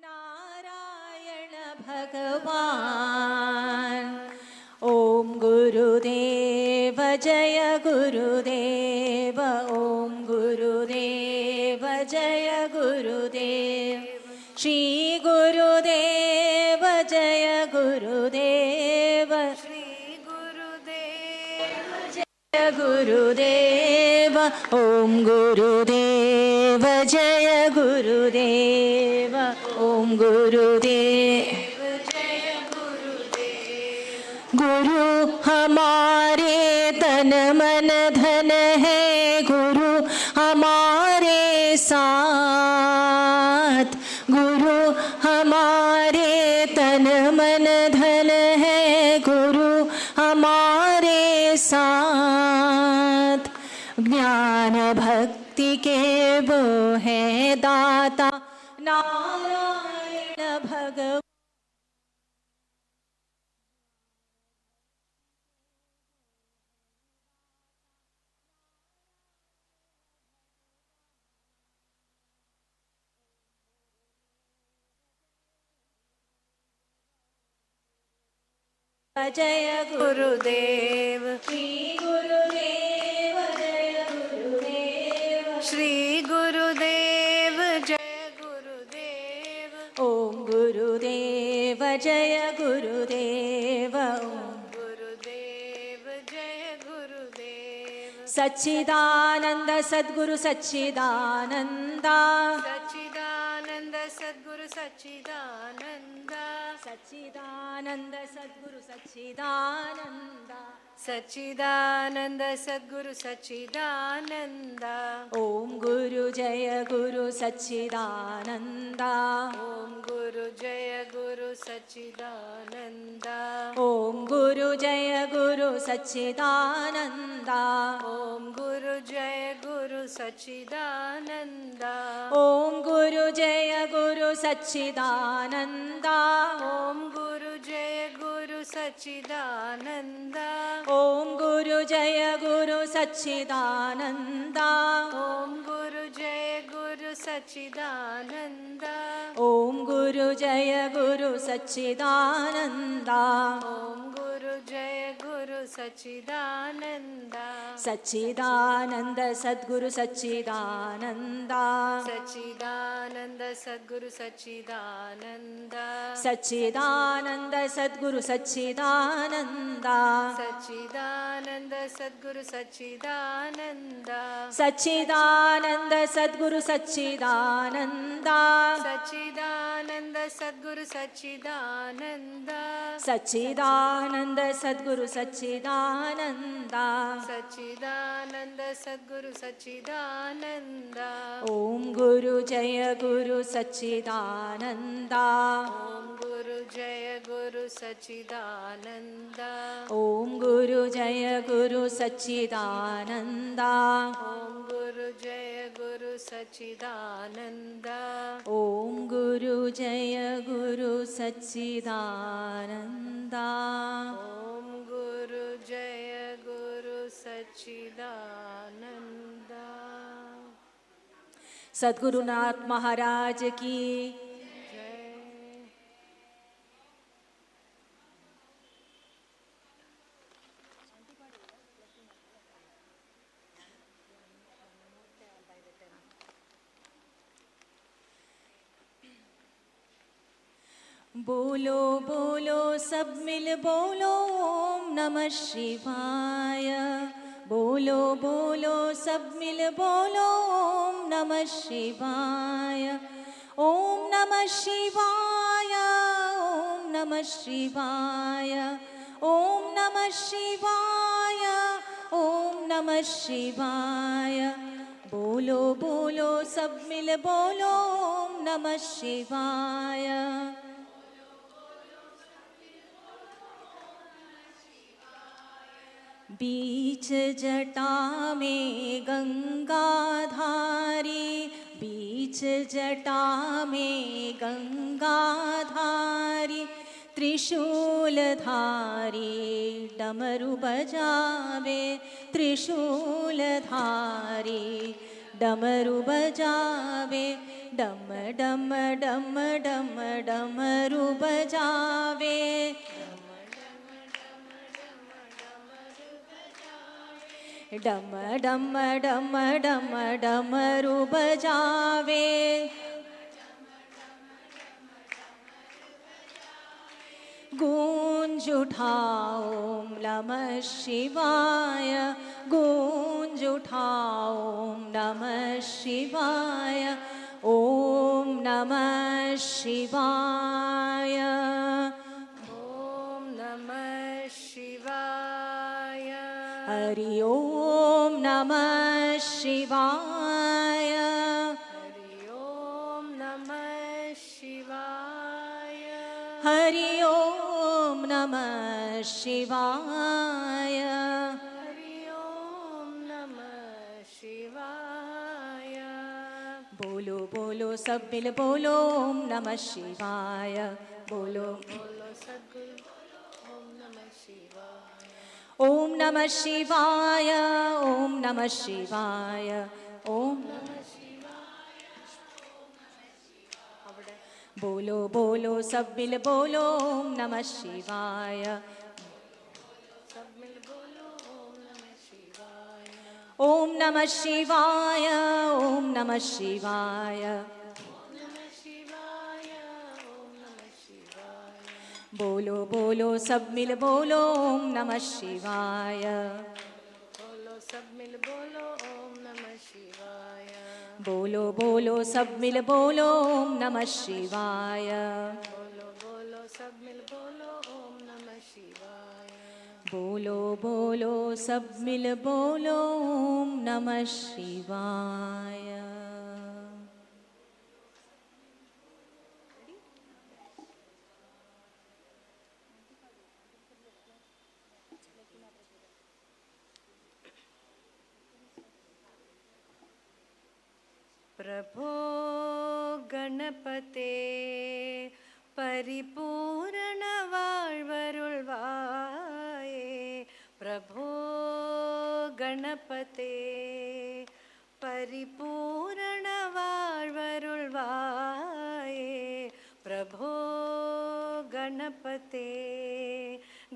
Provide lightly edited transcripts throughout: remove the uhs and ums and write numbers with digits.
नारायण भगवान। ओम गुरुदेव जय गुरुदेव, ओम गुरुदेव जय गुरुदेव, श्री गुरुदेव जय गुरुदेव, श्री गुरुदेव जय गुरुदेव, ओम गुरुदेव जय गुरुदेव, ओम गुरुदेव जय गुरुदेव। गुरु हमारे तन मन धन है, गुरु हमारे साथ, गुरु हमारे तन मन धन है, गुरु हमारे साथ। ज्ञान भक्ति के वो है दाता नारायण भगवान। जय गुरुदेव, श्री गुरुदेव जय गुरुदेव, श्री गुरुदेव जय गुरुदेव, ओम गुरुदेव जय गुरुदेव, ओम गुरुदेव जय गुरुदेव। सच्चिदानंद सद्गुरु सच्चिदानंदा, सच्चिदानंद सद्गुरु सच्चिदानंदा, सच्चिदानंद सद्गुरु सच्चिदानंदा, सच्चिदानंद सद्गुरु सच्चिदानंदा। ओम गुरु जय गुरु सच्चिदानंदा, ओम गुरु जय गुरु सच्चिदानंदा, ओम गुरु जय गुरु सच्चिदानंदा, ओम गुरु जय गुरु सच्चिदानंदा, ओम गुरु जय गुरु सच्चिदानंदा, ओम गुरु जय गुरु सच्चिदानंदा, ओम गुरु जय गुरु सच्चिदानंदा, ओम गुरु जय गुरु सच्चिदानंदा, ओम गुरु जय गुरु सच्चिदानंदा, ओम गुरु जय गुरु सच्चिदानंदा। सच्चिदानंद सद्गुरु सच्चिदानंदा, सच्चिदानंद सद्गुरु सच्चिदानंदा, सच्चिदानंद सद्गुरु सच्चिदानंदा, सच्चिदानंद सद्गुरु सच्चिदानंदा, सच्चिदानंद सद्गुरु सच्चिदानंदा, सच्चिदानंद सद्गुरु सच्चिदानंदा, सच्चिदानंद सद्गुरु सच्चिदानंदा, सच्चिदानंद सद्गुरु सच्चिदानंदा। ओम गुरु जय गुरु सच्चिदानंदा, ओम गुरु जय गुरु सच्चिदानंदा, ओम गुरु जय गुरु सच्चिदानंदा, ओम गुरु जय गुरु सच्चिदानंदा, ओम गुरु जय गुरु सच्चिदानंदा, ओम गुरु जय गुरु सच्चिदानंदा। सद्गुरुनाथ महाराज की जय। बोलो बोलो सब मिल बोलो ओम नमः शिवाय, बोलो बोलो सब मिल बोलो ओम नमः शिवाय, ओम नमः शिवाय, ओम नमः शिवाय, ओम नमः शिवाय, ओम नमः शिवाय। बोलो बोलो सब मिल बोलो ओम नमः शिवाय। बीच जटा में गंगाधारी, बीच जटा में गंगाधारी, त्रिशूलधारी डमरू बजावे, त्रिशूलधारी डमरू बजावे, डम डम डम डम डमरू बजावे, डम डम डम डम डमरू बजावे, गूंज उठा ओम नमः शिवाय, गूंज उठा ओम नमः शिवाय, ओम नमः शिवाय, ओम नमः शिवाय, हरि ओम नमः शिवाय, हरि ओम नमः शिवाय, हरि ओम नमः शिवाय, हरि ओम नमः शिवाय। बोलो बोलो सब मिल बोलो ओम नमः शिवाय, बोलो बोलो सद्गुरु ओम नमः शिवाय, ओम नमः शिवाय, ओम नमः शिवाय, ओम बोलो बोलो सब मिल बोलो ओम नमः शिवाय, सब मिल बोलो ओम नमः शिवाय, ओम नमः शिवाय, ओम नमः शिवाय, नमः शिवाय, ओम नमः शिवाय, बोलो बोलो सब मिल बोलो ओम नमः शिवाय, बोलो सब मिल बोलो ओम नमः शिवाय, बोलो बोलो सब मिल बोलो ओम नमः शिवाय, बोलो बोलो सब मिल बोलो ओम नमः शिवाय, बोलो बोलो सब मिल बोलो ओम नमः शिवाय। प्रभो गणपते परिपूर्ण வாழ்வருள்வாயே, प्रभो गणपते परिपूर्ण வாழ்வருள்வாயே, प्रभो गणपते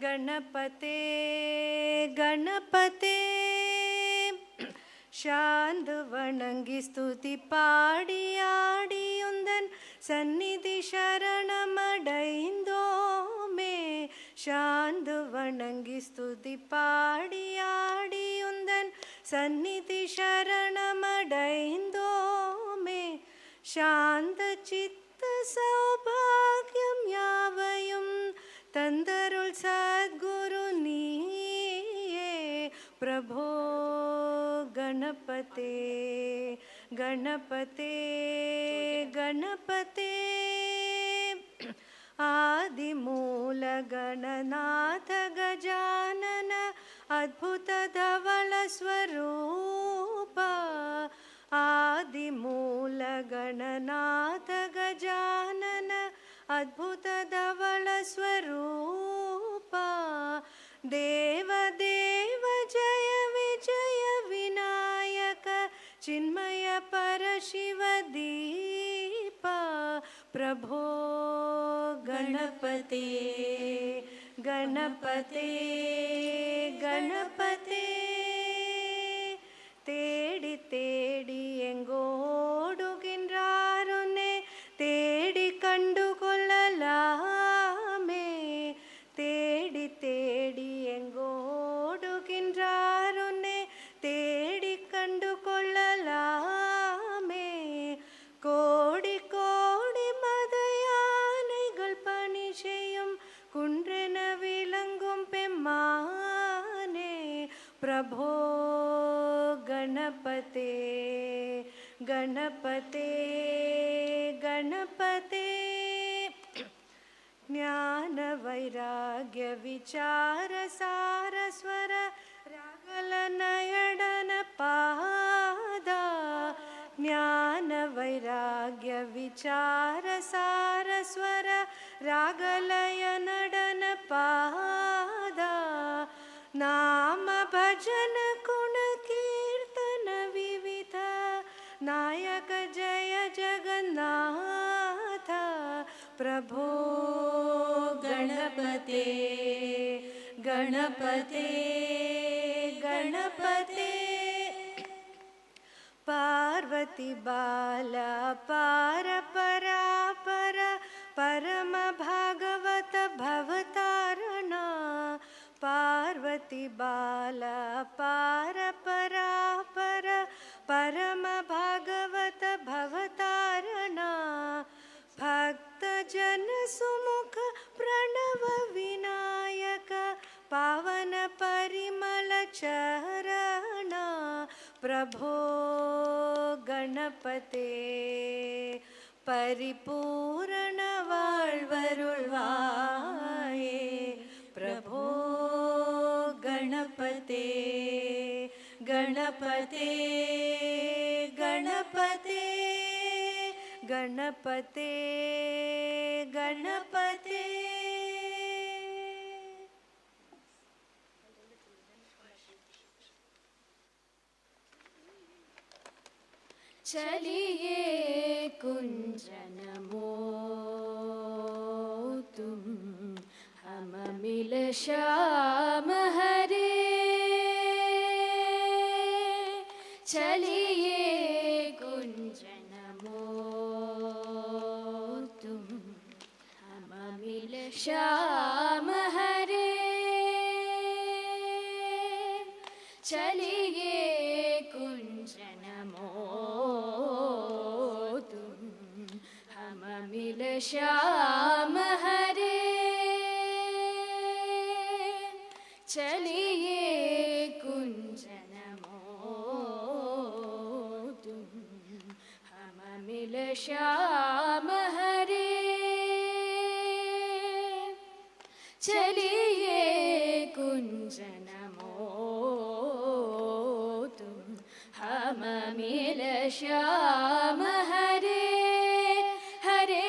गणपते गणपते शांद वणंगी स्तुति पाड़ी आड़ी उन्दन सन्निधि शरणमடைந்தோமே, शांद वणंगी स्तुति पाड़ी आड़ी उन्दन सन्निधि शरणमடைந்தோமே, शांत चित्त सौभाग्यम यावयुम तंदरुल सद्गुरु नीये, प्रभो गणपते गणपते गणपते आदिमूल गणनाथ गजानन अद्भुत धवल स्वरूप, आदिमूल गणनाथ गजानन अद्भुत धवल स्वरूप, देव देव जय विजय विनायक चिन्मय परशिव दीप, प्रभो गणपते गणपते गणपते தேடி தேடி எங்கோடுகின்றார் உன்னை தேடி கண்டு கொள்ளலாமே, தேடி தேடி எங்கோடுகின்றார் உன்னை தேடி கண்டு கொள்ளலாமே, கோடி கோடி மத யானைகள் பணி செய்யும் குன்றென விளங்கும் பெம்மானே, प्रभो गणपते गणपते गणपते ज्ञान वैराग्य विचार सार स्वर रागल नयडन पादा, ज्ञान वैराग्य विचार सार स्वर रागलय नडन पादा, नाम भजन गुण कीर्तन विविध नायक जय जगन्नाथ, प्रभो गणपते गणपते गणपते पार्वती बाला पार परापर परम भागवत भवतारणा पार्वती बाला पार परापर परम भागवत भवतारणा भक्त जन सुमुख प्रणव विनायक पावन परिमल चरणा प्रभो गणपते परिपूर्ण வாழ்வருள்வாயே प्रभो गणपते गणपते गणपते गणपते गणपते चलिए कुंजन मो तुम हम मिल श्याम हरे चलिए कुंजन मो तुम हम मिल श्याम हरे चलिए कुंजन मो तुम हम मिल श्याम हरे चलिए कुंजन मो तुम हम मिल श्याम हरे चलिए कुंजन मो तुम हम मिल श्याम हरे हरे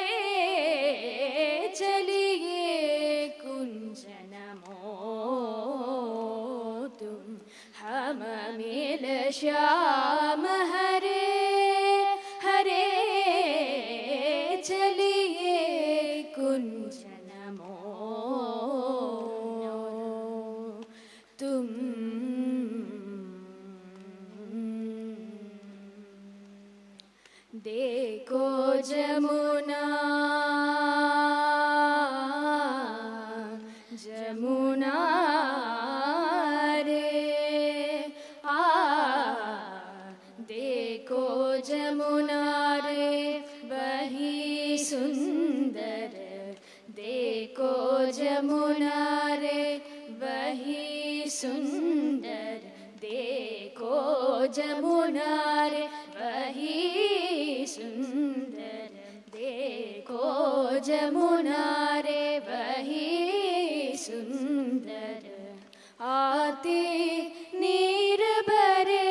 चलिए कुंजन मो तुम हम मिल श्याम हरे हरे चलिए कुंजन मो तुम देखो जमुना जमुना रे देखो जमुना रे वही सुंदर देखो जमुना रे वही सुंदर देखो जमुना रे वही सुंदर देखो जमुना रे वही सुंदर आती नीर भरे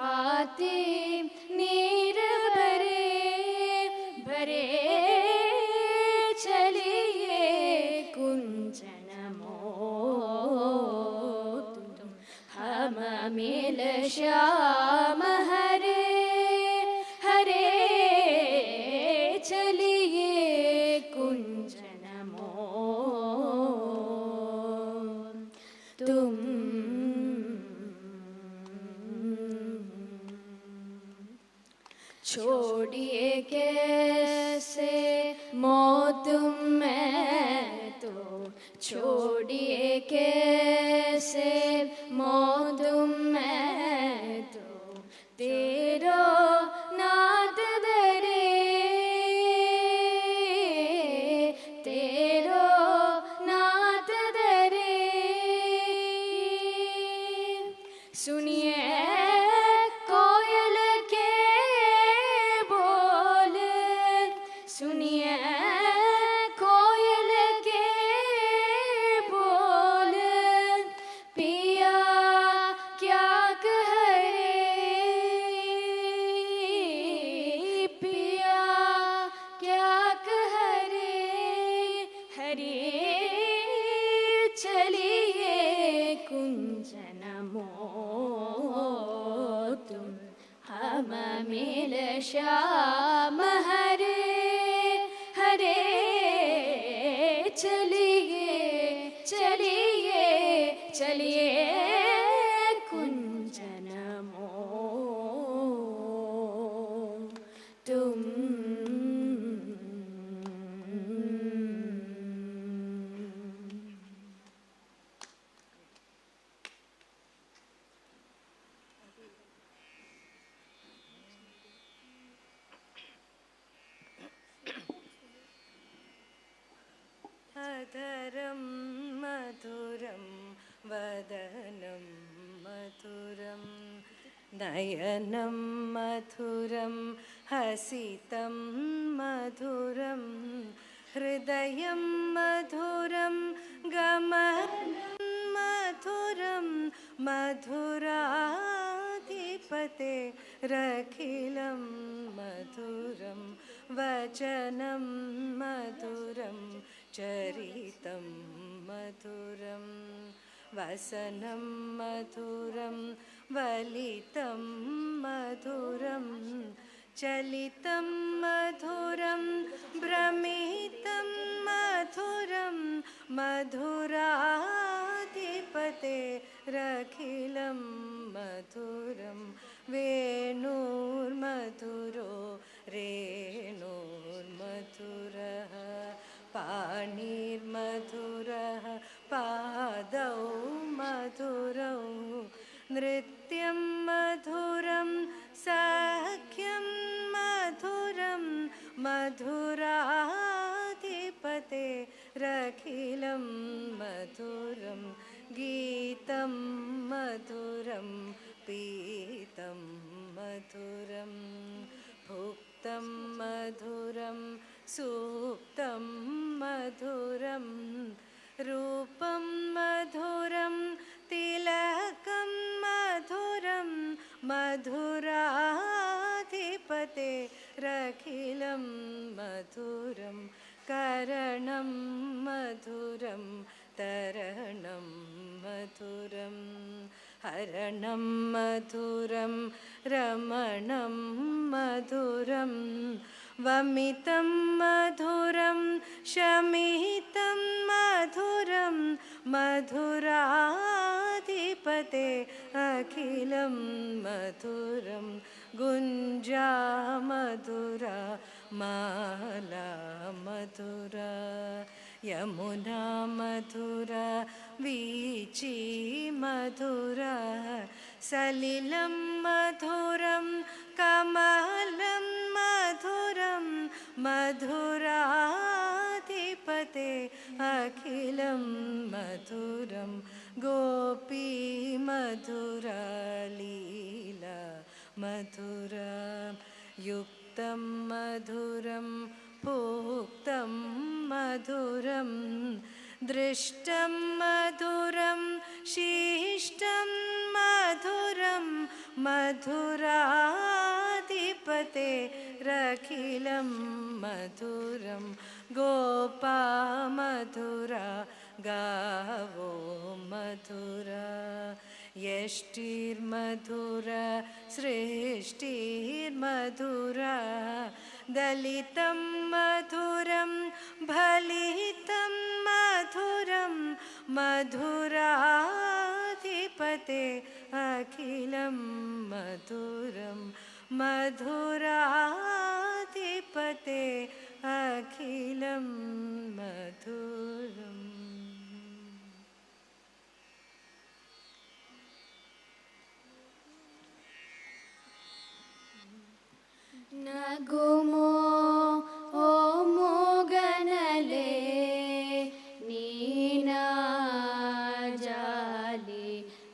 आती नीर भरे भरे चलिए कुंजन मो तुम हम मिल श्याम हरे हरे चलिए कुंजन मो तुम छोड़िए कैसे मोह तुम मैं तो छोड़िए कैसे मोह तुम मैं तो तेरो नाद दरे तेरो नाद दरे सुनिए कोयल के बोल सुनिए कोयल के बोल पिया क्या कहे पिया क्या कहे हरे चलिए कुंजन मो तुम हम मिल श्याम चलिए कुंजनमो तुम अधरं मधुरं वदनं मधुरं नयनं मधुरं हसितं मधुरं हृदयं मधुरं गमनं मधुरं मधुराधिपते रखिलं मधुरं वचनं मधुरं चरितं मधुरं वसनं मधुरं वलितं मधुरं चलितं मधुरं भ्रमितं मधुरं मधुराधिपते रखिलं मधुरं वेणुर्मधुरो रेणुर्मधुरः पाणिर्मधुरः पादौ मधुरौ नृत्यं मधुरं सख्यं मधुरं मधुराधिपते रखिलं मधुरं गीतं मधुरं पीतं मधुरं भुक्तं मधुरं सूक्तं मधुरं रूपं मधुरं तिलकं मधुरं मधुराधिपते रखिलं मधुरं करणं मधुरं तरणं मधुरं हरणं मधुरं रमणं मधुरं वमितं मधुरं शमितं मधुरं मधुराधिपते अखिलं मधुरं गुञ्जा मधुरा माला मधुरा यमुना मधुरा वीची मधुरा सलिलं मधुरं कमलं मधुरं मधुराधिपते अखिलं मधुरं गोपी मधुरा लीला मधुरा युक्तं मधुरं पूक्तं मधुरं दृष्टं मधुरं शिष्टं मधुरं मधुराधिपते रखिलं मधुरं गोपा मधुरा गावो मधुरा यष्टिर्मधुरा सृष्टिर्मधुरा दलितं मधुरं फलितं मधुरं मधुराधिपते अखिलं मधुरं मधुराधिपते अखिलं मधुरम् ನಗುಮೋ ಓ ಮೂಗನಲೆ ನೀನ ಜಾಲಿ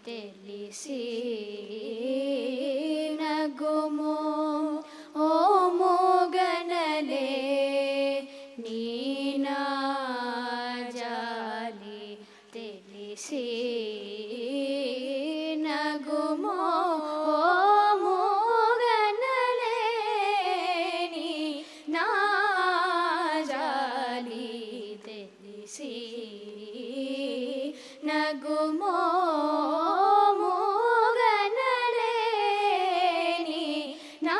ತಿಳಿಸಿ ನಗುಮೋ ಓ ಮೂಗನಲೆ ನೀನ ಜಾಲಿ ತಿಳಿಸಿ ನಗುಮೋ ನಗುಮೋ ಮೂಗನಲೆ ನೀ ನಾ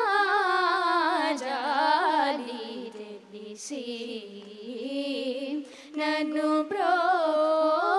ಜಾಲಿ ತಿಳಿಸಿ ನನ್ನು ಬ್ರೋವರ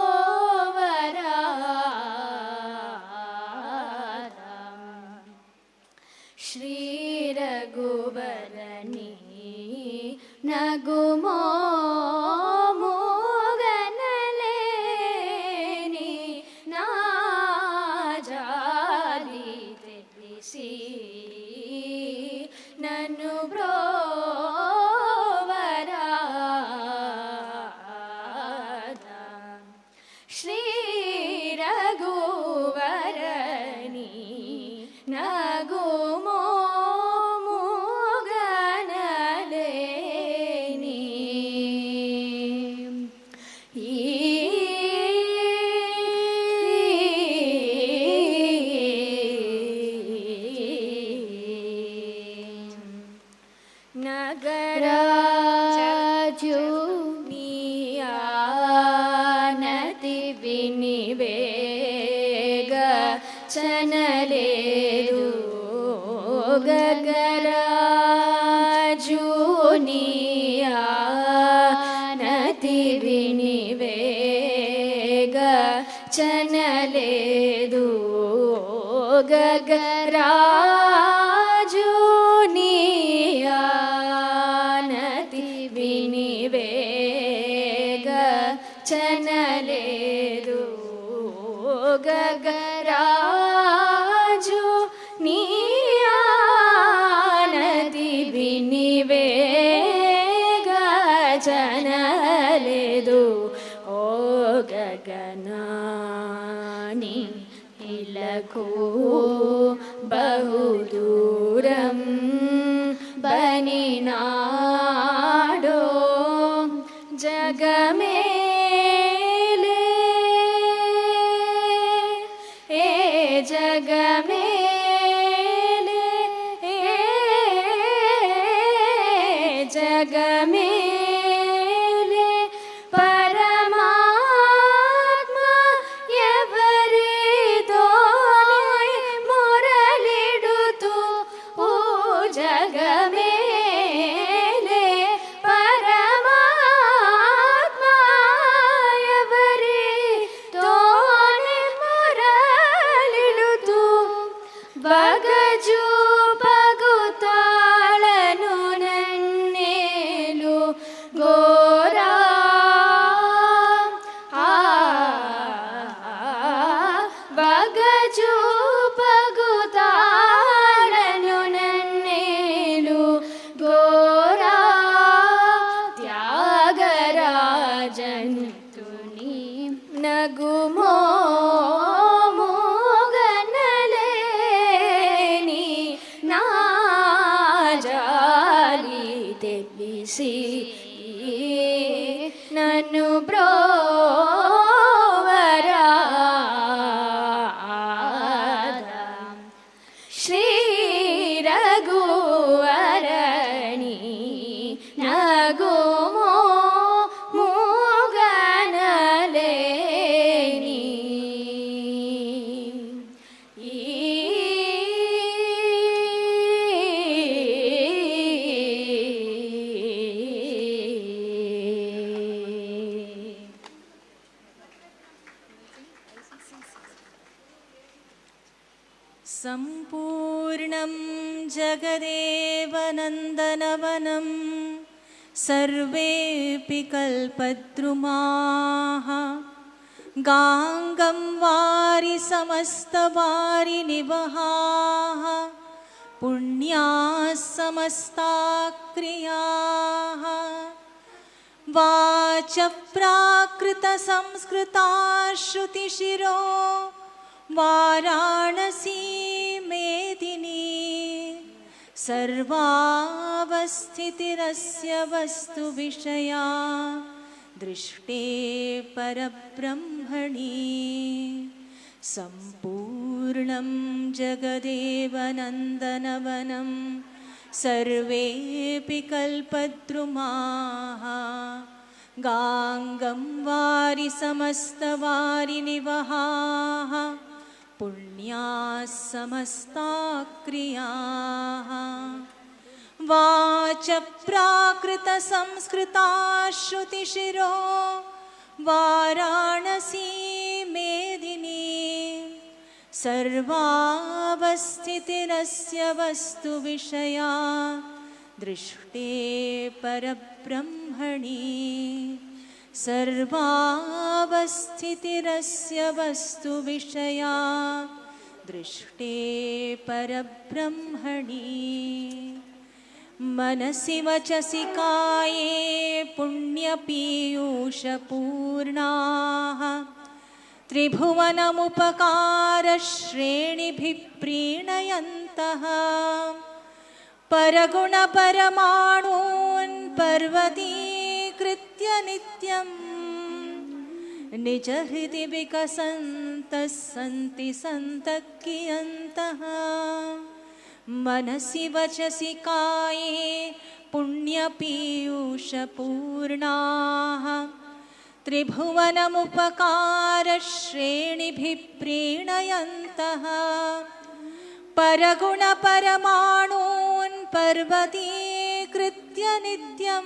వినివేగ చనలేదు గగరాజునియా నతి వినివేగ చనలేదు గగరాజునియా నతి వినివేగ చనలేదు గగరాజు నీయానది వినివేగ చనలేదు ఓ గగనాని ఇలకు బహుదూరం బనినాడో జగమే జగమేలే జగమేలే పరమాత్మ ఎవరితో మురళిడుతూ ఓ జగమేలే పరమాత్మ ఎవరితో బగజు పగుతాళను నన్నేలు గోరా బగజు పగుతాళను నన్నేలు గోరా త్యాగరాజంతుని నగుమో నన్ను బ్రోవరా శ్రీ రఘువరణి నగుమో మూగనలేని सम्पूर्णं जगदेव नन्दनवनं सर्वेऽपि कल्पद्रुमाः गाङ्गं वारि समस्तवारि निवहाः पुण्याः समस्ताः क्रियाः वाचः प्राकृतसंस्कृता श्रुतिशिरो वाराणसी मेदिनी सर्वावस्थितिरस्य वस्तुविषया दृष्टे परब्रह्मणि सम्पूर्णं जगदेव नन्दनवनं सर्वेऽपि कल्पद्रुमाः गाङ्गं वारि समस्तवारि निवहाः पुण्याः समस्ताः क्रियाः वाचः प्राकृतसंस्कृता श्रुतिशिरो वाराणसी मेदिनी सर्वावस्थितिरस्य वस्तुविषया दृष्टे परब्रह्मणि सर्वावस्थितिरस्य वस्तुविषया दृष्टे परब्रह्मणि मनसि वचसि काये पुण्यपीयूषपूर्णाः त्रिभुवनमुपकारश्रेणिभिः प्रीणयन्तः परगुणपरमाणून् पर्वतीकृत्य नित्यं निजहृदि विकसन्तः सन्ति सन्तः कियन्तः मनसि वचसि काये पुण्यपीयूषपूर्णाः त्रिभुवनमुपकारश्रेणिभिः प्रीणयन्तः परगुणपरमाणून् पर्वतीकृत्य नित्यं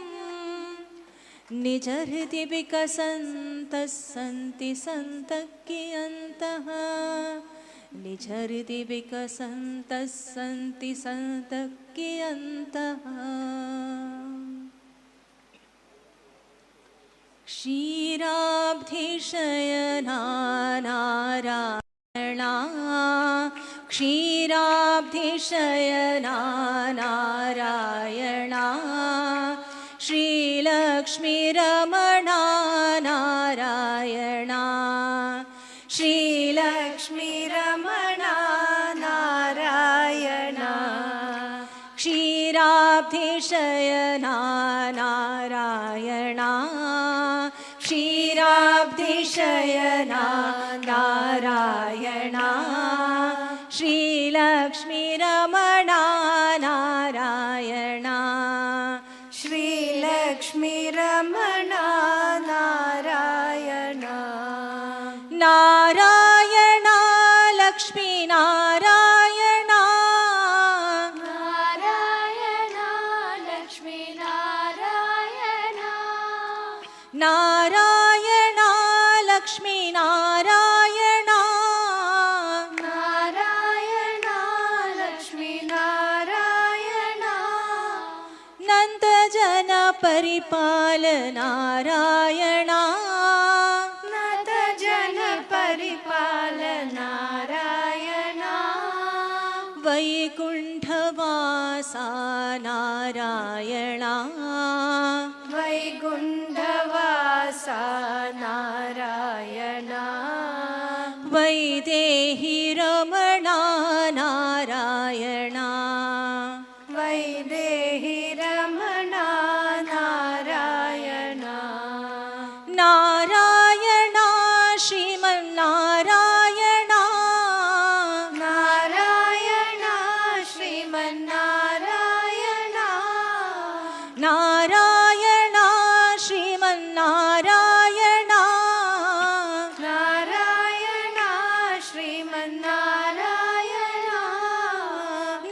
निजहृदि विकसन्तः सन्ति सन्तः कियन्तः निजहृदि विकसन्तः सन्ति सन्तः कियन्तः क्षीराब्धिशयना नारायणा क्षीराब्धिशयना नारायणा श्रीलक्ष्मीरमणा नारायणा श्रीलक्ष्मीरमणा नारायणा क्षीराब्धिशयना नारायणा क्षीराब्धिशयना नारायणा श्रीलक्ष्मीरमणा नारायणा श्रीलक्ष्मीरमणा नारायणा नारायणा लक्ष्मीनारायणा नारायणा लक्ष्मीनारायणा नारायणा लक्ष्मीनारायणा नारायणा लक्ष्मीनारायणा नन्दजन परिपाल नारायणा नतजन परिपाल नारायणा वैकुण्ठवासा नारायणा वैकुण्ठवासा नारायणा वैदेही रमणा नारायणा वैदेही रमणा नारायणा नारायणा श्रीमन्नारायणा नारायणा श्रीमन्नारायणा नारायणा श्रीमन्नारायणा नारायणा श्रीमन्नारायणा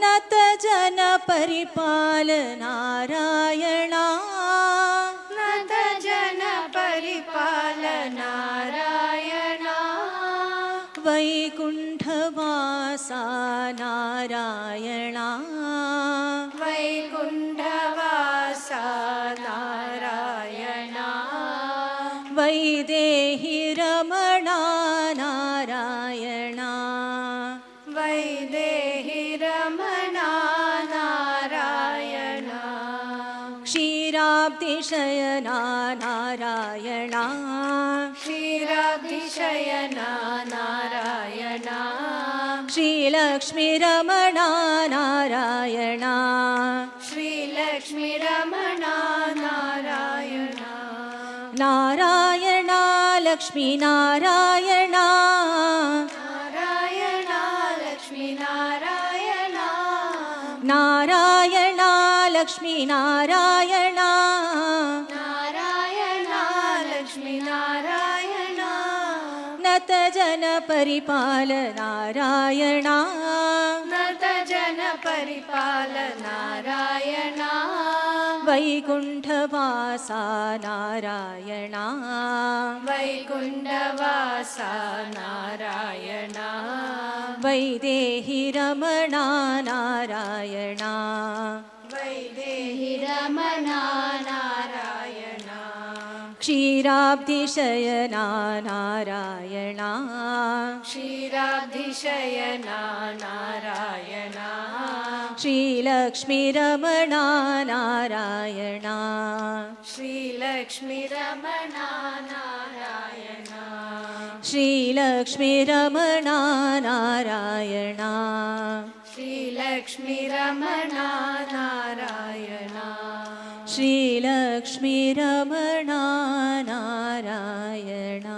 नतजन परिपाल नारायणा नतजन परिपाल नारायणा वैकुण्ठवासा नारायणा वैकुण्ठवासा नारायणा वैदेही रमणा नारायणा वैदेही रमणा नारायणा क्षीराब्धिशयना नारायणा क्षीराब्धिशयना नारायणा श्रीलक्ष्मीरमणा नारायणा श्रीलक्ष्मीरमणा नारायणा नारायणा लक्ष्मीनारायणा नारायणा लक्ष्मीनारायणा नारायणा लक्ष्मीनारायणा नारायणा लक्ष्मीनारायणा नतजन परिपाल नारायणा नतजन परिपाल नारायणा वैकुण्ठवासा नारायणा वैकुण्ठवासा नारायणा वैदेही रमणा नारायणा वैदेही रमणा नारायणा क्षीराब्धिशयना नारायणा क्षीराब्धिशयना नारायणा श्रीलक्ष्मीरमणा नारायणा श्रीलक्ष्मीरमणा नारायणा श्रीलक्ष्मीरमणा नारायणा श्रीलक्ष्मीरमणा नारायणा श्रीलक्ष्मीरमणा नारायणा नारायणा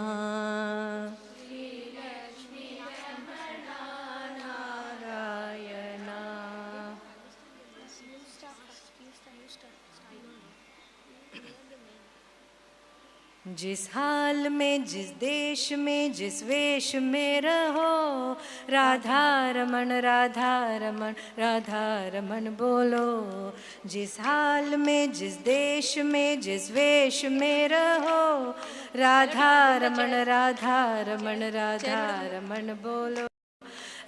जिस हाल में, जिस देश में, जिस वेश में रहो, राधा रमन राधा रमन राधा रमन बोलो। जिस हाल में, जिस देश में, जिस वेश में रहो, राधा रमन राधा रमन राधा रमन बोलो।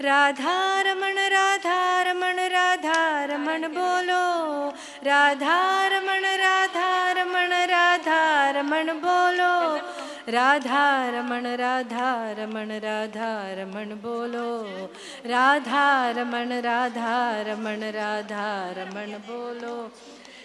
राधा रमन राधा रमन राधा रमन बोलो। राधा रमन राधा रमन राधा रमन बोलो। राधा रमन राधा रमन राधा रमन बोलो। राधा रमन राधा रमन राधा रमन बोलो।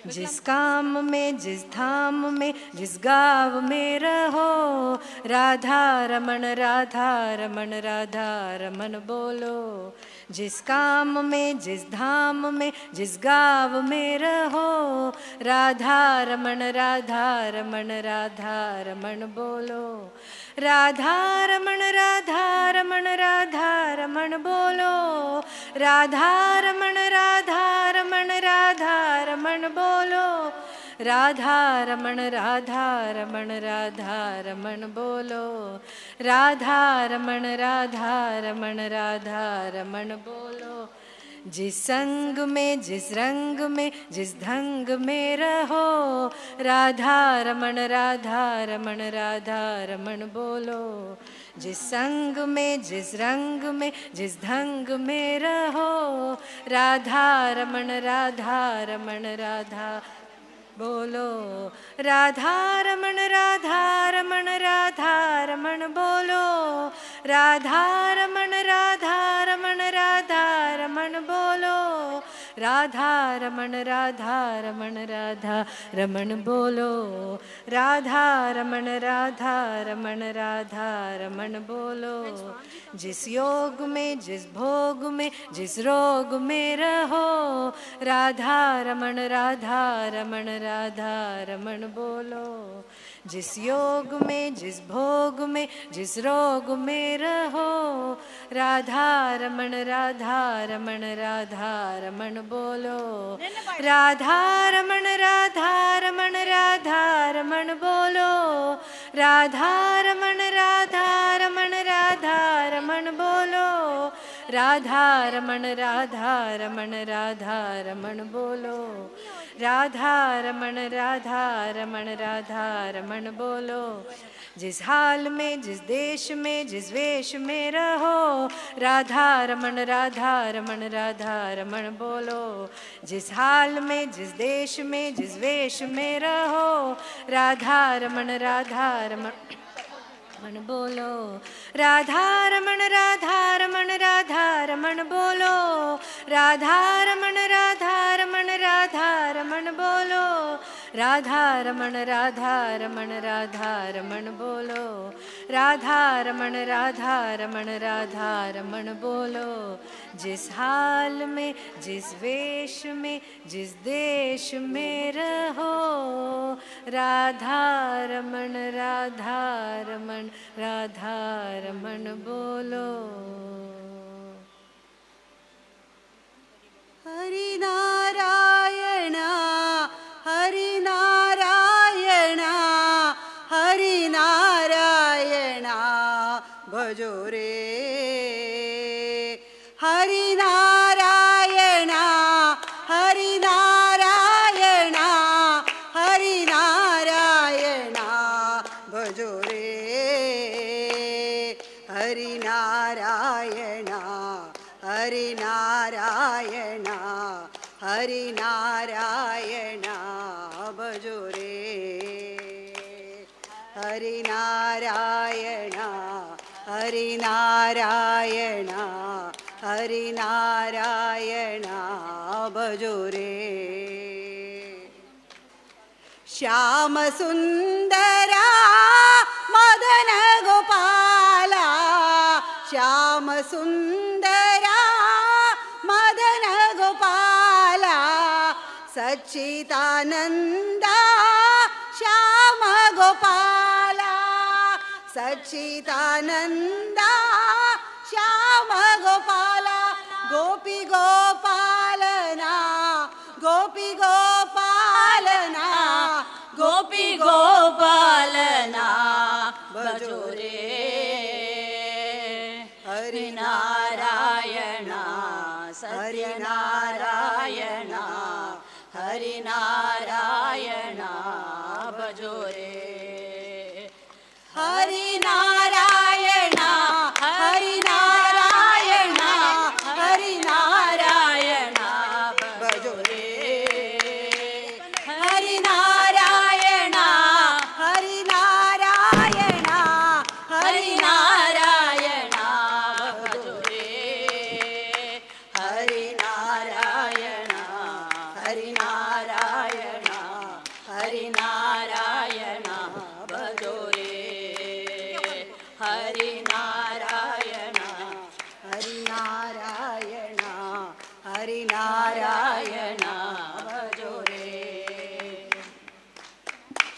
जिस काम में, जिस धाम में, जिस गाँव में रहो, राधा रमन राधा रमन राधा रमन बोलो। जिस काम में, जिस धाम में, जिस गाँव में रहो, राधा रमन राधा रमन राधा रमन बोलो। राधा रमन राधा रमन राधा रमन बोलो। राधा रमन राधा रमन राधा रमन बोलो। राधा रमन राधा रमन राधा रमन बोलो। राधा रमन राधा रमन राधा रमन बोलो। जिस संग में, जिस रंग में, जिस ढंग में रहो, राधा रमन राधा रमन राधा रमन बोलो। जिस संग में, जिस रंग में, जिस ढंग में रहो, राधा रमन राधा रमन राधा बोलो। राधा रमन राधा रमन राधा रमन बोलो। राधा रमन राधा रमन राधा रमन बोलो। राधा रमन राधा रमन राधा रमन बोलो। राधा रमन राधा रमन राधा रमन बोलो। जिस योग में, जिस भोग में, जिस रोग में रहो, राधा रमन राधा रमन राधा रमन बोलो। जिस योग में, जिस भोग में, जिस रोग में रहो, राधा रमन राधा रमन राधा रमन बोलो। राधा रमन राधा रमन राधा रमन बोलो। राधा रमन राधा रमन राधा रमन बोलो। राधा रमन राधा रमन राधा रमन बोलो। राधा रमन राधा रमन राधा रमन बोलो। जिस हाल में, जिस देश में, जिस वेश में रहो, राधा रमन राधा रमन राधा रमन बोलो। जिस हाल में, जिस देश में, जिस वेश में रहो, राधा रमन राधा रमन रमन बोलो। राधा रमन राधा रमन राधा रमन बोलो। राधा रमन राधा रमन राधा रमन बोलो। राधा रमन राधा रमन राधा रमन बोलो। राधा रमन राधा रमन राधा रमन बोलो। जिस हाल में, जिस वेश में, जिस देश में रहो, राधा रमन राधा रमन राधा रमन बोलो। हरि नारायण हरि नारायण हरि नारायण भजो रे। हरि नारायण हरि नारायण हरि नारायण भजो रे। हरि नारायण हरि नारायण हरि नारायण भजो रे। हरि नारायण हरि नारायण हरि नारायण भजो रे। श्याम सुंदरा मदन गोपाला। श्याम सुंदरा मदन गोपाला। सच्चिदानंदा श्याम गोपाला। सच्चिदानंदा श्याम गोपाला। गोपी गोपालना गोपी गोपालना गोपी गोपालना ഹരിനാരായണ സത്യനാരായണ ഹരിനാരായണ ഭജോരേ ഹരിനാരായണ ഹരിനാരായണ ഹരിനാരായണ ഭജോരേ ഹരിനാരായണ ഹരിനാരായണ ഹരിനാരായണ ഭജോരേ ഹരിനാരായണ ഹരിനാരായണ ഹരിനാരായണ ഭജോരേ ഹരിനാരായണ ഹരിനാരായണ ഹരിനാരായണ ഭജോരേ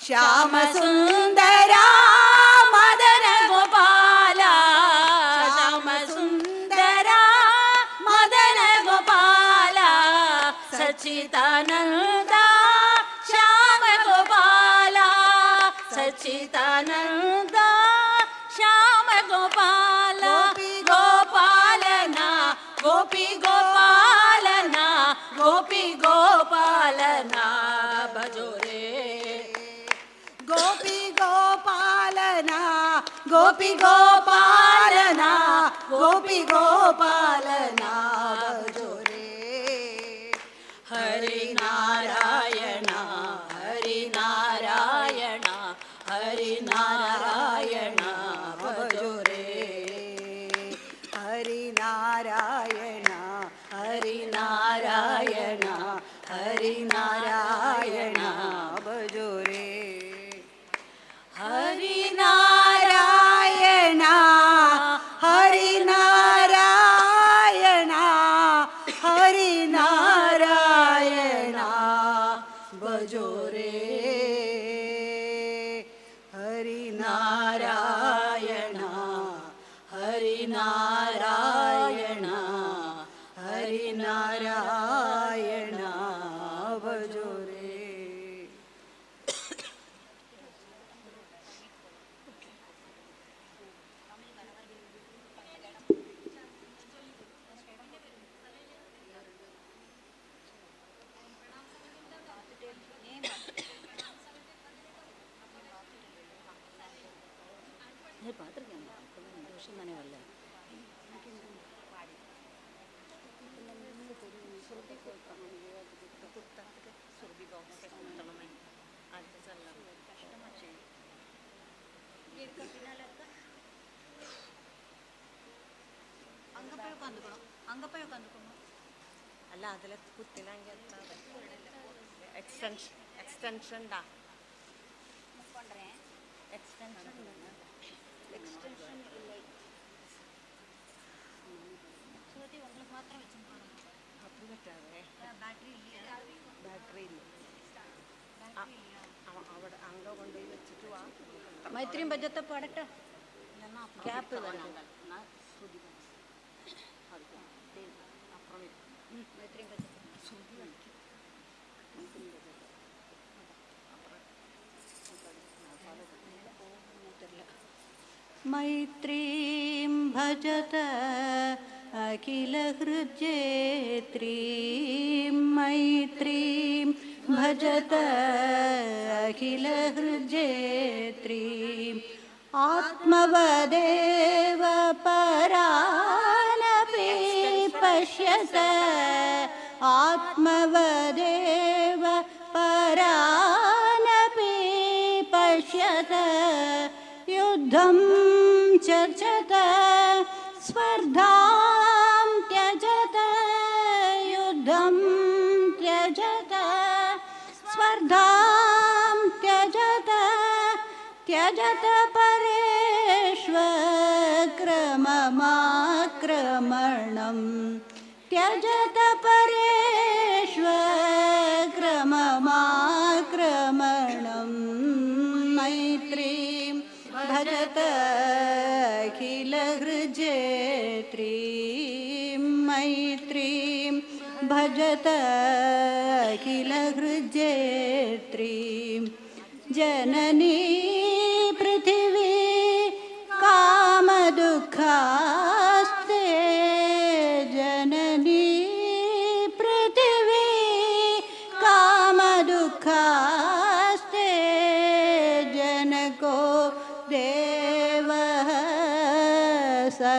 ശ്യാമസുന്ദര മദന ഗോപാല ശ്യാമസുന്ദര മദന ഗോപാല സച്ചിദാനന്ദ ശ്യാമ ഗോപാല സച്ചിദാനന്ദ ശ്യാമ ഗോപാല ഗോപാലന ഗോപി ഗോപാലന ഗോപി ഗോപാലന ഭജോരേ ഗോപി ഗോപാലന ഗോപി ഗോപാലന ഗോപി ഗോപാലന ഭജോരേ ഹരിനാരായണ ഹരിനാരായണ ഹരിനാരായണ ഭജോരേ ഹരിനാരായണ ഹരിനാരായണ ഹരിനാരായണ ഭജോരേ ഹരിനാരായണ ഹരിനാരായണ ഹരിനാരായണ ഭജോരേ ഹരിനാരായണ ഹരിനാരായണ ഹരിനാരായണ ഭജോരേ അല്ല അതിൽ കുത്തിനെങ്കിൽ എക്സ്റ്റൻഷൻ അവിടെ അങ്ങോ കൊണ്ടുപോയി വെച്ചിട്ട് വാ. മൈത്രിയും ഭജത്തെ പാടട്ടെ ക്യാപ്പ് मैत्रीं भजत अखिलहृदयेत्रीं मैत्रीं भजत अखिलहृदयेत्रीम् आत्मवदेव परानपि पश्यत आत्मवदेव परानपि पश्यत युद्धं चर्चत स्पर्धां त्यजत युद्धं त्यजत स्पर्धां त्यजत त्यजत परेष्वक्रममाक्रमणं त्यजत परेष्वक्रममाक्रमणं मैत्रीं भजत अखिलहृदयेत्रीं मैत्रीं भजत अखिलहृदयेत्रीं जननी पृथिवी कामदुःखास्त्रीं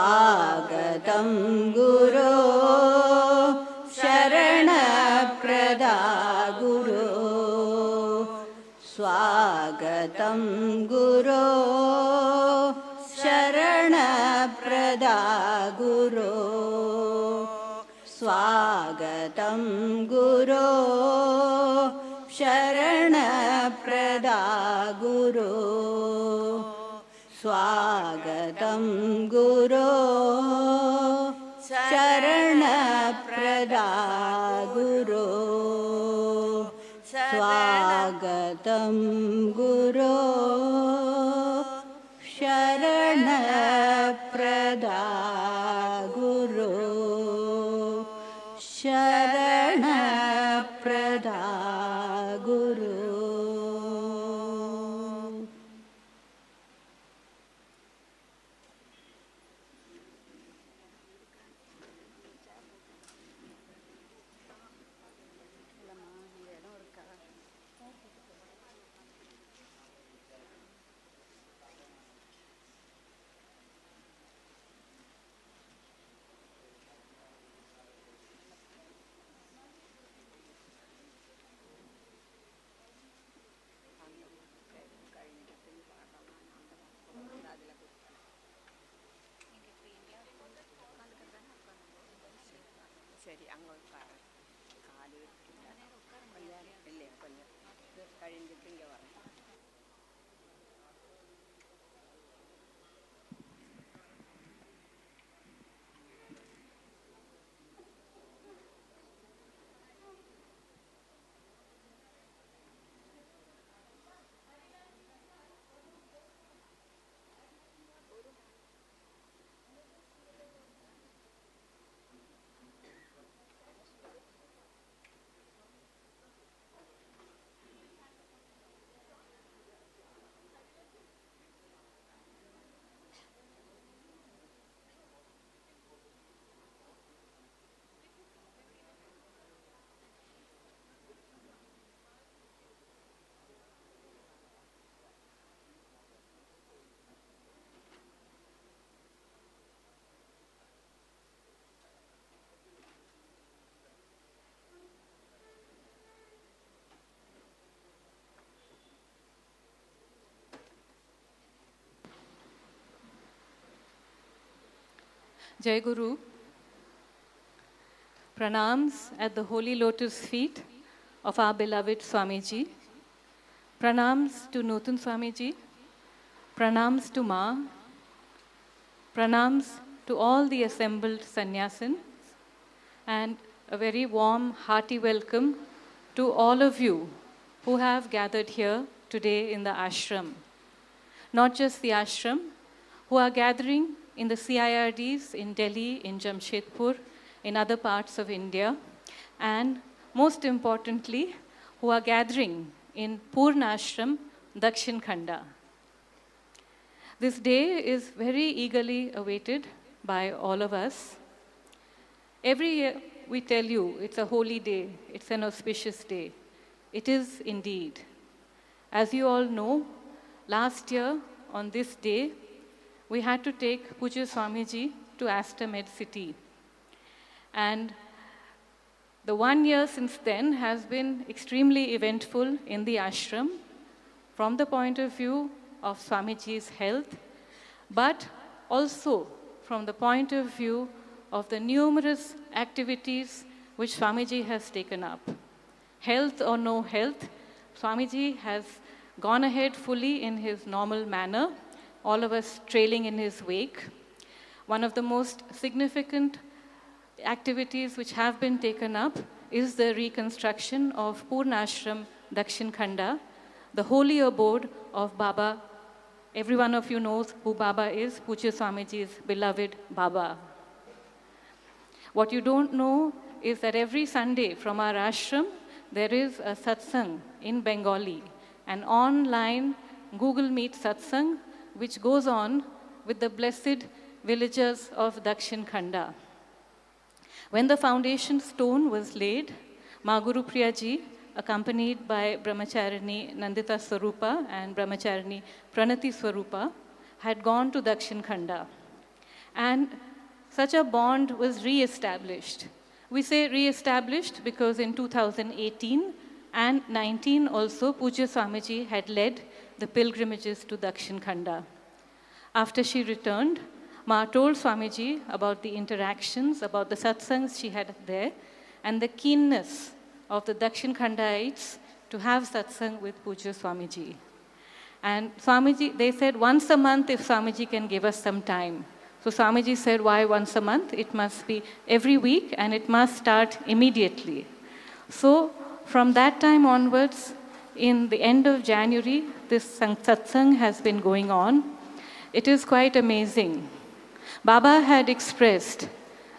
स्वागतं गुरो शरणप्रदा गुरो स्वागतं गुरो शरणप्रदा गुरो स्वागतं गुरो शरणप्रदा गुरो स्वागतं गुरो शरणप्रदा गुरो स्वागतं गुरो शरणप्रदा गुरो शरणप्रदा गुरो. ശരി അങ്ങോട്ട് പറ കാല് ഇല്ലേ കൊല്ലം ഇത് കഴിഞ്ഞിട്ട് ഇങ്ങനെ പറയാം. Jai Guru. Pranams at the holy lotus feet of our beloved Swamiji. Pranams to Nutun Swamiji. Pranams to Ma. Pranams to all the assembled sannyasins. And a very warm, hearty welcome to all of you who have gathered here today in the ashram. Not just the ashram, who are gathering in the CIRDs in Delhi, in Jamshedpur, in other parts of India, and most importantly, who are gathering in Purnashram, Dakshin Khanda. This day is very eagerly awaited by all of us. Every year we tell you it's a holy day, it's an auspicious day. It is indeed. As you all know, last year on this day, we had to take Poojya Swamiji to Ashram City. And the 1 year since then has been extremely eventful in the ashram from the point of view of Swamiji's health, but also from the point of view of the numerous activities which Swamiji has taken up. Health or no health, Swamiji has gone ahead fully in his normal manner, all of us trailing in his wake. One of the most significant activities which have been taken up is the reconstruction of Purnashram Dakshin Khanda, the holy abode of Baba. Every one of you knows who Baba is, Poojya Swamiji's beloved Baba. What you don't know is that every Sunday from our ashram, there is a satsang in Bengali, an online Google Meet satsang which goes on with the blessed villagers of Dakshin Khanda. When the foundation stone was laid, Ma Guru Priya Ji, accompanied by Brahmacharini Nandita Swarupa and Brahmacharini Pranati Swarupa, had gone to Dakshin Khanda. And such a bond was re-established. We say re-established because in 2018 and 19 also, Poojya Swamiji had led the pilgrimages to Dakshin Khanda. After she returned, Ma told Swamiji about the interactions, about the satsangs she had there, and the keenness of the Dakshin Khandaites to have satsang with Poojya Swamiji. And Swamiji, they said once a month if Swamiji can give us some time. So Swamiji said, why once a month? It must be every week and it must start immediately. So from that time onwards, in the end of January, this satsang has been going on. It is quite amazing. Baba had expressed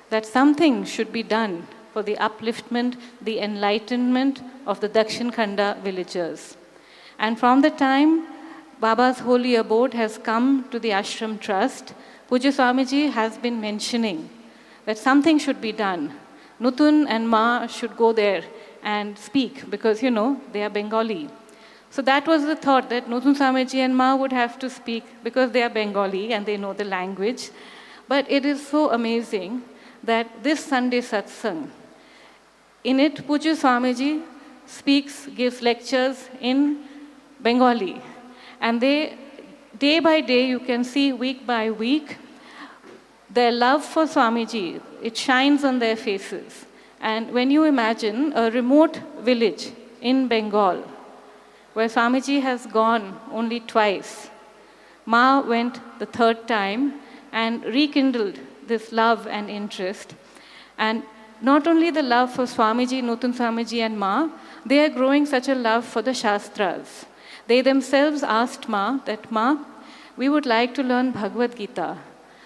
that something should be done for the upliftment, the enlightenment of the Dakshin Khanda villagers. And from the time Baba's holy abode has come to the Ashram Trust, Poojya Swamiji has been mentioning that something should be done. Nutun and Ma should go there and speak because, they are Bengali. So that was the thought, that Nutun Swamiji and Ma would have to speak because they are Bengali and they know the language. But it is so amazing that this Sunday satsang, in it Poojya Swamiji speaks, gives lectures in Bengali. And they, day by day, you can see week by week, their love for Swamiji, it shines on their faces. And when you imagine a remote village in Bengal, where Swamiji has gone only twice, Ma went the third time and rekindled this love and interest. And not only the love for Swamiji, Nutun Swamiji and Ma, they are growing such a love for the Shastras. They themselves asked Ma that, Ma, we would like to learn Bhagavad Gita.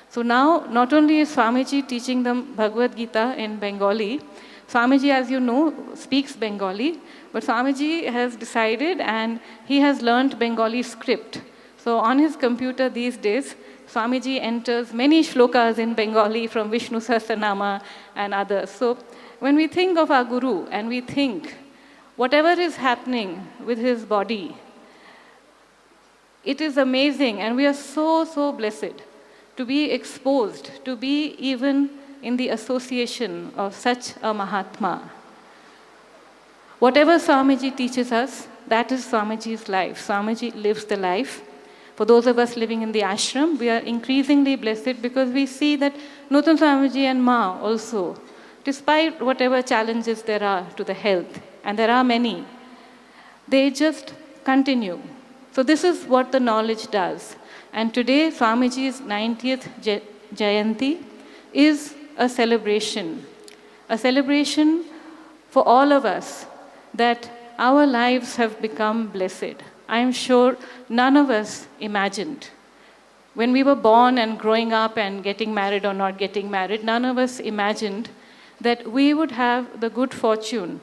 So now, not only is Swamiji teaching them Bhagavad Gita in Bengali, Swamiji, as you know, speaks Bengali, but Swamiji has decided and he has learnt Bengali script. So on his computer these days, Swamiji enters many shlokas in Bengali from Vishnu Sahasranama and others. So when we think of our Guru and we think whatever is happening with his body, it is amazing and we are so, so blessed to be exposed, to be even in the association of such a Mahatma. Whatever Swamiji teaches us, that is Swamiji's life. Swamiji lives the life. For those of us living in the ashram, we are increasingly blessed because we see that Nutun Swamiji and Ma also, despite whatever challenges there are to the health, and there are many, they just continue. So this is what the knowledge does. And today, Swamiji's 90th Jayanti is a celebration for all of us that our lives have become blessed. I am sure none of us imagined. When we were born and growing up and getting married or not getting married, none of us imagined that we would have the good fortune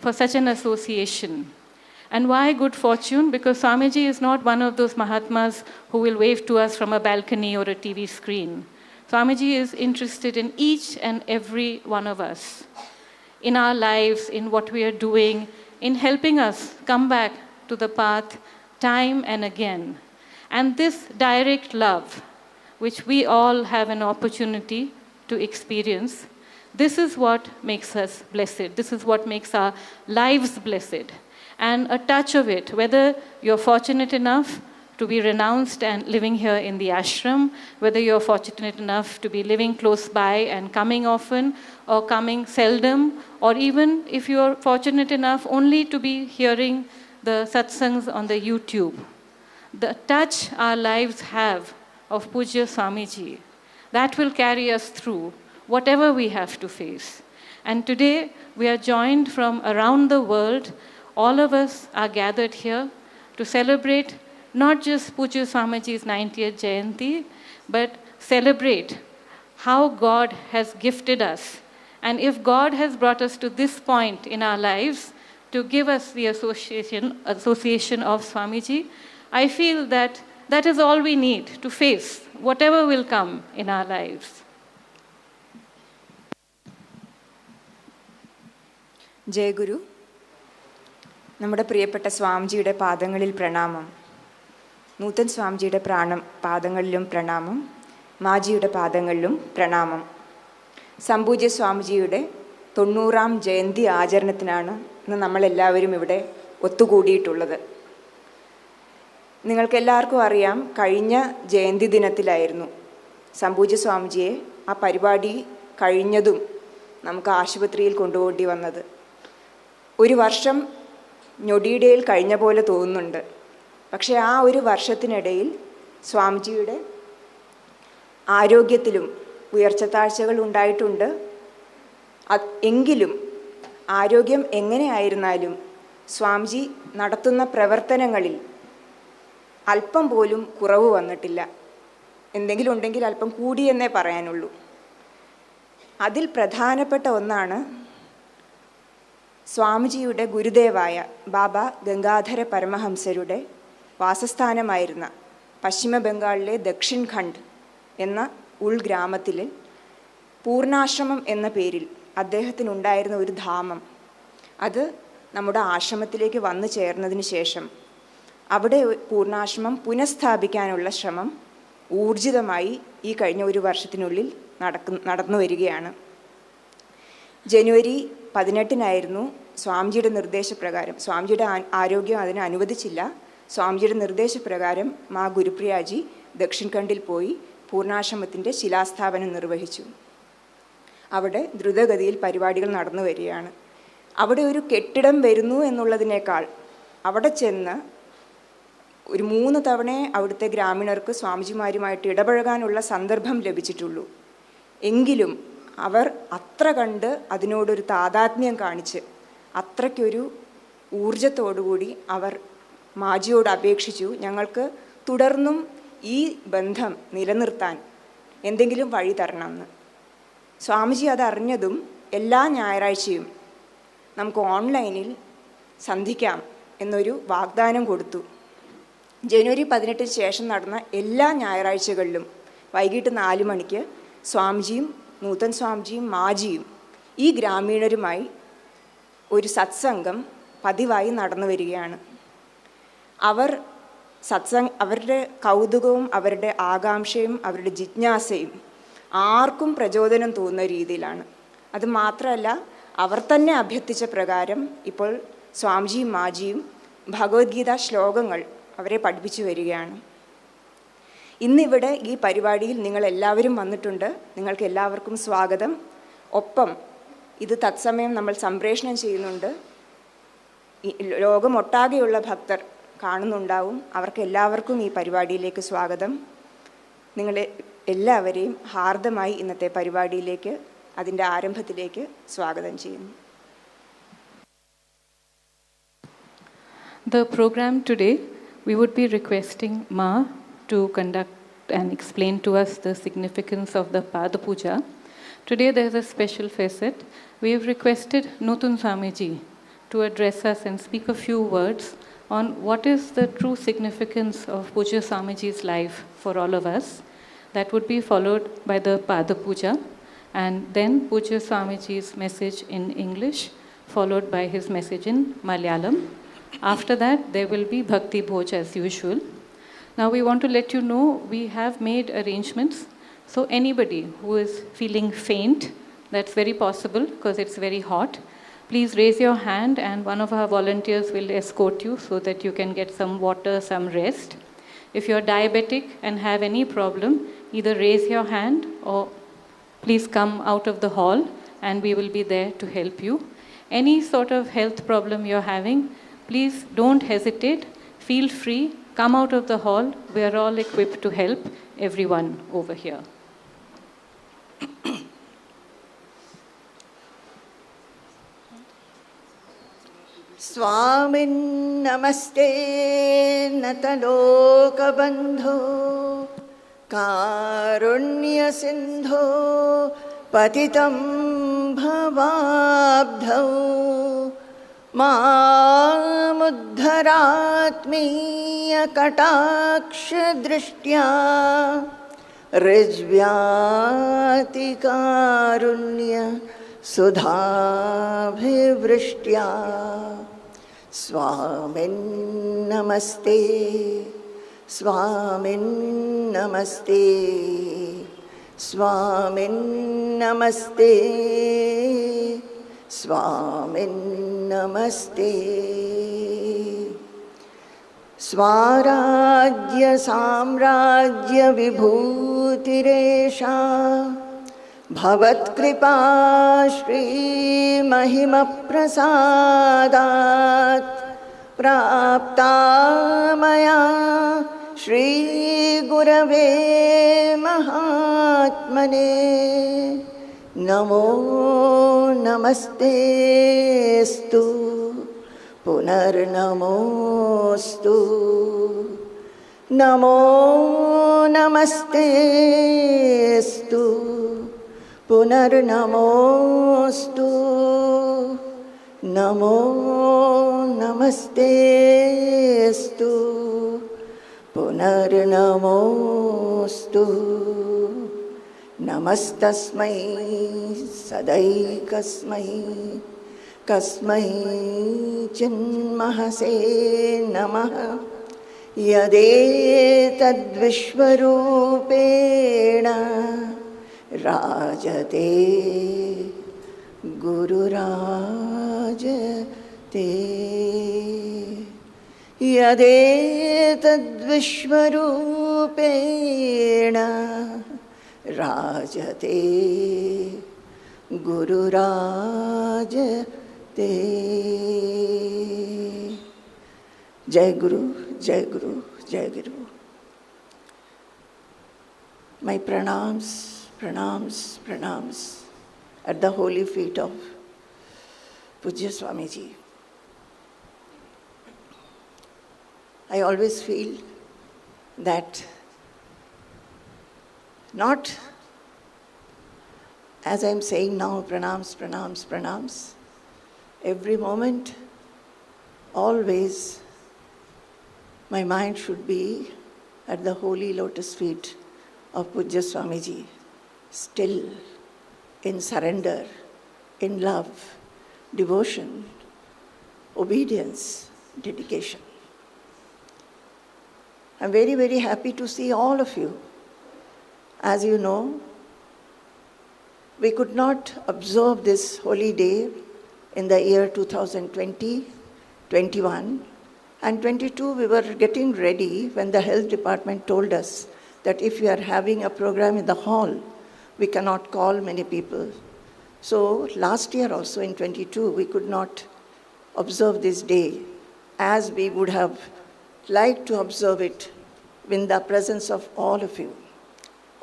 for such an association. And why good fortune? Because Swamiji is not one of those Mahatmas who will wave to us from a balcony or a TV screen. Swamiji is interested in each and every one of us, in our lives, in what we are doing, in helping us come back to the path time and again. And this direct love, which we all have an opportunity to experience, this is what makes us blessed. This is what makes our lives blessed. And a touch of it, whether you're fortunate enough to be renounced and living here in the ashram, whether you're fortunate enough to be living close by and coming often or coming seldom, or even if you're fortunate enough only to be hearing the satsangs on the YouTube. The touch our lives have of Poojya Swamiji, that will carry us through whatever we have to face. And today we are joined from around the world. All of us are gathered here to celebrate not just Poojya Swamiji's 90th Jayanti, but celebrate how God has gifted us. And if God has brought us to this point in our lives to give us the association of Swamiji, I feel that that is all we need to face whatever will come in our lives. Jai Guru. നമ്മുടെ പ്രിയപ്പെട്ട സ്വാമിജിയുടെ പാദങ്ങളിൽ പ്രണാമം. നൂതൻ സ്വാമിജിയുടെ പാദങ്ങളിലും പ്രണാമം. മാജിയുടെ പാദങ്ങളിലും പ്രണാമം. സംപൂജ്യ സ്വാമിജിയുടെ 90ാം ജയന്തി ആചരണത്തിനാണ് ഇന്ന് നമ്മളെല്ലാവരും ഇവിടെ ഒത്തുകൂടിയിട്ടുള്ളത്. നിങ്ങൾക്കെല്ലാവർക്കും അറിയാം, കഴിഞ്ഞ ജയന്തി ദിനത്തിലായിരുന്നു സംപൂജ്യ സ്വാമിജിയെ ആ പരിപാടി കഴിഞ്ഞതും നമുക്ക് ആശുപത്രിയിൽ കൊണ്ടുപോകേണ്ടി വന്നത്. ഒരു വർഷം ഞൊടിയിടയിൽ കഴിഞ്ഞ പോലെ തോന്നുന്നുണ്ട്. പക്ഷേ ആ ഒരു വർഷത്തിനിടയിൽ സ്വാമിജിയുടെ ആരോഗ്യത്തിലും ഉയർച്ചത്താഴ്ചകൾ ഉണ്ടായിട്ടുണ്ട്. എങ്കിലും ആരോഗ്യം എങ്ങനെയായിരുന്നാലും സ്വാമിജി നടത്തുന്ന പ്രവർത്തനങ്ങളിൽ അല്പം പോലും കുറവ് വന്നിട്ടില്ല. എന്തെങ്കിലും ഉണ്ടെങ്കിൽ അല്പം കൂടിയെന്നേ പറയാനുള്ളൂ. അതിൽ പ്രധാനപ്പെട്ട ഒന്നാണ് സ്വാമിജിയുടെ ഗുരുദേവായ ബാബ ഗംഗാധര പരമഹംസരുടെ വാസസ്ഥാനമായിരുന്ന പശ്ചിമ ബംഗാളിലെ ദക്ഷിൺ ഖണ്ഡ് എന്ന ഉൾഗ്രാമത്തിൽ പൂർണ്ണാശ്രമം എന്ന പേരിൽ അദ്ദേഹത്തിനുണ്ടായിരുന്ന ഒരു ധാമം. അത് നമ്മുടെ ആശ്രമത്തിലേക്ക് വന്നു ചേർന്നതിന് ശേഷം അവിടെ പൂർണ്ണാശ്രമം പുനഃസ്ഥാപിക്കാനുള്ള ശ്രമം ഊർജിതമായി ഈ കഴിഞ്ഞ ഒരു വർഷത്തിനുള്ളിൽ നടന്നു വരികയാണ്. ജനുവരി 18-നായിരുന്നു സ്വാമിജിയുടെ നിർദ്ദേശപ്രകാരം, സ്വാമിജിയുടെ ആരോഗ്യം അതിനെ അനുവദിച്ചില്ല, സ്വാമിജിയുടെ നിർദ്ദേശപ്രകാരം മാ ഗുരുപ്രിയാജി ദക്ഷിൺ ഖണ്ഡിൽ പോയി പൂർണ്ണാശ്രമത്തിൻ്റെ ശിലാസ്ഥാപനം നിർവഹിച്ചു. അവിടെ ദ്രുതഗതിയിൽ പരിപാടികൾ നടന്നു വരികയാണ്. അവിടെ ഒരു കെട്ടിടം വരുന്നു എന്നുള്ളതിനേക്കാൾ അവിടെ ചെന്ന് ഒരു 3 തവണയെ അവിടുത്തെ ഗ്രാമീണർക്ക് സ്വാമിജിമാരുമായിട്ട് ഇടപഴകാനുള്ള സന്ദർഭം ലഭിച്ചിട്ടുള്ളൂ. എങ്കിലും അവർ അത്ര കണ്ട് അതിനോടൊരു താതാത്മ്യം കാണിച്ച് അത്രയ്ക്കൊരു ഊർജത്തോടുകൂടി അവർ മാജിയോട് അപേക്ഷിച്ചു, ഞങ്ങൾക്ക് തുടർന്നും ഈ ബന്ധം നിലനിർത്താൻ എന്തെങ്കിലും വഴി തരണമെന്ന്. സ്വാമിജി അതറിഞ്ഞതും എല്ലാ ഞായറാഴ്ചയും നമുക്ക് ഓൺലൈനിൽ സന്ധിക്കാം എന്നൊരു വാഗ്ദാനം കൊടുത്തു. ജനുവരി 18 ശേഷം നടന്ന എല്ലാ ഞായറാഴ്ചകളിലും വൈകിട്ട് 4 മണിക്ക് സ്വാമിജിയും നൂതൻ സ്വാമിജിയും മാജിയും ഈ ഗ്രാമീണരുമായി ഒരു സത്സംഗം പതിവായി നടന്നു വരികയാണ്. അവരുടെ കൗതുകവും അവരുടെ ആകാംക്ഷയും അവരുടെ ജിജ്ഞാസയും ആർക്കും പ്രചോദനം തോന്നുന്ന രീതിയിലാണ്. അത് മാത്രമല്ല, അവർ തന്നെ അഭ്യർത്ഥിച്ച പ്രകാരം ഇപ്പോൾ സ്വാമിജിയും മാജിയും ഭഗവത്ഗീത ശ്ലോകങ്ങൾ അവരെ പഠിപ്പിച്ചു വരികയാണ്. ഇന്നിവിടെ ഈ പരിപാടിയിൽ നിങ്ങളെല്ലാവരും വന്നിട്ടുണ്ട്. നിങ്ങൾക്ക് എല്ലാവർക്കും സ്വാഗതം. ഒപ്പം ഇത് തത്സമയം നമ്മൾ സംപ്രേഷണം ചെയ്യുന്നുണ്ട്. ലോകമൊട്ടാകെയുള്ള ഭക്തർ കാണുന്നുണ്ടാവും. അവർക്ക് എല്ലാവർക്കും ഈ പരിപാടിയിലേക്ക് സ്വാഗതം. നിങ്ങളെ എല്ലാവരെയും ഹാർദമായി ഇന്നത്തെ പരിപാടിയിലേക്ക്, അതിൻ്റെ ആരംഭത്തിലേക്ക് സ്വാഗതം ചെയ്യുന്നു. The program today, we would be requesting Ma to conduct and explain to us the significance of the Pada Puja. Today there is a special facet. We have requested Nutun Swamiji to address us and speak a few words on what is the true significance of Poojya Swamiji's life for all of us. That would be followed by the Pada Puja, and then Poojya Swamiji's message in English, followed by his message in Malayalam. After that, there will be Bhakti Bhoj as usual. Now we want to let you know we have made arrangements. So anybody who is feeling faint, that's very possible because it's very hot, please raise your hand and one of our volunteers will escort you so that you can get some water, some rest. If you're diabetic and have any problem, either raise your hand or please come out of the hall and we will be there to help you. Any sort of health problem you're having, please don't hesitate, feel free, come out of the hall. We are all equipped to help everyone over here. Swamin namaste natalokabandho karunya sindho patitam bhavabdhau मामुद्धरात्मीय कटाक्ष दृष्ट्या ऋज्व्याति कारुण्य सुधाभिवृष्ट्या स्वामिन् नमस्ते Swamin Namaste, Swamin Namaste, Swamin Namaste. Swarajya Samrajya Vibhutiresha Bhavat Kripa Shri Mahima Prasadat Prapta Maya Shri Gurave Mahatmane Namo Namaste Stu Punarnamostu Namo Namaste Stu Punarnamostu Namo Namaste Stu Punarnamostu Namastasmai Sadaikasmai Kasmai Chinmahase Namaha Yade Vishwarupena Rajate Guru Rajate Yade Vishwarupena Rajate Guru Rajate Jai Guru, Jai Guru, Jai Guru. My pranams, pranams, pranams at the holy feet of Poojya Swamiji. I always feel that not as I am saying now, pranams, pranams, pranams, every moment, always, my mind should be at the holy lotus feet of Poojya Swamiji, still in surrender, in love, devotion, obedience, dedication. I'm very, very happy to see all of you. As you know, we could not observe this holy day in the year 2020, 21, and 22. We were getting ready when the health department told us that if we are having a program in the hall, we cannot call many people. So last year also in 22, we could not observe this day as we would have liked to observe it in the presence of all of you.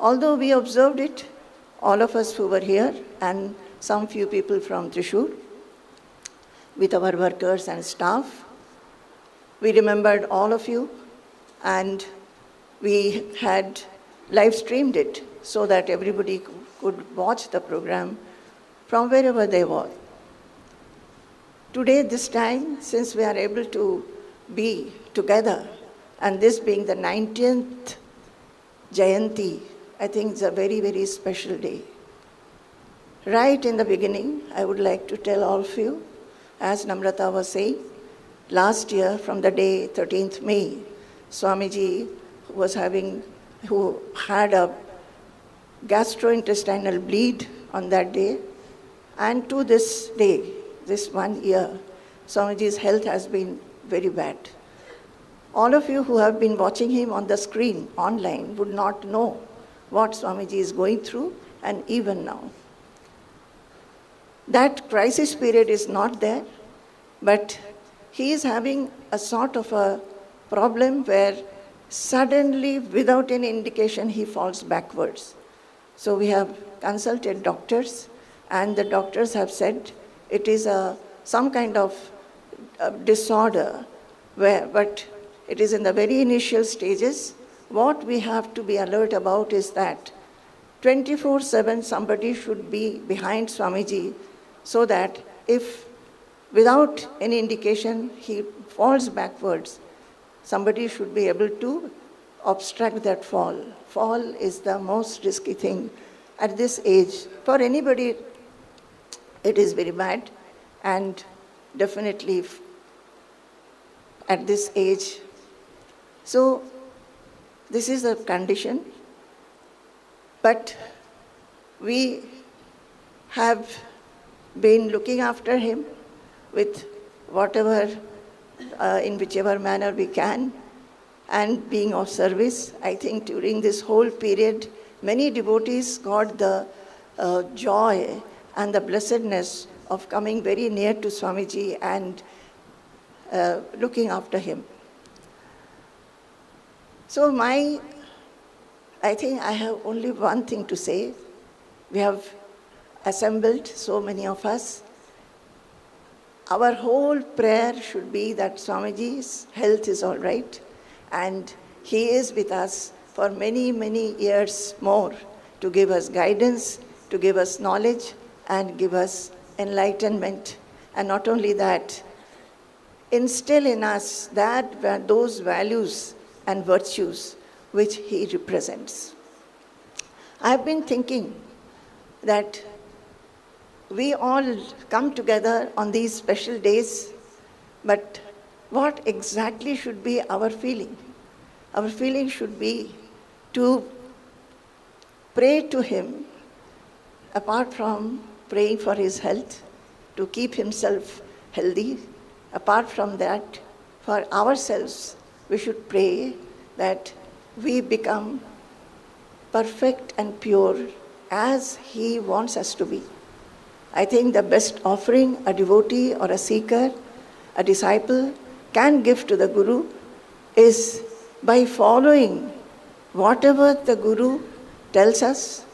Although we observed it, all of us who were here and some few people from Thrissur, with our workers and staff, we remembered all of you and we had live streamed it so that everybody could watch the program from wherever they were. Today, this time, since we are able to be together, and this being the 90th Jayanti, I think it's a very, very special day. Right in the beginning, I would like to tell all of you, as Namrata was saying, last year from the day 13th May, Swamiji who had a gastrointestinal bleed on that day, and to this day, this 1 year, Swamiji's health has been very bad. All of you who have been watching him on the screen online would not know what Swamiji is going through, and even now. That crisis period is not there, but he is having a sort of a problem where suddenly, without any indication, he falls backwards. So we have consulted doctors, and the doctors have said it is some kind of disorder, but it is in the very initial stages. What we have to be alert about is that 24/7 somebody should be behind Swamiji, so that if without any indication he falls backwards, somebody should be able to obstruct that fall. Fall is the most risky thing at this age. For anybody, it is very bad, and definitely at this age. So This is a condition. But we have been looking after him with whatever, in whichever manner we can, and being of service. I think during this whole period, many devotees got the joy and the blessedness of coming very near to Swamiji and looking after him. So I think I have only one thing to say. We have assembled, so many of us. Our whole prayer should be that Swamiji's health is all right and he is with us for many, many years more to give us guidance, to give us knowledge and give us enlightenment. And not only that, instill in us those values and virtues which he represents. I've been thinking that we all come together on these special days, but what exactly should be our feeling? Our feeling should be to pray to him, apart from praying for his health, to keep himself healthy. Apart from that, for ourselves, we should pray that we become perfect and pure as he wants us to be. I think the best offering a devotee or a seeker, a disciple can give to the Guru is by following whatever the Guru tells us,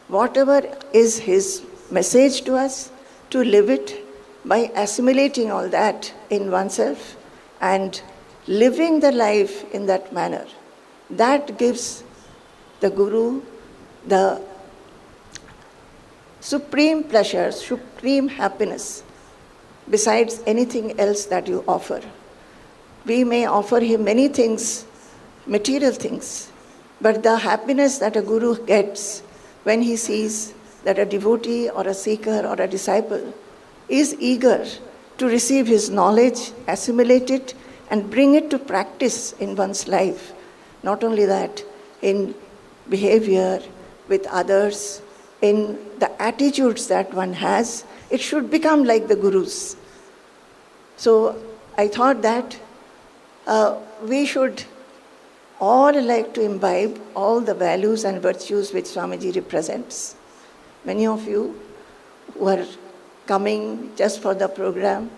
whatever is his message to us, to live it by assimilating all that in oneself and living the life in that manner. That gives the Guru the supreme pleasure, supreme happiness, besides anything else that you offer. We may offer him many things, material things, but the happiness that a Guru gets when he sees that a devotee or a seeker or a disciple is eager to receive his knowledge, assimilate it, and bring it to practice in one's life. Not only that, in behavior with others, in the attitudes that one has, it should become like the Guru's. So I thought that we should all like to imbibe all the values and virtues which Swamiji represents. Many of you who are coming just for the program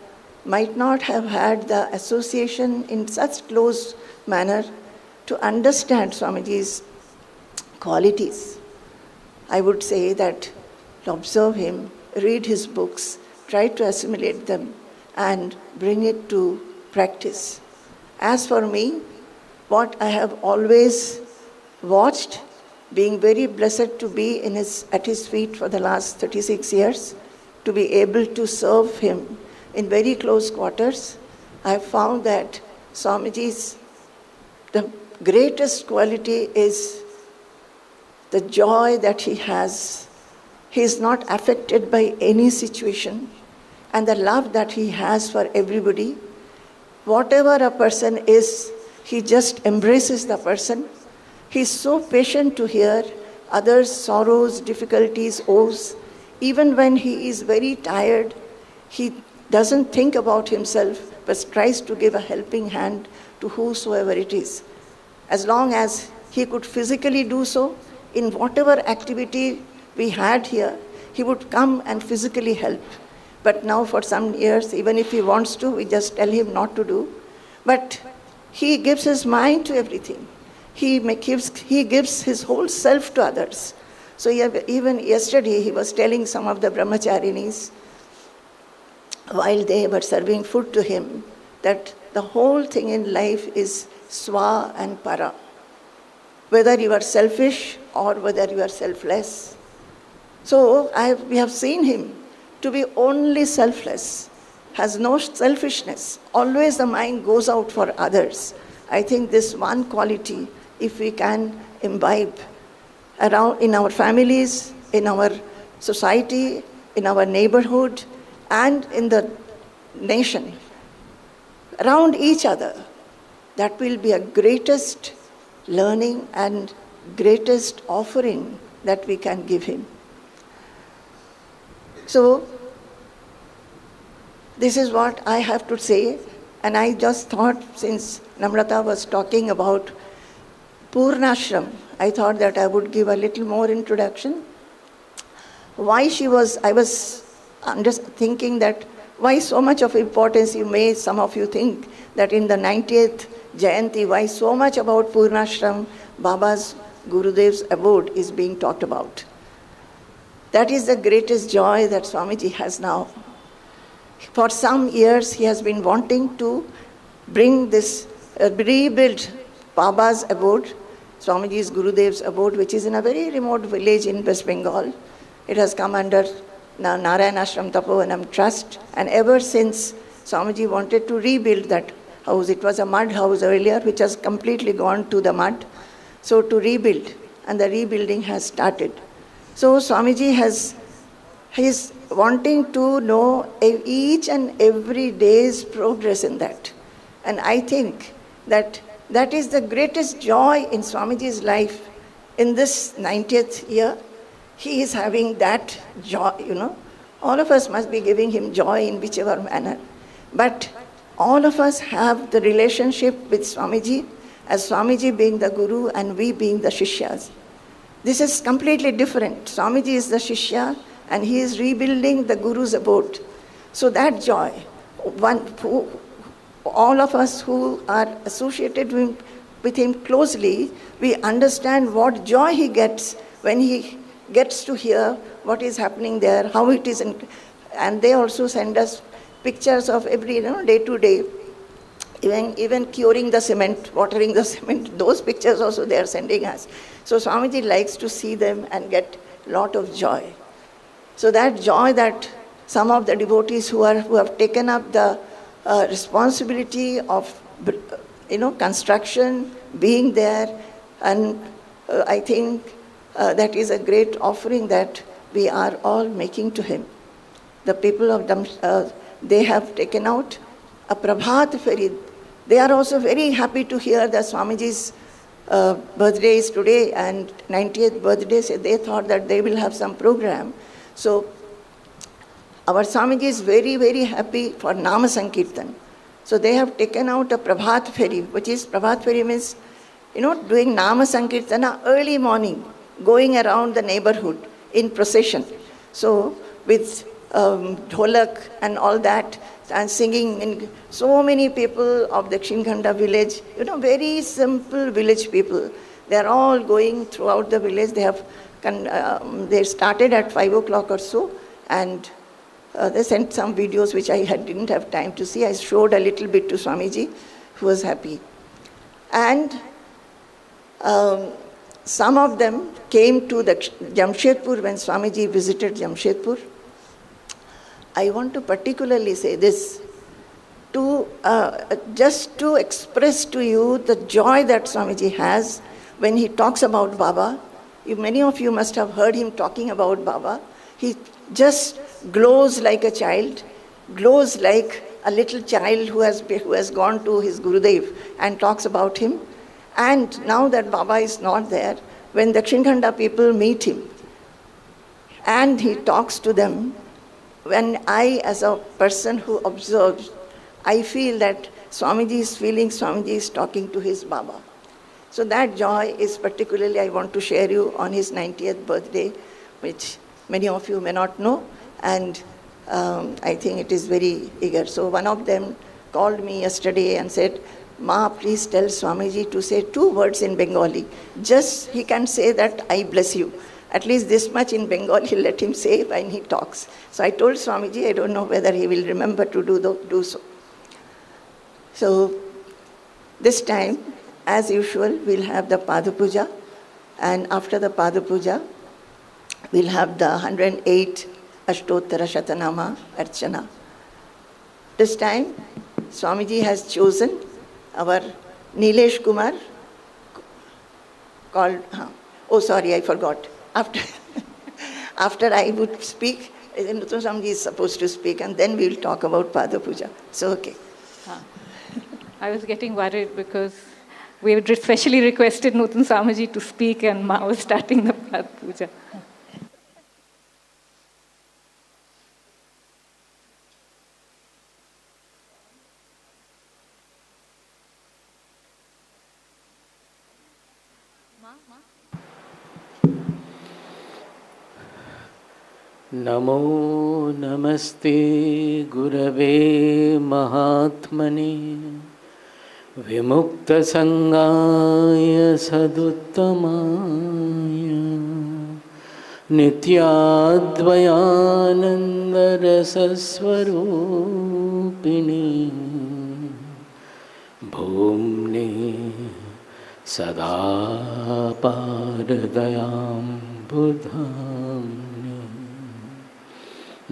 might not have had the association in such close manner to understand Swamiji's qualities. I would say that observe him, read his books, try to assimilate them and bring it to practice. As for me, what I have always watched, being very blessed to be at his feet for the last 36 years, to be able to serve him in very close quarters, I have found that Swamiji's, the greatest quality is the joy that he has. He is not affected by any situation, and the love that he has for everybody. Whatever a person is, he just embraces the person. He is so patient to hear others' sorrows, difficulties, woes. Even when he is very tired, he doesn't think about himself, but tries to give a helping hand to whosoever it is. As long as he could physically do so, in whatever activity we had here, he would come and physically help. But now for some years, even if he wants to, we just tell him not to do. But he gives his mind to everything. He gives his whole self to others. So even yesterday, he was telling some of the brahmacharinis, while they were serving food to him, that the whole thing in life is swa and para. Whether you are selfish or whether you are selfless. So we have seen him to be only selfless, has no selfishness. Always the mind goes out for others. I think this one quality, if we can imbibe around in our families, in our society, in our neighborhood, and in the nation, around each other, that will be a greatest learning and greatest offering that we can give him. So, this is what I have to say, and I just thought, since Namrata was talking about Purnashram, I thought that I would give a little more introduction. I was just thinking that why so much of importance some of you think that in the 90th Jayanti, why so much about Purnashram, Baba's Gurudev's abode is being talked about. That is the greatest joy that Swamiji has now. For some years, he has been wanting to bring this, rebuild Baba's abode, Swamiji's Gurudev's abode, which is in a very remote village in West Bengal. It has come under Narayanashrama Tapovanam Trust, and ever since Swamiji wanted to rebuild that house. It was a mud house earlier, which has completely gone to the mud. So to rebuild, and the rebuilding has started. So Swamiji is wanting to know each and every day's progress in that. And I think that that is the greatest joy in Swamiji's life. In this 90th year, he is having that joy, All of us must be giving him joy in whichever manner. But all of us have the relationship with Swamiji, as Swamiji being the Guru and we being the Shishyas. This is completely different. Swamiji is the Shishya and he is rebuilding the Guru's abode. So that joy, all of us who are associated with him closely, we understand what joy he gets when he gets to hear what is happening there, how it is. And they also send us pictures of every, day to day. Even curing the cement, watering the cement, those pictures also they are sending us. So Swamiji likes to see them and get a lot of joy. So that joy that some of the devotees who have taken up the responsibility of construction, being there, and I think that is a great offering that we are all making to him. The people of they have taken out a Prabhat Ferry. They are also very happy to hear that Swamiji's birthday is today and 90th birthday, so they thought that they will have some program. So our Swamiji is very, very happy for Nama Sankirtan. So they have taken out a Prabhat Ferry, which is, Prabhat Ferry means, doing Nama Sankirtana early morning, going around the neighborhood in procession. So with dholak and all that, and singing, and so many people of the Dakshin village, very simple village people. They are all going throughout the village. They started at 5 o'clock or so, and they sent some videos which I didn't have time to see. I showed a little bit to Swamiji, who was happy. And some of them came to the Jamshedpur when Swamiji visited Jamshedpur. I want to particularly say this, just to express to you the joy that Swamiji has when he talks about Baba. Many of you must have heard him talking about Baba. He just glows like a child, glows like a little child who has gone to his Gurudev and talks about him. And now that Baba is not there, when the Dakshin people meet him and he talks to them, when I, as a person who observes, I feel that Swamiji is feeling Swamiji is talking to his Baba. So that joy is particularly I want to share you on his 90th birthday, which many of you may not know, and I think it is very eager. So one of them called me yesterday and said, "Ma, please tell Swamiji to say 2 words in Bengali. Just he can say that I bless you. At least this much in Bengali, let him say when he talks." So I told Swamiji, I don't know whether he will remember to do so. So this time, as usual, we'll have the Pada Puja, and after the Pada Puja, we'll have the 108 Ashtottara Shatanama Archana. This time, Swamiji has chosen our Nilesh Kumar, called, I forgot. After I would speak, Swamiji is supposed to speak, and then we'll talk about Pada Puja. So, okay. I was getting worried because We had specially requested Nutan Swamiji to speak, and Ma was starting the puja. नमो नमस्ते गुरवे महात्मने विमुक्तसंगाय सदुत्तमाय नित्याद्वयानन्दरसस्वरूपिणे भूम्ने सदा पारदयां बुधाम्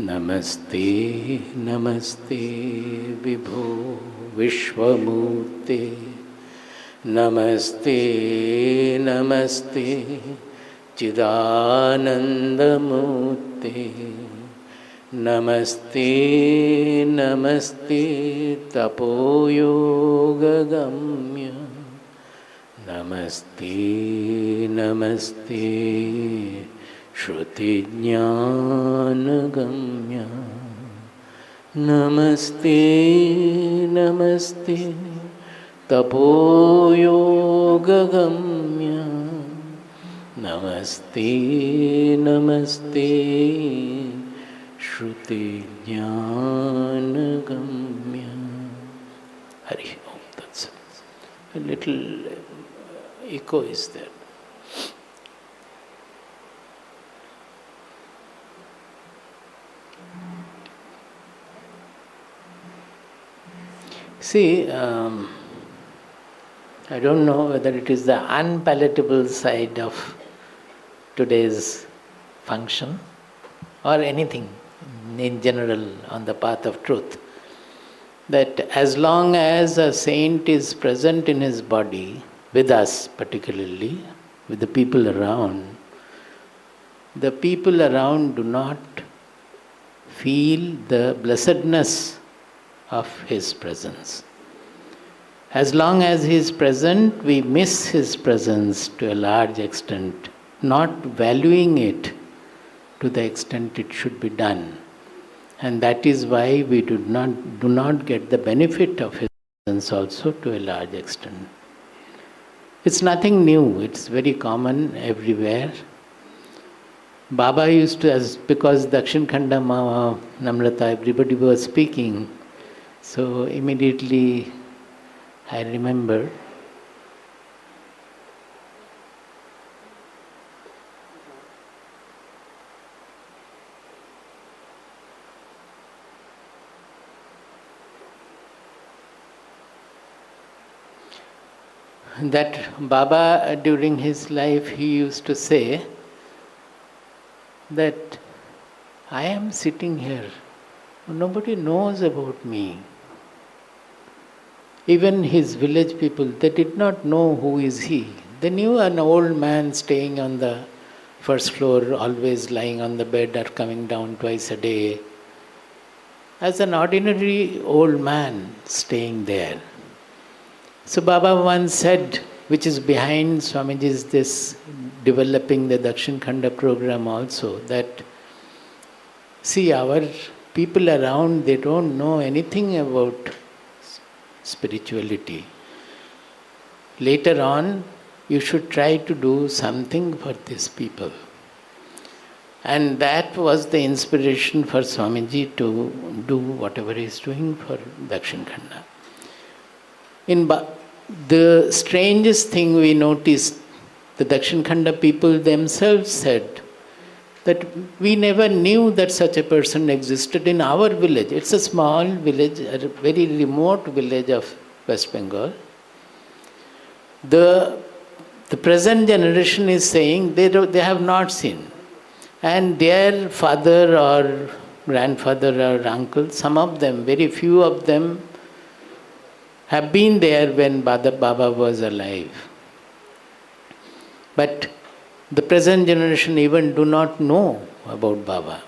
नमस्ते नमस्ते विभो विश्वमूर्ते नमस्ते नमस्ते चिदानन्दमूर्ते नमस्ते नमस्ते तपोयोगगम्य नमस्ते नमस्ते श्रुतिज्ञानगम्य नमस्ते नमस्ते तपोयोगगम्य नमस्ते नमस्ते श्रुतिज्ञानगम्य हरि ओम तत्सत्. A little echo is there. See, I don't know whether it is the unpalatable side of today's function or anything in general on the path of truth, that as long as a saint is present in his body, with us particularly, with the people around do not feel the blessedness of his presence. As long as he is present, we miss his presence to a large extent, not valuing it to the extent it should be done. And that is why we do not get the benefit of his presence also to a large extent. It's nothing new, it's very common everywhere. Baba used to, because Dakshin Khanda Mama, Namrata, everybody was speaking, so immediately I remember that Baba during his life, he used to say that I am sitting here, nobody knows about me. Even his village people, they did not know who is he. They knew an old man staying on the first floor, always lying on the bed or coming down twice a day, as an ordinary old man staying there. So Baba once said, which is behind Swamiji's this developing the Dakshin Khanda program also, that see, our people around, they don't know anything about spirituality. Later on, you should try to do something for these people. And that was the inspiration for Swamiji to do whatever he is doing for Dakshin Khanda. The strangest thing we noticed, the Dakshin Khanda people themselves said that we never knew that such a person existed in our village. It's a small village, a very remote village of West Bengal. The present generation is saying they have not seen. And their father or grandfather or uncle, some of them, very few of them, have been there when Baba was alive. But the present generation even do not know about Baba.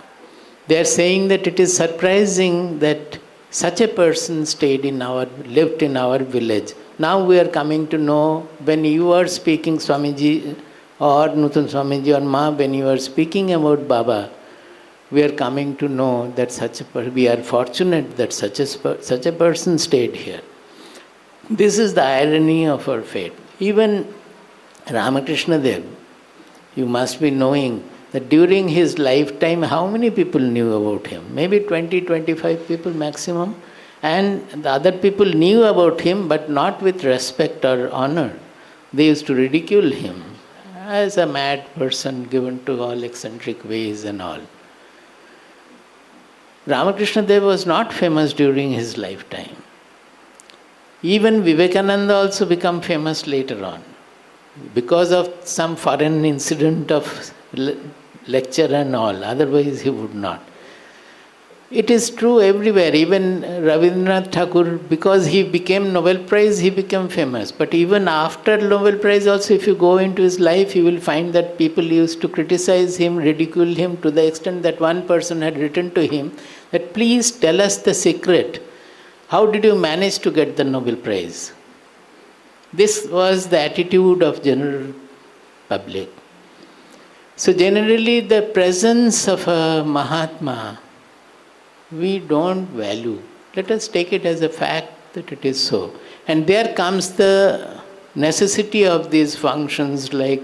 They are saying that it is surprising that such a person lived in our village. Now we are coming to know, when you are speaking, Swamiji or Nutan Swamiji or Ma, when you are speaking about Baba, we are coming to know that we are fortunate that such a person stayed here. This is the irony of our fate. Even Ramakrishna Dev, you must be knowing that during his lifetime, how many people knew about him? Maybe 20-25 people maximum. And the other people knew about him, but not with respect or honor. They used to ridicule him as a mad person given to all eccentric ways and all. Ramakrishna Dev was not famous during his lifetime. Even Vivekananda also became famous later on, because of some foreign incident of lecture and all. Otherwise he would not. It is true everywhere. Even Rabindranath Tagore, because he became Nobel Prize, he became famous. But even after Nobel Prize also, if you go into his life, you will find that people used to criticize him, ridicule him, to the extent that one person had written to him that, please tell us the secret. How did you manage to get the Nobel Prize? This was the attitude of general public. So generally the presence of a Mahatma, we don't value. Let us take it as a fact that it is so. And there comes the necessity of these functions like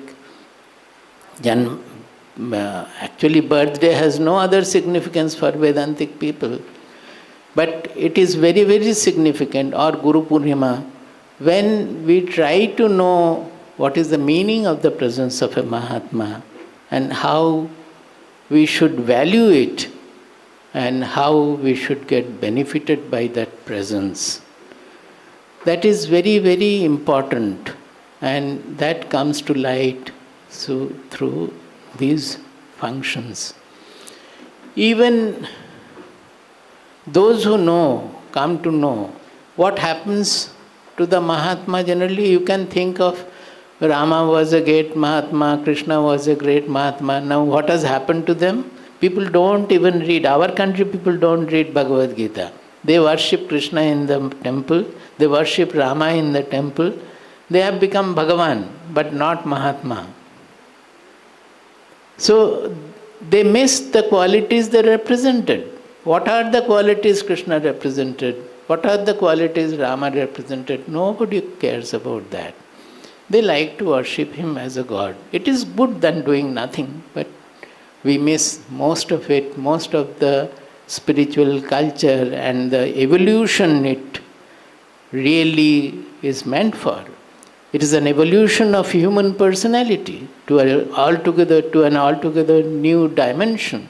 actually birthday has no other significance for Vedantic people. But it is very, very significant, or Guru Purnima, when we try to know what is the meaning of the presence of a Mahatma and how we should value it and how we should get benefited by that presence. That is very, very important, and that comes to light through these functions. Even those who know, come to know, what happens to the Mahatma generally, you can think of Rama was a great Mahatma, Krishna was a great Mahatma. Now what has happened to them? People don't even read. Our country people don't read Bhagavad Gita. They worship Krishna in the temple, they worship Rama in the temple. They have become Bhagavan, but not Mahatma. So they miss the qualities they represented. What are the qualities Krishna represented? What are the qualities Rama represented? Nobody cares about that. They like to worship him as a god. It is good than doing nothing, but we miss most of it, most of the spiritual culture and the evolution it really is meant for. It is an evolution of human personality to an altogether new dimension.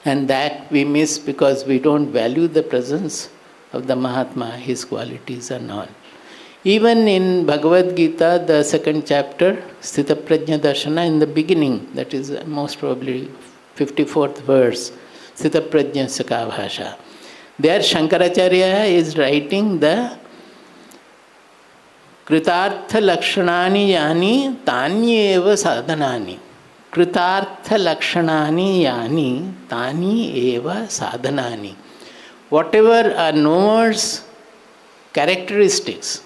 And that we miss because we don't value the presence of the Mahatma, his qualities and all. Even in Bhagavad Gita, the second chapter, Sthita Prajna Darshana, in the beginning, that is most probably 54th verse, Sthita Prajna Saka Bhasha. There Shankaracharya is writing the Kritartha Lakshanani Yani Tani Eva Sadhanani. Kritartha Lakshanani Yani Tani Eva Sadhanani. Whatever are knower's characteristics,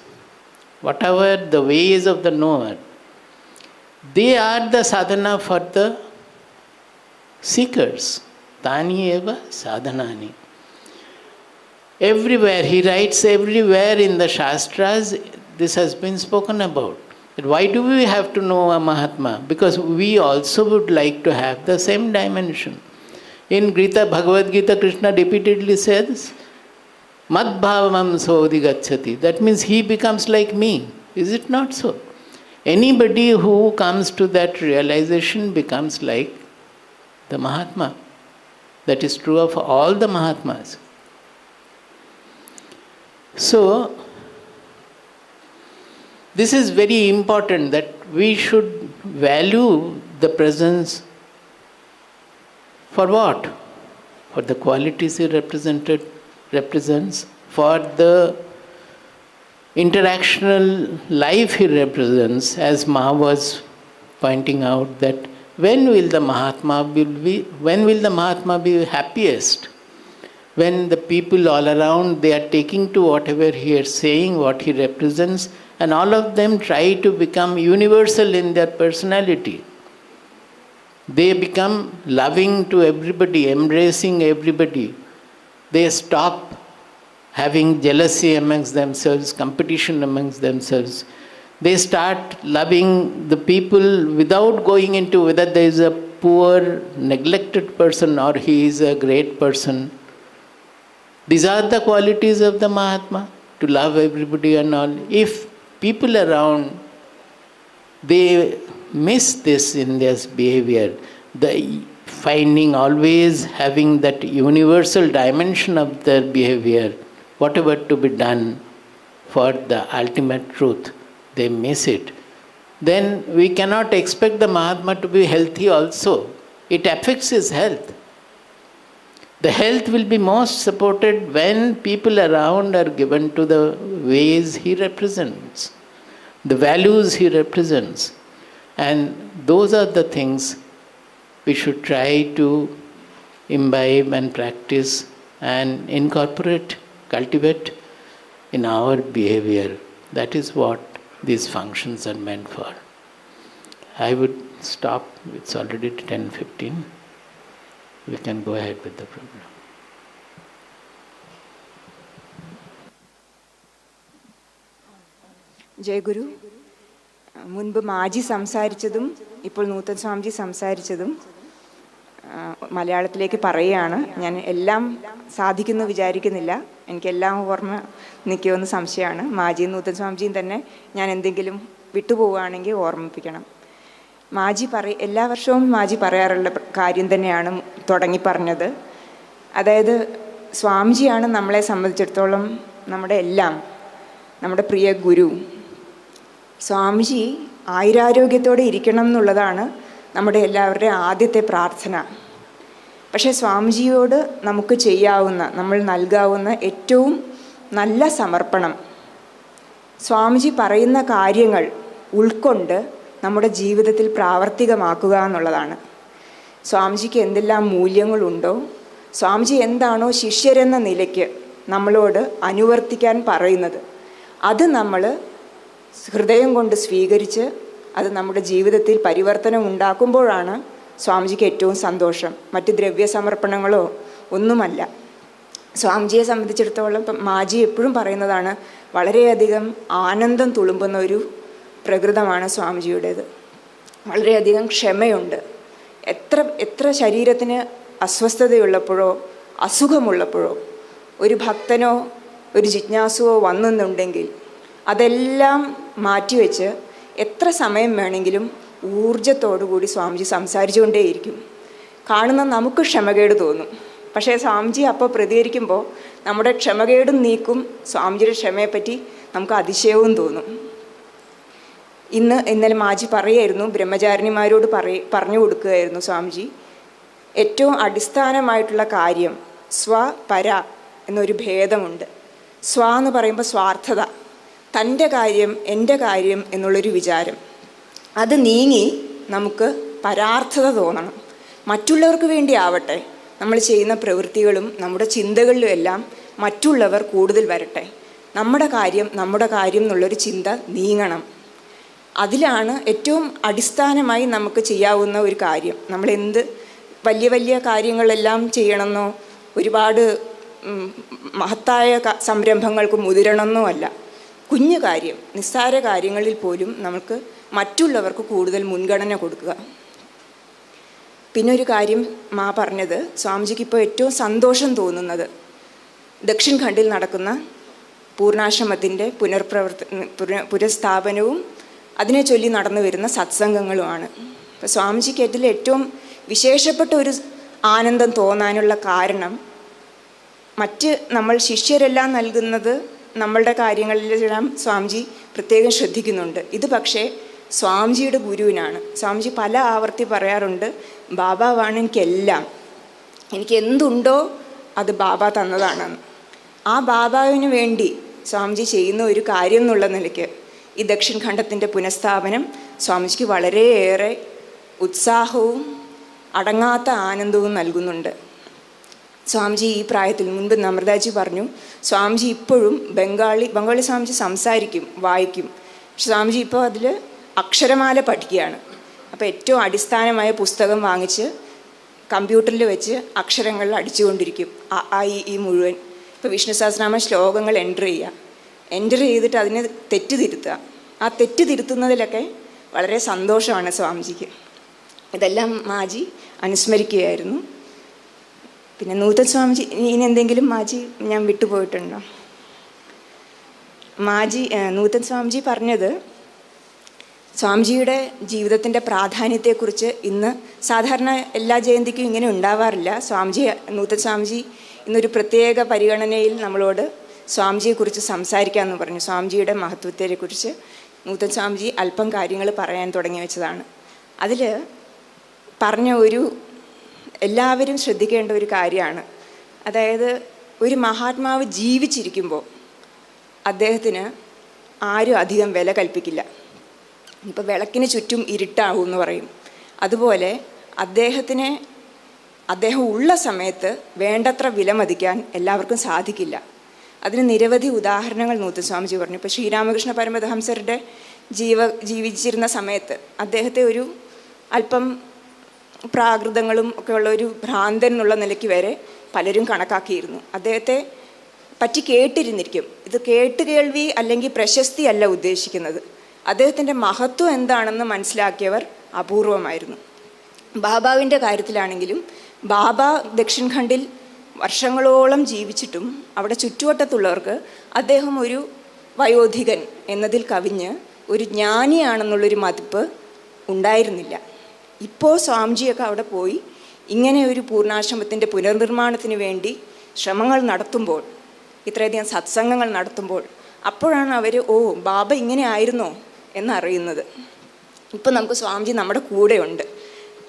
whatever the ways of the knower, they are the sadhana for the seekers. Tani eva sadhanani. Everywhere, he writes everywhere in the Shastras, this has been spoken about. Why do we have to know a Mahatma? Because we also would like to have the same dimension. In Gita, Bhagavad Gita, Krishna repeatedly says, Madbhavam sodhigacchati. That means he becomes like me. Is it not so? Anybody who comes to that realization becomes like the Mahatma. That is true of all the Mahatmas. So, this is very important that we should value the presence for what? For the qualities he represents, for the interactional life he represents, as Ma was pointing out that when will the Mahatma be happiest? when the people all around, they are taking to whatever he is saying, what he represents, and all of them try to become universal in their personality. They become loving to everybody, embracing everybody. They stop having jealousy amongst themselves, competition amongst themselves. They start loving the people without going into whether there is a poor, neglected person or he is a great person. These are the qualities of the Mahatma, to love everybody and all. If people around, they miss this in their behavior, the finding always having that universal dimension of their behavior, whatever to be done for the ultimate truth, they miss it. Then we cannot expect the Mahatma to be healthy also. It affects his health. The health will be most supported when people around are given to the ways he represents, the values he represents. And those are the things we should try to imbibe and practice and incorporate, cultivate in our behavior. That is what these functions are meant for. I would stop. It's already 10:15. We can go ahead with the program. Jayaguru, മുൻപ് മാജി സംസാരിച്ചതും ഇപ്പോൾ നൂതൻ സ്വാമിജി സംസാരിച്ചതും മലയാളത്തിലേക്ക് പറയുകയാണ്. ഞാൻ എല്ലാം സാധിക്കുന്നു വിചാരിക്കുന്നില്ല, എനിക്കെല്ലാം ഓർമ്മ നിൽക്കുമെന്ന് സംശയമാണ്. മാജിയും നൂതൻ സ്വാമിജിയും തന്നെ ഞാൻ എന്തെങ്കിലും വിട്ടുപോവുകയാണെങ്കിൽ ഓർമ്മിപ്പിക്കണം. മാജി എല്ലാ വർഷവും മാജി പറയാറുള്ള കാര്യം തന്നെയാണ് തുടങ്ങി പറഞ്ഞത്. അതായത് സ്വാമിജിയാണ് നമ്മളെ സംബന്ധിച്ചിടത്തോളം നമ്മുടെ എല്ലാം, നമ്മുടെ പ്രിയ ഗുരു. സ്വാമിജി ആയുരാരോഗ്യത്തോടെ ഇരിക്കണം എന്നുള്ളതാണ് നമ്മുടെ എല്ലാവരുടെയും ആദ്യത്തെ പ്രാർത്ഥന. പക്ഷേ സ്വാമിജിയോട് നമുക്ക് ചെയ്യാവുന്ന, നമ്മൾ നൽകാവുന്ന ഏറ്റവും നല്ല സമർപ്പണം സ്വാമിജി പറയുന്ന കാര്യങ്ങൾ ഉൾക്കൊണ്ട് നമ്മുടെ ജീവിതത്തിൽ പ്രാവർത്തികമാക്കുക എന്നുള്ളതാണ്. സ്വാമിജിക്ക് എന്തെല്ലാം മൂല്യങ്ങളുണ്ടോ, സ്വാമിജി എന്താണോ ശിഷ്യരെന്ന നിലയ്ക്ക് നമ്മളോട് അനുവർത്തിക്കാൻ പറയുന്നത്, അത് നമ്മൾ ഹൃദയം കൊണ്ട് സ്വീകരിച്ച് അത് നമ്മുടെ ജീവിതത്തിൽ പരിവർത്തനം ഉണ്ടാക്കുമ്പോഴാണ് സ്വാമിജിക്ക് ഏറ്റവും സന്തോഷം. മറ്റ് ദ്രവ്യസമർപ്പണങ്ങളോ ഒന്നുമല്ല. സ്വാമിജിയെ സംബന്ധിച്ചിടത്തോളം ഇപ്പം മാജി എപ്പോഴും പറയുന്നതാണ്, വളരെയധികം ആനന്ദം തുളുമ്പുന്ന ഒരു പ്രകൃതമാണ് സ്വാമിജിയുടേത്. വളരെയധികം ക്ഷമയുണ്ട്. എത്ര ശരീരത്തിന് അസ്വസ്ഥതയുള്ളപ്പോഴോ അസുഖമുള്ളപ്പോഴോ ഒരു ഭക്തനോ ഒരു ജിജ്ഞാസുവോ വന്നെന്നുണ്ടെങ്കിൽ അതെല്ലാം മാറ്റിവെച്ച് എത്ര സമയം വേണമെങ്കിലും ഊർജത്തോടുകൂടി സ്വാമിജി സംസാരിച്ചുകൊണ്ടേയിരിക്കും. കാണുന്ന നമുക്ക് ക്ഷമകേട് തോന്നും, പക്ഷേ സ്വാമിജി അപ്പോൾ പ്രതികരിക്കുമ്പോൾ നമ്മുടെ ക്ഷമകേടും നീക്കും. സ്വാമിജിയുടെ ക്ഷമയെപ്പറ്റി നമുക്ക് അതിശയവും തോന്നും. ഇന്നലെ മാജി പറയായിരുന്നു, ബ്രഹ്മചാരിണിമാരോട് പറഞ്ഞു കൊടുക്കുകയായിരുന്നു സ്വാമിജി, ഏറ്റവും അടിസ്ഥാനമായിട്ടുള്ള കാര്യം സ്വ പര എന്നൊരു ഭേദമുണ്ട്. സ്വ എന്ന് പറയുമ്പോൾ സ്വാർത്ഥത, തൻ്റെ കാര്യം എൻ്റെ കാര്യം എന്നുള്ളൊരു വിചാരം, അത് നീങ്ങി നമുക്ക് പരാർത്ഥത തോന്നണം. മറ്റുള്ളവർക്ക് വേണ്ടി ആവട്ടെ നമ്മൾ ചെയ്യുന്ന പ്രവൃത്തികളും നമ്മുടെ ചിന്തകളിലും എല്ലാം മറ്റുള്ളവർ കൂടുതൽ വരട്ടെ, നമ്മുടെ കാര്യം എന്നുള്ളൊരു ചിന്ത നീങ്ങണം. അതിലാണ് ഏറ്റവും അടിസ്ഥാനമായി നമുക്ക് ചെയ്യാവുന്ന ഒരു കാര്യം. നമ്മളെന്ത് വലിയ വലിയ കാര്യങ്ങളെല്ലാം ചെയ്യണമെന്നോ ഒരുപാട് മഹത്തായ സംരംഭങ്ങൾക്ക് മുതിരണമെന്നോ അല്ല. കുഞ്ഞു കാര്യം, നിസ്സാര കാര്യങ്ങളിൽ പോലും നമുക്ക് മറ്റുള്ളവർക്ക് കൂടുതൽ മുൻഗണന കൊടുക്കുക. പിന്നെ ഒരു കാര്യം പറഞ്ഞത്, സ്വാമിജിക്ക് ഇപ്പോൾ ഏറ്റവും സന്തോഷം തോന്നുന്നത് ദക്ഷിൺ ഖണ്ഡിൽ നടക്കുന്ന പൂർണ്ണാശ്രമത്തിൻ്റെ പുനഃസ്ഥാപനവും അതിനെ ചൊല്ലി നടന്നു വരുന്ന സത്സംഗങ്ങളുമാണ്. അപ്പോൾ സ്വാമിജിക്ക് അതിൽ ഏറ്റവും വിശേഷപ്പെട്ട ഒരു ആനന്ദം തോന്നാനുള്ള കാരണം, നമ്മൾ ശിഷ്യരെല്ലാം നൽകുന്നത് നമ്മളുടെ കാര്യങ്ങളിലെല്ലാം സ്വാമിജി പ്രത്യേകം ശ്രദ്ധിക്കുന്നുണ്ട്. ഇത് പക്ഷേ സ്വാമിജിയുടെ ഗുരുവിനാണ്. സ്വാമിജി പല ആവർത്തി പറയാറുണ്ട്, ബാബാവാണ് എനിക്കെല്ലാം, എനിക്ക് എന്തുണ്ടോ അത് ബാബ തന്നതാണെന്ന്. ആ ബാബാവിന് വേണ്ടി സ്വാമിജി ചെയ്യുന്ന ഒരു കാര്യം എന്നുള്ള നിലയ്ക്ക് ഈ ദക്ഷിൺ ഖണ്ഡത്തിൻ്റെ പുനഃസ്ഥാപനം സ്വാമിജിക്ക് വളരെയേറെ ഉത്സാഹവും അടങ്ങാത്ത ആനന്ദവും നൽകുന്നുണ്ട്. സ്വാമിജി ഈ പ്രായത്തിൽ, മുൻപ് നമ്രതാജി പറഞ്ഞു, സ്വാമിജി ഇപ്പോഴും ബംഗാളി സ്വാമിജി സംസാരിക്കും, വായിക്കും. പക്ഷെ സ്വാമിജി ഇപ്പോൾ അതിൽ അക്ഷരമാല പഠിക്കുകയാണ്. അപ്പോൾ ഏറ്റവും അടിസ്ഥാനമായ പുസ്തകം വാങ്ങിച്ച് കമ്പ്യൂട്ടറിൽ വെച്ച് അക്ഷരങ്ങളിൽ അടിച്ചുകൊണ്ടിരിക്കും, ഈ മുഴുവൻ. ഇപ്പോൾ വിഷ്ണു സഹസ്രനാമ ശ്ലോകങ്ങൾ എൻ്റർ ചെയ്തിട്ട് അതിനെ തെറ്റ് തിരുത്തുക. ആ തെറ്റ് തിരുത്തുന്നതിലൊക്കെ വളരെ സന്തോഷമാണ് സ്വാമിജിക്ക്. ഇതെല്ലാം മാജി അനുസ്മരിക്കുകയായിരുന്നു. പിന്നെ നൂതൻ സ്വാമിജി, ഇനി എന്തെങ്കിലും മാജി ഞാൻ വിട്ടുപോയിട്ടുണ്ടോ? നൂതൻ സ്വാമിജി പറഞ്ഞത്, സ്വാമിജിയുടെ ജീവിതത്തിൻ്റെ പ്രാധാന്യത്തെക്കുറിച്ച് ഇന്ന് സാധാരണ എല്ലാ ജയന്തിക്കും ഇങ്ങനെ ഉണ്ടാവാറില്ല. നൂതൻ സ്വാമിജി ഇന്നൊരു പ്രത്യേക പരിഗണനയിൽ നമ്മളോട് സ്വാമിജിയെക്കുറിച്ച് സംസാരിക്കാമെന്ന് പറഞ്ഞു. സ്വാമിജിയുടെ മഹത്വത്തെക്കുറിച്ച് നൂതൻ സ്വാമിജി അല്പം കാര്യങ്ങൾ പറയാൻ തുടങ്ങി വെച്ചതാണ്. അതിൽ പറഞ്ഞ എല്ലാവരും ശ്രദ്ധിക്കേണ്ട ഒരു കാര്യമാണ്. അതായത് ഒരു മഹാത്മാവ് ജീവിച്ചിരിക്കുമ്പോൾ അദ്ദേഹത്തിന് ആരും അധികം വില കൽപ്പിക്കില്ല. ഇപ്പോൾ വിളക്കിന് ചുറ്റും ഇരുട്ടാവും എന്ന് പറയും. അതുപോലെ അദ്ദേഹം ഉള്ള സമയത്ത് വേണ്ടത്ര വിലമതിക്കാൻ എല്ലാവർക്കും സാധിക്കില്ല. അതിന് നിരവധി ഉദാഹരണങ്ങൾ നൂതൻ സ്വാമിജി പറഞ്ഞു. ഇപ്പോൾ ശ്രീരാമകൃഷ്ണ പരമഹംസരുടെ ജീവിച്ചിരുന്ന സമയത്ത് അദ്ദേഹത്തെ ഒരു അല്പം പ്രാകൃതങ്ങളും ഒക്കെ ഉള്ള ഒരു ഭ്രാന്തൻ എന്നുള്ള നിലയ്ക്ക് വരെ പലരും കണക്കാക്കിയിരുന്നു. അദ്ദേഹത്തെ പറ്റി കേട്ടിരുന്നിരിക്കും. ഇത് കേട്ടുകേൾവി അല്ലെങ്കിൽ പ്രശസ്തി അല്ല ഉദ്ദേശിക്കുന്നത്. അദ്ദേഹത്തിൻ്റെ മഹത്വം എന്താണെന്ന് മനസ്സിലാക്കിയവർ അപൂർവമായിരുന്നു. ബാബാവിൻ്റെ കാര്യത്തിലാണെങ്കിലും ബാബ ദക്ഷിൺ ഖണ്ഡിൽ വർഷങ്ങളോളം ജീവിച്ചിട്ടും അവിടെ ചുറ്റുവട്ടത്തുള്ളവർക്ക് അദ്ദേഹം ഒരു വയോധികൻ എന്നതിൽ കവിഞ്ഞ് ഒരു ജ്ഞാനിയാണെന്നുള്ളൊരു മതിപ്പ് ഉണ്ടായിരുന്നില്ല. ഇപ്പോൾ സ്വാമിജിയൊക്കെ അവിടെ പോയി ഇങ്ങനെ ഒരു പൂർണ്ണാശ്രമത്തിൻ്റെ പുനർനിർമ്മാണത്തിന് വേണ്ടി ശ്രമങ്ങൾ നടത്തുമ്പോൾ, ഇത്രയധികം സത്സംഗങ്ങൾ നടത്തുമ്പോൾ, അപ്പോഴാണ് അവർ ബാബ ഇങ്ങനെ ആയിരുന്നോ എന്നറിയുന്നത്. ഇപ്പം നമുക്ക് സ്വാമിജി നമ്മുടെ കൂടെയുണ്ട്.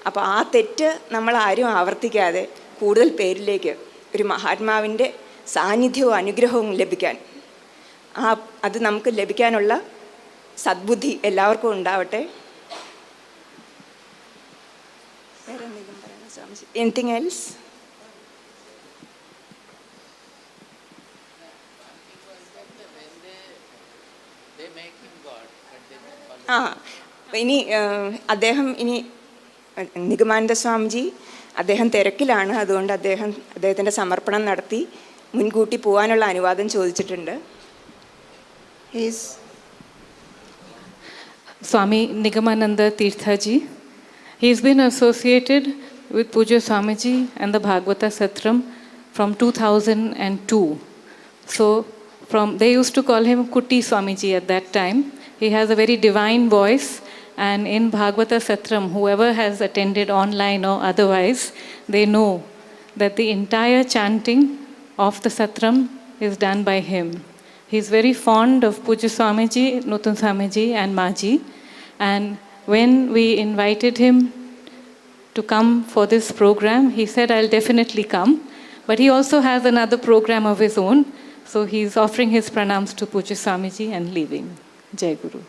അപ്പോൾ ആ തെറ്റ് നമ്മളാരും ആവർത്തിക്കാതെ കൂടുതൽ പേരിലേക്ക് ഒരു മഹാത്മാവിൻ്റെ സാന്നിധ്യവും അനുഗ്രഹവും ലഭിക്കാൻ, അത് നമുക്ക് ലഭിക്കാനുള്ള സദ്ബുദ്ധി എല്ലാവർക്കും ഉണ്ടാവട്ടെ. Anything else? ഇനി നിഗമാനന്ദ സ്വാമിജി അദ്ദേഹം തിരക്കിലാണ്. അതുകൊണ്ട് അദ്ദേഹത്തിൻ്റെ സമർപ്പണം നടത്തി മുൻകൂട്ടി പോകാനുള്ള അനുവാദം ചോദിച്ചിട്ടുണ്ട്. Swami Nigamananda Tirthaji. He's been associated with Poojya Swamiji and the Bhagavata Satram from 2002. So they used to call him Kutti Swamiji at that time. He has a very divine voice, and in Bhagavata Satram, whoever has attended online or otherwise, they know that the entire chanting of the Satram is done by him. He's very fond of Poojya Swamiji, Nutan Swamiji and Maji. And when we invited him to come for this program, he said, I'll definitely come. But he also has another program of his own. So he's offering his pranams to Poojya Swamiji and leaving. Jai Guru.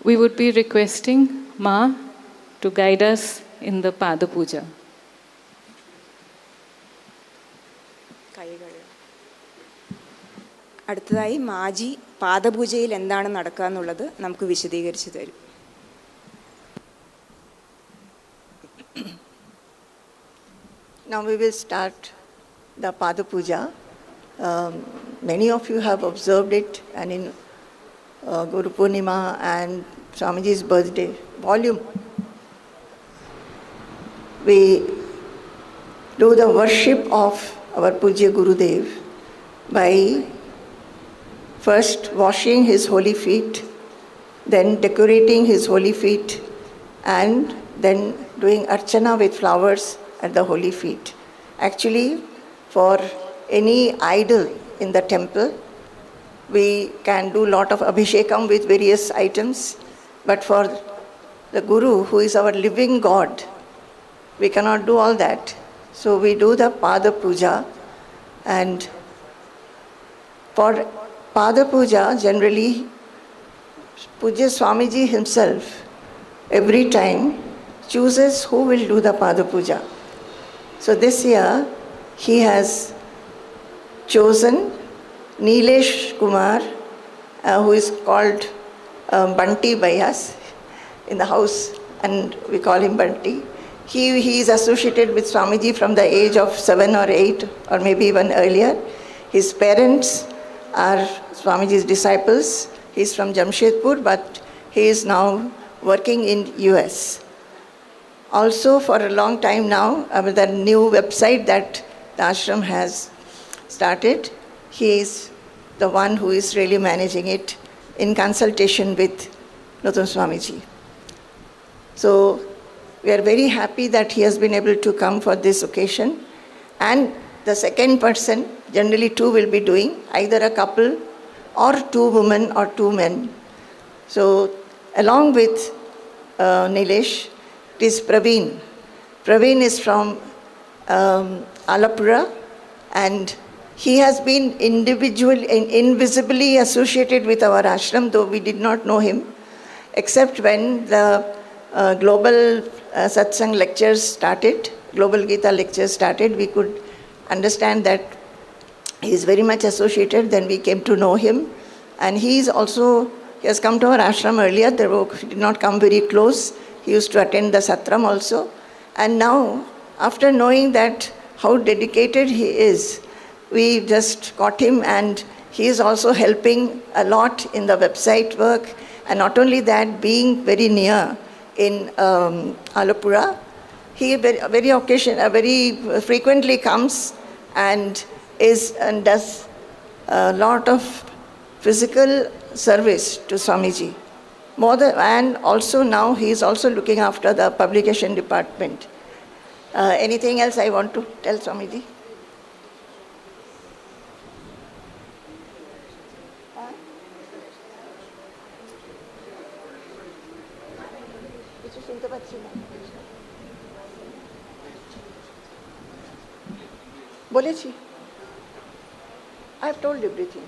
We would be requesting Ma to guide us in the Pada Puja. അടുത്തതായി മാജി പാദപൂജയിൽ എന്താണ് നടക്കുക എന്നുള്ളത് നമുക്ക് വിശദീകരിച്ചു തരും. Now we will start the Pada Puja. Many of you have observed it, and in Guru Purnima and Swamiji's birthday volume, we do the worship of our Poojya Gurudev by first washing his holy feet, then decorating his holy feet, and then doing archana with flowers at the holy feet. Actually, for any idol in the temple, we can do a lot of abhishekam with various items, but for the Guru, who is our living God, we cannot do all that. So we do the Pada Puja, and for Pada Puja, generally, Poojya Swamiji himself, every time, chooses who will do the Pada Puja. So this year, he has chosen Nilesh Kumar, who is called Bunty by us in the house, and we call him Bunty. He is associated with Swamiji from the age of 7 or 8, or maybe even earlier. His parents are Swamiji's disciples. He is from Jamshedpur, but he is now working in US. Also, for a long time now, with the new website that the ashram has started, he is the one who is really managing it in consultation with Nuthan Swamiji. So, we are very happy that he has been able to come for this occasion. And the second person, generally two will be doing, either a couple or 2 women or 2 men. So, along with Nilesh, it is Praveen. Praveen is from Alapura, and he has been invisibly associated with our ashram, though we did not know him, except when the global satsang lectures started, global Gita lectures started, we could understand that he is very much associated. Then we came to know him, and he has come to our ashram earlier, he did not come very close. He used to attend the satram also. And now, after knowing that how dedicated he is, we just got him, and he is also helping a lot in the website work. And not only that, being very near in Alapura, he very frequently comes and does a lot of physical service to Swamiji. And also now he is also looking after the publication department. Anything else I want to tell Swamiji? Bolechi. I have told everything.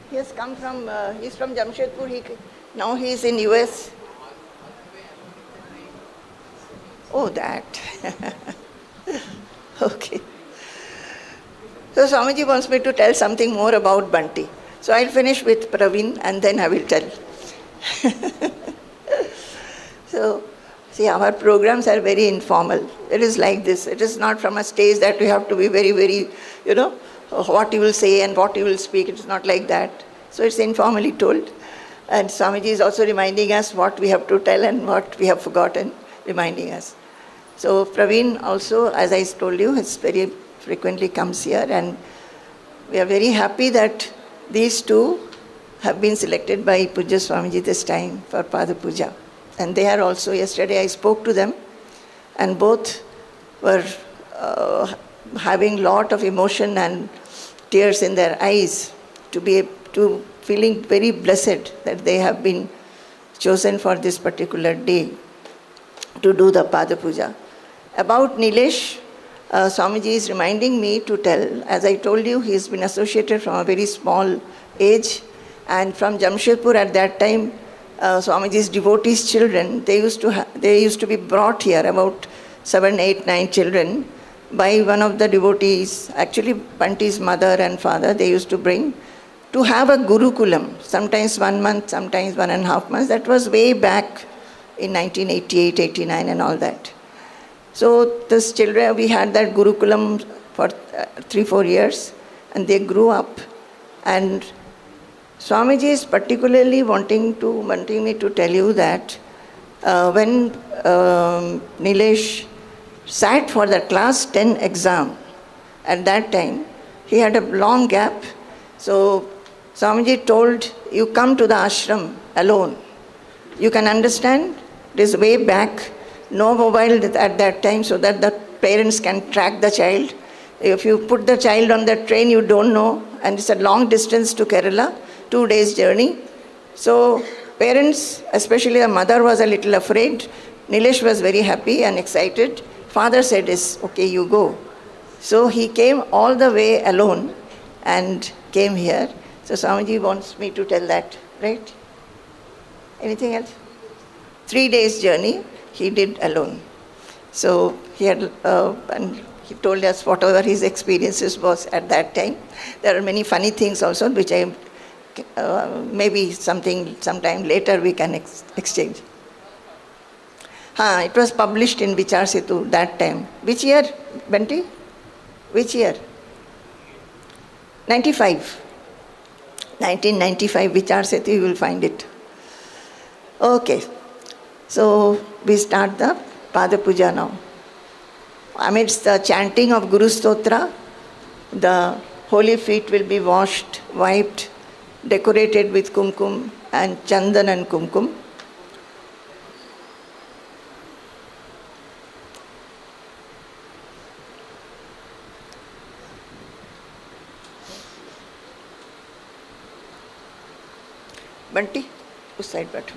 He has come from, he's from Jamshedpur, now he is in US. Oh, that. Okay. So Swamiji wants me to tell something more about Bunty. So I'll finish with Praveen and then I will tell. So, see, our programs are very informal. It is like this. It is not from a stage that we have to be very, very, what you will say and what you will speak. It's not like that. So it's informally told. And Swamiji is also reminding us what we have to tell and what we have forgotten, reminding us. So Praveen also, as I told you, very frequently comes here, and we are very happy that these two have been selected by Poojya Swamiji this time for Pada Puja. And they are also, yesterday I spoke to them, and both were having lot of emotion and tears in their eyes to feeling very blessed that they have been chosen for this particular day to do the Pada Puja. About Nilesh, Swamiji is reminding me to tell, as I told you, he has been associated from a very small age, and from Jamshedpur at that time, Swamiji's devotees' children, they used to be brought here, about 7, 8, 9 children, by one of the devotees, actually Bunty's mother and father, they used to bring to have a Gurukulam, sometimes 1 month, sometimes 1.5 months. That was way back in 1988, 89 and all that. So these children, we had that Gurukulam for 3-4 years, and they grew up. And Swamiji is particularly wanting me to tell you that when Nilesh sat for the class 10 exam, at that time, he had a long gap. So Swamiji told, you come to the ashram alone. You can understand, it is way back, no mobile at that time, so that the parents can track the child. If you put the child on the train, you don't know, and it's a long distance to Kerala, 2 days journey. So parents, especially the mother, was a little afraid. Nilesh was very happy and excited. Father said, "Yes, okay, you go." So he came all the way alone and came here. So Swamiji wants me to tell that, right? Anything else? 3 days journey he did alone. So he had, and he told us whatever his experiences was at that time. There are many funny things also, which I maybe sometime later we can exchange. It was published in Vichar Setu that time. Which year, Benti? Which year? 95. 1995, Vichar Setu, you will find it. Okay. So we start the Pada Puja now. Amidst the chanting of Guru Stotra, the holy feet will be washed, wiped, decorated with kumkum and chandan and kumkum. Bunty, उस side बैठो.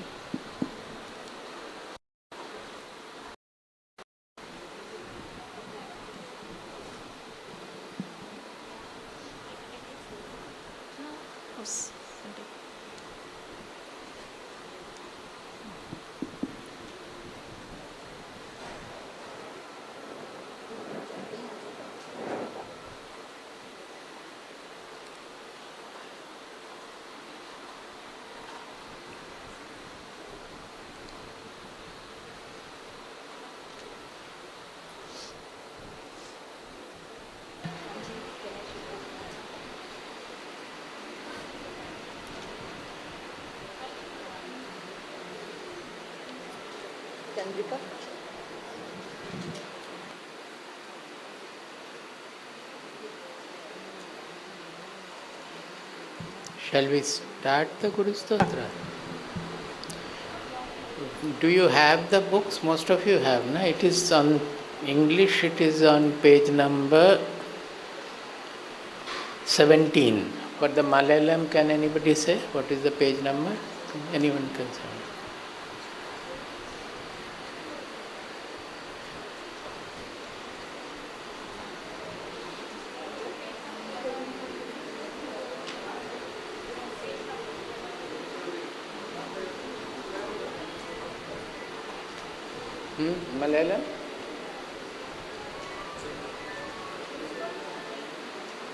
Shall we start the Guru Stotra? Do you have the books? Most of you have, no? It is on English, it is on page number 17. For the Malayalam, can anybody say what is the page number? Anyone can say. Malayalam?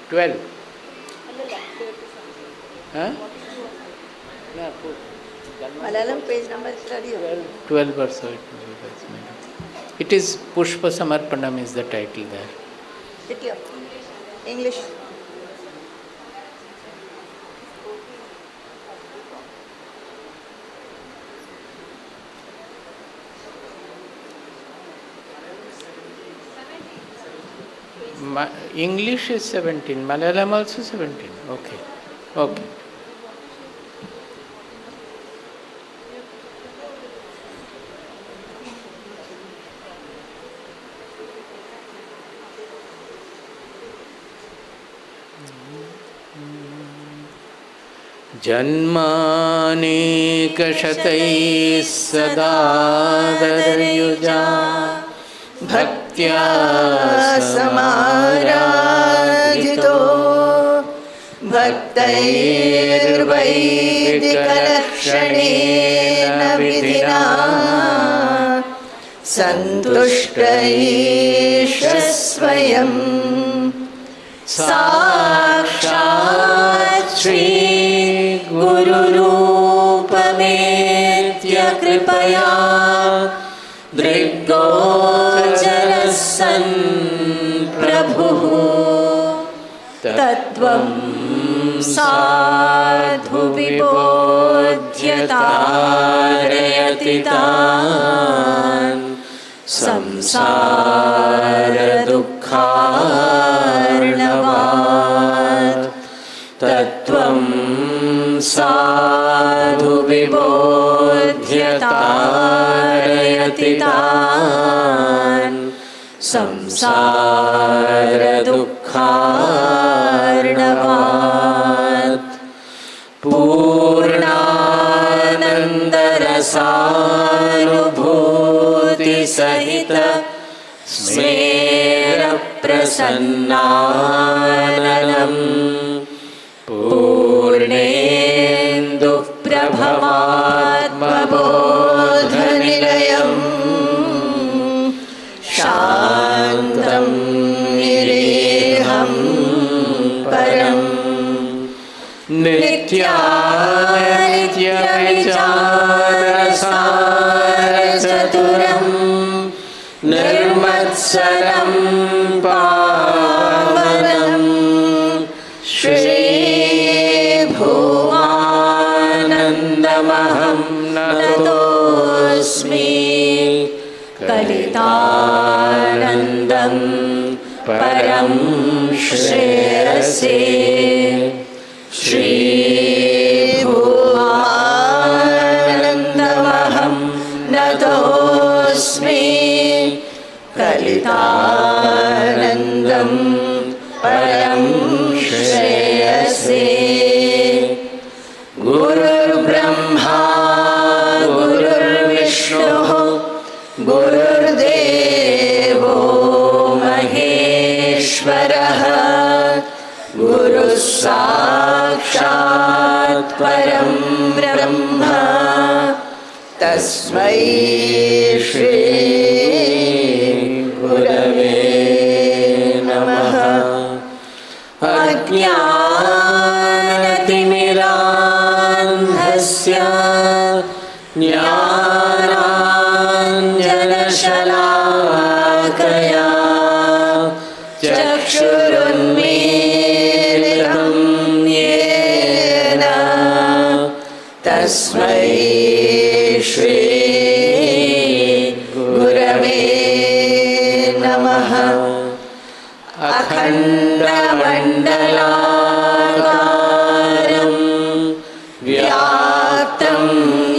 12. Huh? No, Malayalam page number is 12 or so. It is Pushpa Samarpanam is the title there. Pick up. English. English is 17, Malayalam also 17. Okay. Okay. Janmanekashatayis sadādarayuja Bhaktya samaradhito bhaktairvaidikalakshanena vidhina santushtaisha swayam sakshat श्री गुरुरूपमेत्य कृपया दृग्गोचरः सन् प्रभुः तत्त्वं साधु विबोध्य तारयति तान् संसारदुःखार्णवात् तत्त्वं साधु विबोध्य तारयति तान् संसारदुःखार्णवात् पूर्णानन्दरसानुभूतिसहित स्मेरप्रसन्नाननम् पूर्णेन्दुप्रभमात्मबोधनिलयम् शान्तं निरेहं परम् नित्यानित्यविचारसारचतुरं निर्मत्सरं पावनं श्रीभुवानन्दमहं नतोऽस्मि कलितानन्दं परं श्रेयसे श्रीभुवानन्दमहं नतोऽस्मि कलितानन्दं परं श्रेयसे गुरुर्ब्रह्मा गुरुर्विष्णुः गुरुर्देवो महेश्वरः गुरुः साक्षात् परं ब्रह्म तस्मै श्री गुरवे नमः। अज्ञानतिमिरान्धस्य ज्ञानाञ्जनशलाकया चक्षुरुन्मीलितं येन तस्मै श्री गुरवे नमः। अखण्डमण्डलाकारं व्याप्तं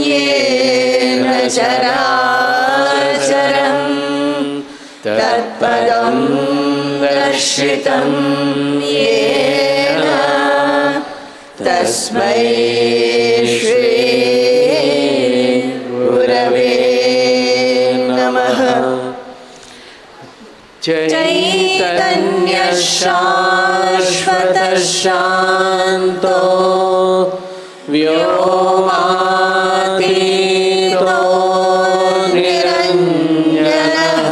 येन चराचरं तत्पदं दर्शितं येन तस्मै श्री गुरवे नमः। चैतन्यशाश्वतशान्तो व्योमातीतो निरञ्जनः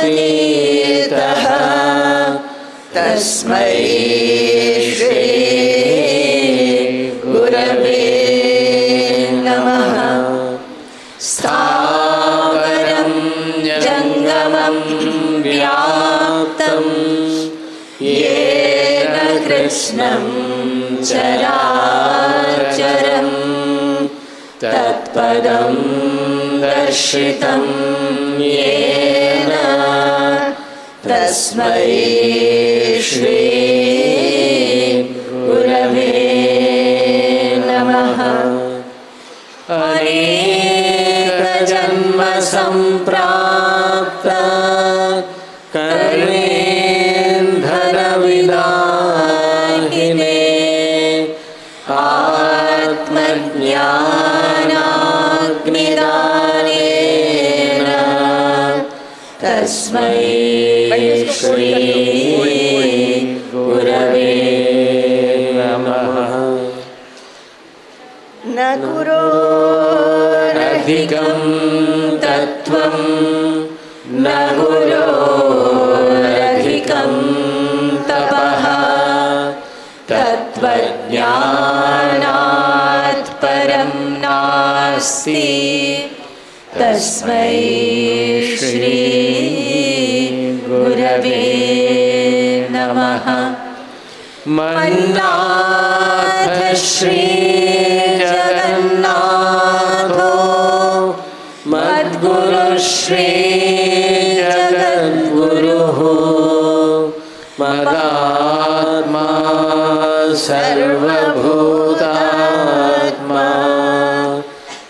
बिन्दुनादकलातीतः तस्मै श्री गुरवे नमः। स्थावरं जङ्गमं व्याप्तं येन कृष्णं चराचरं तत्पदं दर्शितं येन तस्मै श्री गुरवे नमः। अनेकजन्मसम्प्राप्त कर्णेन्धरविदाहिने आत्मज्ञानाग्निदानेन तस्मै श्री गुरवे नमः। न गुरोरधिकं तत्त्वं न गुरोरधिकं नास्ति तस्मै श्री गुरवे नमः। मन्नाथ श्री जगन्नाथो मद्गुरु श्री जगद्गुरुः मदात्मा सर्वभूतात्मा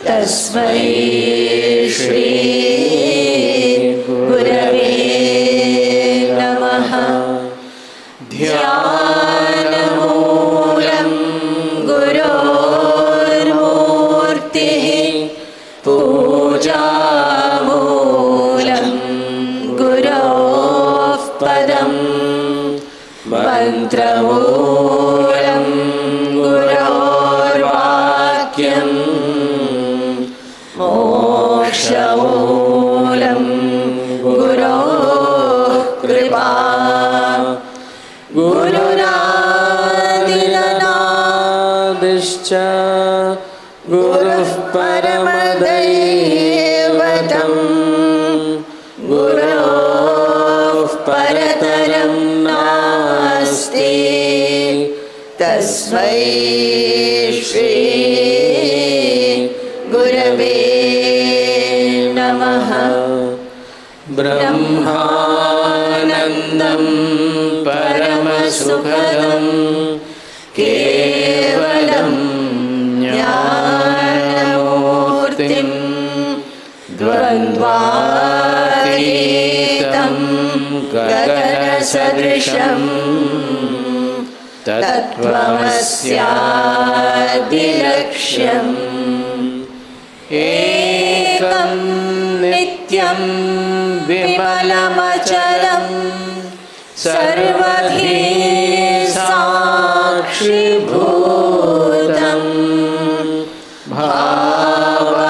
तस्मै श्री गुरवे नमः। ध्यानमूलं गुरोर्मूर्तिः पूजामूलं गुरोः पदम् मन्त्रमूलं गुरोर्वाक्यम् मोक्षमूलं गुरोः कृपा। गुरुरादिरनादिश्च गुरुः परमदैवतं गुरोः परतरं नास्ति तस्मै श्री गुरवे नमः। ब्रह्मानन्दं परमसुखदं केवलं ज्ञानमूर्तिं द्वन्द्वातीतं गगनसदृशं तत्त्वमस्यादिलक्ष्यम् एकं नित्यं विमलमचलं सर्वधी साक्षिभूतं भावातीतं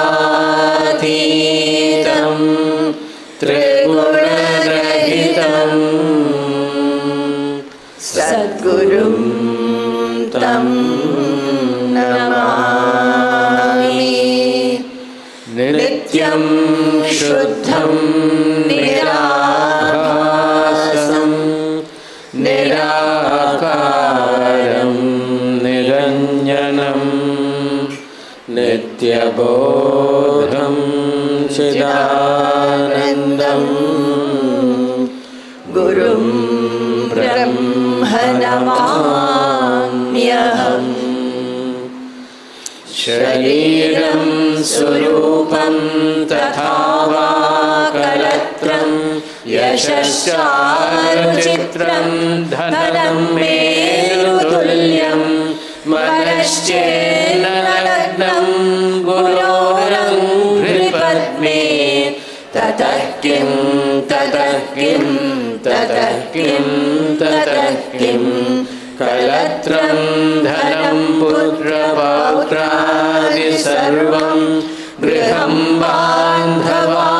त्रिगुणरहितं सद्गुरुं तं नमामि। नित्यं शुद्धं निराभासं निराकारं निरञ्जनं नित्यबोधं चिदानन्दं गुरुं ब्रह्म नमाम्यहम्। शरीरं स्वरूपं तथा वा कलत्रं यशश्चारुचित्रं धनं मेरुतुल्यं मनश्चेन्न लग्नं गुरोरङ्घ्रिपद्मे ततः किं ततः किं ततः किं ततः किं कलत्रं धनं पुत्रपौत्रादि सर्वं गृहं बान्धवा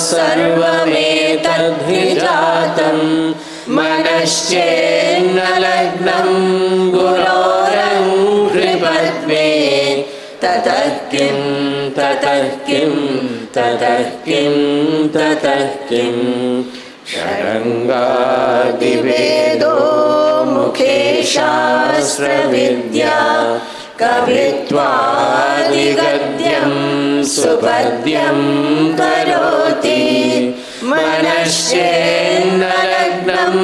सर्वमेतद्धि जातं मनश्चेन्न लग्नं गुरोरङ्घ्रिपद्मे ततः किं ततः किं ततः किं ततः किं षडङ्गादिवेदो मुखे शास्त्रविद्या कवित्वादिगद्यं सुपद्यं करोति मनश्चेन्न लग्नं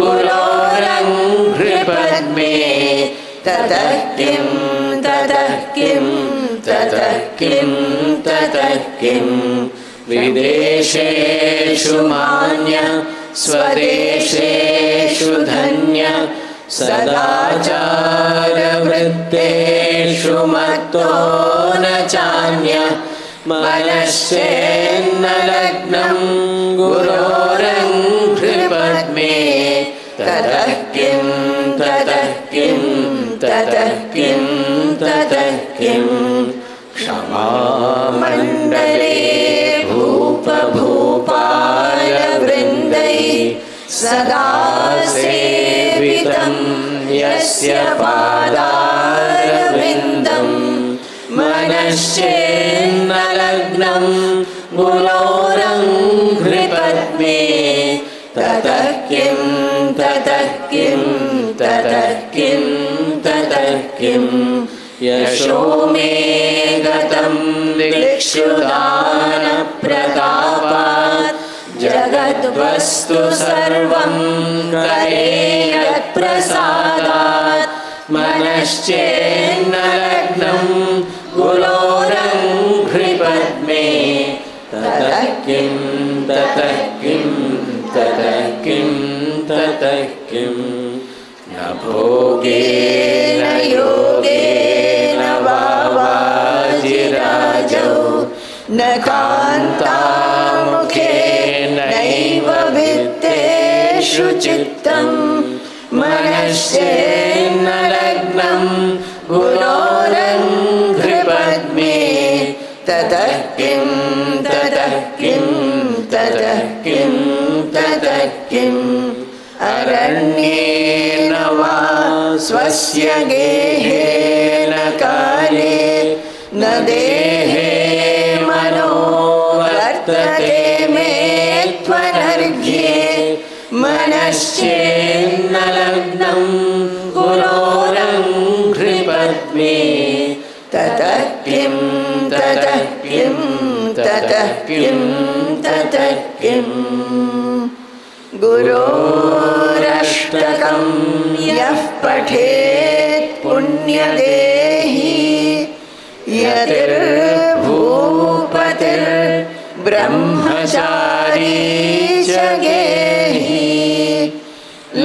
गुरोरङ्घ्रिपद्मे ततः किं ततः किं ततः किं ततः किं विदेशेषु मान्य स्वदेशेषु धन्य सदाचारवृत्तेषु मत्तो न चान्य मनश्चेन्न लग्नं गुरोरङ्घ्रिपद्मे ततः किं ततः किं ततः किं ततः किं क्षमामण्डले भूपभूपालवृन्दै सदा सेवितं यस्य पादारविन्दं मनश्चेन्न लग्नं गुरोरङ्घ्रिपद्मे ततः किं ततः किं ततः किं ततः किं यशो मे गतं दिक्षुदानप्रतापात् जगद्वस्तु सर्वं करे यत्प्रसादात् मनश्चेन्न लग्नं गुरोरङ्घ्रिपद्मे ततः किं ततः किं ततः किं ततः किं न भोगेन योगेन वा वाजिराजौ न कान्तामुखेनैव वित्तेषु चित्तं मनश्चेन्न लग्नं गुरोरङ्घ्रिपद्मे ततः किं ततः किं ततः किं ततः किम् अरण्येन वा स्वस्य गेहेन काले न देहे मनो वर्तते मे त्वनर्घ्ये मनश्चेन्न लग्नं गुरोरङ्घ्रिपद्मे ततः किं ततः किं ततः किं ततः किम् गुरोरष्टकं यः पठेत् पुण्यदेही यतिर्भूपतिर्ब्रह्मचारी च गेही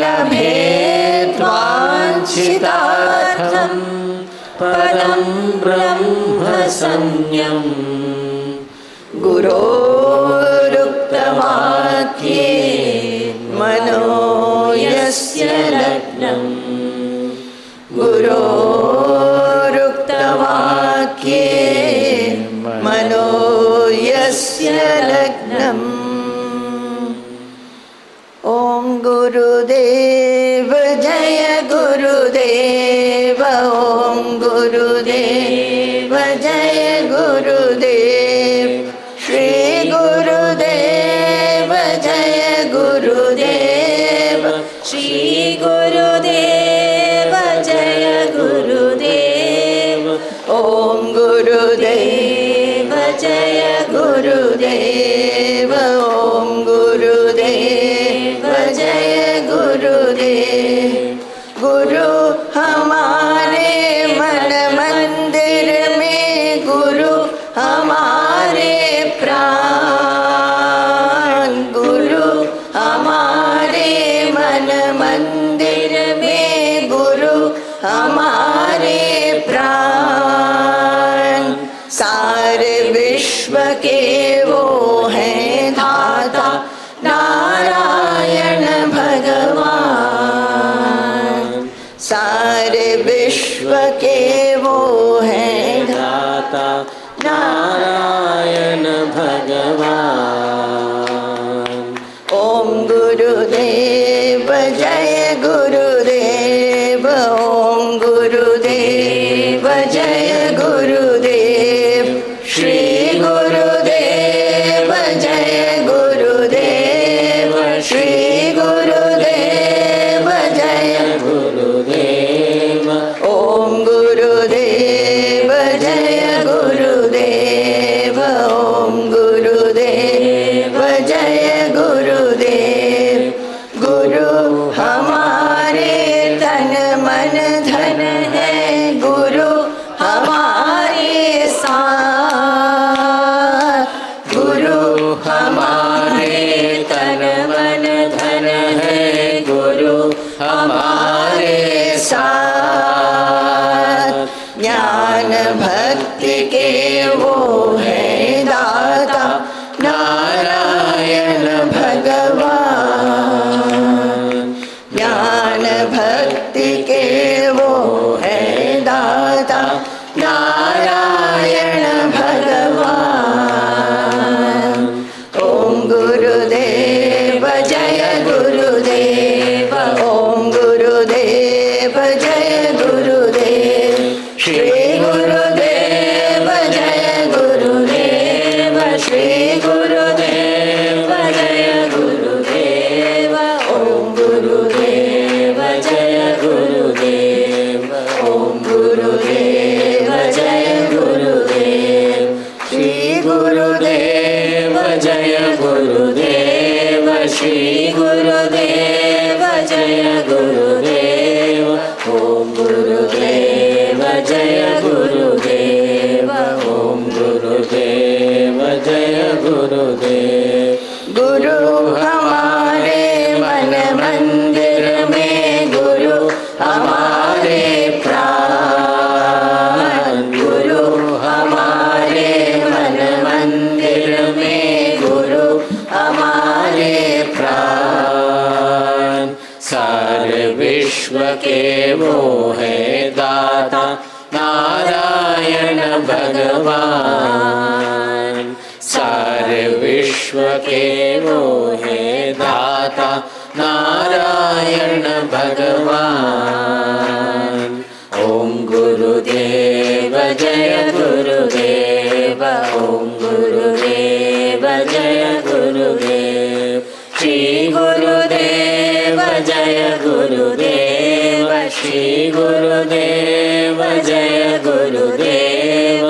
लभेत् वाञ्छितार्थं पदं ब्रह्मसंज्ञं गुरोरुक्तवाक्ये मनो यस्य लग्नं गुरोरुक्तवाक्ये मनो यस्य लग्नम् ॐ गुरुदेव जय गुरुदेव ॐ गुरुदेव जय गुरुदेव श्री गुरुदेव जय गुरुदेव श्री गुरुदेव जय गुरुदेव ॐ गुरुदेव जय गुरुदेव ॐ गुरुदेव जय गुरुदेव गुरु हमारे मन मंदिर में गुरु हमारे प्राण गुरु हमारे मन मंदिर में गुरु हमारे प्राण सारे विश्व के वो हैं धाता नारायण भगवान सारे विश्व के वो हैं धाता नारायण भगवान ओम गुरुदेव जय गुरुदेव ओम गुरुदेव जय गुरुदेव श्री गुरुदेव जय गुरुदेव श्री गुरुदेव जय गुरुदेव ओम गुरुदेव जय गुरुदेव ओम गुरुदेव जय गुरुदेव गुरु हमारे तन मन धन है गुरु हमारे साथ गुरु हमारे तन मन धन है गुरु हमारे साथ ज्ञान भक्ति के वो है दाता नारायण भगवान ज्ञान भक्ति के वो है दाता नारायण भगवान ओम गुरुदेव जय गुरुदेव ओम गुरुदेव जय गुरुदेव श्री गुरुदेव जय गुरुदेव जय गुरुदेव ओम गुरुदेव जय गुरुदेव ओम गुरुदेव जय गुरुदेव गुरु हमारे मन मंदिर में, गुरु हमारे प्राण, गुरु हमारे मन मंदिर में, गुरु हमारे प्राण। सारे विश्व के वो है दाता नारायण भगवान। सारे विश्व के वो है दाता नारायण भगवान। ओम गुरुदेव जय गुरुदेव ओम गुरुदेव जय गुरुदेव श्री गुरुदेव जय गुरुदेव श्री गुरुदेव जय गुरुदेव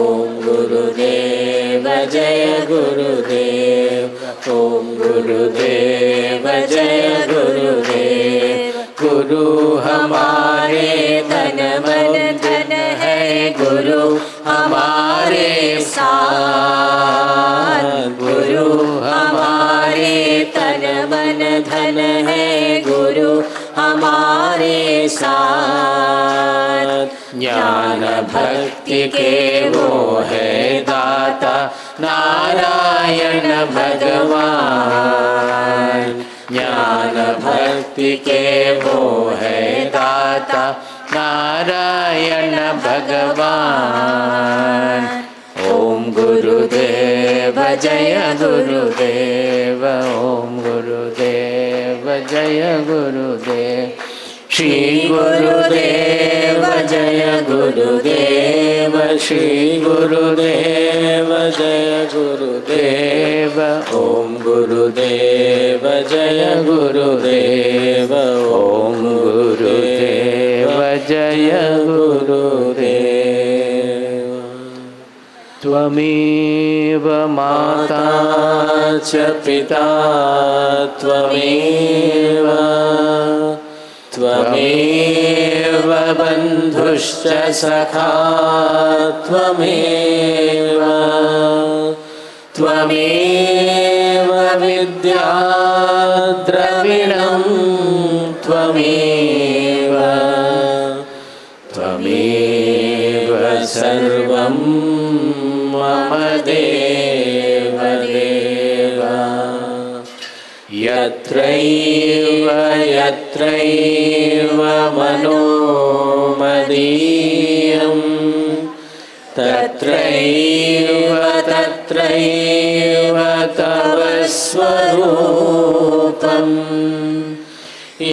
ओम गुरुदेव जय गुरुदेव ओम गुरुदेव जय गुरुदेव। गुरु हमारे तन मन धन है, गुरु हमारे साथ, गुरु हमारे तन मन धन है, गुरु हमारे साथ। ज्ञान भक्ति के वो है दाता नारायण भगवान। ज्ञान भक्ति के वो है दाता नारायण भगवान। ओम गुरुदेव जय गुरुदेव ओम गुरुदेव जय गुरुदेव श्री गुरुदेव जय गुरुदेव श्री गुरुदेव जय गुरुदेव ओम गुरुदेव जय गुरुदेव ओम गुरुदेव जय गुरुदेव। त्वमेव माता च पिता त्वमेव, त्वमेव बन्धुश्च सखा त्वमेव, त्वमेव विद्या द्रविणं त्वमेव, त्वमेव सर्वं मम देव देव। यत्रैव मनो मदीयं तत्रैव तव स्वरूपम्।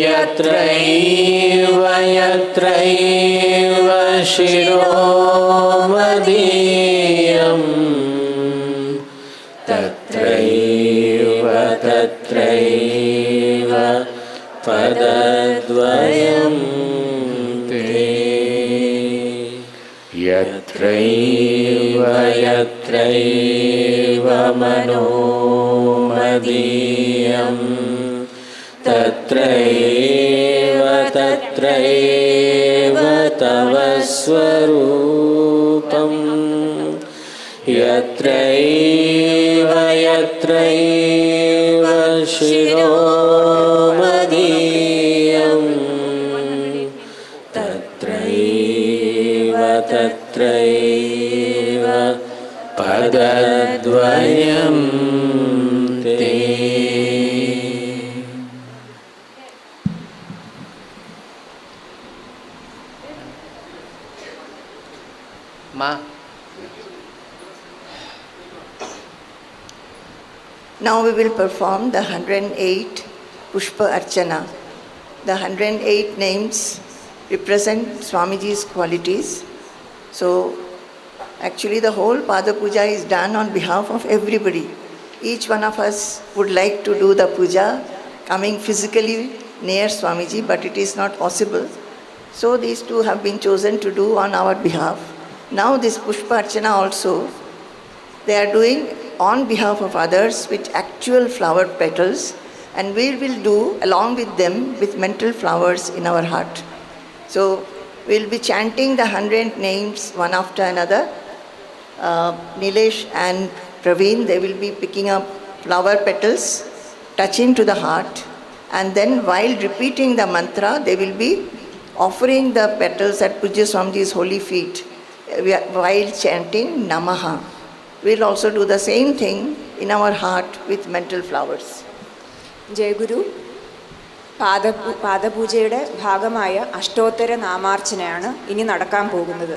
यत्रैव शिरो मदीयं तत्रैव पदद्वयं ते। यत्रैव मनो मदीयं तत्रैव तव स्वरूपम्। यत्रैव शिरो मदीयं तत्रैव पदद्वयं ते। Ma. Now we will perform the 108 Pushpa Archana. The 108 names represent Swamiji's qualities. So actually the whole Pada Puja is done on behalf of everybody. Each one of us would like to do the puja coming physically near Swamiji, but it is not possible. So these two have been chosen to do on our behalf. Now this Pushpa Archana also, they are doing on behalf of others with actual flower petals, and we will do along with them with mental flowers in our heart. So we'll be chanting the 100 names one after another. Nilesh and Praveen, they will be picking up flower petals, touching to the heart, and then while repeating the mantra, they will be offering the petals at Poojya Swamiji's holy feet while chanting Namaha. We'll also do the same thing in our heart with mental flowers. Jayaguru പാദപൂജയുടെ ഭാഗമായ അഷ്ടോത്തര നാമാർച്ചനയാണ് ഇനി നടക്കാൻ പോകുന്നത്.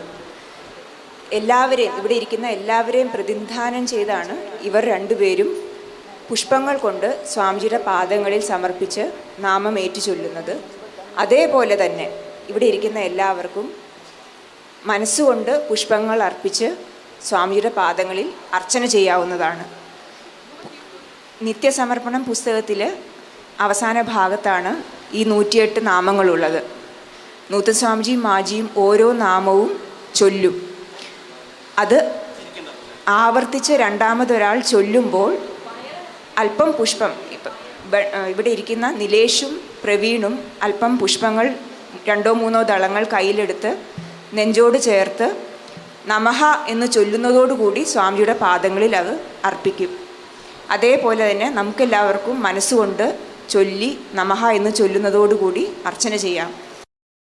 എല്ലാവരെയും, ഇവിടെ ഇരിക്കുന്ന എല്ലാവരെയും പ്രതിനിധാനം ചെയ്താണ് ഇവർ രണ്ടുപേരും പുഷ്പങ്ങൾ കൊണ്ട് സ്വാമിജിയുടെ പാദങ്ങളിൽ സമർപ്പിച്ച് നാമം ഏറ്റുചൊല്ലുന്നത്. അതേപോലെ തന്നെ ഇവിടെ ഇരിക്കുന്ന എല്ലാവർക്കും മനസ്സുകൊണ്ട് പുഷ്പങ്ങൾ അർപ്പിച്ച് സ്വാമിജിയുടെ പാദങ്ങളിൽ അർച്ചന ചെയ്യാവുന്നതാണ്. നിത്യസമർപ്പണം പുസ്തകത്തിൽ അവസാന ഭാഗത്താണ് ഈ 108 നാമങ്ങളുള്ളത്. നൂത്തൻ സ്വാമിജിയും മാജിയും ഓരോ നാമവും ചൊല്ലും. അത് ആവർത്തിച്ച് രണ്ടാമതൊരാൾ ചൊല്ലുമ്പോൾ അല്പം പുഷ്പം, ഇവിടെ ഇരിക്കുന്ന നിലേഷും പ്രവീണും അല്പം പുഷ്പങ്ങൾ 2-3 ദളങ്ങൾ കയ്യിലെടുത്ത് നെഞ്ചോട് ചേർത്ത് നമഃ എന്ന് ചൊല്ലുന്നതോടുകൂടി സ്വാമിജിയുടെ പാദങ്ങളിൽ അത് അർപ്പിക്കും. അതേപോലെ തന്നെ നമുക്കെല്ലാവർക്കും മനസ്സുകൊണ്ട് ചൊല്ലി നമഃ എന്ന് ചൊല്ലുന്നതോടുകൂടി അർച്ചന ചെയ്യാം.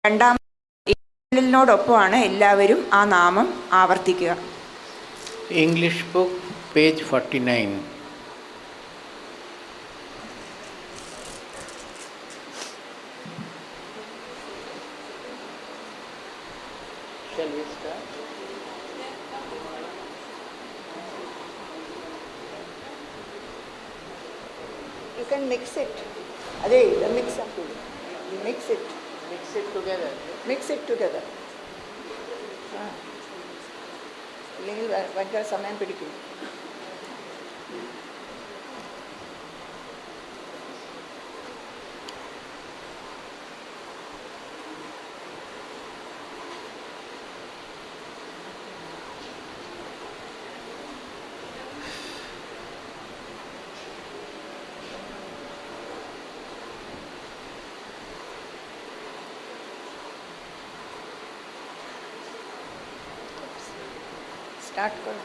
രണ്ടാമതൊപ്പമാണ് എല്ലാവരും ആ നാമം ആവർത്തിക്കുക. English book page 49. Shall we start? You can mix it. Adey, the mix up. You mix it. Mix it together. Mix it together. അല്ലെങ്കിൽ ഭയങ്കര സമയം പിടിക്കും. स्टार्ट करो.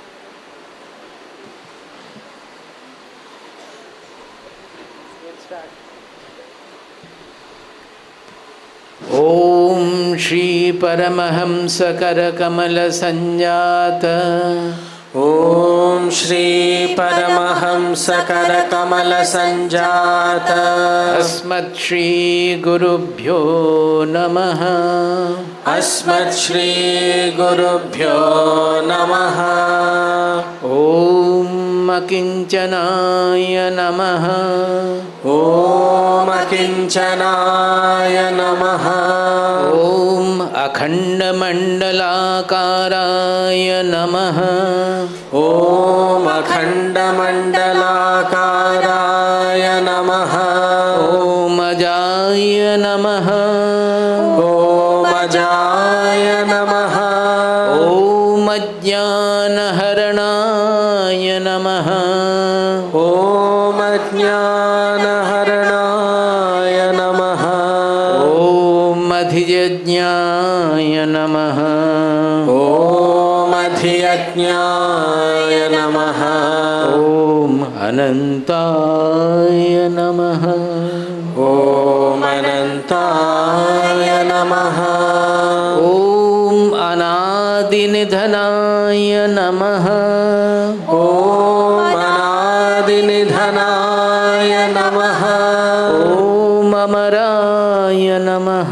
ओम श्री परमहंस कर कमल संजात. ओम श्री परमहंस कर कमल संजात. अस्मत् श्री गुरुभ्यो नमः. अस्मत् श्री गुरुभ्यो नमः. ओम अकिंचनाय नमः. ओम अकिंचनाय नमः. ओम अखंडमंडलाकाराय नमः. ओम अखंडमंडलाकाराय नमः. ओम अजाय नमः. ओम अजाय नमः. ओम अज्ञानहरणाय नमः. ओम अज्ञानहरणाय नमः. ओम अधियज्ञाय नमः. ओम अधियज्ञाय नमः. ओम अनंताय नमः. ओम अनंताय नमः. ओम अनादिनिधनाय नमः. ओम अनादिनिधनाय नमः. ओम अमराय नमः.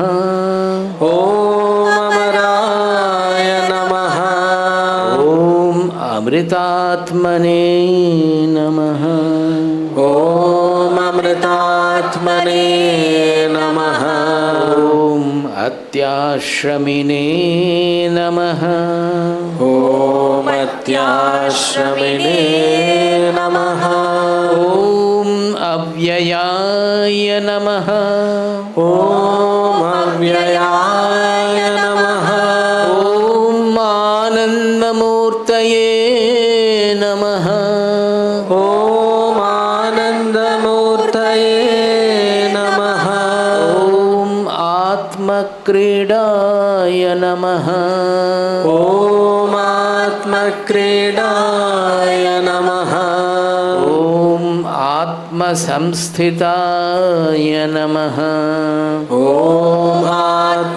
ओम अमराय नमः. ओम अमृतात्मने नमः. ओम अमृतात्मने नमः. ओम अत्याश्रमिने नमः. ओम अत्याश्रमिणे नमः. ओम अव्ययाय नमः. ओम अव्ययाय नमः. ओम आनन्दमूर्तये नमः. ओम आनन्दमूर्तये आत्मक्रीडाय नमः। ॐ आत्मक्रीडाय नमः। ॐ आत्मसंस्थिताय नमः। ॐ आत्मसंस्थिताय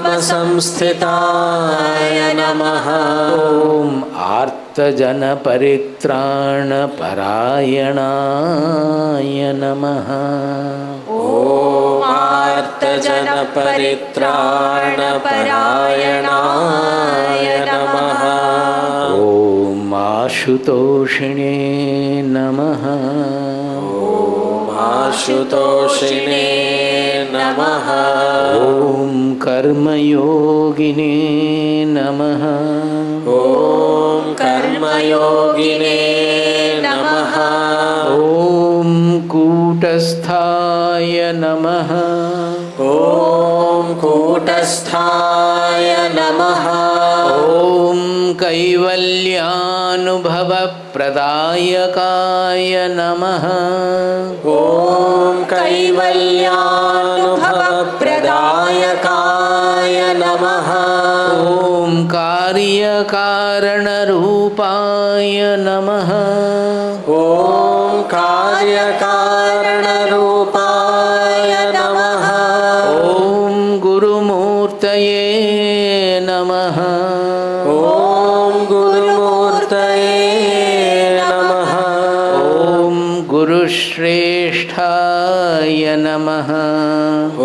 नमः। ॐ आर्तजनपरित्राणपरायणाय नमः। ॐ आर्तजनपरित्राणपरायणाय नमः। ॐ आशुतोषिणे नमः। ॐ आशुतोषिणे नमः। ॐ कर्मयोगिने नमः। ॐ कर्मयोगिने नमः। ॐ कूटस्थाय नमः। ॐ कूटस्थाय नमः। ॐ कैवल्यानुभवप्रदायकाय नमः। ॐ कैवल्यानुभवप्रदायकाय नमः। ॐ कार्यकारणरूपाय नमः। ॐ कार्यकारणरूपाय नमः। ॐ गुरुमूर्तये नमः। ॐ गुरुमूर्तये नमः। ॐ गुरुश्रेष्ठाय नमः।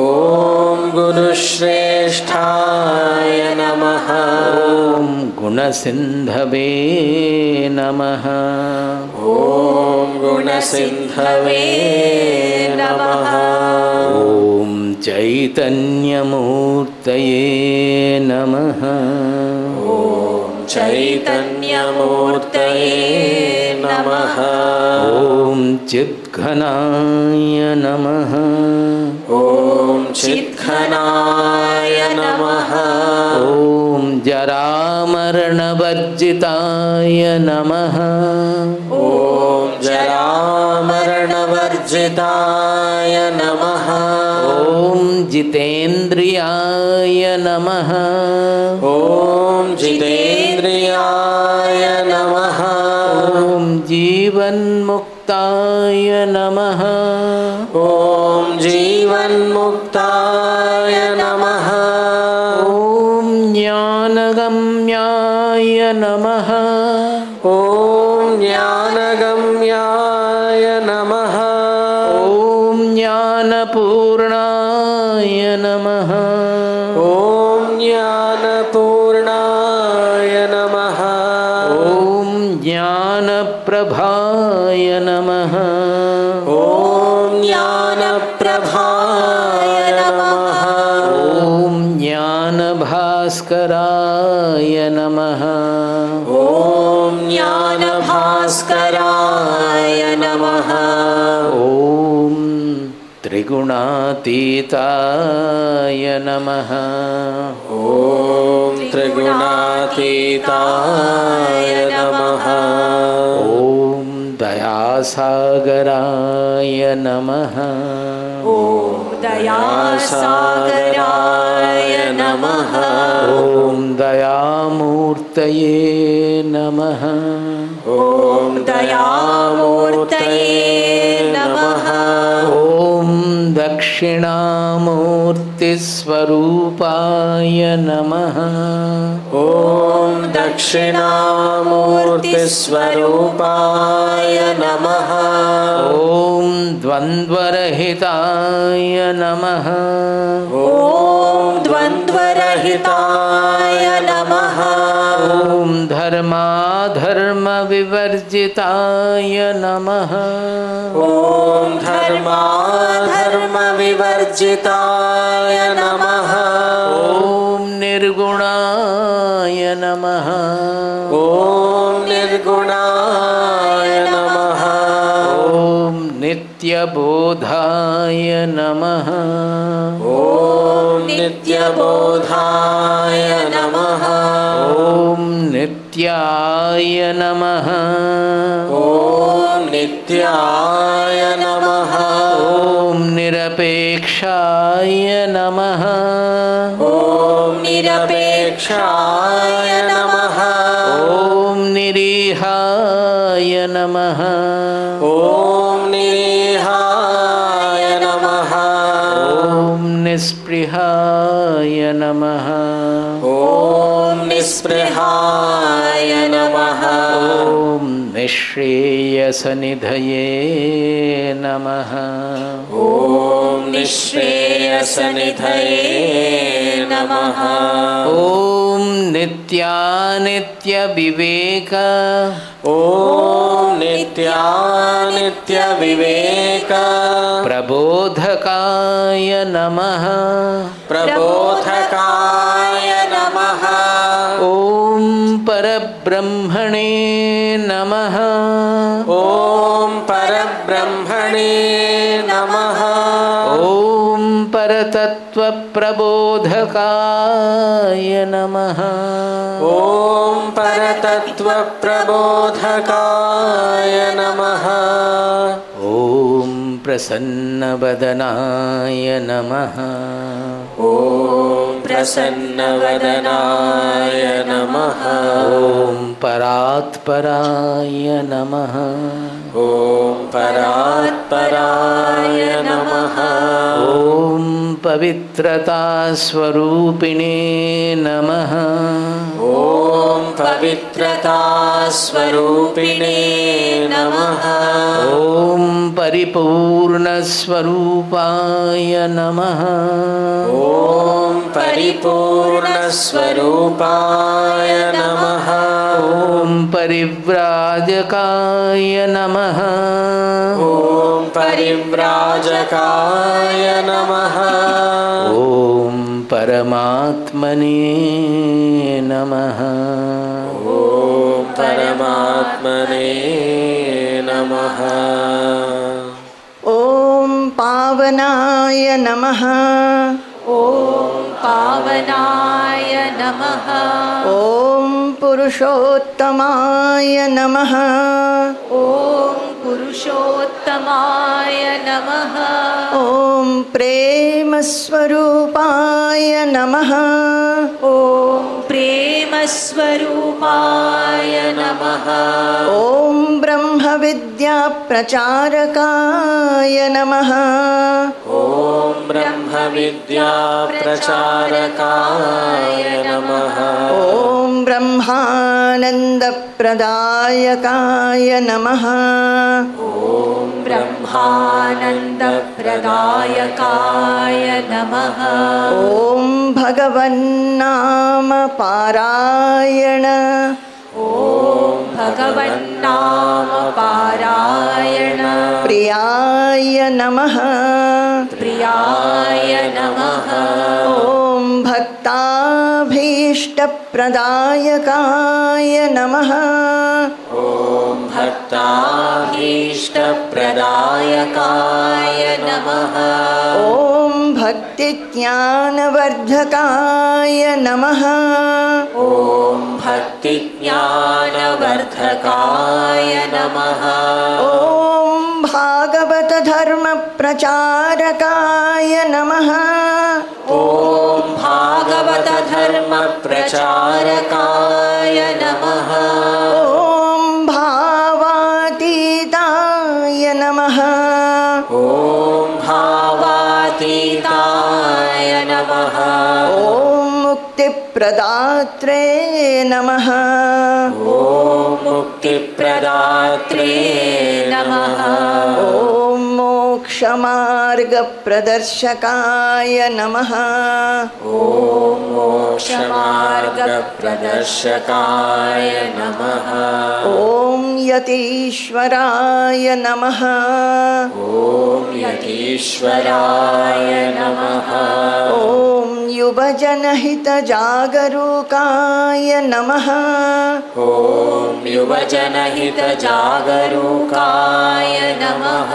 ॐ गुरुश्रेष्ठाय नमः। ॐ गुणसिन्धवे नमः। ॐ गुणसिन्धवे नमः। ॐ चैतन्यमूर्तये नमः। ॐ चैतन्यमूर्तये नमः। ॐ चिद्घनाय नमः। ॐ चिद्घनाय नमः। ॐ जरामरणवर्जिताय नमः। ॐ जरामरणवर्जिताय नमः। ॐ जितेन्द्रियाय नमः। ॐ जितेन्द्रियाय नमः। ॐ जीवन्मुक्ताय नमः। ॐ जीवन्मुक्ताय नमः। ॐ ज्ञानगम्याय नमः। ॐ ज्ञानगम्याय नमः। ॐ ज्ञानपूर्णाय नमः। ॐ ज्ञानपूर्णाय नमः। ॐ ज्ञानप्रभाय नमः। ॐ ज्ञानप्रभाय नमः। ॐ ज्ञानभास्कराय नमः। ॐ ज्ञानभास्कराय नमः। ॐ त्रिगुणातीताय नमः। ॐ त्रिगुणातीताय नमः। ॐ दयासागराय नमः। ॐ दयासागराय नमः। ॐ दयामूर्तये नमः। ॐ दयामूर्तये नमः। ॐ दक्षिणामूर्तिस्वरूपाय नमः। ॐ दक्षिणामूर्तिस्वरूपाय नमः। ॐ द्वन्द्वरहिताय नमः। ॐ द्वन्द्वरहिताय नमः। ॐ धर्माधर्मविवर्जिताय नमः। ॐ धर्माधर्मविवर्जिताय नमः। ॐ निर्गुणाय नमः। ॐ निर्गुणाय नमः। ॐ नित्यबोधाय नमः। ॐ नित्यबोधाय नमः। ॐ नित्याय नमः। ॐ नित्याय नमः। ॐ निरपेक्षाय नमः। ॐ निरपेक्षाय नमः ॐ निरीहाय नमः ॐ निरीहाय नमः ॐ निस्पृहाय नमः ॐ निस्पृहाय नमः ॐ निःश्रेयसनिधये नमः ॐ निःश्रेयसनिधये नमः ॐ नित्यानित्यविवेक ॐ नित्यानित्यविवेक प्रबोधकाय नमः प्रबोधकाय नमः ॐ परब्रह्मणे नमः ॐ परब्रह्मणे नमः ॐ परतत्त्वप्रबोधकाय नमः ॐ परतत्त्वप्रबोधकाय नमः ॐ प्रसन्नवदनाय नमः ॐ प्रसन्नवदनाय नमः ॐ परात्पराय नमः ॐ परात्पराय नमः ॐ पवित्रतास्वरूपिणे नमः ॐ पवित्रतास्वरूपिणे नमः ॐ परिपूर्णस्वरूपाय नमः ॐ परिपूर्णस्वरूपाय नमः ॐ परिव्राजकाय नमः ॐ परिव्राजकाय नमः ॐ परमात्मने नमः ॐ परमात्मने नमः ॐ पावनाय नमः ॐ पावनाय नमः ॐ पुरुषोत्तमाय नमः ॐ पुरुषोत्तमाय नमः ॐ प्रेमस्वरूपाय नमः ॐ प्रेमस्वरूपाय नमः ॐ ब्रह्मविद्याप्रचारकाय नमः ॐ ब्रह्मविद्याप्रचारकाय नमः ॐ ब्रह्मानन्दप्रदायकाय नमः ॐ ब्रह्मानन्दप्रदायकाय नमः ॐ भगवन्नामपारायण ॐ भगवन्नामपारायण प्रियाय नमः प्रियाय नमः ॐ भक्ताभीष्टप्रदायकाय नमः ॐ भक्ताभीष्टप्रदायकाय नमः ॐ भक्तिज्ञानवर्धकाय नमः ॐ भक्तिज्ञानवर्धकाय नमः ॐ भागवतधर्मप्रचारकाय नमः ॐ भागवतधर्मप्रचारकाय नमः ॐ भावातीताय नमः ॐ भावातीताय नमः ॐ मुक्तिप्रदात्रे नमः ॐ मुक्तिप्रदात्रे नमः ॐ मोक्षमार्गप्रदर्शकाय नमः ॐ मोक्षमार्गप्रदर्शकाय नमः ॐ यतीश्वराय नमः ॐ यतीश्वराय नमः ॐ युवजनहितजागरूकाय नमः ॐ युवजनहितजागरूकाय नमः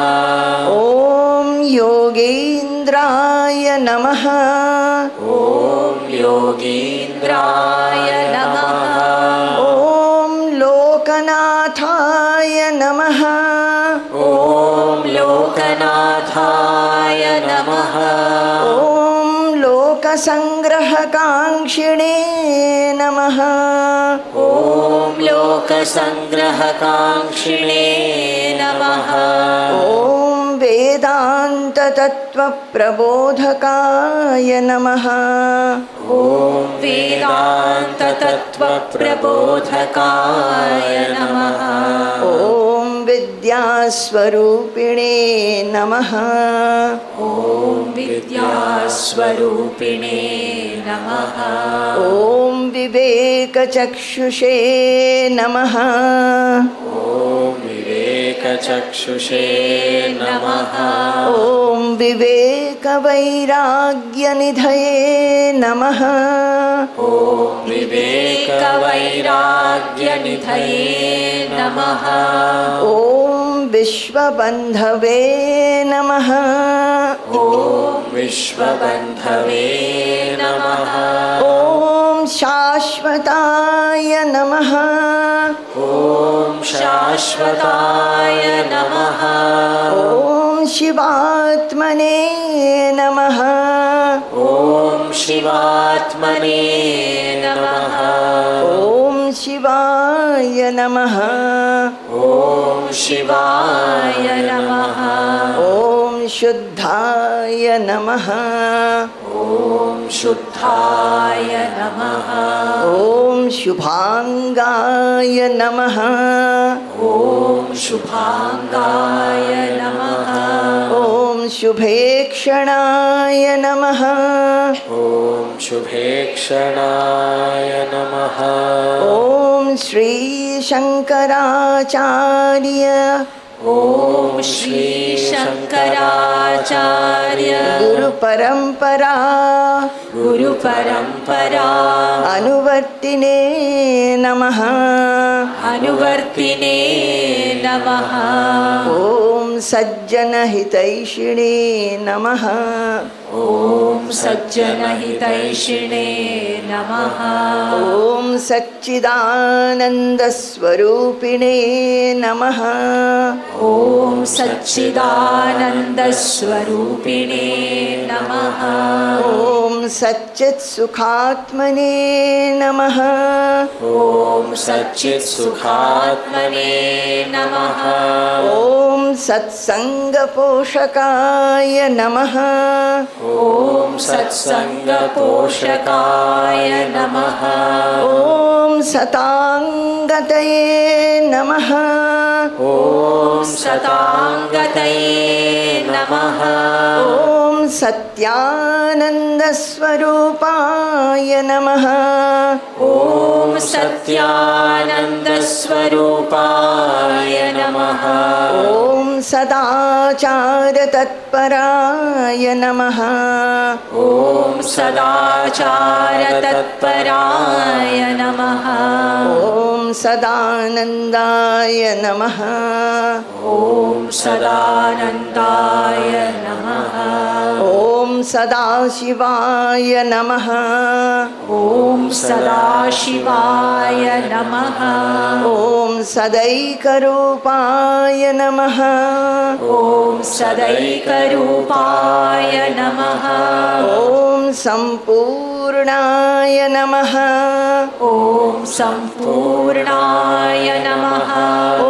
ॐ योगीन्द्राय नमः ॐ योगीन्द्राय नमः ॐ लोकनाथाय नमः ॐ लोकनाथाय नमः ॐ लोक लोकसंग्रहकाङ्क्षिणे नमः। ॐ लोकसंग्रहकाङ्क्षिणे नमः। ॐ वेदान्ततत्त्वप्रबोधकाय नमः। ॐ वेदान्ततत्त्वप्रबोधकाय नमः। ॐ विद्यास्वरूपिणे नमः। ॐ विद्यास्वरूपिणे नमः। ॐ विवेकचक्षुषे नमः। ॐ विवेकचक्षुषे नमः। ॐ विवेकवैराग्यनिधये नमः। ॐ विवेकवैराग्यनिधये नमः। ॐ विश्वबन्धवे नमः। ॐ विश्वबन्धवे नमः। ॐ शाश्वताय नमः। ॐ शाश्वताय नमः। ॐ शिवात्मने नमः। ॐ शिवात्मने नमः। ॐ शिवाय नमः। ॐ शिवाय नमः। ॐ शुद्धाय नमः। ॐ शुद्धाय नमः। ॐ शुभांगाय नमः। ॐ शुभांगाय नमः। ॐ शुभेक्षणाय नमः। ॐ शुभेक्षणाय नमः। ॐ श्री शंकराचार्य। ॐ श्री शंकराचार्य गुरुपरंपरा अनुवर्तिने नमः। अनुवर्तिने नमः। ॐ सज्जनहितैषिणे नमः। ॐ सज्जनहितैषिणे नमः। ॐ सच्चिदानन्दस्वरूपिणे नमः। ॐ सच्चिदानन्दस्वरूपिणे नमः। ॐ सच्चित्सुखात्मने नमः। ॐ सच्चित्सुखात्मने नमः। ॐ सत्सङ्गपोषकाय नमः। ॐ सत्सङ्गपोषकाय नमः। ॐ सताङ्गतये नमः। ॐ सताङ्गतये नमः। ॐ सत्यानन्दस्वरूपाय नमः। ॐ सत्यानन्दस्वरूपाय नमः। ॐ सदाचारतत्पराय नमः। ॐ सदाचारतत्पराय नमः। ॐ सदानन्दाय नमः। ॐ सदानन्दाय नमः। ॐ सदाशिवाय नमः। ॐ सदाशिवाय नमः। ॐ सदैकरूपाय नमः। ॐ सदैकरूपाय नमः। ॐ सम्पूर्णाय नमः। ॐ सम्पूर्णाय नमः। ॐ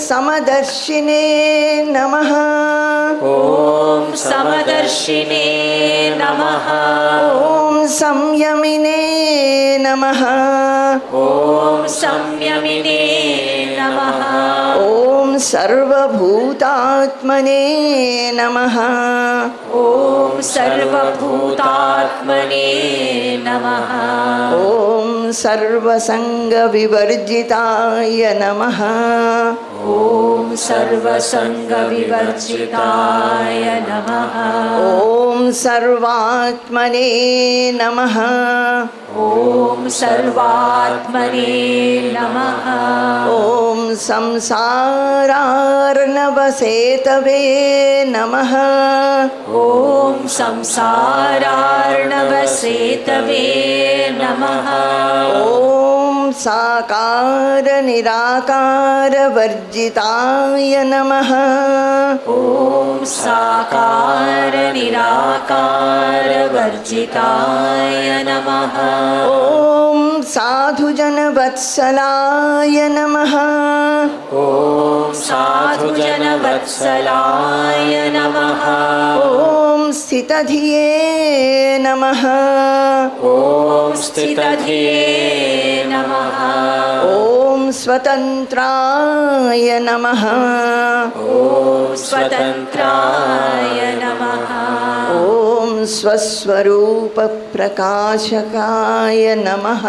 समदर्शिने नमः। ॐ समदर्शिने नमः। ॐ संयमिने नमः। ॐ संयमिने नमः। ॐ सर्वभूतात्मने नमः। ॐ सर्वभूतात्मने नमः। ॐ सर्वसङ्गविवर्जिताय नमः। ॐ सर्वसङ्गविवर्जिताय नमः। ॐ सर्वात्मने नमः। ॐ सर्वात्मने नमः। ॐ संसारार्णवसेतवे नमः। ॐ संसारार्णवसेतवे नमः। ॐ साकार निराकार वर्जिताय नमः। ॐ साकार निराकार वर्जिताय नमः। ॐ साधुजन वत्सलाय नमः। ॐ साधुजन वत्सलाय नमः। ॐ स्थितधिये नमः। ॐ स्थितधिये नमः। ॐ स्वतन्त्राय नमः। ॐ स्वतन्त्राय नमः। ॐ स्वस्वरूप प्रकाशकाय नमः।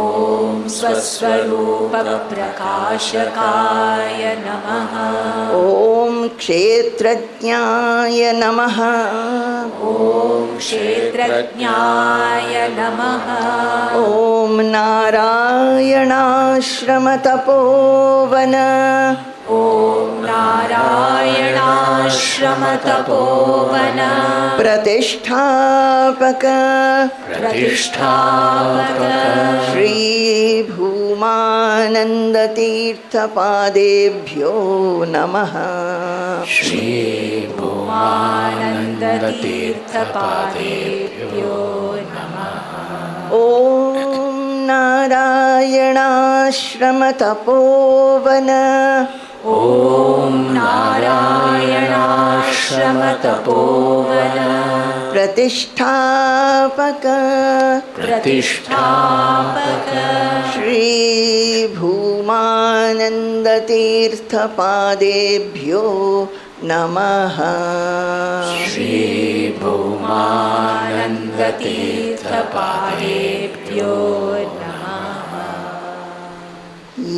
ॐ स्वस्वरूप प्रकाशकाय नमः। ॐ क्षेत्रज्ञाय नमः। ॐ क्षेत्रज्ञाय नमः। ॐ नारायणाश्रम तपोवन। ॐ नारायणाश्रम तपोवन। प्रतिष्ठापक श्री भूमानन्दतीर्थपादेभ्यो नमः। श्री भूमानन्दतीर्थपादेभ्यो नमः। ॐ नारायणाश्रम तपोवन। ॐ नारायणाश्रम तपोवन। प्रतिष्ठापक श्री भूमानन्दतीर्थपादेभ्यो नमः। श्री भूमानन्दतीर्थपादेभ्यो नमः।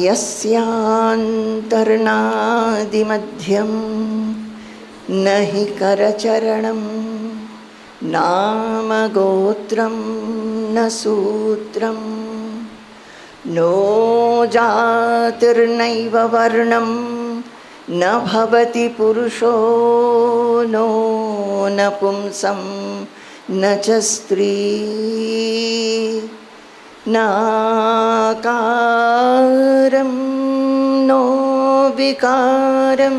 यस्यान्तर्नादिमध्यं न हि करचरणं नाम गोत्रं न सूत्रं नो जातिर्नैव वर्णं न भवति पुरुषो नो नपुंसं न च स्त्री नाकारं नो विकारं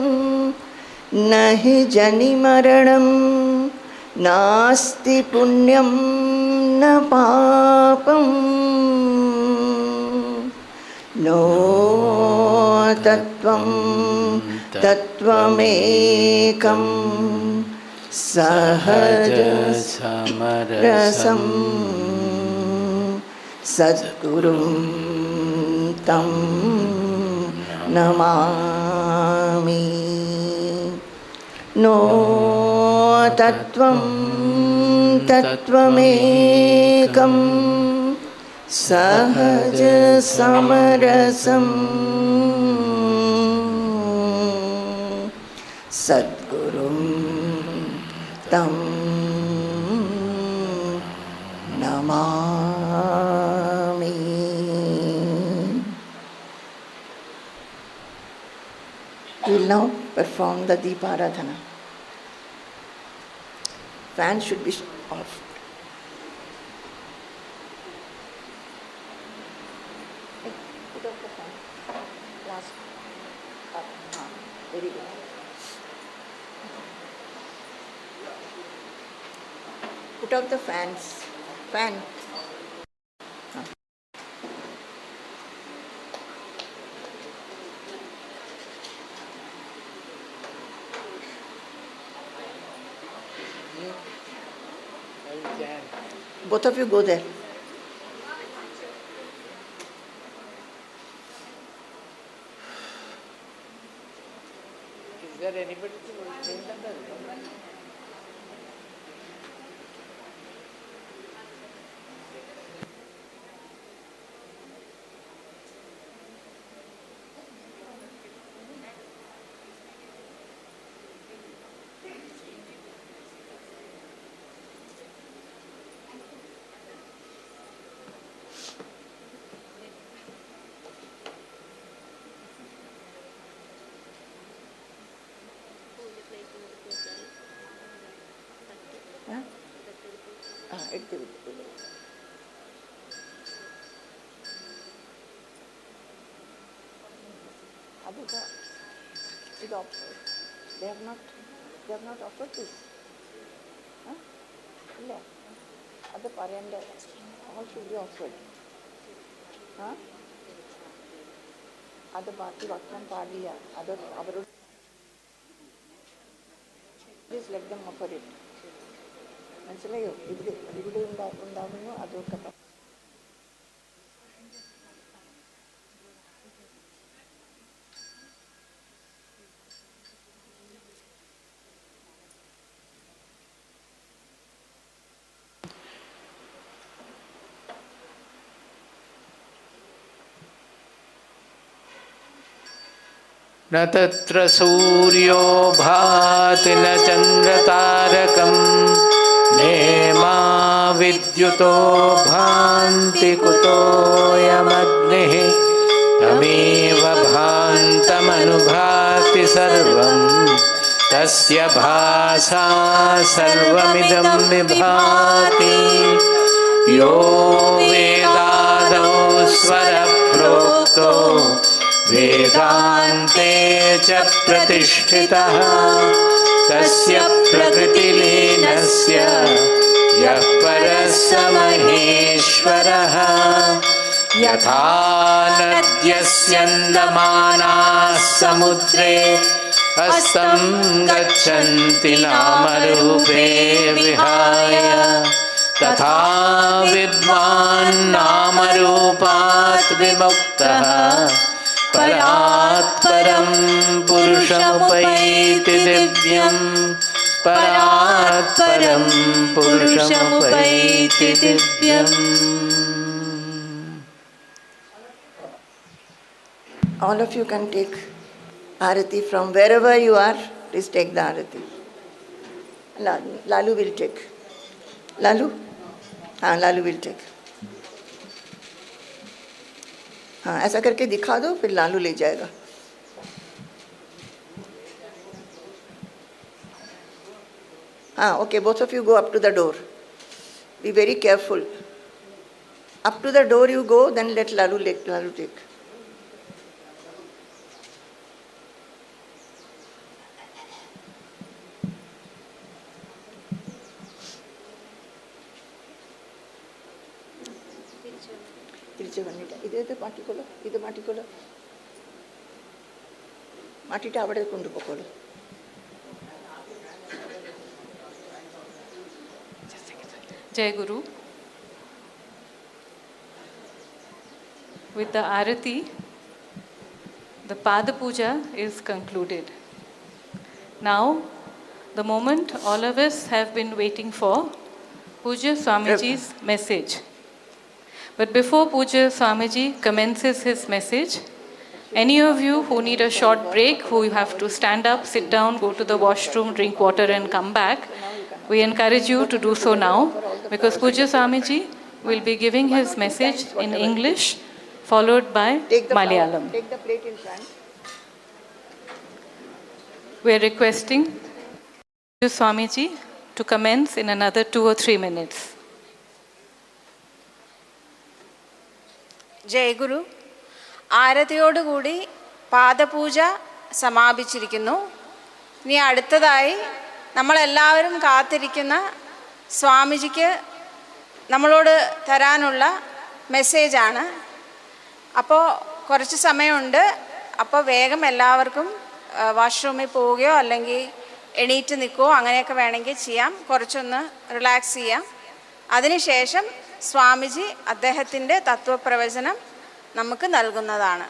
न हि जनिमरणं नास्ति पुण्यं न पापं नो तत्त्वं तत्त्वमेकं सहजसमरसं सद्गुरुं तं नमामि। नो तत्त्वं तत्त्वमेकं सहजसमरसं सद्गुरुं तं Namami. We will now perform the Deeparadhana. Fan should be off. Put off the fan. Last. Up. Very good. Put off the fans. Fan. Both of you go there. Is there anybody to bring them there? They have not offered this. ഇല്ല, അത് പറയണ്ട. All should be offered. അത് ബാക്കി വെക്കാൻ പാടില്ല. അത് അവരോട് please let them offer it. മനസ്സിലായോ? ഇവിടെ ഉണ്ടാകുന്നു അതൊക്കെ. न तत्र सूर्यो भाति न चन्द्रतारकं नेमा विद्युतो भान्ति कुतोऽयमग्निः तमेव भान्तमनुभाति सर्वं तस्य भासा सर्वमिदं विभाति यो वेदादौ स्वरप्रोक्तो वेदान्ते च प्रतिष्ठितः तस्य प्रकृतिलीनस्य यः परः स महेश्वरः यथा नद्यस्यन्दमानाः समुद्रे अस्तं गच्छन्ति नामरूपे विहाय तथा विद्वान् नामरूपात् विमुक्तः परात् परं पुरुषमुपैति दिव्यं परात् परं पुरुषमुपैति दिव्यम्. All of you can take arati from wherever you are. Please take the arati. Lalu will take. Lalu? Lalu will take. ऐसा करके दिखा दो, फिर लालू ले जाएगा. Okay, both of you go up to the door. Be very careful. Up to the door you go, then let Lalu take. ഇത് മാറ്റിക്കോളൂ. മാറ്റിയിട്ട് അവിടെ കൊണ്ടുപോക്കോളൂ. Jai Guru. With the Arati, the Pada Puja is concluded. Now, the moment all of us have been waiting for, Poojya Swamiji's message. But before Poojya Swamiji commences his message, any of you who need a short break, who have to stand up, sit down, go to the washroom, drink water and come back, we encourage you to do so now, because Poojya Swamiji will be giving his message in English, followed by Malayalam. Take the plate in front. We are requesting Poojya Swamiji to commence in another 2 or 3 minutes. Jayaguru. ആരതിയോടുകൂടി പാദപൂജ സമാപിച്ചിരിക്കുന്നു. ഇനി അടുത്തതായി നമ്മളെല്ലാവരും കാത്തിരിക്കുന്ന സ്വാമിജിക്ക് നമ്മളോട് തരാനുള്ള മെസ്സേജാണ്. അപ്പോൾ കുറച്ച് സമയമുണ്ട്. അപ്പോൾ വേഗം എല്ലാവർക്കും വാഷ്റൂമിൽ പോവുകയോ അല്ലെങ്കിൽ എണീറ്റ് നിൽക്കുകയോ അങ്ങനെയൊക്കെ വേണമെങ്കിൽ ചെയ്യാം. കുറച്ചൊന്ന് റിലാക്സ് ചെയ്യാം. അതിനുശേഷം സ്വാമിജി അദ്ദേഹത്തിൻ്റെ തത്വപ്രവചനം നമുക്ക് നൽകുന്നതാണ്.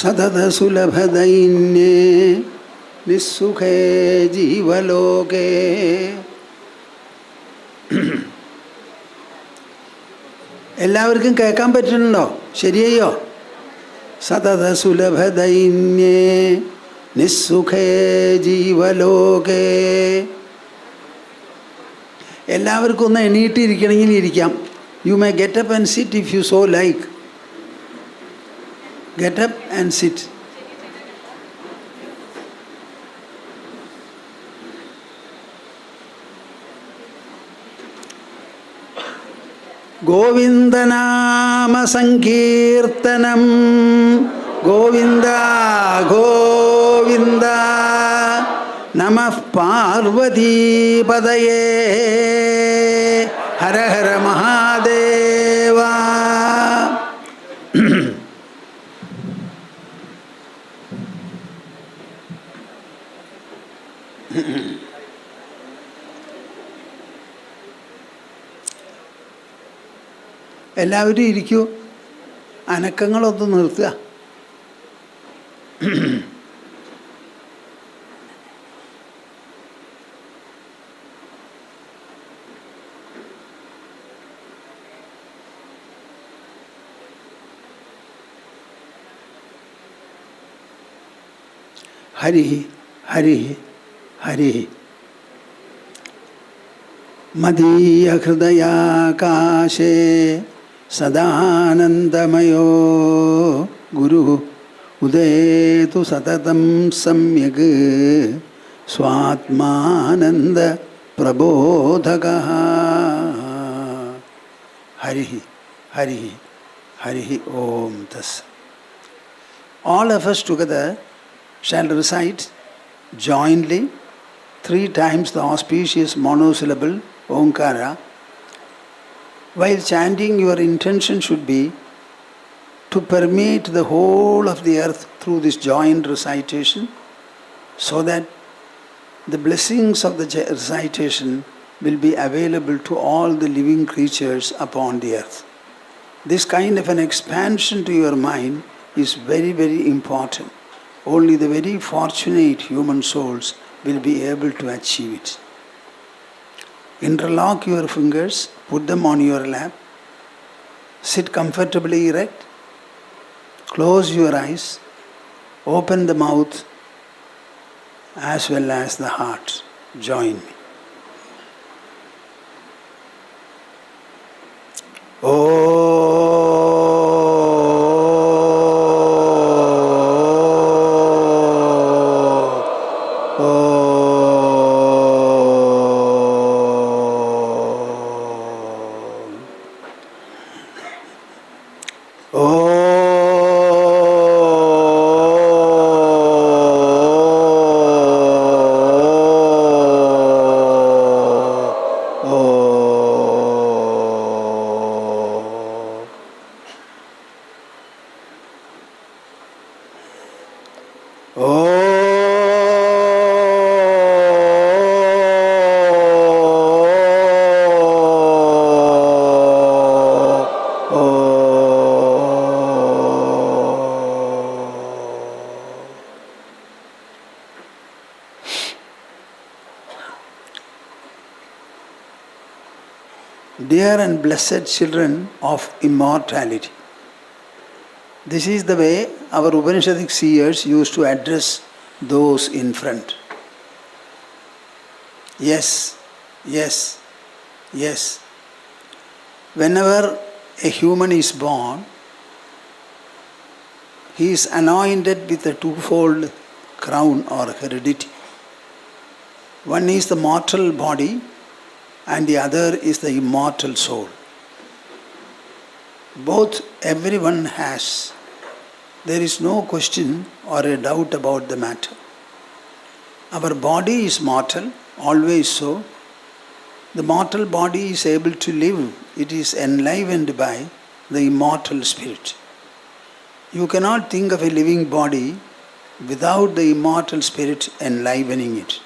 Sadada sulabhadainye nissukhe jeevaloke. എല്ലാവർക്കും കേൾക്കാൻ പറ്റുന്നുണ്ടോ? ശരിയോ? സതത സുലഭദൈന്യേ നിസ്സുഖേ ജീവലോകേ. എല്ലാവർക്കും ഒന്ന് എണീറ്റിരിക്കണമെങ്കിൽ ഇരിക്കാം. You may get up and sit if you so like. Get up and sit. Govindana Sankirtanam. Govinda Govinda. Namah Parvati Padaye. Hara Hara Mahadeva. എല്ലാവരും ഇരിക്കൂ. അനക്കങ്ങളൊന്ന് നിർത്തുക. ഹരി ഹരി ഹരി. മദീയ ഹൃദയാകാശേ സദാനന്ദമയോ ഗുരു ഉദേതു സതതം സമ്യക് സ്വാത്മാനന്ദ പ്രബോധകഃ. ഹരി ഹരി ഹരി ഓം തസ്. All of us together shall recite jointly 3 times the auspicious monosyllable Omkara. While chanting, your intention should be to permeate the whole of the earth through this joint recitation, so that the blessings of the recitation will be available to all the living creatures upon the earth. This kind of an expansion to your mind is very, very important. Only the very fortunate human souls will be able to achieve it. Interlock your fingers, put them on your lap, sit comfortably erect, close your eyes, open the mouth as well as the heart. Join me. Dear and blessed children of immortality, this is the way our Upanishadic seers used to address those in front. Yes, yes, yes. Whenever a human is born, he is anointed with a twofold crown or heredity. One is the mortal body and the other is the immortal soul. Both everyone has. There is no question or a doubt about the matter. Our body is mortal, always so. The mortal body is able to live. It is enlivened by the immortal spirit. You cannot think of a living body without the immortal spirit enlivening it.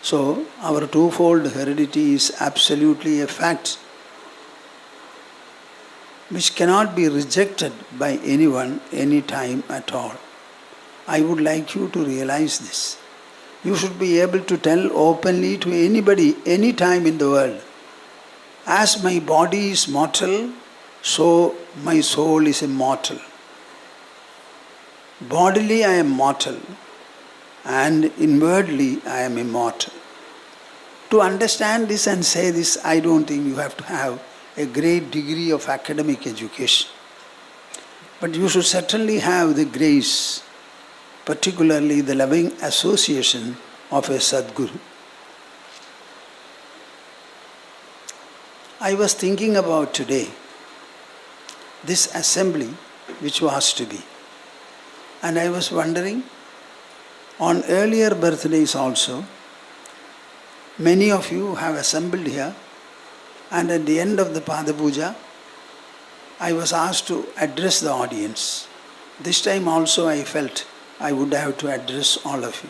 So, our twofold heredity is absolutely a fact. which cannot be rejected by anyone, any time at all. I would like you to realize this. You should be able to tell openly to anybody, any time in the world, as my body is mortal, so my soul is immortal. Bodily I am mortal, and inwardly I am immortal. To understand this and say this, I don't think you have to have a great degree of academic education. But you should certainly have the grace, particularly the loving association of a Sadguru. I was thinking about today, this assembly which was to be. And I was wondering, on earlier birthdays also, many of you have assembled here, and at the end of the Pada Puja, I was asked to address the audience. This time also I felt I would have to address all of you.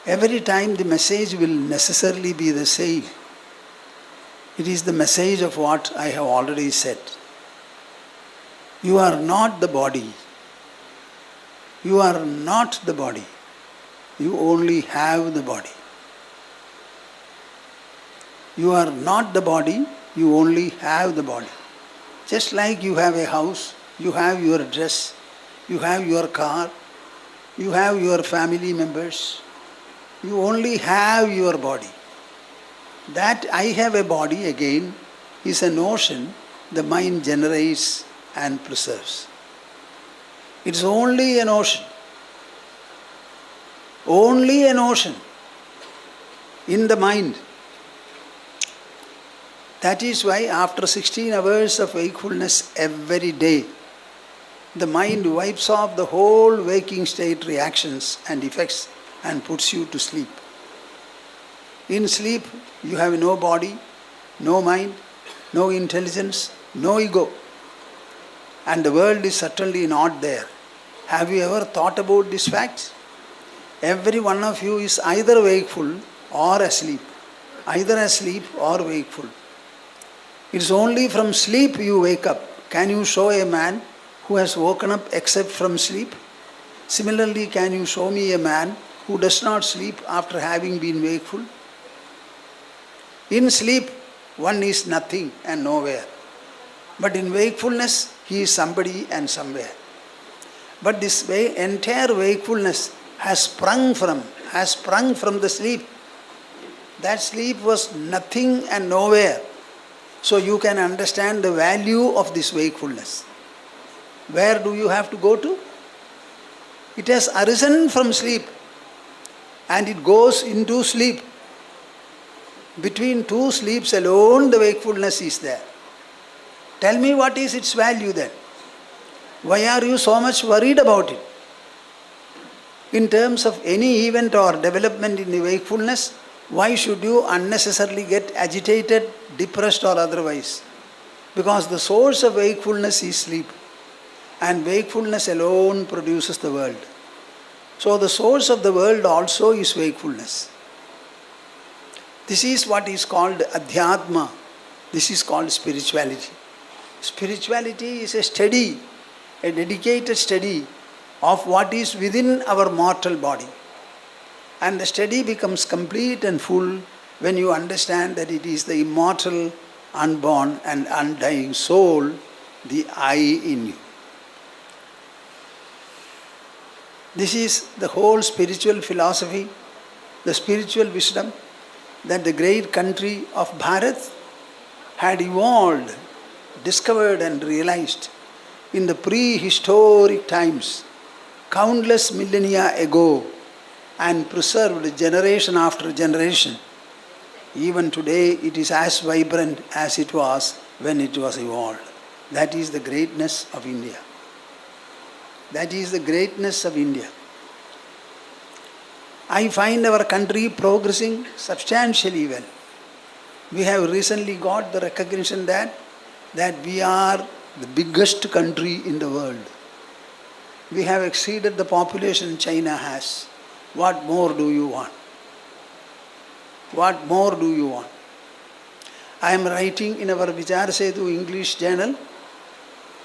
Every time the message will necessarily be the same. It is the message of what I have already said. You are not the body. You are not the body. You only have the body. You are not the body, you only have the body. Just like you have a house, you have your dress, you have your car, you have your family members, you only have your body. That I have a body again is a notion the mind generates and preserves. It's only a notion. Only a notion in the mind. That is why after 16 hours of wakefulness every day, the mind wipes off the whole waking state reactions and effects and puts you to sleep. In sleep, you have no body, no mind, no intelligence, no ego. And the world is certainly not there. Have you ever thought about this fact? Every one of you is either wakeful or asleep. Either asleep or wakeful. It's only from sleep you wake up. Can you show a man who has woken up except from sleep? Similarly, can you show me a man who does not sleep after having been wakeful? In sleep, one is nothing and nowhere. But in wakefulness, he is somebody and somewhere. But this entire wakefulness has sprung from the sleep. That sleep was nothing and nowhere. So you can understand the value of this wakefulness. Where do you have to go to? It has arisen from sleep and it goes into sleep. Between two sleeps alone, the wakefulness is there. Tell me what is its value then? Why are you so much worried about it? In terms of any event or development in the wakefulness, why should you unnecessarily get agitated, depressed or otherwise? Because the source of wakefulness is sleep. And wakefulness alone produces the world. So the source of the world also is wakefulness. This is what is called adhyatma. This is called spirituality. Spirituality is a study, a dedicated study of what is within our mortal body. And the study becomes complete and full when you understand that it is the immortal, unborn and undying soul, the I in you. This is the whole spiritual philosophy, the spiritual wisdom that the great country of Bharat had evolved, discovered and realized in the prehistoric times, countless millennia ago, and preserved generation after generation. Even today it is as vibrant as it was when it was evolved. That is the greatness of India. That is the greatness of India. I find our country progressing substantially well. We have recently got the recognition that we are the biggest country in the world. We have exceeded the population China has. What more do you want? What more do you want? I am writing in our Vichar Setu English journal,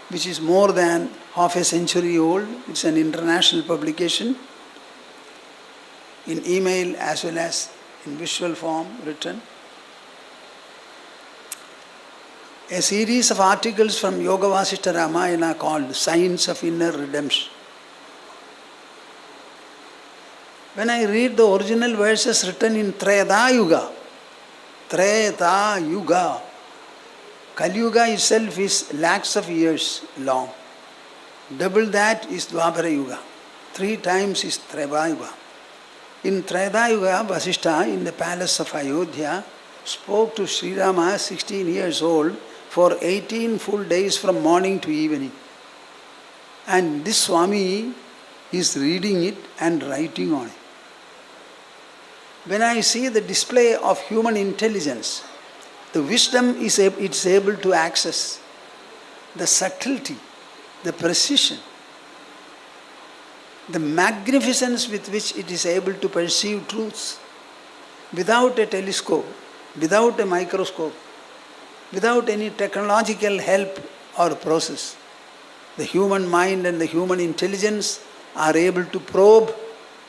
which is more than half a century old. It's an international publication, in email as well as in visual form written. A series of articles from Yoga Vasishtha Ramayana called Signs of Inner Redemption. When I read the original verses written in Treta Yuga, Kali Yuga itself is lakhs of years long. Double that is Dwapara Yuga. 3 times is Treta Yuga. In Treta Yuga, Vasishtha in the palace of Ayodhya spoke to Sri Rama, 16 years old, for 18 full days from morning to evening. And this Swami is reading it and writing on it. When I see the display of human intelligence, the wisdom it's able to access, the subtlety, the precision, the magnificence with which it is able to perceive truths, without a telescope, without a microscope, without any technological help or process. The human mind and the human intelligence are able to probe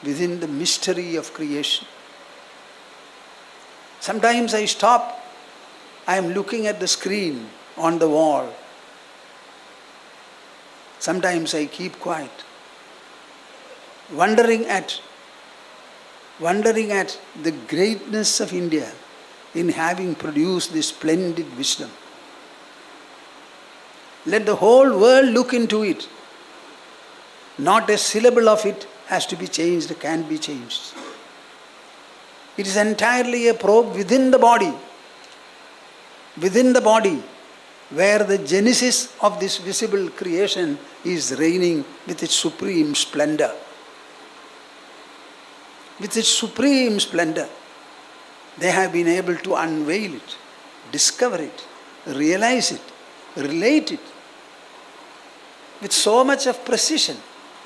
within the mystery of creation. Sometimes I stop, I am looking at the screen on the wall. Sometimes I keep quiet, wondering at the greatness of India in having produced this splendid wisdom. Let the whole world look into it. Not a syllable of it has to be changed, can be changed. It is entirely a probe within the body, where the genesis of this visible creation is reigning with its supreme splendor. With its supreme splendor, they have been able to unveil it, discover it, realize it, relate it with so much of precision,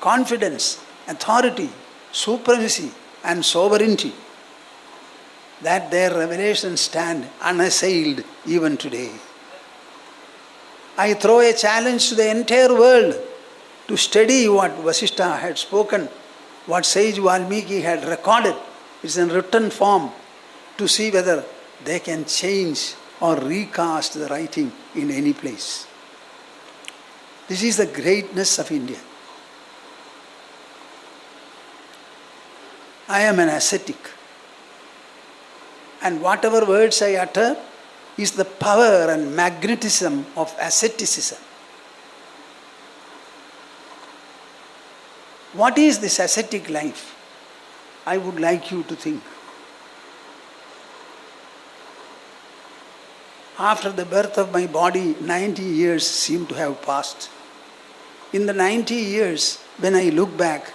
confidence, authority, supremacy and sovereignty that their revelations stand unassailed even today. I throw a challenge to the entire world to study what Vasishtha had spoken, what sage Valmiki had recorded. It's in written form, to see whether they can change or recast the writing in any place. This is the greatness of India. I am an ascetic, and whatever words I utter is the power and magnetism of asceticism. What is this ascetic life? I would like you to think. After the birth of my body, 90 years seem to have passed. In the 90 years, when I look back,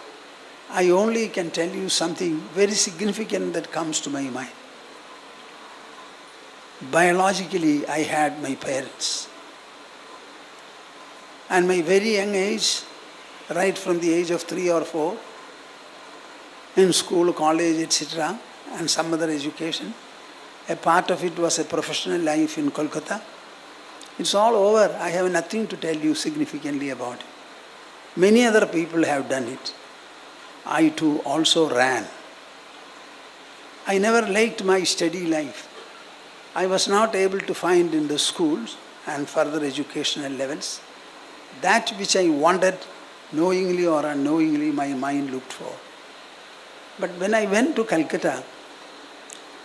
I only can tell you something very significant that comes to my mind. Biologically, I had my parents. And my very young age, right from the age of 3 or 4, in school, college, etc., and some other education, a part of it was a professional life in Kolkata. It's all over. I have nothing to tell you significantly about it. Many other people have done it. I too also ran. I never liked my study life. I was not able to find in the schools and further educational levels that which I wanted, knowingly or unknowingly my mind looked for. But when I went to Calcutta,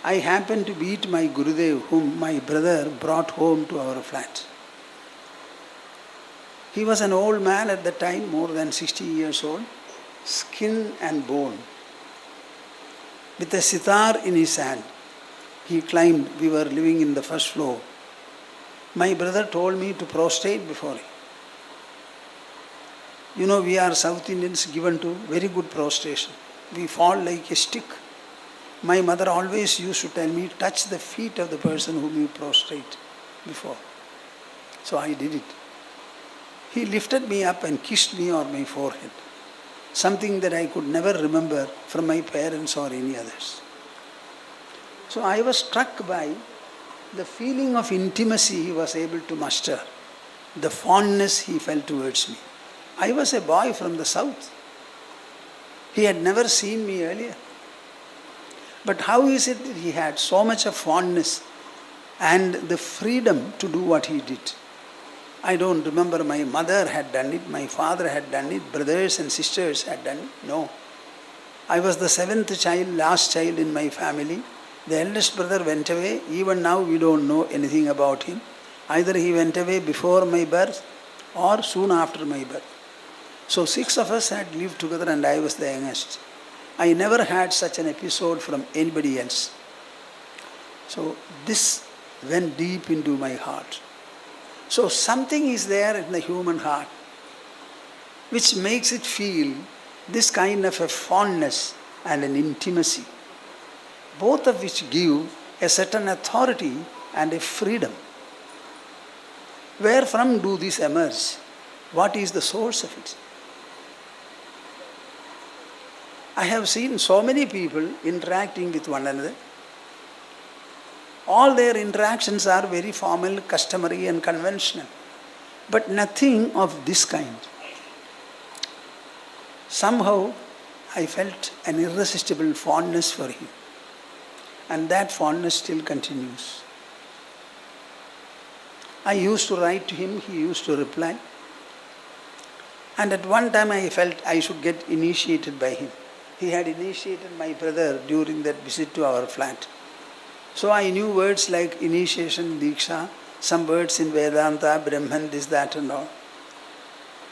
I happened to meet my Gurudev, whom my brother brought home to our flat. He was an old man at the time, more than 60 years old, skin and bone. With a sitar in his hand, he climbed. We were living in the first floor. My brother told me to prostrate before him. You know, we are South Indians given to very good prostration. We fall like a stick. My mother always used to tell me, touch the feet of the person whom you prostrate before. So I did it. He lifted me up and kissed me on my forehead. Something that I could never remember from my parents or any others. So I was struck by the feeling of intimacy he was able to muster, the fondness he felt towards me. I was a boy from the south. He had never seen me earlier. But how is it that he had so much of fondness and the freedom to do what he did? I don't remember my mother had done it, my father had done it, brothers and sisters had done it. No. I was the seventh child, last child in my family. The eldest brother went away. Even now we don't know anything about him. Either he went away before my birth or soon after my birth. So 6 of us had lived together and I was the youngest. I never had such an episode from anybody else. So this went deep into my heart. So something is there in the human heart which makes it feel this kind of a fondness and an intimacy, both of which give a certain authority and a freedom. Where from do these emerge? What is the source of it? I have seen so many people interacting with one another. All their interactions are very formal, customary and conventional, but nothing of this kind. Somehow I felt an irresistible fondness for him, and that fondness still continues. I used to write to him, he used to reply, and at one time I felt I should get initiated by him. He had initiated my brother during that visit to our flat. So I knew words like initiation, Diksha, some words in Vedanta, Brahman, this, that and all.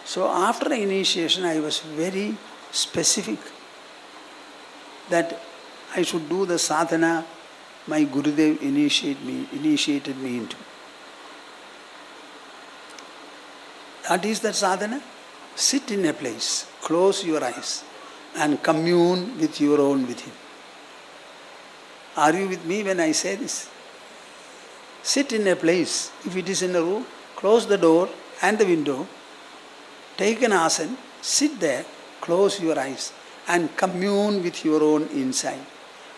So after initiation I was very specific that I should do the sadhana my Gurudev initiated me into. That is the sadhana. Sit in a place, close your eyes and commune with your own within. Are you with me when I say this? Sit in a place. If it is in a room, close the door and the window, take an asana, sit there, close your eyes and commune with your own inside.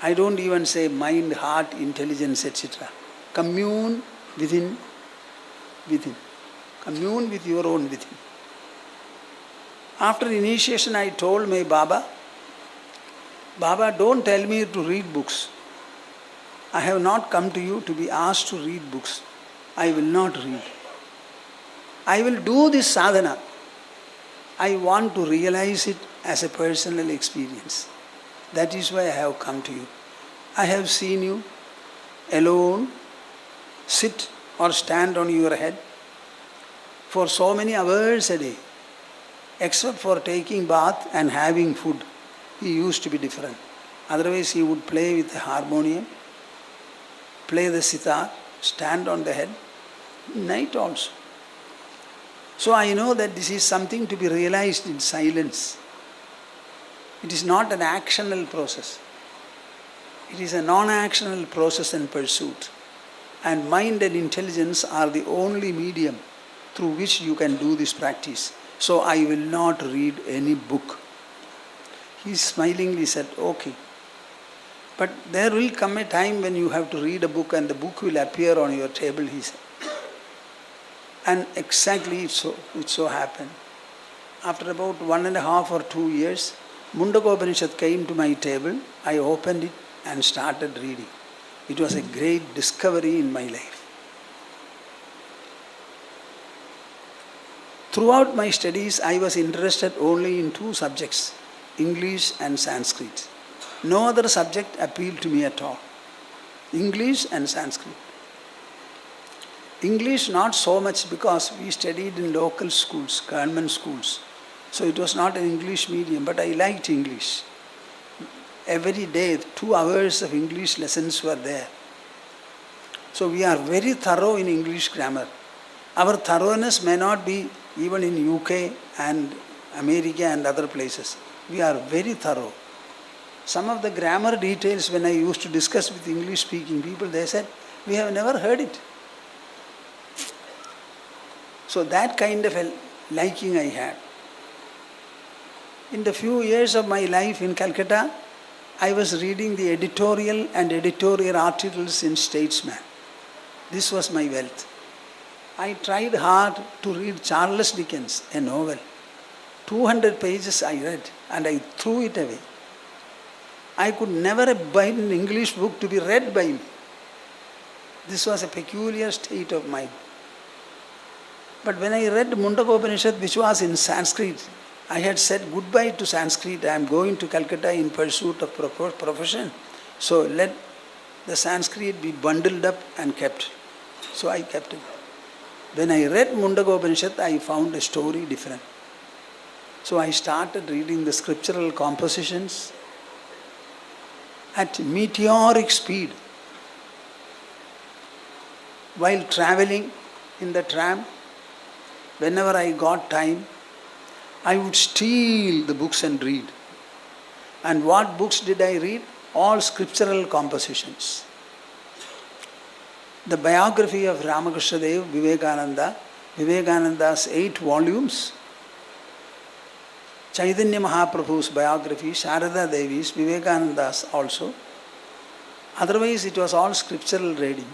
I don't even say mind, heart, intelligence, etc. Commune within. Commune with your own within. After initiation I told my Baba, don't tell me to read books. I have not come to you to be asked to read books. I will not read. I will do this sadhana. I want to realize it as a personal experience. That is why I have come to you. I have seen you alone, sit or stand on your head for so many hours a day. Except for taking bath and having food, he used to be different. Otherwise he would play with the harmonium, play the sitar, stand on the head, night also. So I know that this is something to be realized in silence. It is not an actional process. It is a non-actional process and pursuit. And mind and intelligence are the only medium through which you can do this practice. So I will not read any book. He smilingly said, okay. But there will come a time when you have to read a book and the book will appear on your table, he said. And exactly it so happened. After about 1.5 or 2 years, Mundakopanishad came to my table. I opened it and started reading. It was a great discovery in my life. Throughout my studies, I was interested only in 2 subjects, English and Sanskrit. No other subject appealed to me at all. English and Sanskrit. English not so much because we studied in local schools, government schools. So it was not an English medium, but I liked English. Every day, 2 hours of English lessons were there. So we are very thorough in English grammar. Our thoroughness may not be even in UK and America and other places. We are very thorough. Some of the grammar details when I used to discuss with English speaking people, they said, we have never heard it. So that kind of a liking I had. In the few years of my life in Calcutta, I was reading the editorial and editorial articles in Statesman. This was my wealth. I tried hard to read Charles Dickens, a novel. 200 pages I read and I threw it away. I could never buy an English book to be read by me. This was a peculiar state of mind. But when I read Mundakopanishad, which was in Sanskrit, I had said goodbye to Sanskrit. I am going to Calcutta in pursuit of profession. So let the Sanskrit be bundled up and kept. So I kept it. When I read Mundakopanishad, I found a story different. So I started reading the scriptural compositions at meteoric speed. While traveling in the tram, whenever I got time, I would steal the books and read. And what books did I read? All scriptural compositions. The biography of Ramakrishna Dev, Vivekananda's 8 volumes, Chaitanya Mahaprabhu's biography, Sharada Devi's, Vivekananda's also. Otherwise, it was all scriptural reading.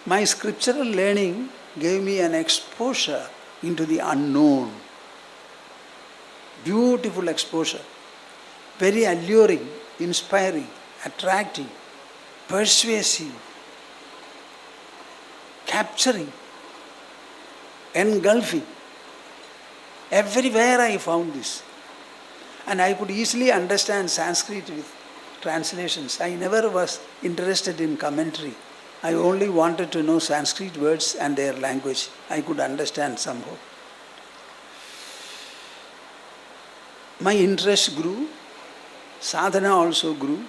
My scriptural learning gave me an exposure into the unknown. Beautiful exposure. Very alluring, inspiring, attractive, persuasive, capturing, engulfing. Everywhere I found this. And I could easily understand Sanskrit with translations. I never was interested in commentary. I only wanted to know Sanskrit words and their language. I could understand somehow. My interest grew. Sadhana also grew.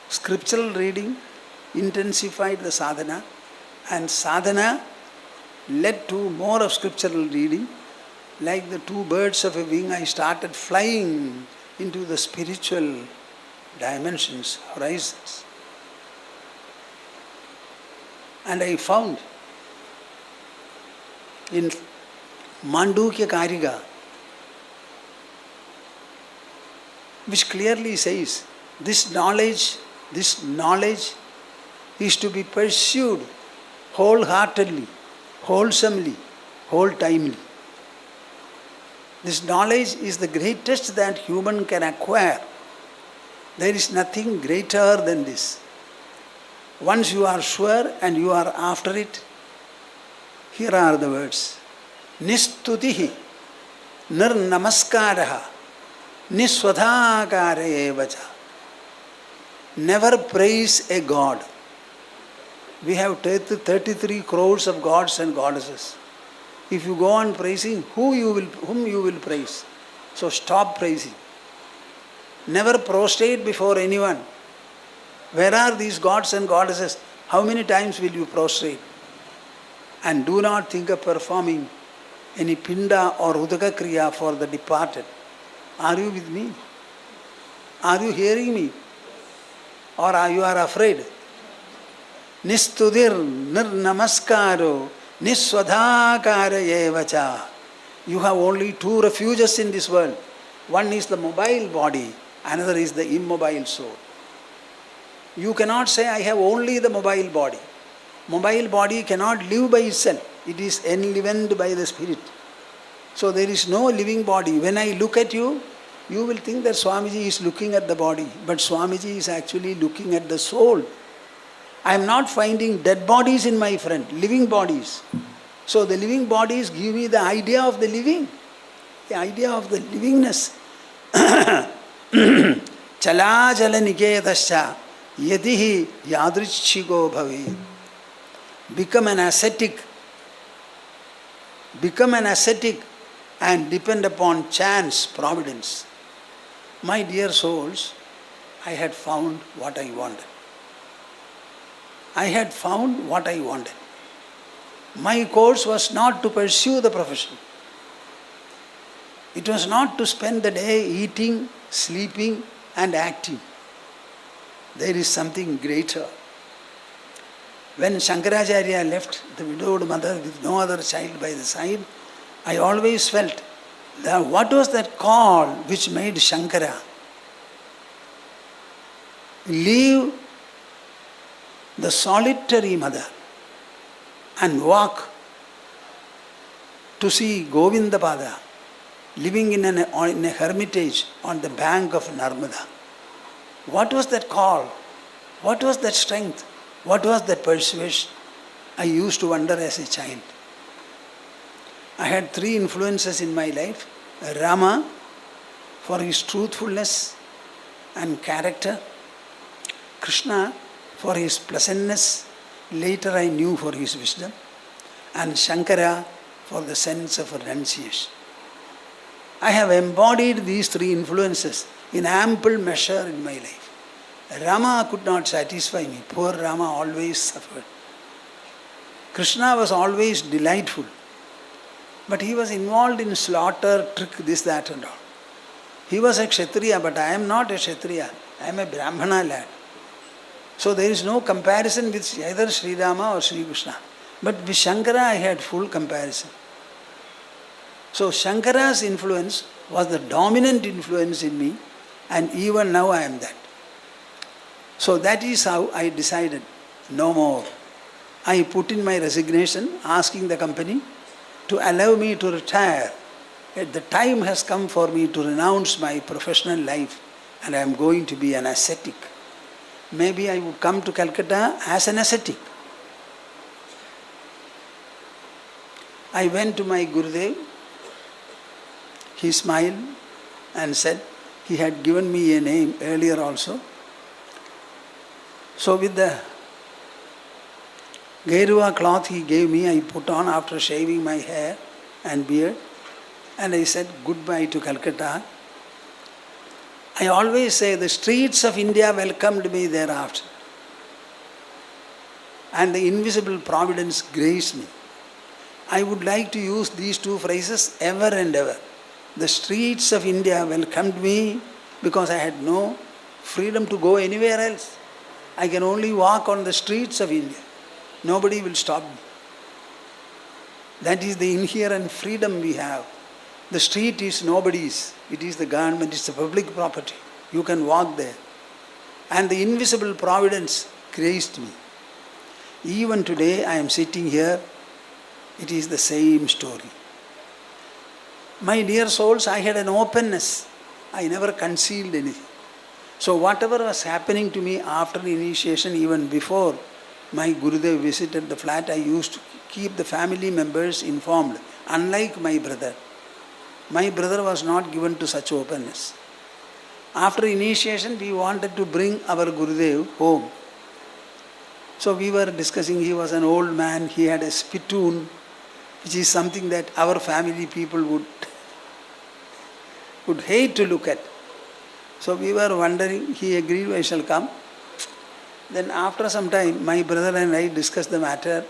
Scriptural reading intensified the sadhana. And sadhana led to more of scriptural reading. Like the 2 birds of a wing, I started flying into the spiritual dimensions, horizons. And I found in Mandukya Kariga, which clearly says this knowledge is to be pursued wholeheartedly, wholesomely, whole-timely. This knowledge is the greatest that human can acquire. There is nothing greater than this. Once you are sure and you are after it, here are the words. Nistutihi nir namaskaraha niswadhakare evacha. Never praise a god. We have 33 crores of gods and goddesses. If you go on praising, whom you will praise? So stop praising. Never prostrate before anyone. Where are these gods and goddesses? How many times will you prostrate? And do not think of performing any pinda or udaka kriya for the departed. Are you with me? Are you hearing me? Or are you afraid? Nistudir nir namaskaro niswadhakara evacha. You have only 2 refuges in this world. One is the mobile body, another is the immobile soul. You cannot say, I have only the mobile body. Mobile body cannot live by itself. It is enlivened by the spirit. So there is no living body. When I look at you, you will think that Swamiji is looking at the body. But Swamiji is actually looking at the soul. I am not finding dead bodies in my friend, living bodies. So the living bodies give me the idea of the living. The idea of the livingness. Chala jala niketascha yadihi yadrichiko bhavi. Become an ascetic and depend upon chance, providence. My dear souls, I had found what I wanted. I had found what I wanted. My course was not to pursue the profession. It was not to spend the day eating, sleeping and acting. There is something greater. When Shankaracharya left the widowed mother with no other child by the side, I always felt that what was that call which made Shankara leave the solitary mother and walk to see Govindapada living in a hermitage on the bank of Narmada. What was that call? What was that strength? What was that persuasion? I used to wonder as a child. I had 3 influences in my life. Rama, for his truthfulness and character. Krishna, for his pleasantness. Later I knew for his wisdom. And Shankara, for the sense of renunciation. I have embodied these 3 influences in ample measure in my life. Rama could not satisfy me. Poor Rama always suffered. Krishna was always delightful. But he was involved in slaughter, trick, this, that and all. He was a Kshatriya, but I am not a Kshatriya. I am a Brahmana lad. So there is no comparison with either Sri Rama or Sri Krishna. But with Shankara I had full comparison. So Shankara's influence was the dominant influence in me, and even now I am that. So that is how I decided, no more. I put in my resignation, asking the company to allow me to retire. The time has come for me to renounce my professional life, and I am going to be an ascetic. Maybe I would come to Calcutta as an ascetic. I went to my Gurudev. He smiled and said he had given me a name earlier also. So with the Geruva cloth he gave me, I put on after shaving my hair and beard, and I said goodbye to Calcutta. I always say the streets of India welcomed me thereafter, and the invisible providence graced me. I would like to use these 2 phrases ever and ever. The streets of India welcomed me because I had no freedom to go anywhere else. I can only walk on the streets of India. Nobody will stop me. That is the inherent freedom we have. The street is nobody's. It is the government, it's the public property. You can walk there. And the invisible providence graced me. Even today I am sitting here, it is the same story. My dear souls, I had an openness. I never concealed anything. So whatever was happening to me after initiation, even before my Gurudev visited the flat, I used to keep the family members informed. Unlike my brother was not given to such openness. After initiation, we wanted to bring our Gurudev home. So we were discussing, he was an old man, he had a spittoon, which is something that our family people would hate to look at. So we were wondering, he agreed, I shall come. Then after some time, my brother and I discussed the matter.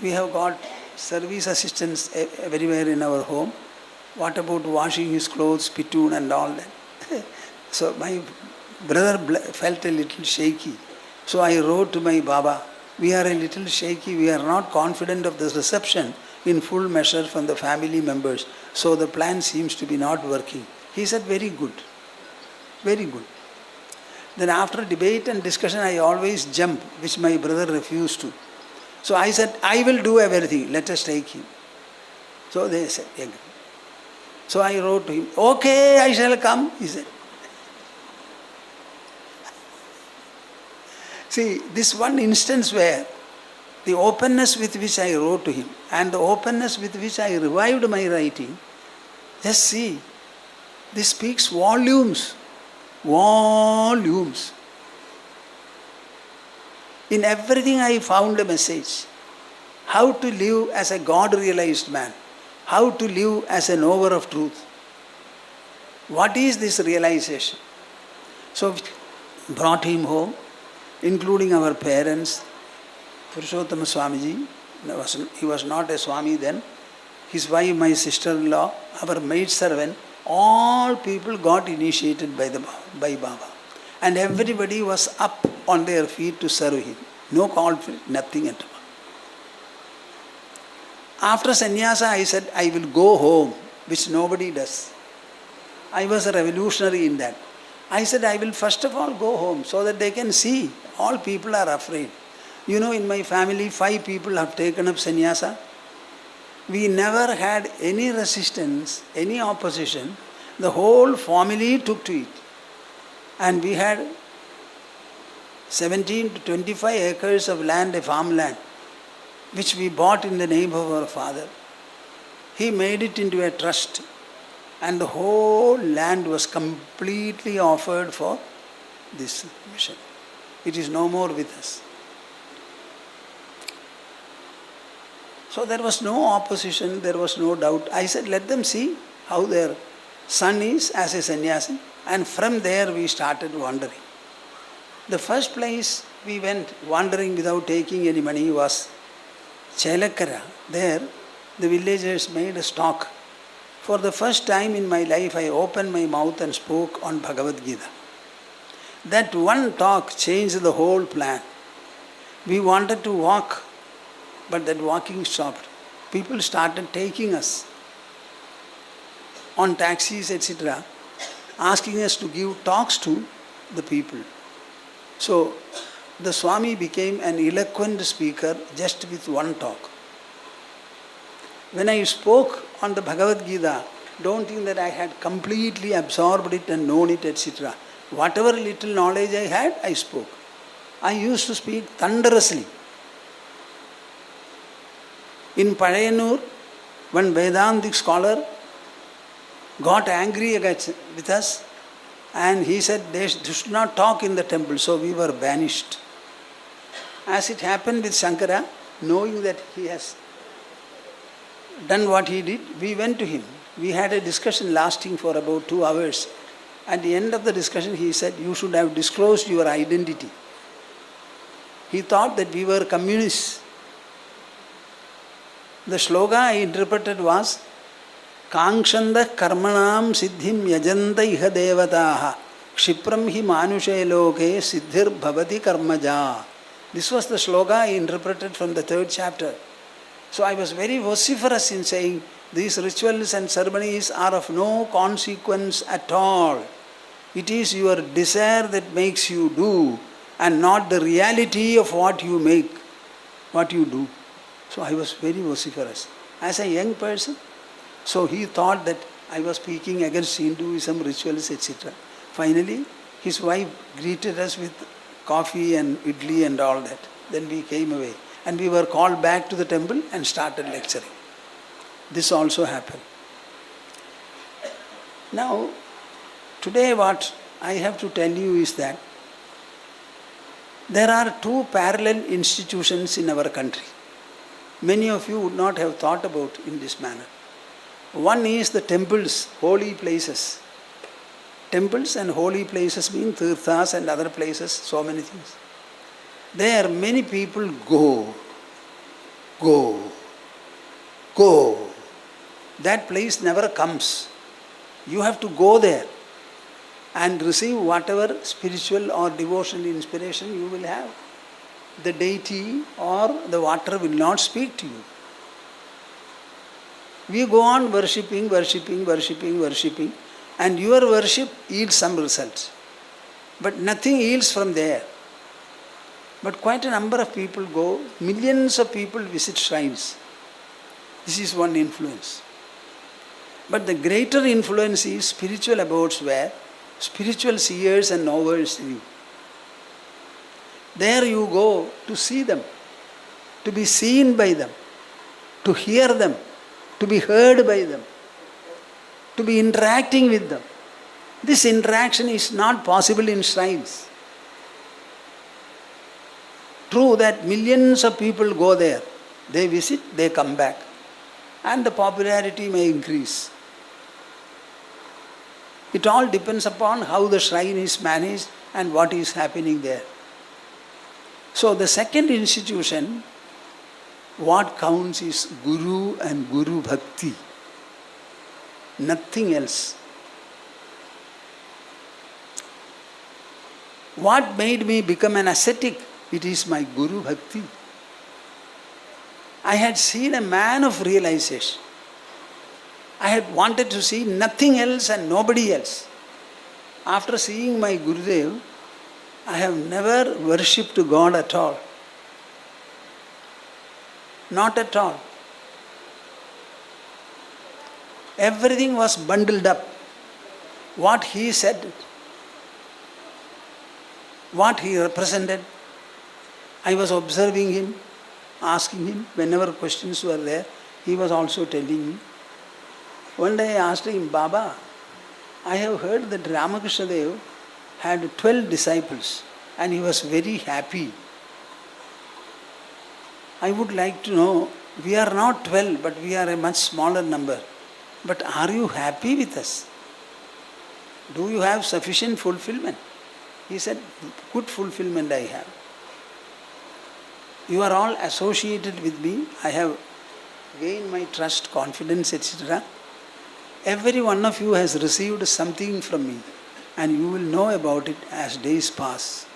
We have got service assistants everywhere in our home. What about washing his clothes, spittoon and all that? So my brother felt a little shaky. So I wrote to my Baba, we are a little shaky, we are not confident of this reception in full measure from the family members. So the plan seems to be not working. He said, very good. Very good. Then after debate and discussion, I always jump, which my brother refused to. So I said, I will do everything, let us take him. So they said, agree. So I wrote to him, okay, I shall come, he said. See, this one instance where the openness with which I wrote to him and the openness with which I revived my writing, just see, this speaks volumes. Volumes. In everything I found a message. How to live as a God-realized man. How to live as a knower of truth. What is this realization? So, brought him home, including our parents, Purushottam Swamiji. He was not a Swami then. His wife, my sister-in-law, our maidservant, all people got initiated by Baba. And everybody was up on their feet to serve him. No conflict, nothing at all. After sannyasa, I said, I will go home, which nobody does. I was a revolutionary in that. I said, I will first of all go home so that they can see all people are afraid. You know, in my family, 5 people have taken up sannyasa. We never had any resistance, any opposition. The whole family took to it. And we had 17 to 25 acres of land, a farmland, which we bought in the name of our father. He made it into a trust, and the whole land was completely offered for this mission. It is no more with us. So there was no opposition, there was no doubt. I said, let them see how their son is as a sannyasi, and from there we started wandering. The first place we went wandering without taking any money was Chelakara. There, the villagers made a stock. For the first time in my life, I opened my mouth and spoke on Bhagavad Gita. That one talk changed the whole plan. We wanted to walk, but that walking stopped. People started taking us on taxis, etc., asking us to give talks to the people. So, the Swami became an eloquent speaker just with one talk. When I spoke on the Bhagavad Gita, don't think that I had completely absorbed it and known it, etc. Whatever little knowledge I had, I spoke. I used to speak thunderously. In Padayanur, one Vedantic scholar got angry with us, and he said they should not talk in the temple, so we were banished. As it happened with Shankara, knowing that he has done what he did, we went to him. We had a discussion lasting for about 2 hours. At the end of the discussion, he said, you should have disclosed your identity. He thought that we were communists. The sloga I interpreted was, Kankshanda karmanam siddhim yajanta iha devataha kshipram hi manushe loke siddhir bhavati karmaja. This was the sloga I interpreted from the 3rd chapter. So I was very vociferous in saying, these rituals and ceremonies are of no consequence at all. It is your desire that makes you do, and not the reality of what you make, what you do. So I was very vociferous. As a young person, so he thought that I was speaking against Hinduism, rituals, etc. Finally, his wife greeted us with coffee and idli and all that. Then we came away. And we were called back to the temple and started lecturing. This also happened. Now, today what I have to tell you is that there are 2 parallel institutions in our country. Many of you would not have thought about in this manner. One is the temples, holy places. Temples and holy places mean tirthas and other places, so many things. There many people go. That place never comes. You have to go there and receive whatever spiritual or devotional inspiration you will have. The deity or the water will not speak to you. We go on worshipping, and your worship yields some results. But nothing yields from there. But quite a number of people go, millions of people visit shrines. This is one influence. But the greater influence is spiritual abodes where spiritual seers and knowers live. There you go to see them, to be seen by them, to hear them, to be heard by them, to be interacting with them. This interaction is not possible in shrines. True that millions of people go there. They visit, they come back. And the popularity may increase. It all depends upon how the shrine is managed and what is happening there. So the second institution, what counts is Guru and Guru Bhakti. Nothing else. What made me become an ascetic? It is my Guru Bhakti. I had seen a man of realization. I had wanted to see nothing else and nobody else. After seeing my Gurudev, I have never worshipped God at all. Not at all. Everything was bundled up. What he said, what he represented, I was observing him, asking him, whenever questions were there, he was also telling me. One day I asked him, Baba, I have heard that Ramakrishna Dev had 12 disciples and he was very happy. I would like to know, we are not 12, but we are a much smaller number. But are you happy with us? Do you have sufficient fulfillment? He said, good fulfillment I have. You are all associated with me. I have gained my trust, confidence, etc. Every one of you has received something from me, and you will know about it as days pass.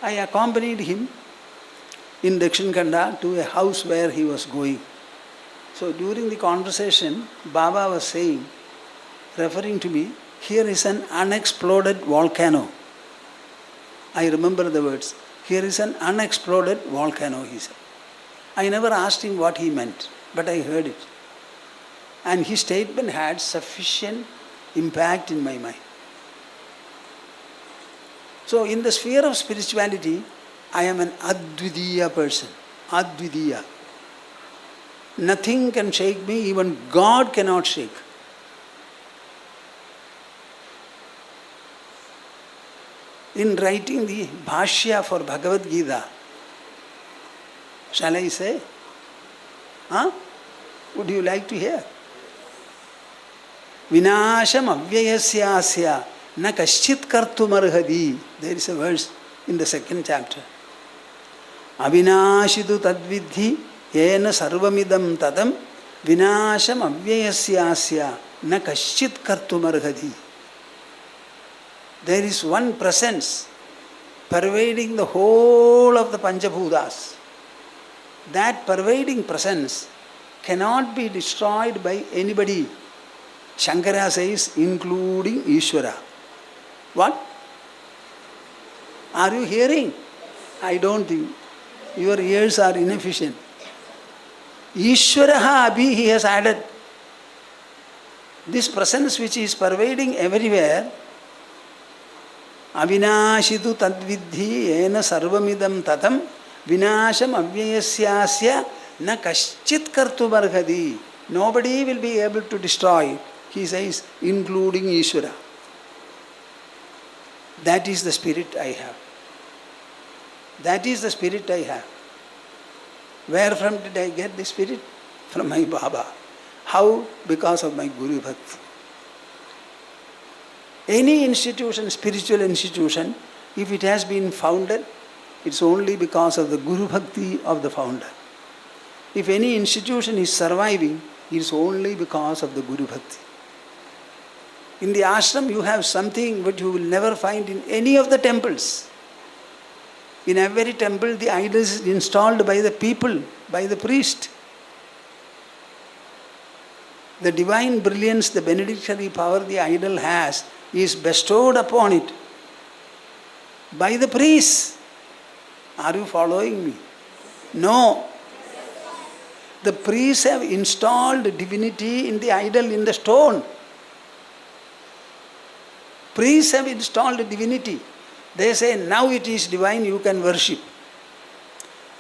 I accompanied him in Dakshin Kanda to a house where he was going. So during the conversation, Baba was saying, referring to me, here is an unexploded volcano. I remember the words. Here is an unexploded volcano, he said. I never asked him what he meant, but I heard it. And his statement had sufficient impact in my mind. So in the sphere of spirituality, I am an Advidiya person. Advidiya. Nothing can shake me, even God cannot shake. In writing the Bhashya for Bhagavad Gita, shall I say? Would you like to hear? Vinasham avyayasya na kaschit kartum arhadi. There is a verse in the second chapter. Avinashidu tadvidhi yena sarvamidam tadam vinasham avyayasya na kaschit kartum arhadi. There is one presence pervading the whole of the Panchabhutas. That pervading presence cannot be destroyed by anybody. Shankara says, including Ishvara. What? Are you hearing? I don't think. Your ears are inefficient. Ishvaraha abhi he has added. This presence which is pervading everywhere, avinashitu tadvidhi ena sarvamidam tatam vinasham avyayasyasya na kaschit kartumarhadi. Nobody will be able to destroy, he says, including Ishvara. That is the spirit I have. That is the spirit I have. Where from did I get the spirit? From my Baba. How? Because of my Guru Bhakti. Any institution, spiritual institution, if it has been founded, it's only because of the Guru Bhakti of the founder. If any institution is surviving, it's only because of the Guru Bhakti. In the ashram, you have something which you will never find in any of the temples. In every temple, the idol is installed by the people, by the priest. The divine brilliance, the benedictory power the idol has, is bestowed upon it by the priests. Are you following me? No. The priests have installed divinity in the idol, in the stone. Priests have installed divinity. They say, now it is divine, you can worship.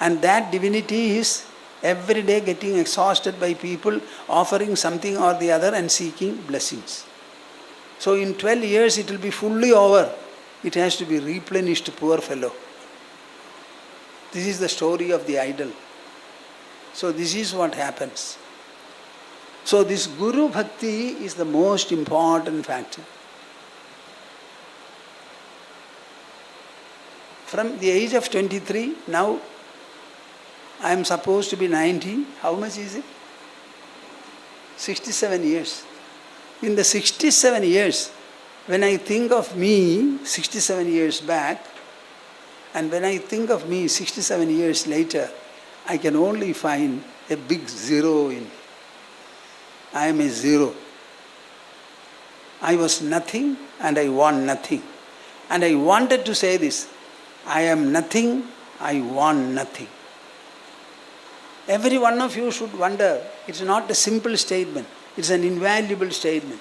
And that divinity is every day getting exhausted by people offering something or the other and seeking blessings. So in 12 years it will be fully over. It has to be replenished, poor fellow. This is the story of the idol. So this is what happens. So this Guru Bhakti is the most important factor. From the age of 23, now I am supposed to be 90. How much is it? 67 years. In the 67 years, when I think of me 67 years back, and when I think of me 67 years later, I can only find a big zero in me. I am a zero. I was nothing and I want nothing. And I wanted to say this. I am nothing, I want nothing. Every one of you should wonder, it's not a simple statement, it's an invaluable statement.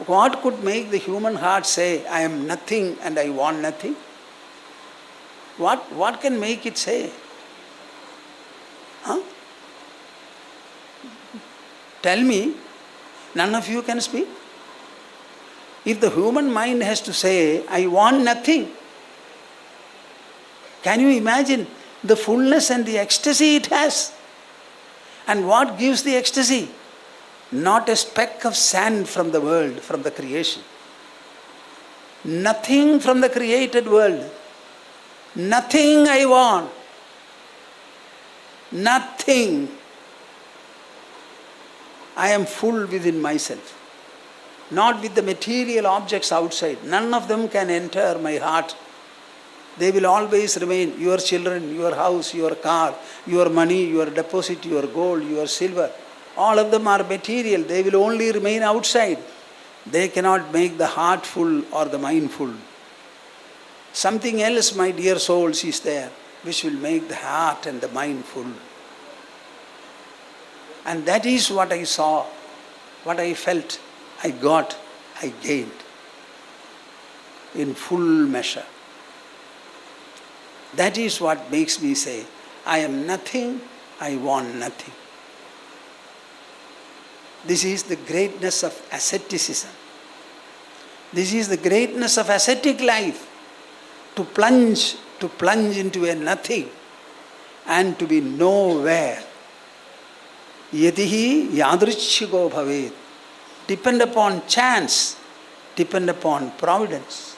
What could make the human heart say, I am nothing and I want nothing? What can make it say? Huh? Tell me, none of you can speak? If the human mind has to say, I want nothing, can you imagine the fullness and the ecstasy it has? And what gives the ecstasy? Not a speck of sand from the world, from the creation. Nothing from the created world. Nothing I want. Nothing. I am full within myself. Not with the material objects outside. None of them can enter my heart. They will always remain your children, your house, your car, your money, your deposit, your gold, your silver. All of them are material. They will only remain outside. They cannot make the heart full or the mind full. Something else, my dear souls, is there which will make the heart and the mind full. And that is what I saw, what I felt, I got, I gained in full measure. That is what makes me say, I am nothing, I want nothing. This is the greatness of asceticism. This is the greatness of ascetic life. To plunge into a nothing and to be nowhere. Yadihi yadrichiko bhavet. Depend upon chance, depend upon providence.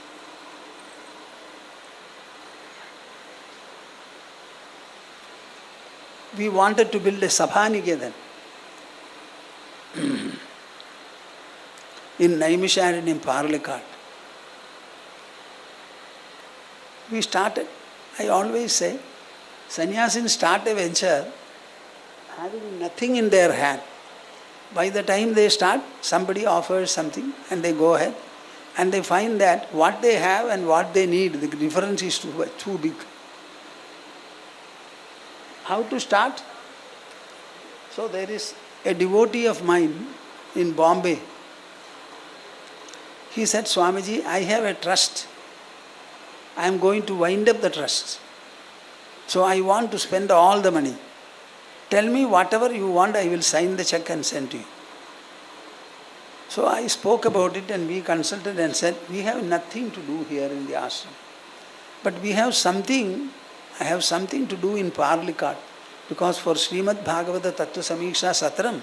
We wanted to build a Sabhaniketan in Naimisharan in Parlikat. We started, I always say, sannyasins start a venture having nothing in their hand. By the time they start, somebody offers something and they go ahead and they find that what they have and what they need, the difference is too big. How to start? So there is a devotee of mine in Bombay. He said, Swamiji, I have a trust. I am going to wind up the trust. So I want to spend all the money. Tell me whatever you want, I will sign the check and send to you. So I spoke about it and we consulted and said, we have nothing to do here in the ashram. But we have something, I have something to do in Parlikat. Because for Srimad Bhagavata Tattva Samiksha Satram,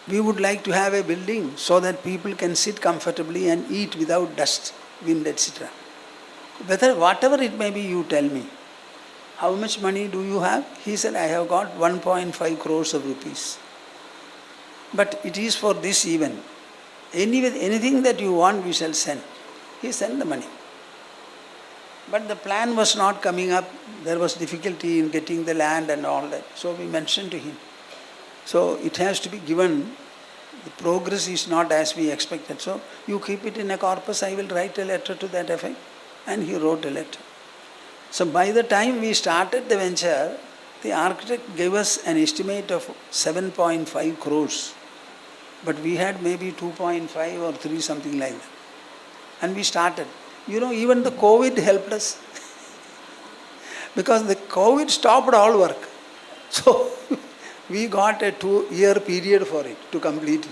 we would like to have a building so that people can sit comfortably and eat without dust, wind, etc. Whatever it may be, you tell me. How much money do you have? He said, I have got 1.5 crores of rupees. But it is for this event. Anyway, anything that you want, we shall send. He sent the money. But the plan was not coming up. There was difficulty in getting the land and all that. So we mentioned to him. So it has to be given. The progress is not as we expected. So you keep it in a corpus, I will write a letter to that effect. And he wrote a letter. So by the time we started the venture, the architect gave us an estimate of 7.5 crores. But we had maybe 2.5 or 3, something like that. And we started. You know, even the COVID helped us. Because the COVID stopped all work. So we got a 2-year period for it to complete it.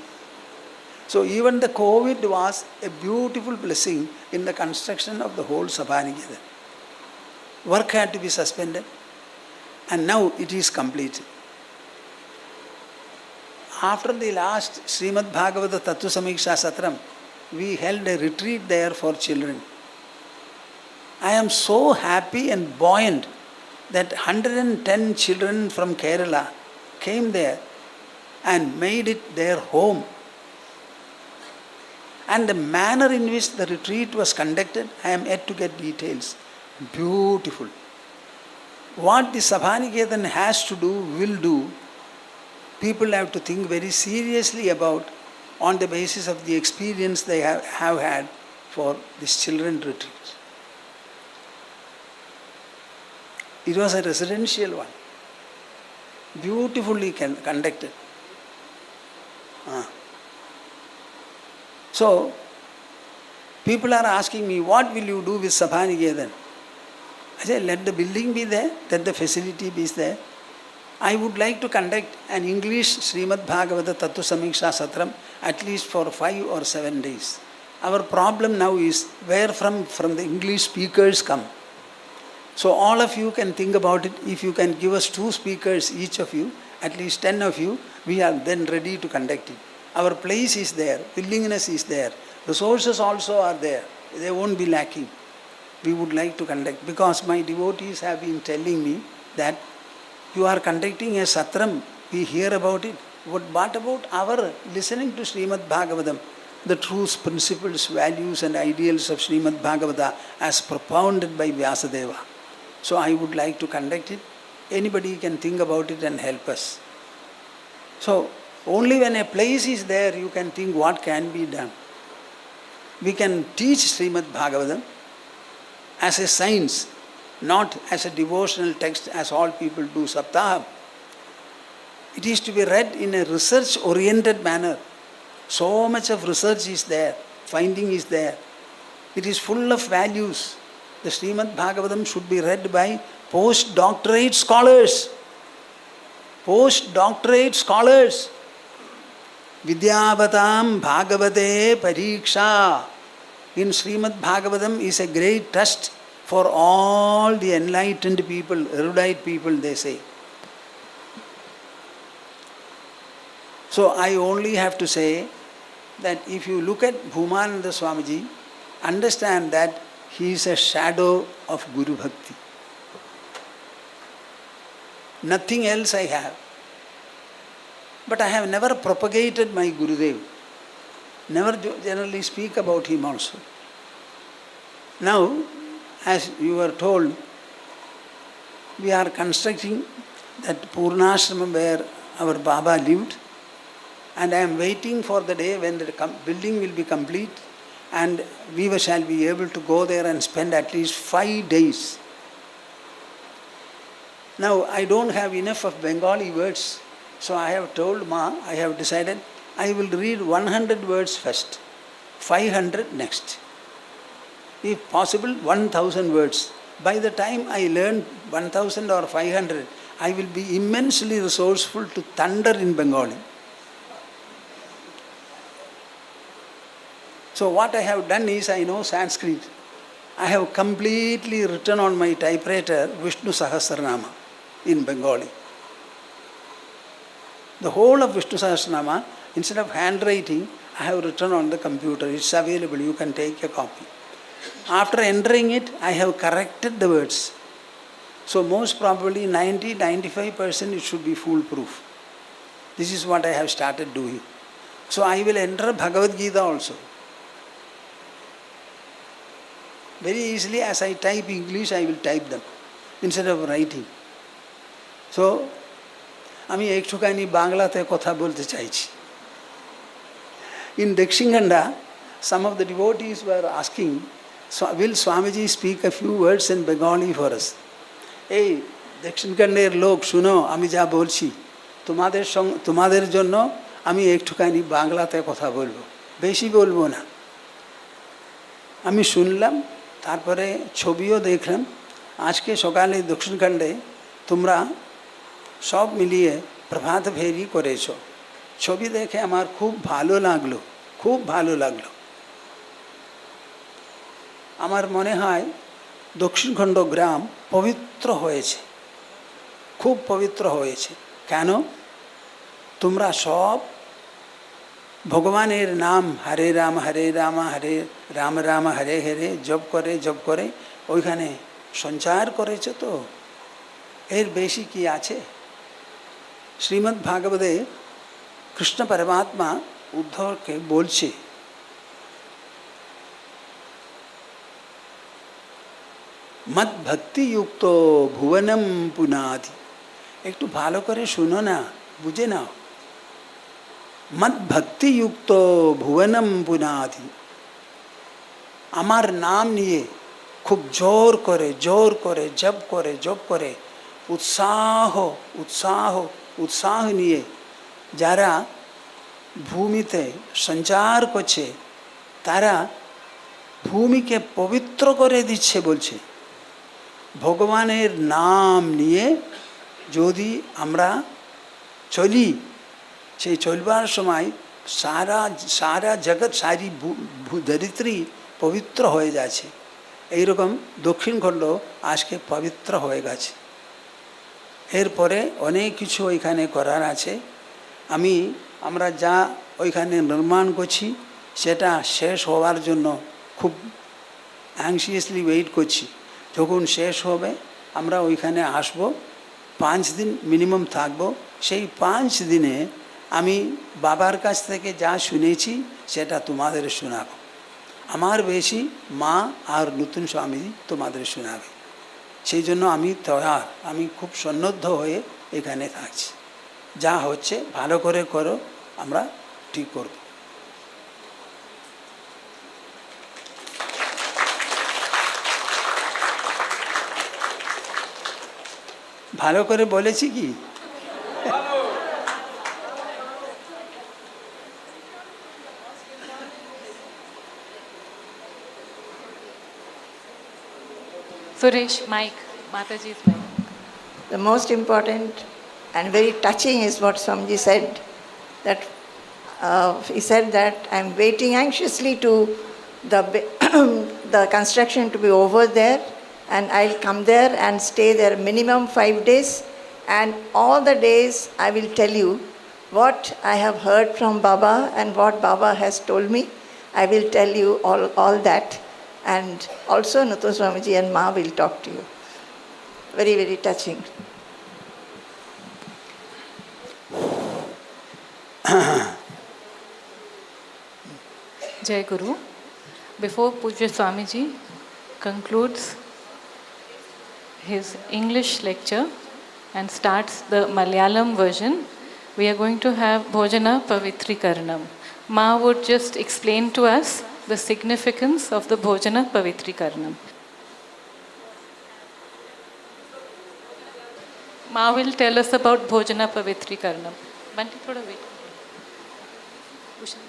So even the COVID was a beautiful blessing in the construction of the whole Sabhaniketan. Work had to be suspended and now it is completed. After the last Srimad Bhagavata Tattva Samiksha Satram, we held a retreat there for children. I am so happy and buoyant that 110 children from Kerala came there and made it their home. And the manner in which the retreat was conducted, I am yet to get details. Beautiful. What the Sabhaniketan has to do, will do, people have to think very seriously about on the basis of the experience they have had for this children retreat. It was a residential one, beautifully conducted. So, people are asking me, what will you do with Sabhaniketan? I said, let the building be there, let the facility be there. I would like to conduct an English Srimad Bhagavata Tattva Samiksha Satram at least for 5 or 7 days. Our problem now is where from the English speakers come. So all of you can think about it. If you can give us 2 speakers, each of you, at least 10 of you, we are then ready to conduct it. Our place is there, willingness is there, resources also are there. They won't be lacking. We would like to conduct, because my devotees have been telling me that you are conducting a satram, we hear about it. What about our listening to Srimad Bhagavatam, the truths, principles, values and ideals of Srimad Bhagavata as propounded by Vyasadeva? So I would like to conduct it. Anybody can think about it and help us. So only when a place is there you can think what can be done. We can teach Srimad Bhagavatam as a science, not as a devotional text as all people do Saptaham. It is to be read in a research-oriented manner. So much of research is there, finding is there. It is full of values. The Srimad Bhagavatam should be read by postdoctorate scholars. Postdoctorate scholars. Vidyavatam Bhagavate Pariksha. In Srimad Bhagavatam is a great test for all the enlightened people, erudite people, they say. So I only have to say that if you look at Bhumananda Swamiji, understand that he is a shadow of Guru Bhakti. Nothing else I have. But I have never propagated my Gurudev. Never generally speak about him also. Now, as you were told, we are constructing that Purnashramam where our Baba lived, and I am waiting for the day when the building will be complete and we shall be able to go there and spend at least 5 days. Now, I don't have enough of Bengali words, so I have told Ma, I have decided I will read 100 words first, 500 next. If possible, 1000 words. By the time I learn 1000 or 500, I will be immensely resourceful to thunder in Bengali. So what I have done is, I know Sanskrit. I have completely written on my typewriter Vishnu Sahasranama in Bengali. The whole of Vishnu Sahasranama, instead of handwriting, I have written on the computer. It's available, you can take a copy. After entering it, I have corrected the words. So most probably 90-95% it should be foolproof. This is what I have started doing. So I will enter Bhagavad Gita also. Very easily, as I type English, I will type them instead of writing. So, আমি একটুখানি বাংলাতে কথা বলতে চাইছি. In Dakshinganda, some of the devotees were asking, will Swamiji speak a few words in Bengali for us? এই দক্ষিণকাণ্ডের লোক শুনো, আমি যা বলছি তোমাদের জন্য আমি একটুখানি বাংলাতে কথা বলবো, বেশি বলবো না. আমি শুনলাম, তারপরে ছবিও দেখলাম. আজকে সকালে দক্ষিণকাণ্ডে তোমরা সব মিলিয়ে প্রভাত ফেরি করেছ. ছবি দেখে আমার খুব ভালো লাগলো, খুব ভালো লাগলো. আমার মনে হয় দক্ষিণখণ্ড গ্রাম পবিত্র হয়েছে, খুব পবিত্র হয়েছে. কেন? তোমরা সব ভগবানের নাম হরে রাম হরে রাম হরে হরে জপ করে ওইখানে সঞ্চার করেছে. তো এর বেশি কি আছে? শ্রীমদ্ ভাগবতে কৃষ্ণ পরমাত্মা উদ্ধবকে বলছে, মদ ভক্তিযুক্ত ভুবনম পুনাতি. একটু ভালো করে শুনো না, বুঝে নাও. मद भक्ति युक्तो भुवनम पुनाति আমার নাম নিয়ে খুব জোর করে জপ করে উৎসাহ নিয়ে যারা ভূমিতে সঞ্চার করছে তারা ভূমিকে পবিত্র করে দিচ্ছে বলছে। ভগবানের নাম নিয়ে যদি আমরা চলি, সেই চলবার সময় সারা জগৎ সারি ধরিত্রী পবিত্র হয়ে যাচ্ছে। এইরকম দক্ষিণখণ্ড আজকে পবিত্র হয়ে গেছে। এরপরে অনেক কিছু ওইখানে করার আছে। আমরা যা ওইখানে নির্মাণ করছি সেটা শেষ হওয়ার জন্য খুব অ্যাংশিয়াসলি ওয়েট করছি। যখন শেষ হবে আমরা ওইখানে আসব, 5 দিন মিনিমাম থাকব। সেই 5 দিনে আমি বাবার কাছ থেকে যা শুনেছি সেটা তোমাদের শোনাব। আমার বেশি মা আর নতুন স্বামীজি তোমাদের শোনাবে। সেই জন্য আমি তৈয়ার, আমি খুব সন্নদ্ধ হয়ে এখানে থাকছি। যা হচ্ছে ভালো করে করো, আমরা ঠিক করব। ভালো করে বলেছি কি? Suresh, mic. Mataji's mic. The most important and very touching is what Swamiji said, that he said that I'm waiting anxiously to the construction to be over there, and I'll come there and stay there minimum 5 days, and all the days I will tell you what I have heard from Baba and what Baba has told me. I will tell you all that, and also Nuthu Swamiji and Ma will talk to you. Very, very touching. Jai Guru. Before Poojya Swamiji concludes his English lecture and starts the Malayalam version, we are going to have Bhojana Pavitrikaranam. Ma would just explain to us the significance of the Bhojana Pavitrikaranam. Ma will tell us about Bhojana Pavitrikaranam. Banti, thoda wait. Usha.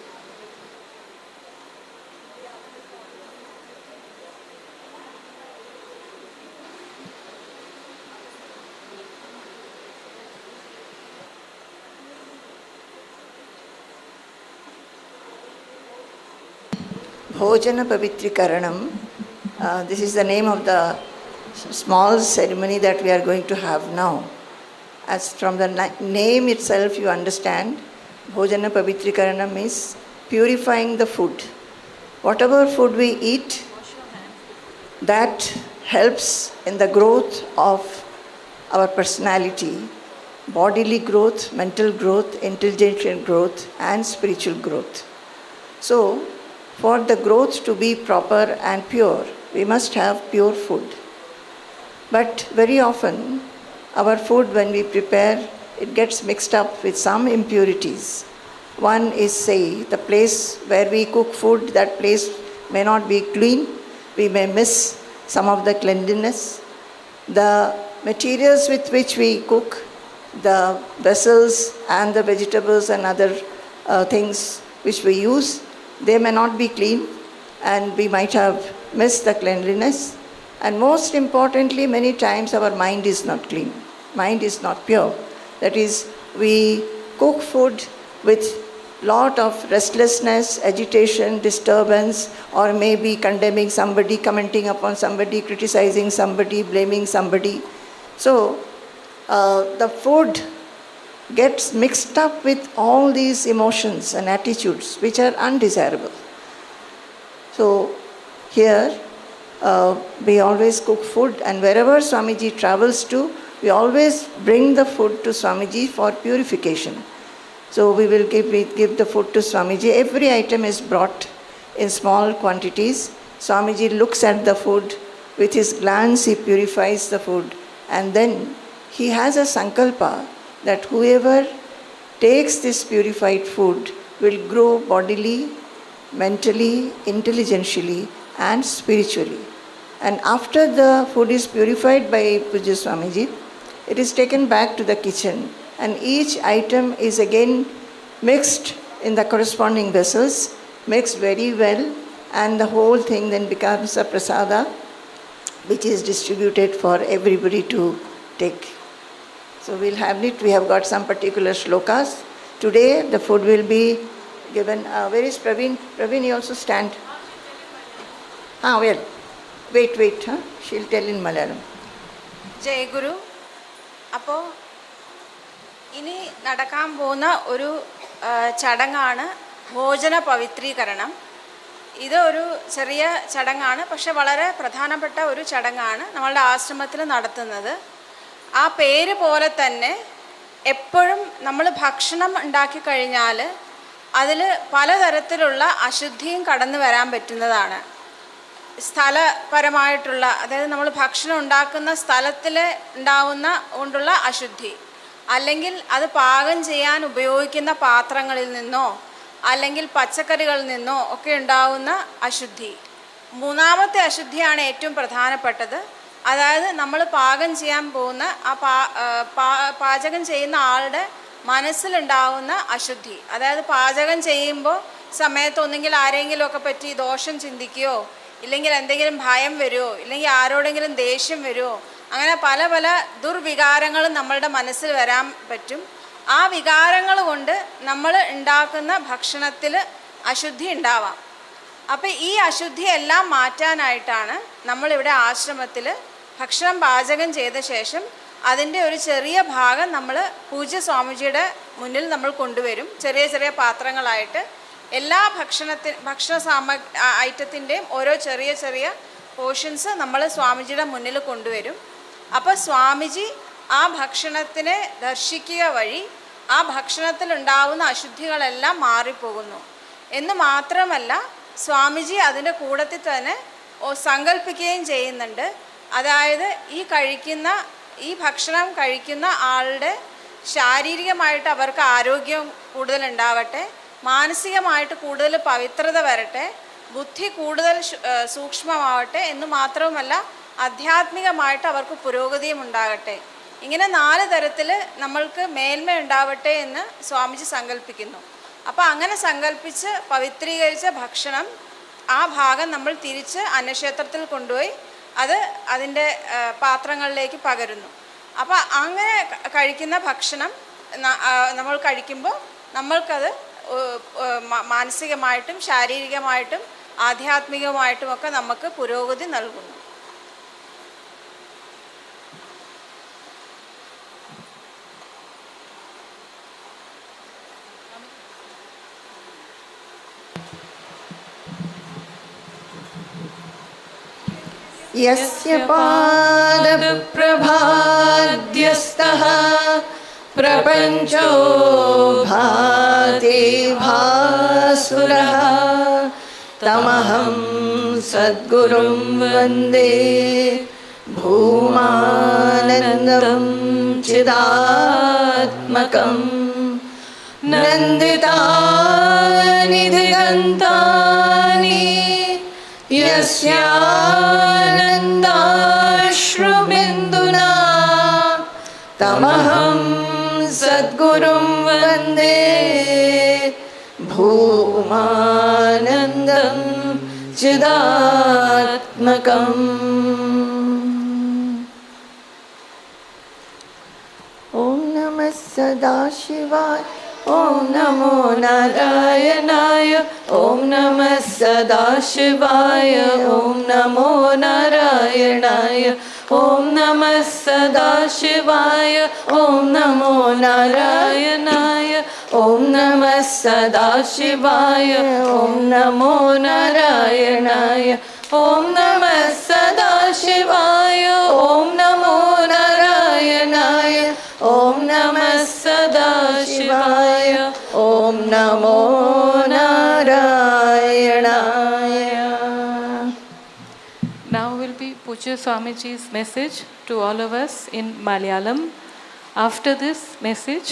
Bhojana Pavitrikaranam. This is the name of the small ceremony that we are going to have now. As from the name itself you understand, Bhojana Pavitrikaranam is purifying the food. Whatever food we eat, that helps in the growth of our personality, bodily growth, mental growth, intellectual growth, and spiritual growth. So, for the growth to be proper and pure, we must have pure food. But very often, our food, when we prepare, it gets mixed up with some impurities. One is, say, the place where we cook food, that place may not be clean. We may miss some of the cleanliness. The materials with which we cook, the vessels and the vegetables and other things which we use, they may not be clean, and we might have missed the cleanliness. And most importantly, many times our mind is not clean. Mind is not pure. That is, we cook food with lot of restlessness, agitation, disturbance, or maybe condemning somebody, commenting upon somebody, criticizing somebody, blaming somebody. So, the food gets mixed up with all these emotions and attitudes which are undesirable. So, here we always cook food, and wherever Swamiji travels to, we always bring the food to Swamiji for purification. So we will give the food to Swamiji. Every item is brought in small quantities. Swamiji looks at the food. With his glance, he purifies the food. And then he has a sankalpa that whoever takes this purified food will grow bodily, mentally, intelligentially, and spiritually. And after the food is purified by Poojya Swamiji, it is taken back to the kitchen, and each item is again mixed in the corresponding vessels, mixed very well, and the whole thing then becomes a prasada, which is distributed for everybody to take. So we'll have it. We have got some particular shlokas. Today the food will be given. Where is Praveen? Praveen, you also stand. Well, wait. Huh? She'll tell in Malayalam. ജയ് ഗുരു. അപ്പോൾ ഇനി നടക്കാൻ പോകുന്ന ഒരു ചടങ്ങാണ് ഭോജന പവിത്രീകരണം. ഇത് ഒരു ചെറിയ ചടങ്ങാണ്, പക്ഷെ വളരെ പ്രധാനപ്പെട്ട ഒരു ചടങ്ങാണ് നമ്മളുടെ ആശ്രമത്തിൽ നടത്തുന്നത്. ആ പേര് പോലെ തന്നെ എപ്പോഴും നമ്മൾ ഭക്ഷണം ഉണ്ടാക്കി കഴിഞ്ഞാൽ അതിൽ പലതരത്തിലുള്ള അശുദ്ധിയും കടന്നു വരാൻ പറ്റുന്നതാണ്. സ്ഥലപരമായിട്ടുള്ള, അതായത് നമ്മൾ ഭക്ഷണം ഉണ്ടാക്കുന്ന സ്ഥലത്തിൽ ഉണ്ടാവുന്ന കൊണ്ടുള്ള അശുദ്ധി, അല്ലെങ്കിൽ അത് പാകം ചെയ്യാൻ ഉപയോഗിക്കുന്ന പാത്രങ്ങളിൽ നിന്നോ അല്ലെങ്കിൽ പച്ചക്കറികളിൽ നിന്നോ ഒക്കെ ഉണ്ടാവുന്ന അശുദ്ധി. മൂന്നാമത്തെ അശുദ്ധിയാണ് ഏറ്റവും പ്രധാനപ്പെട്ടത്. അതായത് നമ്മൾ പാകം ചെയ്യാൻ പോകുന്ന പാചകം ചെയ്യുന്ന ആളുടെ മനസ്സിലുണ്ടാവുന്ന അശുദ്ധി. അതായത് പാചകം ചെയ്യുമ്പോൾ സമയത്ത് ഒന്നെങ്കിൽ ആരെങ്കിലുമൊക്കെ പറ്റി ദോഷം ചിന്തിക്കുകയോ, ഇല്ലെങ്കിൽ എന്തെങ്കിലും ഭയം വരുമോ, ഇല്ലെങ്കിൽ ആരോടെങ്കിലും ദേഷ്യം വരുമോ, അങ്ങനെ പല പല ദുർവികാരങ്ങളും നമ്മളുടെ മനസ്സിൽ വരാൻ പറ്റും. ആ വികാരങ്ങൾ കൊണ്ട് നമ്മൾ ഉണ്ടാക്കുന്ന ഭക്ഷണത്തിൽ അശുദ്ധി ഉണ്ടാവാം. അപ്പോൾ ഈ അശുദ്ധിയെല്ലാം മാറ്റാനായിട്ടാണ് നമ്മളിവിടെ ആശ്രമത്തിൽ ഭക്ഷണം പാചകം ചെയ്ത ശേഷം അതിൻ്റെ ഒരു ചെറിയ ഭാഗം നമ്മൾ പൂജ്യ സ്വാമിജിയുടെ മുന്നിൽ നമ്മൾ കൊണ്ടുവരും. ചെറിയ ചെറിയ പാത്രങ്ങളായിട്ട് എല്ലാ ഭക്ഷണ ഐറ്റത്തിൻ്റെയും ഓരോ ചെറിയ ചെറിയ പോർഷൻസ് നമ്മൾ സ്വാമിജിയുടെ മുന്നിൽ കൊണ്ടുവരും. അപ്പോൾ സ്വാമിജി ആ ഭക്ഷണത്തിനെ ദർശിക്കുക വഴി ആ ഭക്ഷണത്തിലുണ്ടാവുന്ന അശുദ്ധികളെല്ലാം മാറിപ്പോകുന്നു എന്ന് മാത്രമല്ല, സ്വാമിജി അതിൻ്റെ കൂട്ടത്തിൽ തന്നെ സങ്കല്പിക്കുകയും ചെയ്യുന്നുണ്ട്. അതായത് ഈ ഭക്ഷണം കഴിക്കുന്ന ആളുടെ ശാരീരികമായിട്ട് അവർക്ക് ആരോഗ്യം കൂടുതൽ ഉണ്ടാവട്ടെ, മാനസികമായിട്ട് കൂടുതൽ പവിത്രത വരട്ടെ, ബുദ്ധി കൂടുതൽ സൂക്ഷ്മമാവട്ടെ എന്ന് മാത്രവുമല്ല ആധ്യാത്മികമായിട്ട് അവർക്ക് പുരോഗതിയും ഉണ്ടാകട്ടെ. ഇങ്ങനെ 4 തരത്തിൽ നമ്മൾക്ക് മേന്മ ഉണ്ടാവട്ടെ എന്ന് സ്വാമിജി സങ്കല്പിക്കുന്നു. അപ്പോൾ അങ്ങനെ സങ്കല്പിച്ച് പവിത്രീകരിച്ച ഭക്ഷണം ആ ഭാഗം നമ്മൾ തിരിച്ച് അന്നക്ഷേത്രത്തിൽ കൊണ്ടുപോയി അത് അതിൻ്റെ പാത്രങ്ങളിലേക്ക് പകരുന്നു. അപ്പോൾ അങ്ങനെ കഴിക്കുന്ന ഭക്ഷണം നമ്മൾ കഴിക്കുമ്പോൾ നമ്മൾക്കത് മാനസികമായിട്ടും ശാരീരികമായിട്ടും ആധ്യാത്മികമായിട്ടുമൊക്കെ നമുക്ക് പുരോഗതി നൽകുന്നു. यस्य पादप्रभाद्यस्तः प्रपञ्चो भाति भासुरः तमहं सद्गुरुं वन्दे भूमानन्दं चिदात्मकं नन्दितानि दिगन्तानि यस्यानन्दाश्रुबिन्दुना तमहं सद्गुरुं वन्दे भूमानन्दं चिदात्मकम्. ॐ नमः सदाशिवाय. ॐ नमो नारायणाय. ॐ नमः सदाशिवाय. ॐ नमो नारायणाय. ॐ नमः सदाशिवाय. ॐ नमो नारायणाय. ॐ नमः सदाशिवाय. ॐ नमो नारायणाय. ॐ नमः सदाशिवाय. ॐ नमो नारायणाय. ॐ नमः सदाशिवाय. ॐ नमो नारायणाय. Now will be Poojya Swamiji's message to all of us in Malayalam. After this message,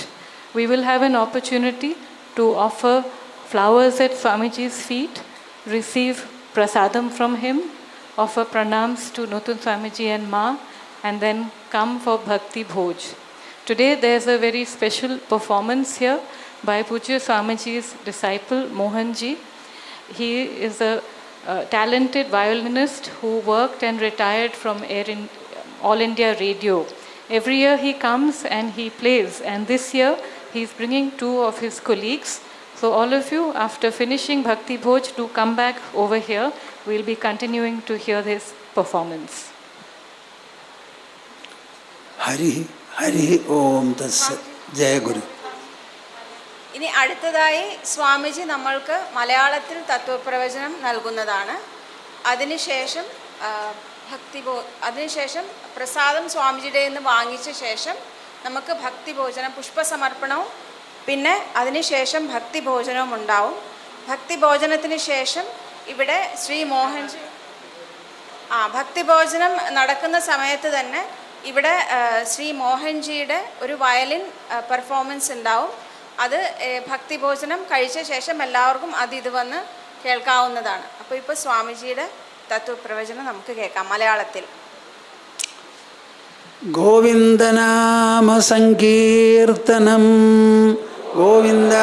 we will have an opportunity to offer flowers at Swamiji's feet, receive prasadam from him, offer pranams to Nutun Swamiji and Ma, and then come for Bhakti Bhoj. Today there's a very special performance here by Poojya Swamiji's disciple Mohanji. He is a talented violinist who worked and retired from All India Radio. Every year he comes and he plays, and this year he's bringing 2 of his colleagues. So all of you, after finishing Bhakti Bhoj, do come back over here. We'll be continuing to hear this performance. Hari Hari Om Tassat. Jaya Guru. ഇനി അടുത്തതായി സ്വാമിജി നമ്മൾക്ക് മലയാളത്തിൽ തത്വപ്രവചനം നൽകുന്നതാണ്. അതിനുശേഷം അതിനുശേഷം പ്രസാദം സ്വാമിജിയുടെ നിന്ന് വാങ്ങിച്ച ശേഷം നമുക്ക് ഭക്തിഭോജനം, പുഷ്പസമർപ്പണവും പിന്നെ അതിനുശേഷം ഭക്തിഭോജനവും ഉണ്ടാവും. ഭക്തിഭോജനത്തിന് ശേഷം ഇവിടെ ശ്രീ മോഹൻജി ഭക്തിഭോജനം നടക്കുന്ന സമയത്ത് തന്നെ ഇവിടെ ശ്രീ മോഹൻജിയുടെ ഒരു വയലിൻ പെർഫോമൻസ് ഉണ്ടാവും. അത് ഭക്തിഭോജനം കഴിച്ച ശേഷം എല്ലാവർക്കും ഇത് വന്ന് കേൾക്കാവുന്നതാണ്. അപ്പോൾ ഇപ്പോൾ സ്വാമിജിയുടെ തത്വപ്രവചനം നമുക്ക് കേൾക്കാം മലയാളത്തിൽ. ഗോവിന്ദനാമ സങ്കീർത്തനം ഗോവിന്ദ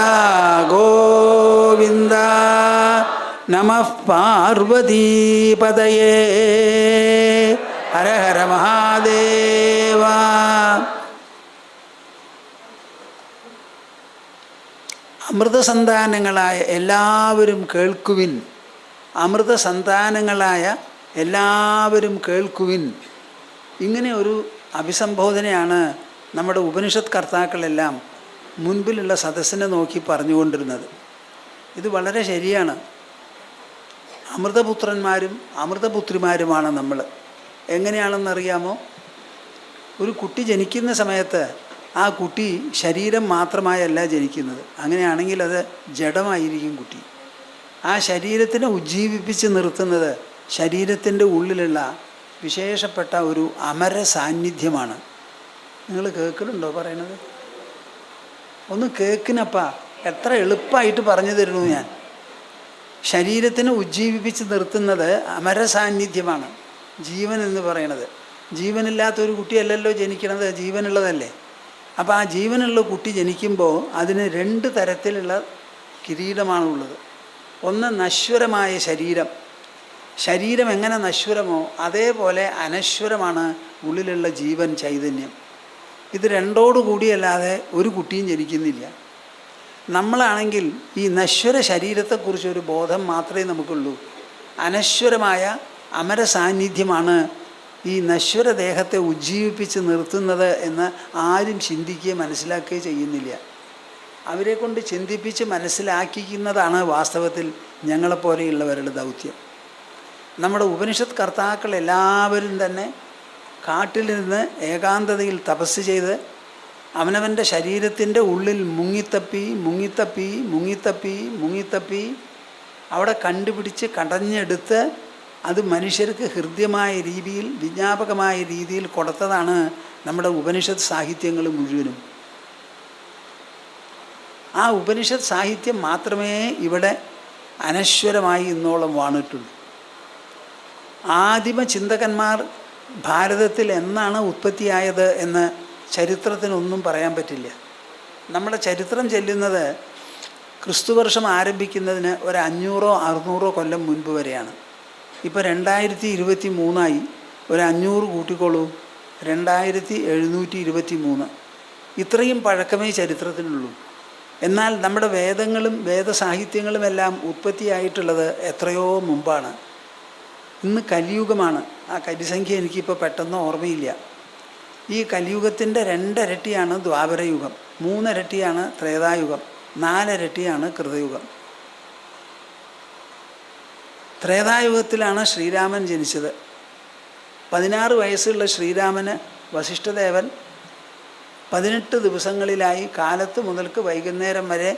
ഗോവിന്ദ നമഃ പാർവതീപതയേ ഹര ഹര മഹാദേവ. അമൃതസന്താനങ്ങളായ എല്ലാവരും കേൾക്കുവിൻ. അമൃതസന്താനങ്ങളായ എല്ലാവരും കേൾക്കുവിൻ. ഇങ്ങനെ ഒരു അഭിസംബോധനയാണ് നമ്മുടെ ഉപനിഷത്ത് കർത്താക്കളെല്ലാം മുൻപിലുള്ള സദസ്സിനെ നോക്കി പറഞ്ഞുകൊണ്ടിരുന്നത്. ഇത് വളരെ ശരിയാണ്. അമൃതപുത്രന്മാരും അമൃതപുത്രിമാരുമാണ് നമ്മൾ. എങ്ങനെയാണെന്നറിയാമോ? ഒരു കുട്ടി ജനിക്കുന്ന സമയത്ത് ആ കുട്ടി ശരീരം മാത്രമായല്ല ജനിക്കുന്നത്. അങ്ങനെയാണെങ്കിൽ അത് ജഡമായിരിക്കും കുട്ടി. ആ ശരീരത്തിനെ ഉജ്ജീവിപ്പിച്ച് നിർത്തുന്നത് ശരീരത്തിൻ്റെ ഉള്ളിലുള്ള വിശേഷപ്പെട്ട ഒരു അമര സാന്നിധ്യമാണ്. നിങ്ങൾ കേൾക്കുന്നുണ്ടോ പറയണത്? ഒന്ന് കേൾക്കിനപ്പാ, എത്ര എളുപ്പമായിട്ട് പറഞ്ഞു തരുന്നു ഞാൻ. ശരീരത്തിനെ ഉജ്ജീവിപ്പിച്ച് നിർത്തുന്നത് അമര സാന്നിധ്യമാണ്, ജീവൻ എന്ന് പറയണത്. ജീവനില്ലാത്തൊരു കുട്ടിയല്ലല്ലോ ജനിക്കണത്, ജീവനുള്ളതല്ലേ. അപ്പോൾ ആ ജീവനുള്ള കുട്ടി ജനിക്കുമ്പോൾ അതിന് 2 തരത്തിലുള്ള കിരീടമാണുള്ളത്. ഒന്ന് നശ്വരമായ ശരീരം. ശരീരം എങ്ങനെ നശ്വരമോ അതേപോലെ അനശ്വരമാണ് ഉള്ളിലുള്ള ജീവൻ ചൈതന്യം. ഇത് രണ്ടോടുകൂടിയല്ലാതെ ഒരു കുട്ടിയും ജനിക്കുന്നില്ല. നമ്മളാണെങ്കിൽ ഈ നശ്വര ശരീരത്തെക്കുറിച്ചൊരു ബോധം മാത്രമേ നമുക്കുള്ളൂ. അനശ്വരമായ അമര സാന്നിധ്യമാണ് ഈ നശ്വര ദേഹത്തെ ഉജ്ജീവിപ്പിച്ച് നിർത്തുന്നത് എന്ന് ആരും ചിന്തിക്കുകയോ മനസ്സിലാക്കുകയോ ചെയ്യുന്നില്ല. അവരെ കൊണ്ട് ചിന്തിപ്പിച്ച് മനസ്സിലാക്കിക്കുന്നതാണ് വാസ്തവത്തിൽ ഞങ്ങളെപ്പോലെയുള്ളവരുടെ ദൗത്യം. നമ്മുടെ ഉപനിഷത്ത് കർത്താക്കൾ എല്ലാവരും തന്നെ കാട്ടിലിരുന്ന് ഏകാന്തതയിൽ തപസ് ചെയ്ത് അവനവൻ്റെ ശരീരത്തിൻ്റെ ഉള്ളിൽ മുങ്ങിത്തപ്പി മുങ്ങിത്തപ്പി മുങ്ങിത്തപ്പി മുങ്ങിത്തപ്പി അവിടെ കണ്ടുപിടിച്ച് കടഞ്ഞെടുത്ത് അത് മനുഷ്യർക്ക് ഹൃദ്യമായ രീതിയിൽ വിജ്ഞാപകമായ രീതിയിൽ കൊടുത്തതാണ് നമ്മുടെ ഉപനിഷത്ത് സാഹിത്യങ്ങൾ മുഴുവനും. ആ ഉപനിഷത്ത് സാഹിത്യം മാത്രമേ ഇവിടെ അനശ്വരമായി ഇന്നോളം വാണിട്ടുള്ളൂ. ആദിമ ചിന്തകന്മാർ ഭാരതത്തിൽ എന്നാണ് ഉത്പത്തിയായത് എന്ന് ചരിത്രത്തിനൊന്നും പറയാൻ പറ്റില്ല. നമ്മുടെ ചരിത്രം ചെല്ലുന്നത് ക്രിസ്തുവർഷം ആരംഭിക്കുന്നതിന് ഒരു 500-600 കൊല്ലം മുൻപ് വരെയാണ്. ഇപ്പോൾ 2023 ഒരു 500 കൂട്ടിക്കോളൂ, 2723. ഇത്രയും പഴക്കമേ ചരിത്രത്തിനുള്ളൂ. എന്നാൽ നമ്മുടെ വേദങ്ങളും വേദസാഹിത്യങ്ങളുമെല്ലാം ഉത്പത്തിയായിട്ടുള്ളത് എത്രയോ മുമ്പാണ്. ഇന്ന് കലിയുഗമാണ്. ആ കലിസംഖ്യ എനിക്കിപ്പോൾ പെട്ടെന്ന് ഓർമ്മയില്ല. ഈ കലിയുഗത്തിൻ്റെ 2 ഇരട്ടിയാണ് ദ്വാപരയുഗം, 3 ഇരട്ടിയാണ് ത്രേതായുഗം, 4 ഇരട്ടിയാണ് കൃതയുഗം. ത്രേതായുഗത്തിലാണ് ശ്രീരാമൻ ജനിച്ചത്. 16 വയസ്സുള്ള ശ്രീരാമന് വസിഷ്ഠദേവൻ 18 ദിവസങ്ങളിലായി കാലത്ത് മുതൽക്ക് വൈകുന്നേരം വരെ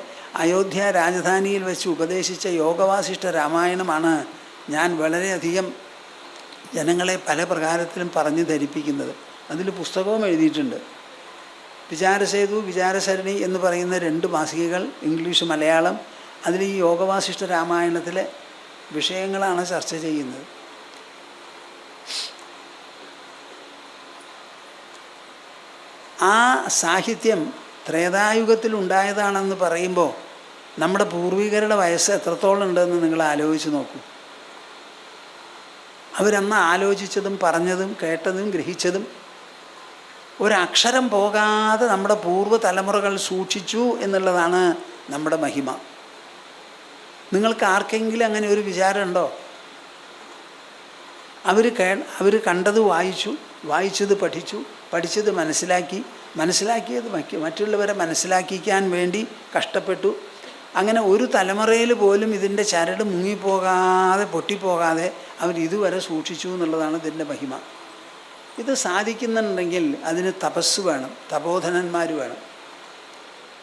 അയോധ്യ രാജധാനിയിൽ വെച്ച് ഉപദേശിച്ച യോഗവാസിഷ്ഠ രാമായണമാണ് ഞാൻ വളരെയധികം ജനങ്ങളെ പല പ്രകാരത്തിലും പറഞ്ഞു ധരിപ്പിക്കുന്നത്. അതിൽ പുസ്തകവും എഴുതിയിട്ടുണ്ട്. വിചാരസേതു, വിചാരസരണി എന്ന് പറയുന്ന 2 മാസികകൾ, ഇംഗ്ലീഷ് മലയാളം. അതിൽ ഈ യോഗവാസിഷ്ഠ രാമായണത്തിലെ വിഷയങ്ങളാണ് ചർച്ച ചെയ്യുന്നത്. ആ സാഹിത്യം ത്രേതായുഗത്തിൽ ഉണ്ടായതാണെന്ന് പറയുമ്പോൾ നമ്മുടെ പൂർവികരുടെ വയസ്സ് എത്രത്തോളം ഉണ്ടെന്ന് നിങ്ങൾ ആലോചിച്ച് നോക്കൂ. അവരന്ന് ആലോചിച്ചതും പറഞ്ഞതും കേട്ടതും ഗ്രഹിച്ചതും ഒരക്ഷരം പോകാതെ നമ്മുടെ പൂർവ്വ തലമുറകൾ സൂക്ഷിച്ചു എന്നുള്ളതാണ് നമ്മുടെ മഹിമ. നിങ്ങൾക്ക് ആർക്കെങ്കിലും അങ്ങനെ ഒരു വിചാരമുണ്ടോ? അവർ കണ്ടത് വായിച്ചു, വായിച്ചത് പഠിച്ചു, പഠിച്ചത് മനസ്സിലാക്കിയത് മറ്റുള്ളവരെ മനസ്സിലാക്കിക്കാൻ വേണ്ടി കഷ്ടപ്പെട്ടു. അങ്ങനെ ഒരു തലമുറയിൽ പോലും ഇതിൻ്റെ ചരട് മുങ്ങിപ്പോകാതെ പൊട്ടിപ്പോകാതെ അവരിതുവരെ സൂക്ഷിച്ചു എന്നുള്ളതാണ് ഇതിൻ്റെ മഹിമ. ഇത് സാധിക്കുന്നുണ്ടെങ്കിൽ അതിന് തപസ് വേണം, തപോധനന്മാർ വേണം.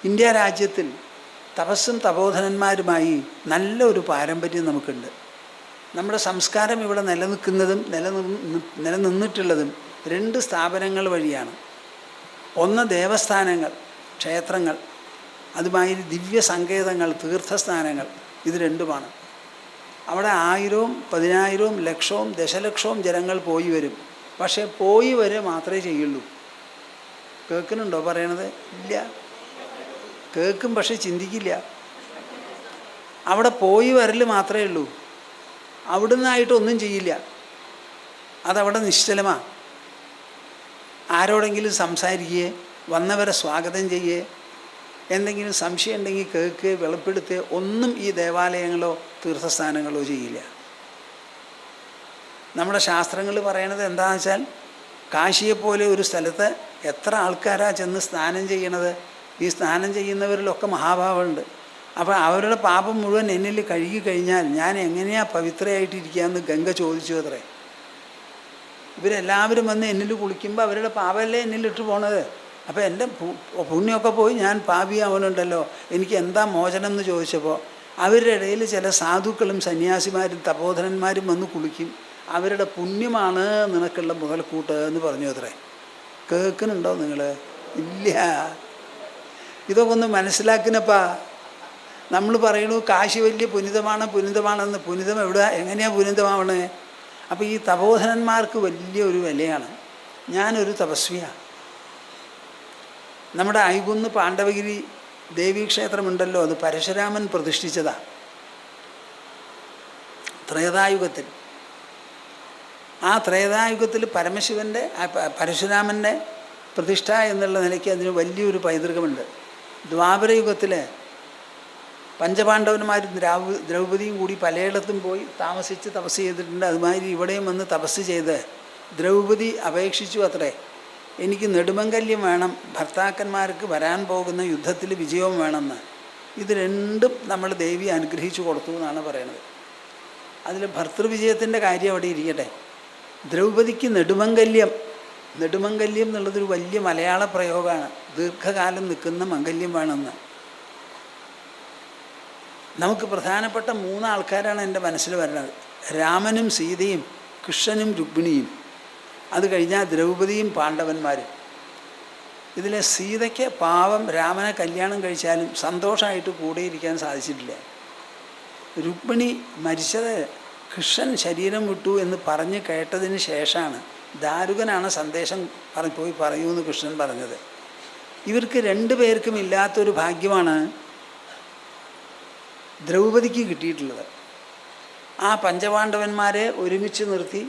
ഇന്ത്യ രാജ്യത്തിൽ തപസ്സും തപോധനന്മാരുമായി നല്ലൊരു പാരമ്പര്യം നമുക്കുണ്ട്. നമ്മുടെ സംസ്കാരം ഇവിടെ നിലനിന്നിട്ടുള്ളതും 2 സ്ഥാപനങ്ങൾ വഴിയാണ്. ഒന്ന് ദേവസ്ഥാനങ്ങൾ, ക്ഷേത്രങ്ങൾ, അതുമായി ദിവ്യ സങ്കേതങ്ങൾ, തീർത്ഥസ്ഥാനങ്ങൾ. ഇത് 2മാണ്. അവിടെ 1000, 10,000, ലക്ഷവും ദശലക്ഷവും ജനങ്ങൾ പോയി വരും. പക്ഷേ പോയി വരെ മാത്രമേ ചെയ്യുള്ളൂ. കേൾക്കുന്നുണ്ടോ പറയണത്? ഇല്ല, കേൾക്കും പക്ഷെ ചിന്തിക്കില്ല. അവിടെ പോയി വരൽ മാത്രമേ ഉള്ളൂ. അവിടുന്നായിട്ടൊന്നും ചെയ്യില്ല. അതവിടെ നിശ്ചലമാണ്. ആരോടെങ്കിലും സംസാരിക്കുകയെ, വന്നവരെ സ്വാഗതം ചെയ്യുകയെ, എന്തെങ്കിലും സംശയം ഉണ്ടെങ്കിൽ കേൾക്കുകയോ വെളിപ്പെടുത്തുകയോ ഒന്നും ഈ ദേവാലയങ്ങളോ തീർത്ഥസ്ഥാനങ്ങളോ ചെയ്യില്ല. നമ്മുടെ ശാസ്ത്രങ്ങൾ പറയണത് എന്താണെന്ന് വെച്ചാൽ, കാശിയെപ്പോലെ ഒരു സ്ഥലത്ത് എത്ര ആൾക്കാരാണ് ചെന്ന് സ്നാനം ചെയ്യണത്. ഈ സ്നാനം ചെയ്യുന്നവരിലൊക്കെ മഹാഭാവമുണ്ട്. അപ്പോൾ അവരുടെ പാപം മുഴുവൻ എന്നിൽ കഴുകി കഴിഞ്ഞാൽ ഞാൻ എങ്ങനെയാണ് പവിത്രയായിട്ടിരിക്കുകയെന്ന് ഗംഗ ചോദിച്ചു അത്രേ. ഇവരെല്ലാവരും വന്ന് എന്നിൽ കുളിക്കുമ്പോൾ അവരുടെ പാപമല്ലേ എന്നിലിട്ട് പോണത്. അപ്പോൾ എൻ്റെ പുണ്യമൊക്കെ പോയി ഞാൻ പാപിയാവനുണ്ടല്ലോ, എനിക്ക് എന്താ മോചനം എന്ന് ചോദിച്ചപ്പോൾ അവരുടെ ഇടയിൽ ചില സാധുക്കളും സന്യാസിമാരും തപോധനന്മാരും വന്ന് കുളിക്കും. അവരുടെ പുണ്യമാണ് നിനക്കുള്ള മുതൽക്കൂട്ട് എന്ന് പറഞ്ഞു അത്രേ. കേൾക്കുന്നുണ്ടോ നിങ്ങൾ? ഇല്ല. ഇതൊക്കെ ഒന്ന് മനസ്സിലാക്കുന്നപ്പാ. നമ്മൾ പറയണു കാശി വലിയ പുനിതമാണെന്ന്. പുനിതം എവിടെ, എങ്ങനെയാണ് പുനിതമാവണേ? അപ്പോൾ ഈ തപോധനന്മാർക്ക് വലിയൊരു വിലയാണ്. ഞാനൊരു തപസ്വിയാണ്. നമ്മുടെ ഐകുന്ന് പാണ്ഡവഗിരി ദേവീക്ഷേത്രമുണ്ടല്ലോ, അത് പരശുരാമൻ പ്രതിഷ്ഠിച്ചതാണ് ത്രേതായുഗത്തിൽ. ആ ത്രേതായുഗത്തിൽ പരശുരാമൻ്റെ പ്രതിഷ്ഠ എന്നുള്ള നിലയ്ക്ക് അതിന് വലിയൊരു പൈതൃകമുണ്ട്. ദ്വാപരയുഗത്തിൽ പഞ്ചപാണ്ഡവന്മാരും ദ്രൗപദിയും കൂടി പലയിടത്തും പോയി താമസിച്ച് തപസ് ചെയ്തിട്ടുണ്ട്. അതുമാതിരി ഇവിടെയും വന്ന് തപസ് ചെയ്ത് ദ്രൗപദി അപേക്ഷിച്ചു അത്രേ, എനിക്ക് നെടുമംഗല്യം വേണം, ഭർത്താക്കന്മാർക്ക് വരാൻ പോകുന്ന യുദ്ധത്തിൽ വിജയവും വേണമെന്ന്. ഇത് 2ഉം നമ്മൾ ദേവി അനുഗ്രഹിച്ചു കൊടുത്തു എന്നാണ് പറയുന്നത്. അതിൽ ഭർത്തൃവിജയത്തിൻ്റെ കാര്യം അവിടെ ഇരിക്കട്ടെ. ദ്രൗപദിക്ക് നെടുമംഗല്യം എന്നുള്ളതൊരു വലിയ മലയാള പ്രയോഗമാണ്. ദീർഘകാലം നിൽക്കുന്ന മംഗല്യം വേണമെന്ന്. നമുക്ക് പ്രധാനപ്പെട്ട 3 ആൾക്കാരാണ് എൻ്റെ മനസ്സിൽ വരുന്നത്. രാമനും സീതയും കൃഷ്ണനും രുക്മിണിയും. അത് കഴിഞ്ഞാൽ ദ്രൗപദിയും പാണ്ഡവന്മാരും. ഇതിലെ സീതയ്ക്ക് പാവം രാമനെ കല്യാണം കഴിച്ചാലും സന്തോഷമായിട്ട് കൂടെയിരിക്കാൻ സാധിച്ചിട്ടില്ല. രുക്മിണി മരിച്ചത് കൃഷ്ണൻ ശരീരം വിട്ടു എന്ന് പറഞ്ഞ് കേട്ടതിന് ശേഷമാണ്. ദാരുകനാണ് സന്ദേശം പോയി പറയൂന്ന് കൃഷ്ണൻ പറഞ്ഞത്. ഇവർക്ക് 2 പേർക്കും ഇല്ലാത്തൊരു ഭാഗ്യമാണ് ദ്രൗപദിക്ക് കിട്ടിയിട്ടുള്ളത്. ആ പഞ്ചപാണ്ഡവന്മാരെ ഒരുമിച്ച് നിർത്തി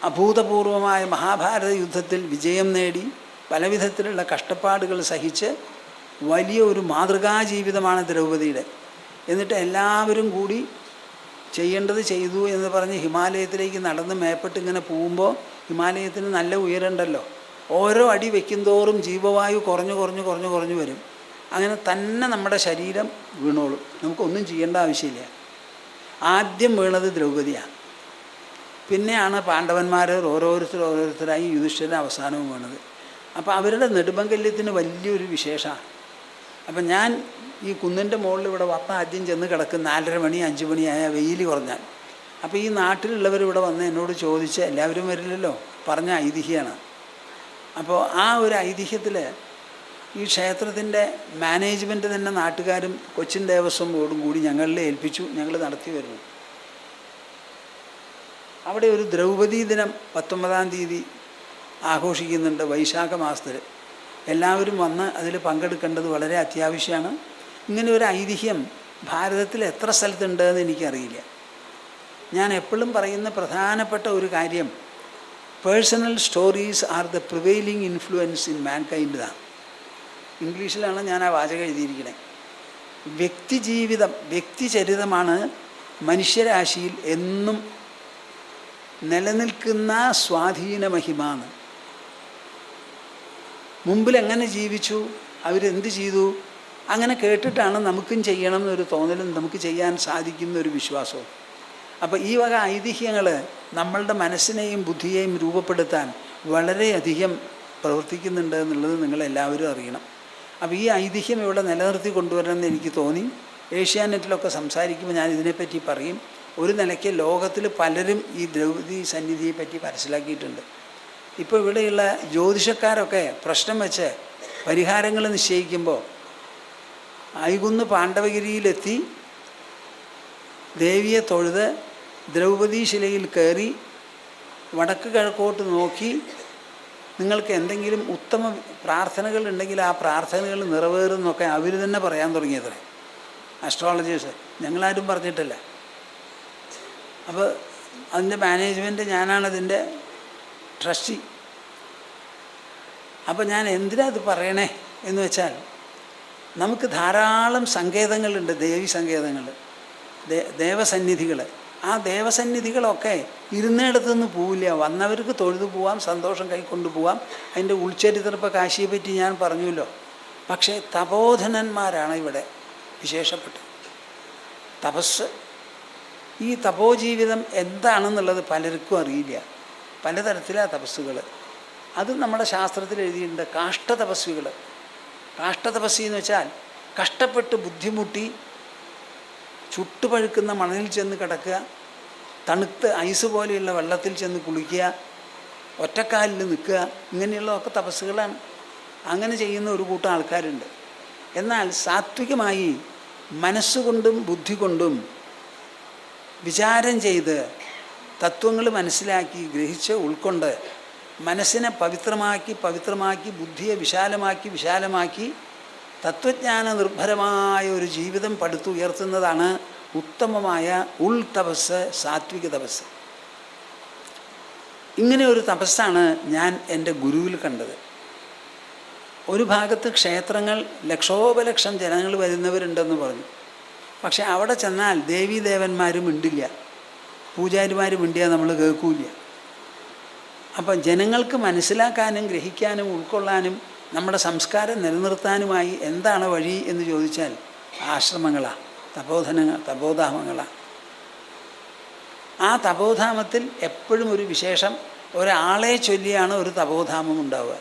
അഭൂതപൂർവമായ മഹാഭാരത യുദ്ധത്തിൽ വിജയം നേടി പലവിധത്തിലുള്ള കഷ്ടപ്പാടുകൾ സഹിച്ച് വലിയ ഒരു മാതൃകാ ജീവിതമാണ് ദ്രൗപദിയുടെ. എന്നിട്ട് എല്ലാവരും കൂടി ചെയ്യേണ്ടത് ചെയ്തു എന്ന് പറഞ്ഞ് ഹിമാലയത്തിലേക്ക് നടന്ന് മേപ്പെട്ട് ഇങ്ങനെ പോകുമ്പോൾ ഹിമാലയത്തിന് നല്ല ഉയരമുണ്ടല്ലോ. ഓരോ അടി വയ്ക്കുന്തോറും ജീവവായു കുറഞ്ഞു വരും. അങ്ങനെ തന്നെ നമ്മുടെ ശരീരം വീണോളും. നമുക്കൊന്നും ചെയ്യേണ്ട ആവശ്യമില്ല. ആദ്യം വീണത് ദ്രൗപദിയാണ്. പിന്നെയാണ് പാണ്ഡവന്മാർ ഓരോരുത്തരായി യുധിഷ്ഠിരൻ്റെ അവസാനവും വീണത്. അപ്പോൾ അവരുടെ നെടുമംഗല്യത്തിന് വലിയൊരു വിശേഷമാണ്. അപ്പം ഞാൻ ഈ കുന്നിൻ്റെ മുകളിൽ ഇവിടെ വന്ന ആദ്യം ചെന്ന് കിടക്കും 4:30 മണി 5 മണിയായ വെയിൽ കുറഞ്ഞാൽ. അപ്പോൾ ഈ നാട്ടിലുള്ളവർ ഇവിടെ വന്ന് എന്നോട് ചോദിച്ച്, എല്ലാവരും വരില്ലല്ലോ, പറഞ്ഞ ഐതിഹ്യമാണ്. അപ്പോൾ ആ ഒരു ഐതിഹ്യത്തിൽ ഈ ക്ഷേത്രത്തിൻ്റെ മാനേജ്മെൻറ്റ് തന്നെ നാട്ടുകാരും കൊച്ചിൻ ദേവസ്വം ബോർഡും കൂടി ഞങ്ങളെ ഏൽപ്പിച്ചു. ഞങ്ങൾ നടത്തി വരുന്നു. അവിടെ ഒരു ദ്രൗപദി ദിനം 19-ാം തീയതി ആഘോഷിക്കുന്നുണ്ട്, വൈശാഖ മാസത്തിൽ. എല്ലാവരും വന്ന് അതിൽ പങ്കെടുക്കേണ്ടത് വളരെ അത്യാവശ്യമാണ്. ഇങ്ങനെ ഒരു ഐതിഹ്യം ഭാരതത്തിൽ എത്ര സ്ഥലത്തുണ്ടെന്ന് എനിക്കറിയില്ല. ഞാൻ എപ്പോഴും പറയുന്ന പ്രധാനപ്പെട്ട ഒരു കാര്യം, personal stories are the prevailing influence in mankind. ഇംഗ്ലീഷിലാണ് ഞാൻ ആ വാചകം എഴുതിയിരിക്കുന്നത്. വ്യക്തിജീവിതം, വ്യക്തിചരിതമാണ് മനുഷ്യരാശിയിൽ എന്നും നിലനിൽക്കുന്ന സ്വാധീന മഹിമാണ്. മുമ്പിൽ എങ്ങനെ ജീവിച്ചു, അവരെന്ത് ചെയ്തു, അങ്ങനെ കേട്ടിട്ടാണ് നമുക്കും ചെയ്യണം എന്നൊരു തോന്നലും നമുക്ക് ചെയ്യാൻ സാധിക്കുന്ന ഒരു വിശ്വാസവും. അപ്പോൾ ഈ വക ഐതിഹ്യങ്ങൾ നമ്മളുടെ മനസ്സിനെയും ബുദ്ധിയെയും രൂപപ്പെടുത്താൻ വളരെയധികം പ്രവർത്തിക്കുന്നുണ്ട് എന്നുള്ളത് നിങ്ങളെല്ലാവരും അറിയണം. അപ്പോൾ ഈ ഐതിഹ്യം ഇവിടെ നിലനിർത്തി കൊണ്ടുവരണമെന്ന് എനിക്ക് തോന്നി. ഏഷ്യാനെറ്റിലൊക്കെ സംസാരിക്കുമ്പോൾ ഞാൻ ഇതിനെപ്പറ്റി പറയും. ഒരു നിലയ്ക്ക് ലോകത്തിൽ പലരും ഈ ദ്രൗപദി സന്നിധിയെ പറ്റി മനസ്സിലാക്കിയിട്ടുണ്ട്. ഇപ്പോൾ ഇവിടെയുള്ള ജ്യോതിഷക്കാരൊക്കെ പ്രശ്നം വെച്ച് പരിഹാരങ്ങൾ നിശ്ചയിക്കുമ്പോൾ ഐകുന്ന് പാണ്ഡവഗിരിയിലെത്തി ദേവിയെ തൊഴുത് ദ്രൗപദി ശിലയിൽ കയറി വടക്ക് കിഴക്കോട്ട് നോക്കി നിങ്ങൾക്ക് എന്തെങ്കിലും ഉത്തമ പ്രാർത്ഥനകൾ ഉണ്ടെങ്കിൽ ആ പ്രാർത്ഥനകൾ നിറവേറുന്നൊക്കെ അവർ തന്നെ പറയാൻ തുടങ്ങിയത്രേ, അസ്ട്രോളജേഴ്സ്. ഞങ്ങളാരും പറഞ്ഞിട്ടില്ല. അപ്പോൾ അതിൻ്റെ മാനേജ്മെൻറ്റ് ഞാനാണതിൻ്റെ ട്രസ്റ്റി. അപ്പോൾ ഞാൻ എന്തിനാ അത് പറയണേ എന്ന് വെച്ചാൽ, നമുക്ക് ധാരാളം സങ്കേതങ്ങളുണ്ട്, ദേവി സങ്കേതങ്ങൾ, ദേവസന്നിധികൾ. ആ ദേവസന്നിധികളൊക്കെ ഇരുന്നിടത്തുനിന്ന് പോവില്ല, വന്നവർക്ക് തൊഴുതു പോവാം, സന്തോഷം കൈക്കൊണ്ടു പോവാം. അതിൻ്റെ ഉൾച്ചരിത്രം ഇപ്പോൾ കാശിയെ പറ്റി ഞാൻ പറഞ്ഞല്ലോ. പക്ഷേ തപോധനന്മാരാണ് ഇവിടെ വിശേഷപ്പെട്ടത്. തപസ്, ഈ തപോജീവിതം എന്താണെന്നുള്ളത് പലർക്കും അറിയില്ല. പലതരത്തിലാണ് തപസ്സുകൾ. അത് നമ്മുടെ ശാസ്ത്രത്തിൽ എഴുതിയിട്ടുണ്ട്. കാഷ്ടതപസ്വികൾ. കാഷ്ടതപസ്വി എന്ന് വെച്ചാൽ കഷ്ടപ്പെട്ട് ബുദ്ധിമുട്ടി ചുട്ടുപഴുക്കുന്ന മണലിൽ ചെന്ന് കിടക്കുക, തണുത്ത് ഐസ് പോലെയുള്ള വെള്ളത്തിൽ ചെന്ന് കുളിക്കുക, ഒറ്റക്കാലിൽ നിൽക്കുക, ഇങ്ങനെയുള്ളതൊക്കെ തപസ്സുകളാണ്. അങ്ങനെ ചെയ്യുന്ന ഒരു കൂട്ടം ആൾക്കാരുണ്ട്. എന്നാൽ സാത്വികമായി മനസ്സുകൊണ്ടും ബുദ്ധി കൊണ്ടും വിചാരം ചെയ്ത് തത്വങ്ങൾ മനസ്സിലാക്കി ഗ്രഹിച്ച് ഉൾക്കൊണ്ട് മനസ്സിനെ പവിത്രമാക്കി ബുദ്ധിയെ വിശാലമാക്കി തത്വജ്ഞാന നിർഭരമായ ഒരു ജീവിതം പടുത്തുയർത്തുന്നതാണ് ഉത്തമമായ തപസ്, സാത്വിക തപസ്. ഇങ്ങനെ ഒരു തപസ്സാണ് ഞാൻ എൻ്റെ ഗുരുവിൽ കണ്ടത്. ഒരു ഭാഗത്ത് ക്ഷേത്രങ്ങൾ ലക്ഷോപലക്ഷം ജനങ്ങൾ വരുന്നവരുണ്ടെന്ന് പറഞ്ഞു. പക്ഷെ അവിടെ ചെന്നാൽ ദേവീദേവന്മാരും മിണ്ടില്ല, പൂജാരിമാരും മിണ്ടിയാൽ നമ്മൾ കേൾക്കൂല. അപ്പം ജനങ്ങൾക്ക് മനസ്സിലാക്കാനും ഗ്രഹിക്കാനും ഉൾക്കൊള്ളാനും നമ്മുടെ സംസ്കാരം നിലനിർത്താനുമായി എന്താണ് വഴി എന്ന് ചോദിച്ചാൽ ആശ്രമങ്ങളാണ്, തപോധാമങ്ങളാണ്. ആ തപോധാമത്തിൽ എപ്പോഴും ഒരു വിശേഷം, ഒരാളെ ചൊല്ലിയാണ് ഒരു തപോധാമം ഉണ്ടാവുക.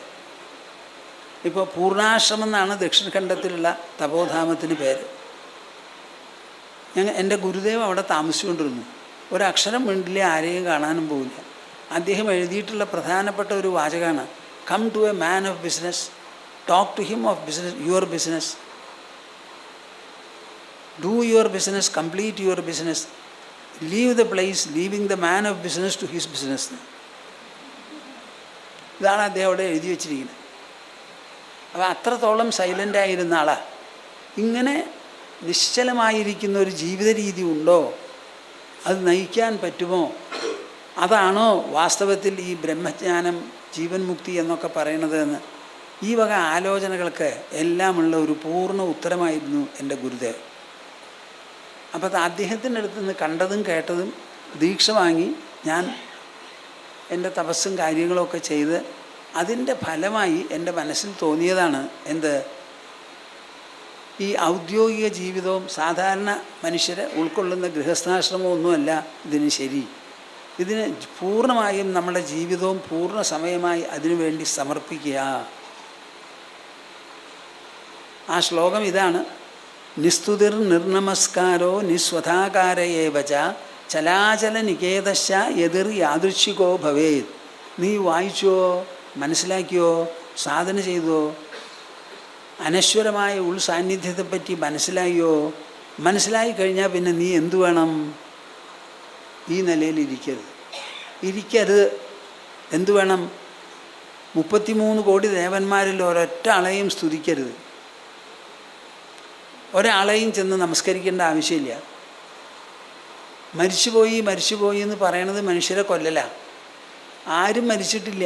ഇപ്പോൾ പൂർണ്ണാശ്രമം എന്നാണ് ദക്ഷിണഖണ്ഡത്തിലുള്ള തപോധാമത്തിന് പേര്. എൻ്റെ ഗുരുദേവ് അവിടെ താമസിച്ചുകൊണ്ടിരുന്നു. ഒരക്ഷരം മിണ്ടില്ല, ആരെയും കാണാനും പോവില്ല. അദ്ദേഹം എഴുതിയിട്ടുള്ള പ്രധാനപ്പെട്ട ഒരു വാചകമാണ്, come to a man of business, talk to him of business, your business, do your business, complete your business, leave the place leaving the man of business to his business. ഇതാണ് അദ്ദേഹം അവിടെ എഴുതി വച്ചിരിക്കുന്നത്. അപ്പോൾ അത്രത്തോളം സൈലൻ്റായിരുന്ന ആളാണ്. ഇങ്ങനെ നിശ്ചലമായിരിക്കുന്ന ഒരു ജീവിത രീതി ഉണ്ടോ, അത് നയിക്കാൻ പറ്റുമോ, അതാണോ വാസ്തവത്തിൽ ഈ ബ്രഹ്മജ്ഞാനം, ജീവൻ മുക്തി എന്നൊക്കെ പറയണത് എന്ന് ഈ വക ആലോചനകൾക്ക് എല്ലാമുള്ള ഒരു പൂർണ്ണ ഉത്തരമായിരുന്നു എൻ്റെ ഗുരുദേവ്. അപ്പോൾ അദ്ദേഹത്തിൻ്റെ അടുത്ത് നിന്ന് കണ്ടതും കേട്ടതും ദീക്ഷ വാങ്ങി ഞാൻ എൻ്റെ തപസ്സും കാര്യങ്ങളൊക്കെ ചെയ്ത് അതിൻ്റെ ഫലമായി എൻ്റെ മനസ്സിൽ തോന്നിയതാണ് എന്ത്, ഈ ഔദ്യോഗിക ജീവിതവും സാധാരണ മനുഷ്യരെ ഉൾക്കൊള്ളുന്ന ഗൃഹസ്ഥാശ്രമവും ഒന്നുമല്ല ഇതിന് ശരി. ഇതിന് പൂർണ്ണമായും നമ്മുടെ ജീവിതവും പൂർണ്ണ സമയമായി അതിനുവേണ്ടി സമർപ്പിക്കുക. ആ ശ്ലോകം ഇതാണ്, നിസ്തുതിർ നിർനമസ്കാരോ നിസ്വധാകാരയേവച ചലാചല നികേതശ്ച യതിർ യാദൃശ്ചികോ ഭവേത് നീ വായിച്ചോ, മനസ്സിലാക്കിയോ, സാധന ചെയ്തോ, അനശ്വരമായ ഉൾസാന്നിധ്യത്തെപ്പറ്റി മനസ്സിലായോ? മനസ്സിലായി കഴിഞ്ഞാൽ പിന്നെ നീ എന്തു വേണം? ഈ നിലയിൽ ഇരിക്കരുത്. എന്തു വേണം? 33 കോടി ദേവന്മാരിൽ ഒരൊറ്റ ആളെയും സ്തുതിക്കരുത്, ഒരാളെയും ചെന്ന് നമസ്കരിക്കേണ്ട ആവശ്യമില്ല. മരിച്ചുപോയി എന്ന് പറയണത് മനുഷ്യരെ കൊല്ലല. ആരും മരിച്ചിട്ടില്ല.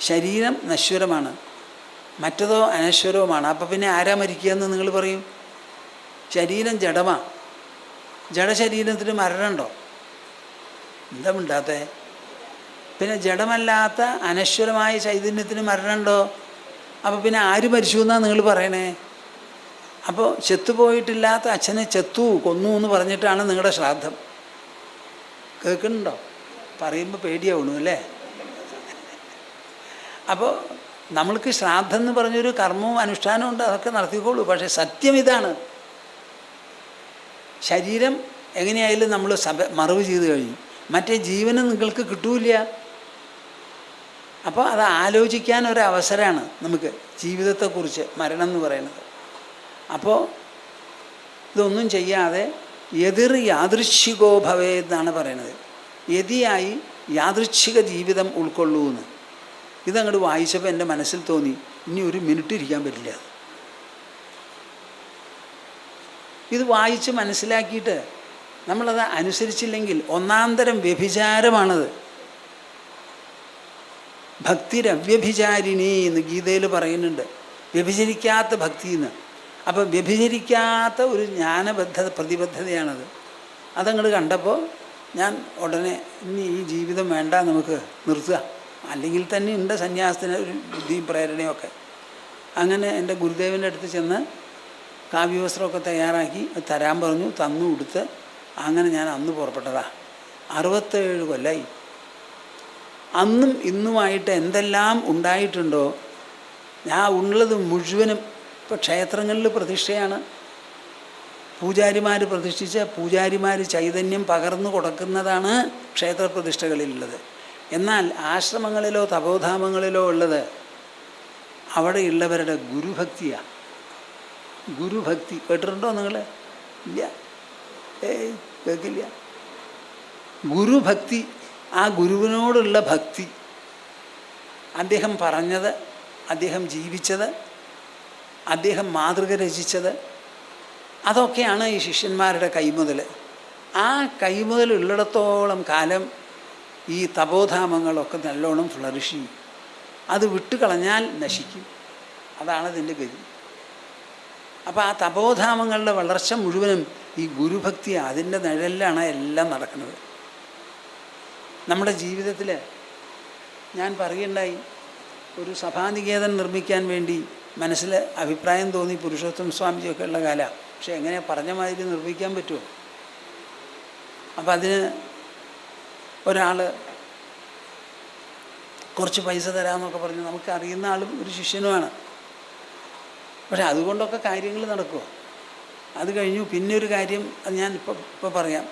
ശരീരം നശ്വരമാണ്, മറ്റതോ അനശ്വരവുമാണ്. അപ്പം പിന്നെ ആരാ മരിക്കുകയെന്ന് നിങ്ങൾ പറയും? ശരീരം ജഡമാണ്. ജഡശരീരത്തിന് മരണമുണ്ടോ? എന്താ മിണ്ടാത്തേ? പിന്നെ ജഡമല്ലാത്ത അനശ്വരമായ ചൈതന്യത്തിന് മരണമുണ്ടോ? അപ്പോൾ പിന്നെ ആര് മരിച്ചു എന്നാണ് നിങ്ങൾ പറയണേ? അപ്പോൾ ചെത്തുപോയിട്ടില്ലാത്ത അച്ഛനെ കൊന്നു എന്ന് പറഞ്ഞിട്ടാണ് നിങ്ങളുടെ ശ്രാദ്ധം. കേൾക്കുന്നുണ്ടോ? പറയുമ്പോൾ പേടിയാവണു അല്ലേ? അപ്പോൾ നമ്മൾക്ക് ശ്രാദ്ധം എന്ന് പറഞ്ഞൊരു കർമ്മവും അനുഷ്ഠാനവും ഉണ്ട്, അതൊക്കെ നടത്തിക്കോളൂ. പക്ഷേ സത്യം ഇതാണ്, ശരീരം എങ്ങനെയായാലും നമ്മൾ മറവ് ചെയ്ത് കഴിഞ്ഞു, മറ്റേ ജീവന് നിങ്ങൾക്ക് കിട്ടൂല. അപ്പോൾ അത് ആലോചിക്കാൻ ഒരവസരമാണ് നമുക്ക് ജീവിതത്തെക്കുറിച്ച്, മരണം എന്ന് പറയുന്നത്. അപ്പോൾ ഇതൊന്നും ചെയ്യാതെ യാദൃശ്ചികോ ഭവേ എന്നാണ് പറയുന്നത്. യതിയായി യാദൃച്ഛിക ജീവിതം ഉൾക്കൊള്ളൂ എന്ന്. ഇതങ്ങോട്ട് വായിച്ചപ്പോൾ എൻ്റെ മനസ്സിൽ തോന്നി, ഇനി ഒരു മിനിറ്റ് ഇരിക്കാൻ പറ്റില്ല. ഇത് വായിച്ച് മനസ്സിലാക്കിയിട്ട് നമ്മളത് അനുസരിച്ചില്ലെങ്കിൽ ഒന്നാന്തരം വ്യഭിചാരമാണത്. ഭക്തിരവ്യഭിചാരിണി എന്ന് ഗീതയിൽ പറയുന്നുണ്ട്, വ്യഭിചരിക്കാത്ത ഭക്തി എന്ന്. അപ്പോൾ വ്യഭിചരിക്കാത്ത ഒരു പ്രതിബദ്ധതയാണത്. അതങ്ങോട്ട് കണ്ടപ്പോൾ ഞാൻ ഉടനെ ഇനി ഈ ജീവിതം വേണ്ട, നമുക്ക് നിർത്തുക. അല്ലെങ്കിൽ തന്നെ ഉണ്ട് സന്യാസത്തിന് ഒരു ബുദ്ധിയും പ്രേരണയും ഒക്കെ. അങ്ങനെ എൻ്റെ ഗുരുദേവൻ്റെ അടുത്ത് ചെന്ന് കാവ്യവസ്ത്രമൊക്കെ തയ്യാറാക്കി തരാൻ പറഞ്ഞു, തന്നു കൊടുത്ത് അങ്ങനെ ഞാൻ അന്ന് പുറപ്പെട്ടതാ. 67 കൊല്ലമായി. അന്നും ഇന്നുമായിട്ട് എന്തെല്ലാം ഉണ്ടായിട്ടുണ്ടോ ഞാൻ ഉള്ളത് മുഴുവനും. ഇപ്പോൾ ക്ഷേത്രങ്ങളിൽ പ്രതിഷ്ഠയാണ്, പൂജാരിമാർ പ്രതിഷ്ഠിച്ച പൂജാരിമാർ ചൈതന്യം പകർന്നു കൊടുക്കുന്നതാണ് ക്ഷേത്രപ്രതിഷ്ഠകളിലുള്ളത്. എന്നാൽ ആശ്രമങ്ങളിലോ തപോധാമങ്ങളിലോ ഉള്ളത് അവിടെയുള്ളവരുടെ ഗുരുഭക്തിയാണ്. ഗുരുഭക്തി കേട്ടിട്ടുണ്ടോ നിങ്ങൾ? ഇല്ല, കേൾക്കില്ല. ഗുരുഭക്തി, ആ ഗുരുവിനോടുള്ള ഭക്തി, അദ്ദേഹം പറഞ്ഞത്, അദ്ദേഹം ജീവിച്ചത്, അദ്ദേഹം മാതൃക രചിച്ചത്, അതൊക്കെയാണ് ഈ ശിഷ്യന്മാരുടെ കൈമുതൽ. ആ കൈമുതൽ ഉള്ളിടത്തോളം കാലം ഈ തപോധാമങ്ങളൊക്കെ നല്ലോണം ഫ്ലറിഷ് ചെയ്യും. അത് വിട്ടുകളഞ്ഞാൽ നശിക്കും. അതാണ് അതിൻ്റെ ഗതി. അപ്പോൾ ആ തപോധാമങ്ങളുടെ വളർച്ച മുഴുവനും ഈ ഗുരുഭക്തി, അതിൻ്റെ നിഴലിലാണ് എല്ലാം നടക്കുന്നത്. നമ്മുടെ ജീവിതത്തിൽ ഞാൻ പറയുണ്ടായി, ഒരു സഭാനികേതൻ നിർമ്മിക്കാൻ വേണ്ടി മനസ്സിൽ അഭിപ്രായം തോന്നി, പുരുഷോത്തം സ്വാമിജിയൊക്കെ ഉള്ള കാലമാണ്. പക്ഷെ എങ്ങനെ പറഞ്ഞ മാതിരി നിർമ്മിക്കാൻ പറ്റുമോ? അപ്പം അതിന് ഒരാൾ കുറച്ച് പൈസ തരാമെന്നൊക്കെ പറഞ്ഞു. നമുക്ക് അറിയുന്ന ആളും ഒരു ശിഷ്യനുമാണ്. പക്ഷെ അതുകൊണ്ടൊക്കെ കാര്യങ്ങൾ നടക്കുമോ? അത് കഴിഞ്ഞു. പിന്നെ ഒരു കാര്യം അത് ഞാൻ ഇപ്പോൾ പറയാം.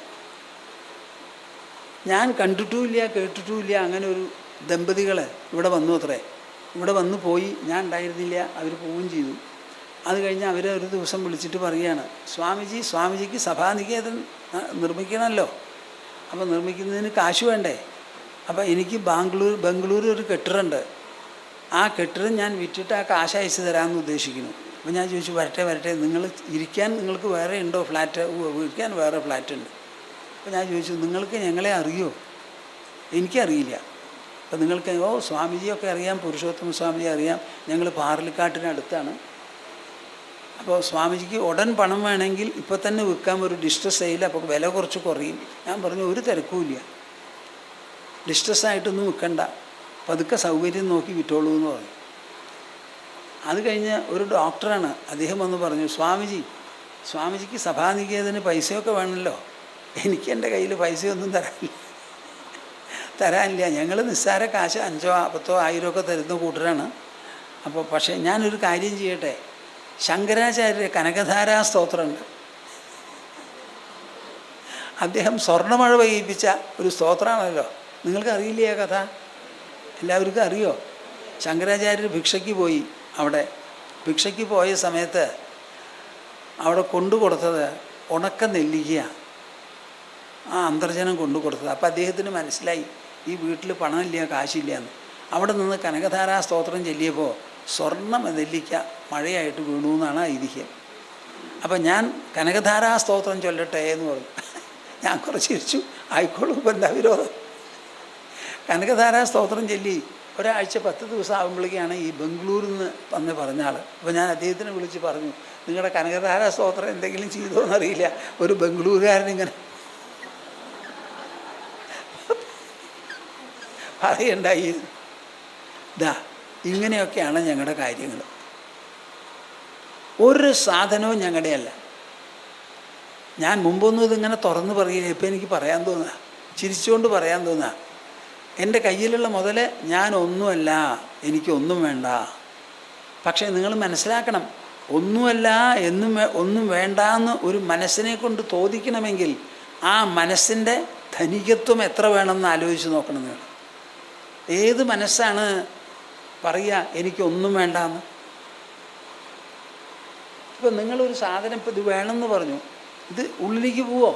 ഞാൻ കണ്ടിട്ടുമില്ല കേട്ടിട്ടുമില്ല അങ്ങനെ ഒരു ദമ്പതികൾ ഇവിടെ വന്നു അത്രേ. ഇവിടെ വന്നു പോയി, ഞാൻ ഉണ്ടായിരുന്നില്ല, അവർ പോവുകയും ചെയ്തു. അത് കഴിഞ്ഞ് അവരെ ഒരു ദിവസം വിളിച്ചിട്ട് പറയുകയാണ്, സ്വാമിജിക്ക് സഭാനികേതൻ നിർമ്മിക്കണമല്ലോ, അപ്പോൾ നിർമ്മിക്കുന്നതിന് കാശ് വേണ്ടേ? അപ്പോൾ എനിക്ക് ബംഗളൂർ ഒരു കെട്ടിടമുണ്ട്, ആ കെട്ടിടം ഞാൻ വിറ്റിട്ട് ആ കാശ് അയച്ചു തരാമെന്ന് ഉദ്ദേശിക്കുന്നു. അപ്പോൾ ഞാൻ ചോദിച്ചു, വരട്ടെ, നിങ്ങൾ ഇരിക്കാൻ നിങ്ങൾക്ക് വേറെ ഉണ്ടോ ഫ്ലാറ്റ്? ഇരിക്കാൻ വേറെ ഫ്ലാറ്റ് ഉണ്ട്. അപ്പോൾ ഞാൻ ചോദിച്ചു, നിങ്ങൾക്ക് ഞങ്ങളെ അറിയോ? എനിക്കറിയില്ല. അപ്പോൾ നിങ്ങൾക്ക് സ്വാമിജിയൊക്കെ അറിയാം, പുരുഷോത്തമ സ്വാമിജി അറിയാം, ഞങ്ങൾ പാറലിക്കാട്ടിനടുത്താണ്. അപ്പോൾ സ്വാമിജിക്ക് ഉടൻ പണം വേണമെങ്കിൽ ഇപ്പോൾ തന്നെ വിൽക്കാൻ ഒരു ഡിസ്ട്രസ് സെയിൽ, അപ്പോൾ വില കുറച്ച് കുറയും. ഞാൻ പറഞ്ഞു, ഒരു തിരക്കുമില്ല, ഡിസ്ട്രസ്സായിട്ടൊന്നും വിൽക്കണ്ട, പതുക്കെ സൗകര്യം നോക്കി വിറ്റോളൂ എന്ന് പറഞ്ഞു. അത് കഴിഞ്ഞ് ഒരു ഡോക്ടറാണ്, അദ്ദേഹം വന്ന് പറഞ്ഞു, സ്വാമിജിക്ക് സഭാനികേതന് പൈസയൊക്കെ വേണമല്ലോ, എനിക്ക് എൻ്റെ കയ്യിൽ പൈസയൊന്നും തരാനില്ല, ഞങ്ങൾ നിസ്സാര കാശ് 5, 10, 1000 തരുന്ന കൂട്ടരാണ്. അപ്പോൾ പക്ഷേ ഞാനൊരു കാര്യം ചെയ്യട്ടെ, ശങ്കരാചാര്യ കനകധാരാ സ്തോത്രമുണ്ട്, അദ്ദേഹം സ്വർണ്ണമഴ പെയ്യിപ്പിച്ച ഒരു സ്തോത്രമാണല്ലോ, നിങ്ങൾക്ക് അറിയില്ലേ ആ കഥ? എല്ലാവർക്കും അറിയോ? ശങ്കരാചാര്യർ ഭിക്ഷയ്ക്ക് പോയി. അവിടെ ഭിക്ഷയ്ക്ക് പോയ സമയത്ത് അവിടെ കൊണ്ടു കൊടുത്തത് ഉണക്ക നെല്ലിക്ക. ആ അന്തർജനം കൊണ്ടു കൊടുത്തത്. അപ്പോൾ അദ്ദേഹത്തിന് മനസ്സിലായി ഈ വീട്ടിൽ പണമില്ല, കാശില്ല എന്ന്. അവിടെ നിന്ന് കനകധാരാ സ്തോത്രം ചൊല്ലിയപ്പോൾ സ്വർണ്ണ നെല്ലിക്ക മഴയായിട്ട് വീണു എന്നാണ് ഐതിഹ്യം. അപ്പം ഞാൻ കനകധാരാ സ്തോത്രം ചൊല്ലട്ടെ എന്ന് പറഞ്ഞു. ഞാൻ കുറച്ച് ചിരിച്ചു. ആയിക്കോളൂ, ഇപ്പം എന്താ വിരോധം? കനകധാരാ സ്തോത്രം ചൊല്ലി ഒരാഴ്ച 10 ദിവസം ആകുമ്പോഴേക്കാണ് ഈ ബംഗളൂരിൽ നിന്ന് വന്ന് പറഞ്ഞ ആൾ. അപ്പോൾ ഞാൻ അദ്ദേഹത്തിനെ വിളിച്ച് പറഞ്ഞു, നിങ്ങളുടെ കനകധാരാ സ്തോത്രം എന്തെങ്കിലും ചെയ്തോ എന്നറിയില്ല, ഒരു ബംഗളൂരുകാരനിങ്ങനെ പറയണ്ടായി. ഇതാ ഇങ്ങനെയൊക്കെയാണ് ഞങ്ങളുടെ കാര്യങ്ങൾ. ഒരു സാധനവും ഞങ്ങളുടെയല്ല. ഞാൻ മുമ്പൊന്നും ഇതിങ്ങനെ തുറന്ന് പറയുക, ഇപ്പം എനിക്ക് പറയാൻ തോന്നുക, ചിരിച്ചുകൊണ്ട് പറയാൻ തോന്നുക. എൻ്റെ കയ്യിലുള്ള മുതൽ ഞാനൊന്നുമല്ല, എനിക്കൊന്നും വേണ്ട. പക്ഷേ നിങ്ങൾ മനസ്സിലാക്കണം, ഒന്നുമല്ല ഒന്നും വേണ്ടാന്ന് ഒരു മനസ്സിനെ കൊണ്ട് തോന്നിക്കണമെങ്കിൽ ആ മനസ്സിൻ്റെ ധനികത്വം എത്ര വേണമെന്ന് ആലോചിച്ച് നോക്കണം നിങ്ങൾ. ഏത് മനസ്സാണ് പറയുക എനിക്കൊന്നും വേണ്ടാന്ന്? ഇപ്പം നിങ്ങളൊരു സാധനം ഇപ്പം ഇത് വേണമെന്ന് പറഞ്ഞു, ഇത് ഉള്ളിലേക്ക് പോവോ?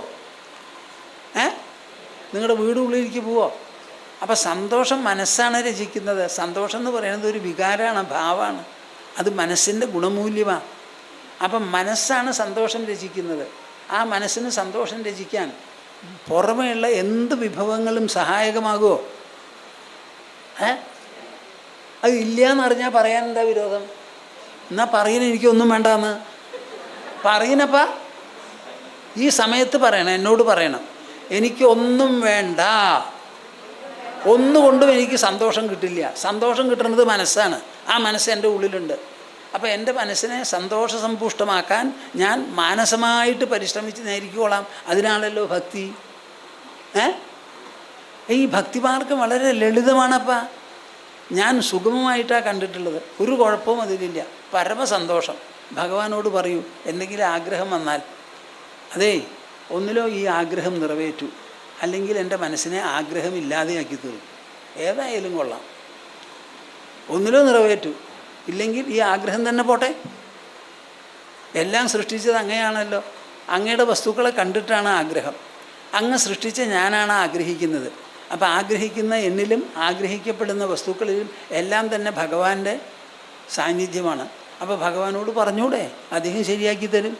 നിങ്ങളുടെ വീട് ഉള്ളിലേക്ക് പോവോ? അപ്പം സന്തോഷം മനസ്സാണ് രചിക്കുന്നത്. സന്തോഷം എന്ന് പറയുന്നത് ഒരു വികാരമാണ്, ഭാവമാണ്. അത് മനസ്സിൻ്റെ ഗുണമൂല്യമാണ്. അപ്പം മനസ്സാണ് സന്തോഷം രചിക്കുന്നത്. ആ മനസ്സിന് സന്തോഷം രചിക്കാൻ പുറമേയുള്ള എന്ത് വിഭവങ്ങളും സഹായകമാകുമോ? അത് ഇല്ല എന്നറിഞ്ഞാൽ പറയാൻ എന്താ വിരോധം? എന്നാൽ പറയുന്ന എനിക്കൊന്നും വേണ്ടാന്ന് പറയുന്നപ്പാ. ഈ സമയത്ത് പറയണം, എന്നോട് പറയണം എനിക്കൊന്നും വേണ്ട. ഒന്നുകൊണ്ടും എനിക്ക് സന്തോഷം കിട്ടില്ല. സന്തോഷം കിട്ടുന്നത് മനസ്സാണ്. ആ മനസ്സ് എൻ്റെ ഉള്ളിലുണ്ട്. അപ്പോൾ എൻ്റെ മനസ്സിനെ സന്തോഷസമ്പുഷ്ടമാക്കാൻ ഞാൻ മാനസമായിട്ട് പരിശ്രമിച്ച് നേരിക്കോളാം. അതിനാണല്ലോ ഭക്തി. ഈ ഭക്തിമാർഗം വളരെ ലളിതമാണപ്പാ. ഞാൻ സുഗമമായിട്ടാണ് കണ്ടിട്ടുള്ളത്. ഒരു കുഴപ്പവും അതിലില്ല. പരമസന്തോഷം. ഭഗവാനോട് പറയൂ എന്തെങ്കിലും ആഗ്രഹം വന്നാൽ, അതേ ഒന്നിലോ ഈ ആഗ്രഹം നിറവേറ്റു, അല്ലെങ്കിൽ എൻ്റെ മനസ്സിനെ ആഗ്രഹമില്ലാതെയാക്കി തീർന്നു. ഏതായാലും കൊള്ളാം. ഒന്നിലോ നിറവേറ്റു, ഇല്ലെങ്കിൽ ഈ ആഗ്രഹം തന്നെ പോട്ടെ. എല്ലാം സൃഷ്ടിച്ചത് അങ്ങയാണല്ലോ. അങ്ങയുടെ വസ്തുക്കളെ കണ്ടിട്ടാണ് ആഗ്രഹം. അങ്ങ് സൃഷ്ടിച്ച ഞാനാണ് ആഗ്രഹിക്കുന്നത്. അപ്പോൾ ആഗ്രഹിക്കുന്ന എന്നിലും ആഗ്രഹിക്കപ്പെടുന്ന വസ്തുക്കളിലും എല്ലാം തന്നെ ഭഗവാന്റെ സാന്നിധ്യമാണ്. അപ്പോൾ ഭഗവാനോട് പറഞ്ഞൂടെ, അദ്ദേഹം ശരിയാക്കി തരും.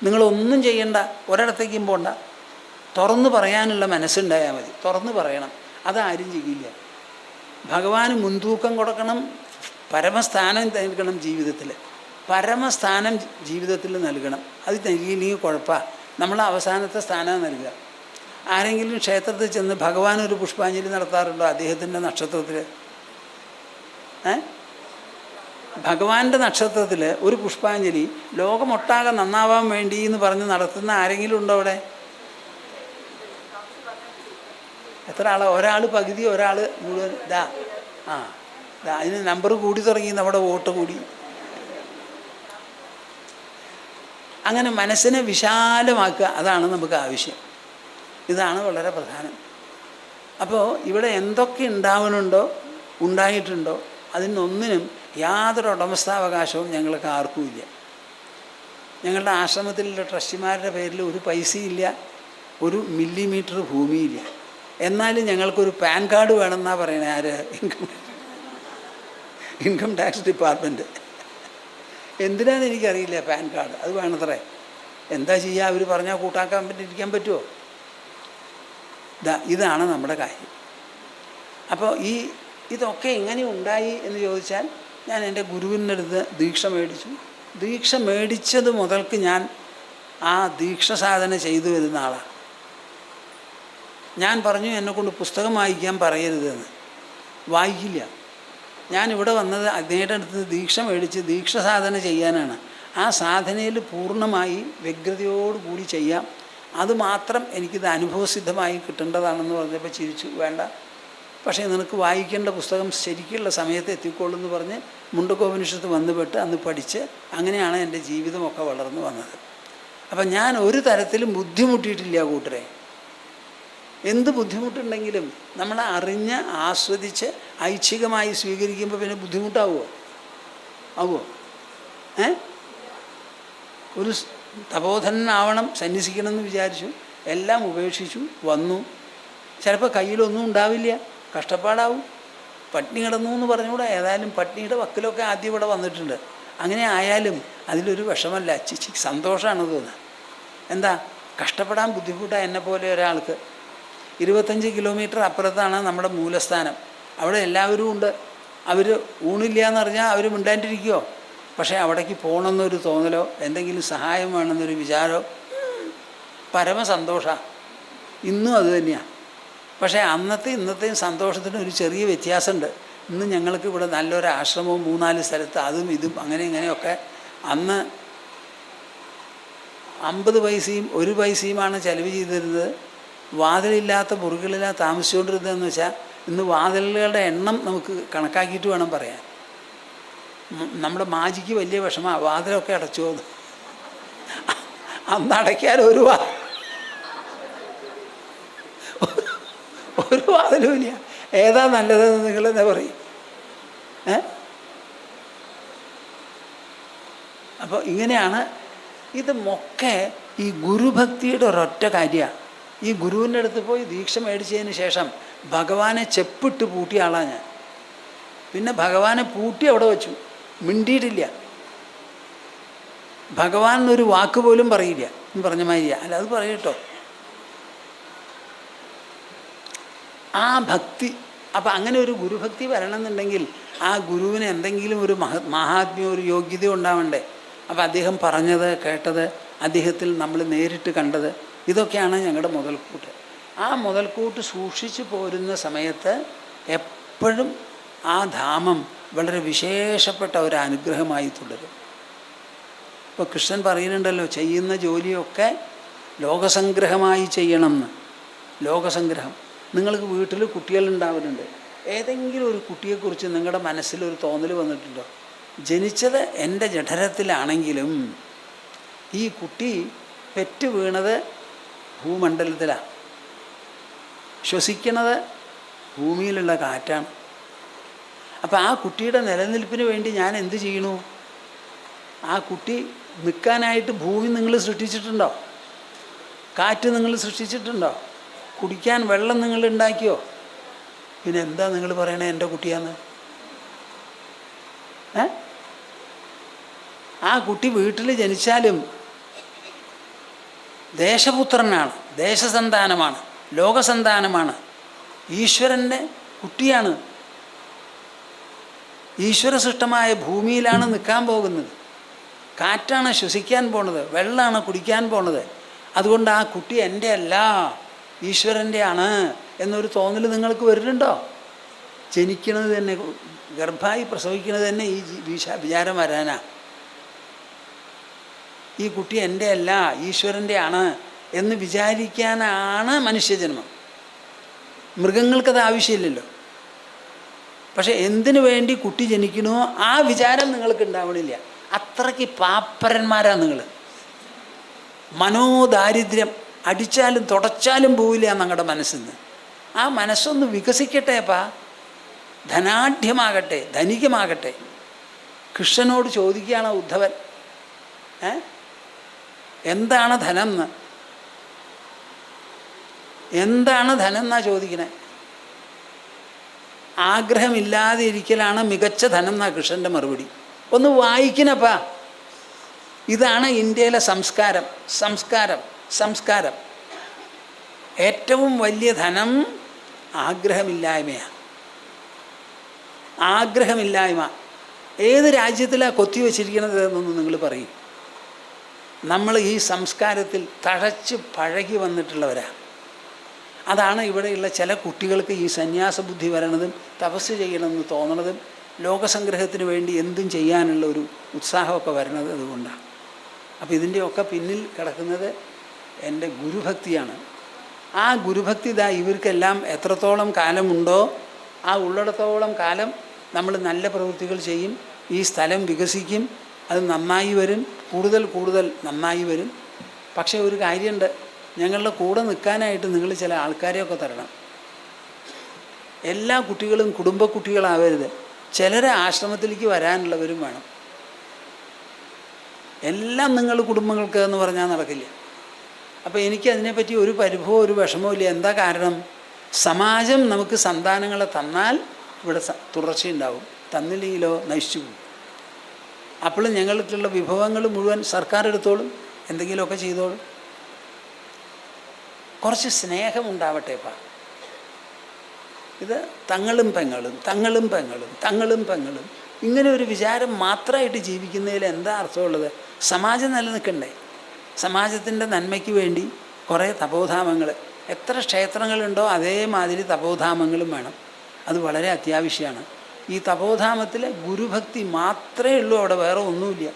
നിങ്ങളൊന്നും ചെയ്യണ്ട, ഒരിടത്തേക്കും പോണ്ട. തുറന്നു പറയാനുള്ള മനസ്സുണ്ടായാൽ മതി. തുറന്നു പറയണം. അതാരും ചെയ്യില്ല. ഭഗവാന് മുൻതൂക്കം കൊടുക്കണം. പരമസ്ഥാനം നൽകണം ജീവിതത്തിൽ. പരമസ്ഥാനം ജീവിതത്തിൽ നൽകണം. അത് നൽകിയില്ലെങ്കിൽ കുഴപ്പമാണ്. നമ്മൾ അവസാനത്തെ സ്ഥാനം നൽകുക. ആരെങ്കിലും ക്ഷേത്രത്തിൽ ചെന്ന് ഭഗവാനൊരു പുഷ്പാഞ്ജലി നടത്താറുണ്ടോ അദ്ദേഹത്തിൻ്റെ നക്ഷത്രത്തിൽ? ഭഗവാന്റെ നക്ഷത്രത്തിൽ ഒരു പുഷ്പാഞ്ജലി ലോകമൊട്ടാകെ നന്നാവാൻ വേണ്ടി എന്ന് പറഞ്ഞ് നടത്തുന്ന ആരെങ്കിലും ഉണ്ടോ അവിടെ? എത്ര ആളാ? ഒരാൾ പകുതി, ഒരാൾ മുഴുവൻ. അതിന് നമ്പർ കൂടി തുടങ്ങി, നമ്മുടെ വോട്ട് കൂടി. അങ്ങനെ മനസ്സിനെ വിശാലമാക്കുക, അതാണ് നമുക്ക് ആവശ്യം. ഇതാണ് വളരെ പ്രധാനം. അപ്പോൾ ഇവിടെ എന്തൊക്കെ ഉണ്ടാവുന്നുണ്ടോ, ഉണ്ടായിട്ടുണ്ടോ, അതിനൊന്നിനും യാതൊരു ഉടമസ്ഥാവകാശവും ഞങ്ങൾക്ക് ആർക്കുമില്ല. ഞങ്ങളുടെ ആശ്രമത്തിലുള്ള ട്രസ്റ്റിമാരുടെ പേരിൽ ഒരു പൈസയില്ല, ഒരു മില്ലിമീറ്റർ ഭൂമിയില്ല. എന്നാലും ഞങ്ങൾക്കൊരു പാൻ കാർഡ് വേണമെന്നാണ് പറയുന്നത്. ആര്? Income tax department. എന്തിനാണെന്ന് എനിക്കറിയില്ല. പാൻ കാർഡ് അത് വേണത്രേ. എന്താ ചെയ്യുക? അവർ പറഞ്ഞാൽ കൂട്ടാക്കാൻ പറ്റിയിരിക്കാൻ പറ്റുമോ? ഇതാണ് നമ്മുടെ കാര്യം. അപ്പോൾ ഇതൊക്കെ എങ്ങനെ ഉണ്ടായി എന്ന് ചോദിച്ചാൽ, ഞാൻ എൻ്റെ ഗുരുവിൻ്റെ അടുത്ത് ദീക്ഷ മേടിച്ചു. ദീക്ഷ മേടിച്ചത് മുതൽക്ക് ഞാൻ ആ ദീക്ഷ സാധന ചെയ്തു വരുന്ന ആളാണ്. ഞാൻ പറഞ്ഞു എന്നെക്കൊണ്ട് പുസ്തകം വായിക്കാൻ പറയരുതെന്ന്. വായിക്കില്ല. ഞാനിവിടെ വന്നത് അങ്ങയുടെ അടുത്ത് ദീക്ഷ മേടിച്ച് ദീക്ഷ സാധന ചെയ്യാനാണ്. ആ സാധനയിൽ പൂർണ്ണമായി വ്യഗ്രതയോടുകൂടി ചെയ്യാം. അതുമാത്രം എനിക്കിത് അനുഭവസിദ്ധമായി കിട്ടേണ്ടതാണെന്ന് പറഞ്ഞപ്പോൾ ചിരിച്ചു. വേണ്ട, പക്ഷേ നിനക്ക് വായിക്കേണ്ട പുസ്തകം ശരിക്കുള്ള സമയത്ത് എത്തിക്കോളൂ പറഞ്ഞ് മുണ്ടക്കോപനിഷത്ത് വന്നുപെട്ട് അന്ന് പഠിച്ച് അങ്ങനെയാണ് എൻ്റെ ജീവിതമൊക്കെ വളർന്നു വന്നത്. അപ്പം ഞാൻ ഒരു തരത്തിലും ബുദ്ധിമുട്ടിയിട്ടില്ല കൂട്ടരെ. എന്ത് ബുദ്ധിമുട്ടുണ്ടെങ്കിലും നമ്മൾ അറിഞ്ഞ് ആസ്വദിച്ച് ഐച്ഛികമായി സ്വീകരിക്കുമ്പോൾ പിന്നെ ബുദ്ധിമുട്ടാവുമോ? ആവുമോ? ഒരു തപോധനാവണം, സന്യസിക്കണമെന്ന് വിചാരിച്ചു, എല്ലാം ഉപേക്ഷിച്ചു, വന്നു. ചിലപ്പോൾ കയ്യിലൊന്നും ഉണ്ടാവില്ല, കഷ്ടപ്പാടാവും. പട്ടിണി കിടന്നു എന്ന് പറഞ്ഞുകൂടെ, ഏതായാലും പട്ടിണിയുടെ വക്കിലൊക്കെ ആദ്യം ഇവിടെ വന്നിട്ടുണ്ട്. അങ്ങനെ ആയാലും അതിലൊരു വിഷമല്ല, സന്തോഷമാണ് തോന്നുന്നത്. എന്താ, കഷ്ടപ്പെടാൻ ബുദ്ധിമുട്ടാണ്. എന്നെപ്പോലെ ഒരാൾക്ക് 25 കിലോമീറ്റർ അപ്പുറത്താണ് നമ്മുടെ മൂലസ്ഥാനം. അവിടെ എല്ലാവരും ഉണ്ട്. അവർ ഊണില്ല എന്ന് പറഞ്ഞാൽ അവർ മിണ്ടാണ്ടിരിക്കുമോ? പക്ഷേ അവിടേക്ക് പോകണമെന്നൊരു തോന്നലോ എന്തെങ്കിലും സഹായം വേണമെന്നൊരു വിചാരമോ പരമസന്തോഷമാണ്. ഇന്നും അത് തന്നെയാണ്. പക്ഷേ ഇന്നത്തെയും സന്തോഷത്തിന് ഒരു ചെറിയ വ്യത്യാസമുണ്ട്. ഇന്ന് ഞങ്ങൾക്ക് ഇവിടെ നല്ലൊരു ആശ്രമവും 3-4 സ്ഥലത്ത് അതും ഇതും അങ്ങനെ ഇങ്ങനെയൊക്കെ. അന്ന് 50 പൈസയും 1 പൈസയുമാണ് ചെലവ് ചെയ്തിരുന്നത്. വാതിലില്ലാത്ത മുറികളിലാണ് താമസിച്ചുകൊണ്ടിരുന്നതെന്ന് വെച്ചാൽ ഇന്ന് വാതിലുകളുടെ എണ്ണം നമുക്ക് കണക്കാക്കിയിട്ട് വേണം പറയാൻ. നമ്മുടെ മാജിക്ക് വലിയ വിഷമമാണ്, വാതിലൊക്കെ അടച്ചു പോകുന്നു. അന്ന് അടയ്ക്കാൻ ഒരു വാതിലുമില്ല. ഏതാ നല്ലതെന്ന് നിങ്ങളെന്താ പറയും? അപ്പോൾ ഇങ്ങനെയാണ്. ഇത് മൊക്കെ ഈ ഗുരുഭക്തിയുടെ ഒരൊറ്റ കാര്യമാണ്. ഈ ഗുരുവിൻ്റെ അടുത്ത് പോയി ദീക്ഷ മേടിച്ചതിന് ശേഷം ഭഗവാനെ ചെപ്പിട്ട് പൂട്ടിയ ആളാണ് ഞാൻ. പിന്നെ ഭഗവാനെ പൂട്ടി അവിടെ വച്ചു, മിണ്ടിയിട്ടില്ല. ഭഗവാൻ എന്നൊരു വാക്ക് പോലും പറയില്ല എന്ന് പറഞ്ഞ മാതിരിയ. അല്ല, അത് പറയട്ടോ. ആ ഭക്തി. അപ്പം അങ്ങനെ ഒരു ഗുരുഭക്തി വരണമെന്നുണ്ടെങ്കിൽ ആ ഗുരുവിന് എന്തെങ്കിലും ഒരു മഹാത്മ്യം, ഒരു യോഗ്യത ഉണ്ടാവണ്ടേ. അപ്പം അദ്ദേഹം പറഞ്ഞത്, കേട്ടത്, അദ്ദേഹത്തിൽ നമ്മൾ നേരിട്ട് കണ്ടത്, ഇതൊക്കെയാണ് ഞങ്ങളുടെ മുതൽക്കൂട്ട്. ആ മുതൽക്കൂട്ട് സൂക്ഷിച്ചു പോരുന്ന സമയത്ത് എപ്പോഴും ആ ധാമം വളരെ വിശേഷപ്പെട്ട ഒരു അനുഗ്രഹമായി തുടരും. ഇപ്പോൾ കൃഷ്ണൻ പറയുന്നുണ്ടല്ലോ, ചെയ്യുന്ന ജോലിയൊക്കെ ലോകസംഗ്രഹമായി ചെയ്യണം എന്ന്. ലോകസംഗ്രഹം. നിങ്ങൾക്ക് വീട്ടിൽ കുട്ടികളുണ്ടാവുന്നുണ്ട്. ഏതെങ്കിലും ഒരു കുട്ടിയെക്കുറിച്ച് നിങ്ങളുടെ മനസ്സിലൊരു തോന്നൽ വന്നിട്ടുണ്ടോ? ജനിച്ചത് എൻ്റെ ജഠരത്തിലാണെങ്കിലും ഈ കുട്ടി പെറ്റ് വീണത് ഭൂമണ്ഡലത്തിലാണ്, ശ്വസിക്കണത് ഭൂമിയിലുള്ള കാറ്റാണ്. അപ്പം ആ കുട്ടിയുടെ നിലനിൽപ്പിന് വേണ്ടി ഞാൻ എന്ത് ചെയ്യണു? ആ കുട്ടി നിൽക്കാനായിട്ട് ഭൂമി നിങ്ങൾ സൃഷ്ടിച്ചിട്ടുണ്ടോ? കാറ്റ് നിങ്ങൾ സൃഷ്ടിച്ചിട്ടുണ്ടോ? കുടിക്കാൻ വെള്ളം നിങ്ങൾ ഉണ്ടാക്കിയോ? പിന്നെ എന്താ നിങ്ങൾ പറയണേ എൻ്റെ കുട്ടിയാന്ന്? ആ കുട്ടി വീട്ടിൽ ജനിച്ചാലും ദേശപുത്രനാണ്, ദേശസന്താനമാണ്, ലോകസന്താനമാണ്, ഈശ്വരൻ്റെ കുട്ടിയാണ്. ഈശ്വര സൃഷ്ടമായ ഭൂമിയിലാണ് നിൽക്കാൻ പോകുന്നത്. കാറ്റാണ് ശ്വസിക്കാൻ പോണത്, വെള്ളമാണ് കുടിക്കാൻ പോണത്. അതുകൊണ്ട് ആ കുട്ടി എൻ്റെ അല്ല, ഈശ്വരൻ്റെ ആണ് എന്നൊരു തോന്നൽ നിങ്ങൾക്ക് വരുന്നുണ്ടോ? ജനിക്കണത് തന്നെ, ഗർഭമായി പ്രസവിക്കുന്നത് തന്നെ ഈ വിചാരം വരാനാ. ഈ കുട്ടി എൻ്റെ അല്ല, ഈശ്വരൻ്റെ ആണ് എന്ന് വിചാരിക്കാനാണ് മനുഷ്യജന്മം. മൃഗങ്ങൾക്കത് ആവശ്യമില്ലല്ലോ. പക്ഷെ എന്തിനു വേണ്ടി കുട്ടി ജനിക്കണോ ആ വിചാരം നിങ്ങൾക്ക് ഉണ്ടാവണില്ല. അത്രയ്ക്ക് പാപ്പരന്മാരാണ് നിങ്ങൾ. മനോദാരിദ്ര്യം അടിച്ചാലും തുടച്ചാലും പോവില്ല ഞങ്ങളുടെ മനസ്സിൽ നിന്ന്. ആ മനസ്സൊന്ന് വികസിക്കട്ടെപ്പാ, ധനാഢ്യമാകട്ടെ, ധനികമാകട്ടെ. കൃഷ്ണനോട് ചോദിക്കുകയാണ് ഉദ്ധവൻ, എന്താണ് ധനം എന്ന്? എന്താണ് ധനം എന്നാ ചോദിക്കണേ? ആഗ്രഹമില്ലാതെ ഇരിക്കലാണ് മികച്ച ധനം എന്നാ കൃഷ്ണൻ്റെ മറുപടി. ഒന്ന് വായിക്കണപ്പാ. ഇതാണ് ഇന്ത്യയിലെ സംസ്കാരം. സംസ്കാരം സംസ്കാരം ഏറ്റവും വലിയ ധനം ആഗ്രഹമില്ലായ്മയാണ്. ആഗ്രഹമില്ലായ്മ ഏത് രാജ്യത്തിലാണ് കൊത്തിവെച്ചിരിക്കുന്നത് എന്നൊന്ന് നിങ്ങൾ പറയും. നമ്മൾ ഈ സംസ്കാരത്തിൽ തഴച്ച് പഴകി വന്നിട്ടുള്ളവരാണ്. അതാണ് ഇവിടെയുള്ള ചില കുട്ടികൾക്ക് ഈ സന്യാസ ബുദ്ധി വരണതും തപസ് ചെയ്യണമെന്ന് തോന്നണതും ലോകസംഗ്രഹത്തിന് വേണ്ടി എന്തും ചെയ്യാനുള്ള ഒരു ഉത്സാഹമൊക്കെ വരണത് അതുകൊണ്ടാണ്. അപ്പോൾ ഇതിൻ്റെയൊക്കെ പിന്നിൽ കിടക്കുന്നത് എൻ്റെ ഗുരുഭക്തിയാണ്. ആ ഗുരുഭക്തി ഇവർക്കെല്ലാം എത്രത്തോളം കാലമുണ്ടോ ആ ഉള്ളിടത്തോളം കാലം നമ്മൾ നല്ല പ്രവൃത്തികൾ ചെയ്യും. ഈ സ്ഥലം വികസിക്കും, അത് നന്നായി വരും, കൂടുതൽ കൂടുതൽ നന്നായി വരും. പക്ഷേ ഒരു കാര്യമുണ്ട്, ഞങ്ങളുടെ കൂടെ നിൽക്കാനായിട്ട് നിങ്ങൾ ചില ആൾക്കാരെയൊക്കെ തരണം. എല്ലാ കുട്ടികളും കുടുംബ കുട്ടികളാവരുത്. ചിലരെ ആശ്രമത്തിലേക്ക് വരാനുള്ളവരും വേണം. എല്ലാം നിങ്ങൾ കുടുംബങ്ങൾക്ക് എന്ന് പറഞ്ഞാൽ നടക്കില്ല. അപ്പോൾ എനിക്കതിനെപ്പറ്റി ഒരു പരിഭവമോ ഒരു വിഷമവും ഇല്ല. എന്താ കാരണം? സമാജം നമുക്ക് സന്താനങ്ങളെ തന്നാൽ ഇവിടെ തുടർച്ചയുണ്ടാവും, തന്നില്ലെങ്കിലോ നശിച്ചു പോകും. അപ്പോൾ ഞങ്ങൾക്കുള്ള വിഭവങ്ങൾ മുഴുവൻ സർക്കാർ എടുത്തോളും, എന്തെങ്കിലുമൊക്കെ ചെയ്തോളും. കുറച്ച് സ്നേഹമുണ്ടാവട്ടെപ്പാ. ഇത് തങ്ങളും പെങ്ങളും തങ്ങളും പെങ്ങളും തങ്ങളും പെങ്ങളും ഇങ്ങനെ ഒരു വിചാരം മാത്രമായിട്ട് ജീവിക്കുന്നതിൽ എന്താ അർത്ഥമുള്ളത്? സമാജം നിലനിൽക്കണ്ടേ? സമാജത്തിൻ്റെ നന്മയ്ക്ക് വേണ്ടി കുറേ തപോധാമങ്ങൾ, എത്ര ക്ഷേത്രങ്ങളുണ്ടോ അതേമാതിരി തപോധാമങ്ങളും വേണം. അത് വളരെ അത്യാവശ്യമാണ്. ഈ തപോധാമത്തിൽ ഗുരുഭക്തി മാത്രമേ ഉള്ളൂ, അവിടെ വേറെ ഒന്നുമില്ല.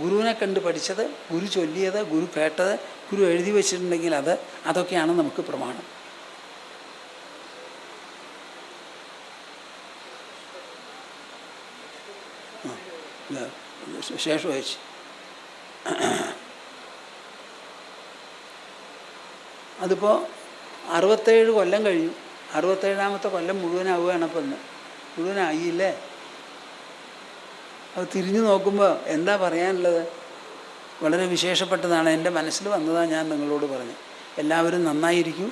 ഗുരുവിനെ കണ്ട് പഠിച്ചത്, ഗുരു ചൊല്ലിയത്, ഗുരു കേട്ടത്, ഗുരു എഴുതി വച്ചിട്ടുണ്ടെങ്കിൽ അതൊക്കെയാണ് നമുക്ക് പ്രമാണം. ശേഷം വെച്ച് അതിപ്പോൾ 67 കൊല്ലം കഴിഞ്ഞു. 67ാമത്തെ കൊല്ലം മുഴുവനാവുകയാണ്. അപ്പം ഇന്ന് മുഴുവനായില്ലേ? അത് തിരിഞ്ഞു നോക്കുമ്പോൾ എന്താ പറയാനുള്ളത്? വളരെ വിശേഷപ്പെട്ടതാണ്. എൻ്റെ മനസ്സിൽ വന്നതാണ് ഞാൻ നിങ്ങളോട് പറഞ്ഞു. എല്ലാവരും നന്നായിരിക്കും.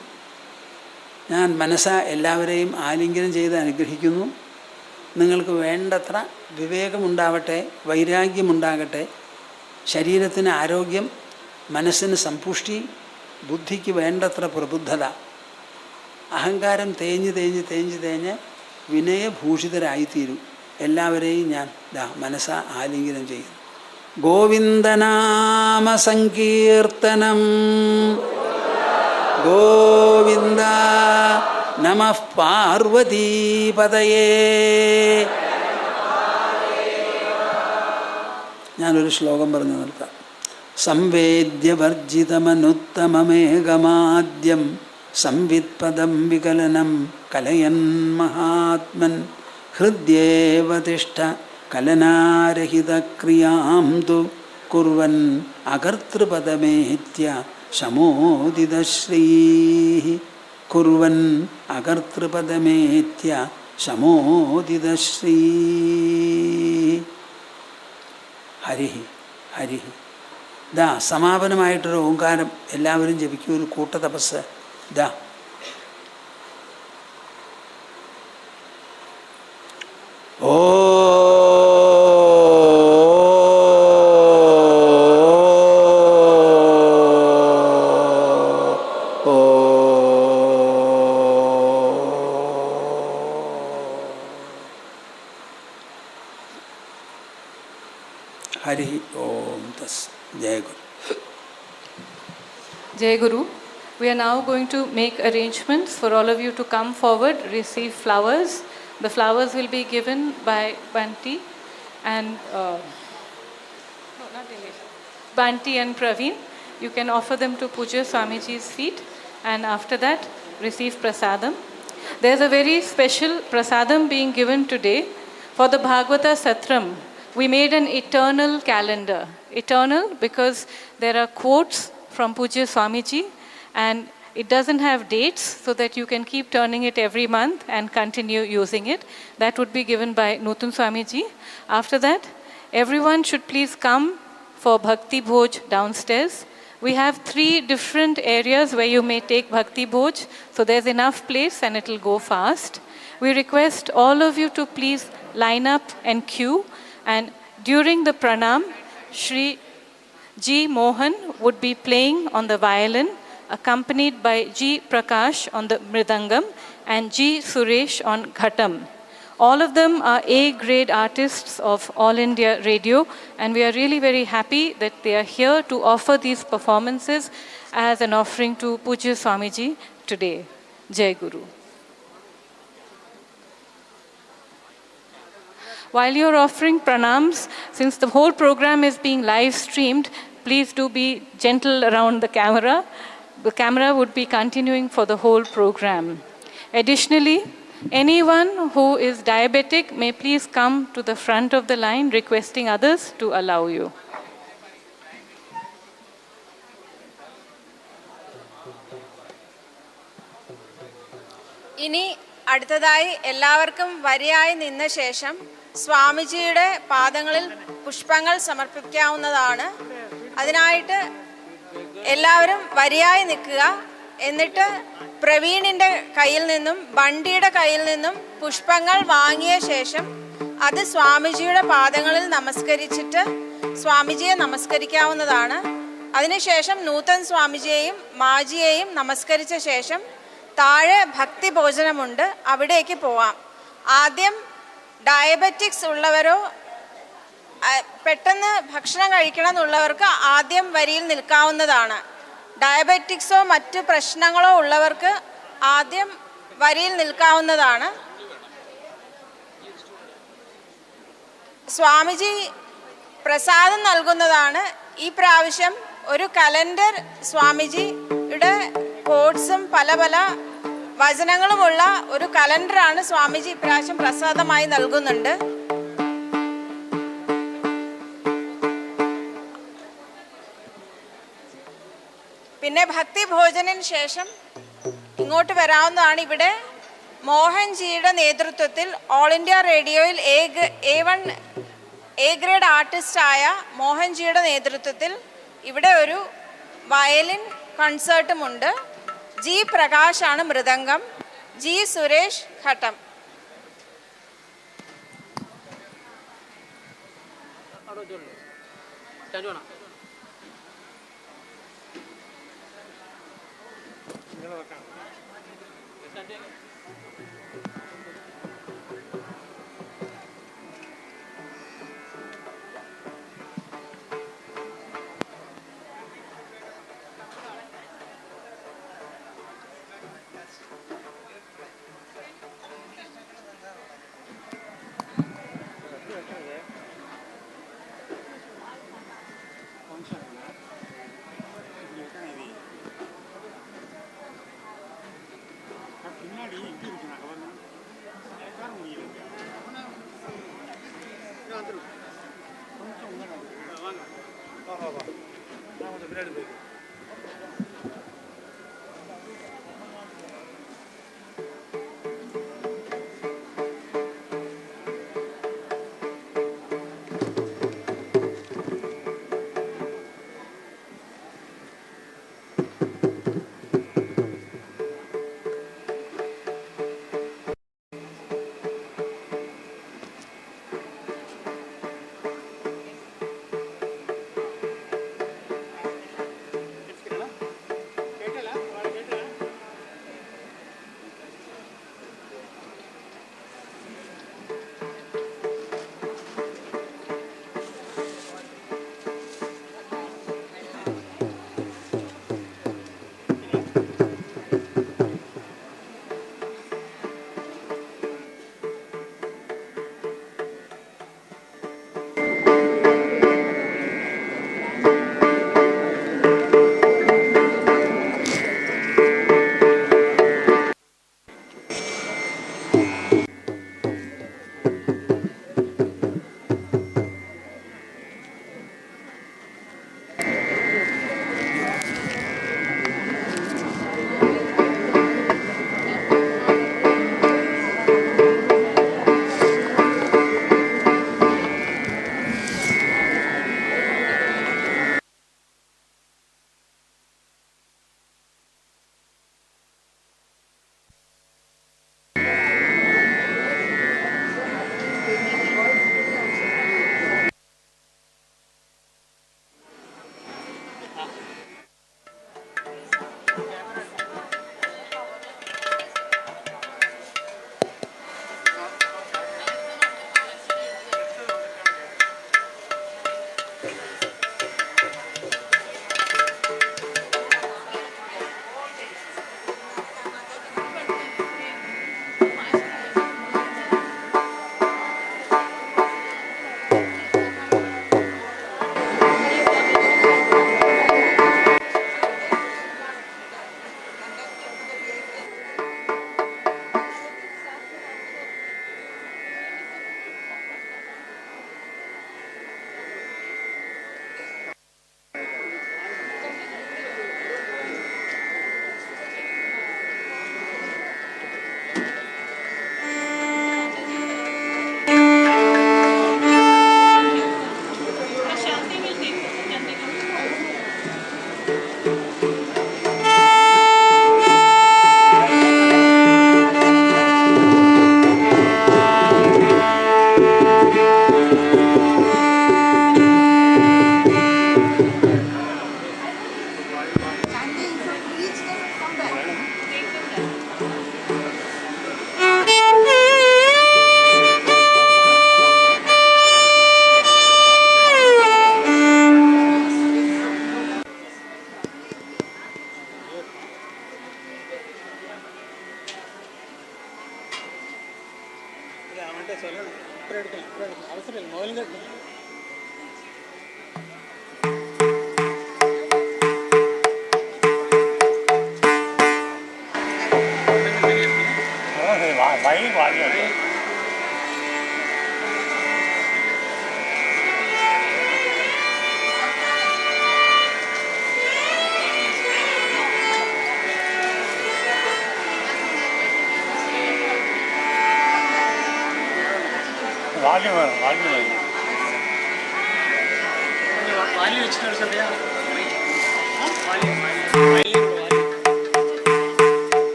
ഞാൻ മനസ്സാ എല്ലാവരെയും ആലിംഗനം ചെയ്ത് അനുഗ്രഹിക്കുന്നു. നിങ്ങൾക്ക് വേണ്ടത്ര വിവേകമുണ്ടാവട്ടെ, വൈരാഗ്യമുണ്ടാകട്ടെ, ശരീരത്തിന് ആരോഗ്യം, മനസ്സിന് സമ്പുഷ്ടി, ബുദ്ധിക്ക് വേണ്ടത്ര പ്രബുദ്ധത, അഹങ്കാരം തേഞ്ഞ് വിനയഭൂഷിതരായിത്തീരും. എല്ലാവരെയും ഞാൻ മനസ്സാ ആലിംഗനം ചെയ്യുന്നു. ഗോവിന്ദനാമ സങ്കീർത്തനം ഗോവിന്ദ നമഃ പാർവതീപതയേ. ഞാനൊരു ശ്ലോകം പറഞ്ഞു നിർത്താം. സംവേദ്യവർജിതമനുത്തമമേകമാദ്യം സംവിത്പദം വികലനം കലയൻ മഹാത്മൻ ഹൃദ്യേവ തിഷ്ഠ കലനാരഹിതക്രിയാം തു കുർവൻ അകർത്തൃപദമേത്യ ശമോദിതശ്രീ. കുർവൻ അകർത്തൃപദമേത്യ ശമോദിതശ്രീ. ഹരി ഹരി. സമാപനമായിട്ടൊരു ഓങ്കാരം എല്ലാവരും ജപിക്കും. ഒരു കൂട്ട തപസ്. ഓ Hari Om Tas. Jai Guru. Jai Guru. We are now going to make arrangements for all of you to come forward, receive flowers. The flowers will be given by Banti and Banti and Praveen. You can offer them to Poojya Swamiji's feet, and after that receive prasadam. There's a very special prasadam being given today for the Bhagavata Satram. We made an eternal calendar. Eternal because there are quotes from Poojya Swamiji, and it doesn't have dates, so that you can keep turning it every month and continue using it. That would be given by Nutun Swamiji. After that, everyone should please come for Bhakti Bhoj downstairs. We have 3 different areas where you may take Bhakti Bhoj, so there's enough place and it will go fast. We request all of you to please line up and queue, and during the pranam, Shri G. Mohan would be playing on the violin, accompanied by G. Prakash on the mridangam and G. Suresh on ghatam. All of them are A-grade artists of All India Radio, and we are really very happy that they are here to offer these performances as an offering to Poojya Swamiji today. Jai Guru. While you're offering pranams, since the whole program is being live streamed, please do be gentle around the camera. The camera would be continuing for the whole program. Additionally, anyone who is diabetic may please come to the front of the line, requesting others to allow you. ഇനി അടുത്തതായി എല്ലാവർക്കും വരിയായി നിന്ന ശേഷം സ്വാമിജിയുടെ പാദങ്ങളിൽ പുഷ്പങ്ങൾ സമർപ്പിക്കാവുന്നതാണ്. അതിനായിട്ട് എല്ലാവരും വരിയായി നിൽക്കുക. എന്നിട്ട് പ്രവീണിൻ്റെ കയ്യിൽ നിന്നും ബണ്ടിയുടെ കയ്യിൽ നിന്നും പുഷ്പങ്ങൾ വാങ്ങിയ ശേഷം അത് സ്വാമിജിയുടെ പാദങ്ങളിൽ നമസ്കരിച്ചിട്ട് സ്വാമിജിയെ നമസ്കരിക്കാവുന്നതാണ്. അതിനുശേഷം നൂതൻ സ്വാമിജിയെയും മാജിയെയും നമസ്കരിച്ച ശേഷം താഴെ ഭക്തി ഭോജനമുണ്ട്, അവിടേക്ക് പോവാം. ആദ്യം ഡയബറ്റിക്സ് ഉള്ളവരോ പെട്ടെന്ന് ഭക്ഷണം കഴിക്കണം എന്നുള്ളവർക്ക് ആദ്യം വരിയിൽ നിൽക്കാവുന്നതാണ്. ഡയബറ്റിക്സോ മറ്റ് പ്രശ്നങ്ങളോ ഉള്ളവർക്ക് ആദ്യം വരിയിൽ നിൽക്കാവുന്നതാണ്. സ്വാമിജി പ്രസാദം നൽകുന്നതാണ്. ഈ പ്രാവശ്യം ഒരു കലണ്ടർ സ്വാമിജിയുടെ കോഡ്സും പല പല വചനങ്ങളുമുള്ള ഒരു കലണ്ടറാണ് സ്വാമിജി ഇപ്രാവശ്യം പ്രസാദമായി നൽകുന്നുണ്ട്. പിന്നെ ഭക്തി ഭോജനത്തിന് ശേഷം ഇങ്ങോട്ട് വരാവുന്നതാണ്. ഇവിടെ മോഹൻജിയുടെ നേതൃത്വത്തിൽ ഓൾ ഇന്ത്യ റേഡിയോയിൽ എ ഗ്രേഡ് ആർട്ടിസ്റ്റായ മോഹൻജിയുടെ നേതൃത്വത്തിൽ ഇവിടെ ഒരു വയലിൻ കൺസേർട്ടുമുണ്ട്. ജി പ്രകാശാണ് മൃദംഗം, ജി സുരേഷ് ഘട്ടം.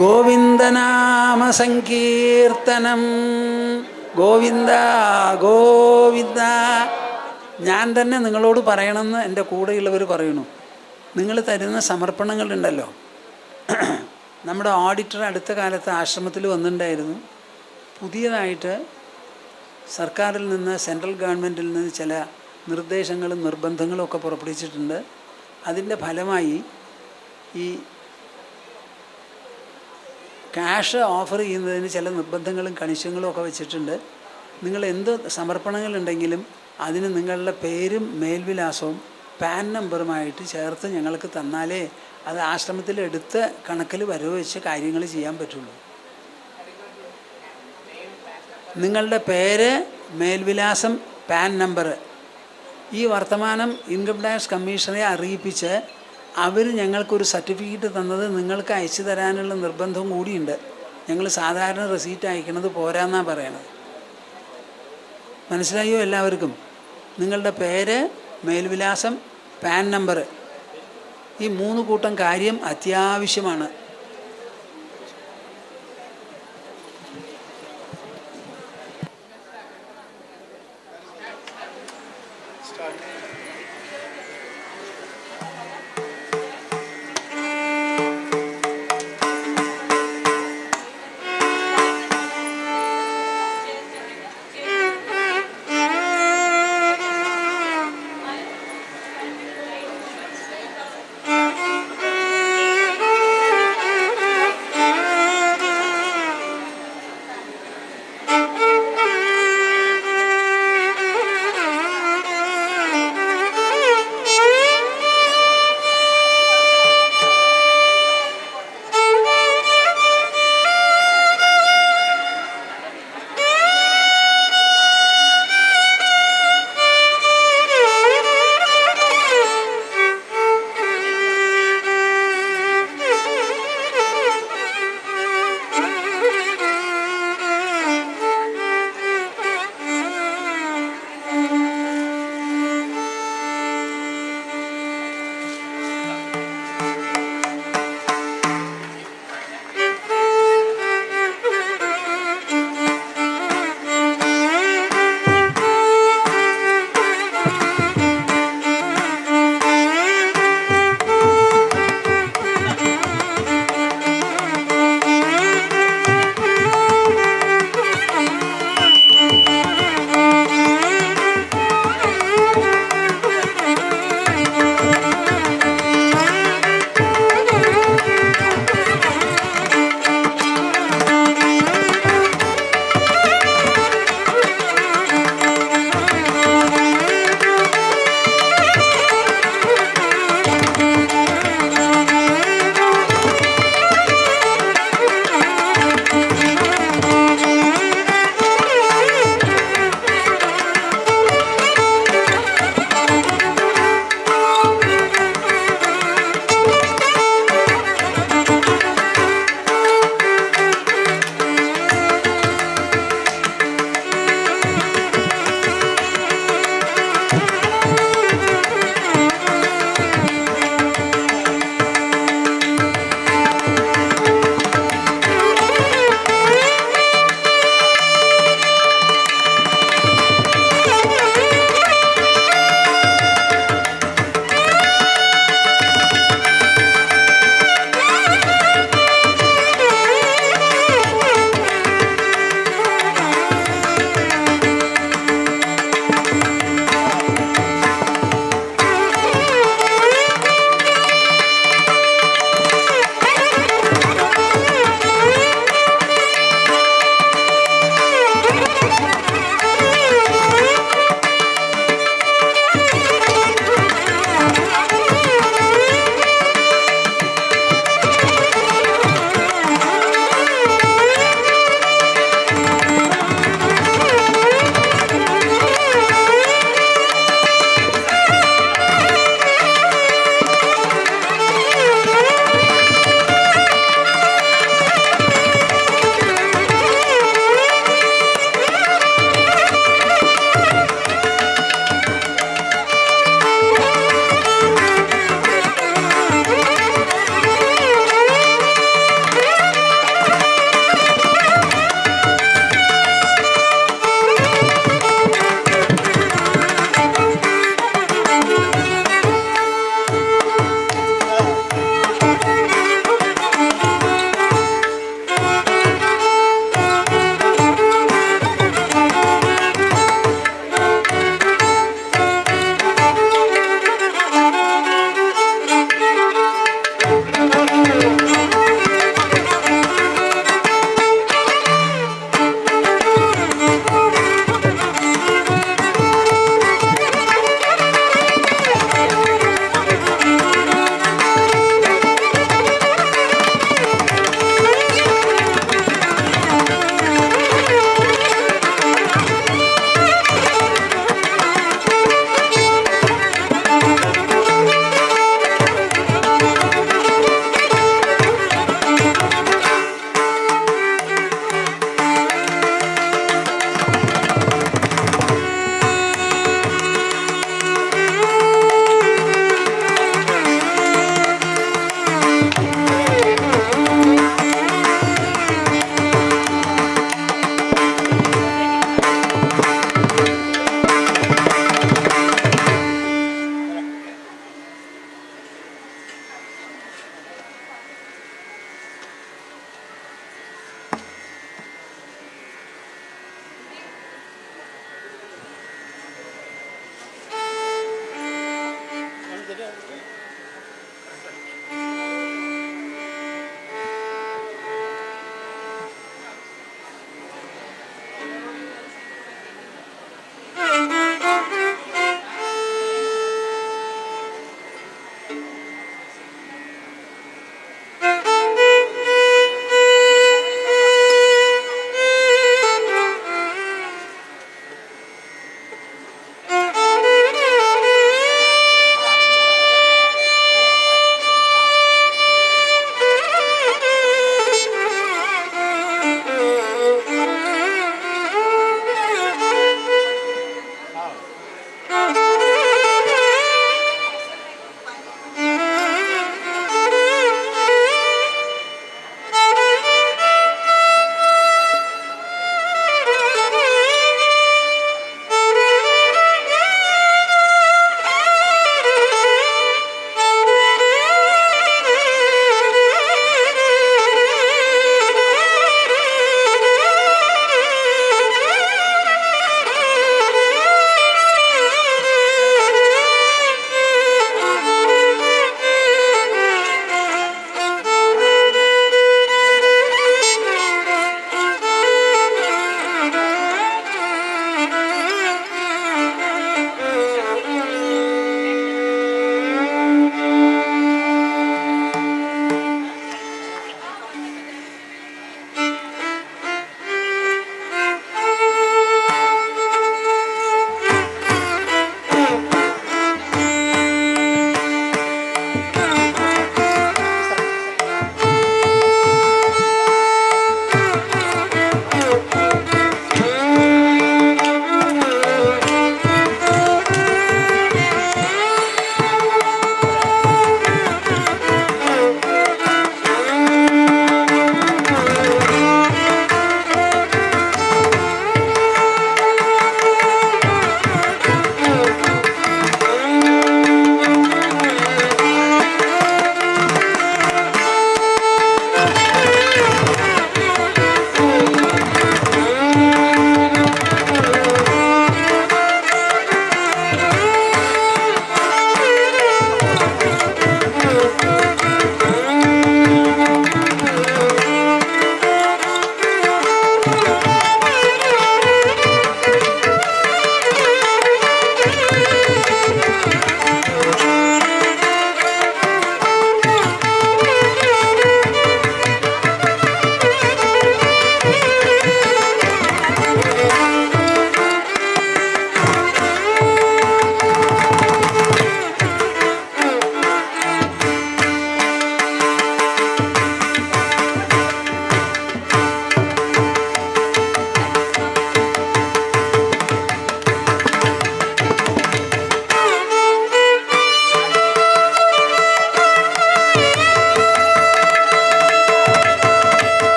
ഗോവിന്ദനാമ സങ്കീർത്തനം. ഗോവിന്ദ ഗോവിന്ദ. ഞാൻ തന്നെ നിങ്ങളോട് പറയണമെന്ന് എൻ്റെ കൂടെയുള്ളവർ പറയണു. നിങ്ങൾ തരുന്ന സമർപ്പണങ്ങളുണ്ടല്ലോ. നമ്മുടെ ഓഡിറ്റർ അടുത്ത കാലത്ത് ആശ്രമത്തിൽ വന്നിട്ടുണ്ടായിരുന്നു. പുതിയതായിട്ട് സർക്കാരിൽ നിന്ന്, സെൻട്രൽ ഗവൺമെൻറ്റിൽ നിന്ന് ചില നിർദ്ദേശങ്ങളും നിർബന്ധങ്ങളും ഒക്കെ പുറപ്പെടുവിച്ചിട്ടുണ്ട്. അതിൻ്റെ ഫലമായി ഈ ക്യാഷ് ഓഫർ ചെയ്യുന്നതിന് ചില നിർബന്ധങ്ങളും കണിശങ്ങളും ഒക്കെ വെച്ചിട്ടുണ്ട്. നിങ്ങൾ എന്ത് സമർപ്പണങ്ങളുണ്ടെങ്കിലും അതിന് നിങ്ങളുടെ പേരും മേൽവിലാസവും പാൻ നമ്പറുമായിട്ട് ചേർത്ത് ഞങ്ങൾക്ക് തന്നാലേ അത് ആശ്രമത്തിൽ എടുത്ത കണക്കിൽ വരവ് വെച്ച് കാര്യങ്ങൾ ചെയ്യാൻ പറ്റുള്ളൂ. നിങ്ങളുടെ പേര്, മേൽവിലാസം, പാൻ നമ്പർ ഈ വർത്തമാനം ഇൻകം ടാക്സ് കമ്മീഷനെ അറിയിപ്പിച്ച് അവർ ഞങ്ങൾക്കൊരു സർട്ടിഫിക്കറ്റ് തന്നത് നിങ്ങൾക്ക് അയച്ചു തരാനുള്ള നിർബന്ധവും കൂടിയുണ്ട്. ഞങ്ങൾ സാധാരണ റെസീറ്റ് അയക്കുന്നത് പോരാന്നാണ് പറയണത്. മനസ്സിലായോ എല്ലാവർക്കും? നിങ്ങളുടെ പേര്, മേൽവിലാസം, പാൻ നമ്പർ ഈ 3 കൂട്ടം കാര്യം അത്യാവശ്യമാണ്.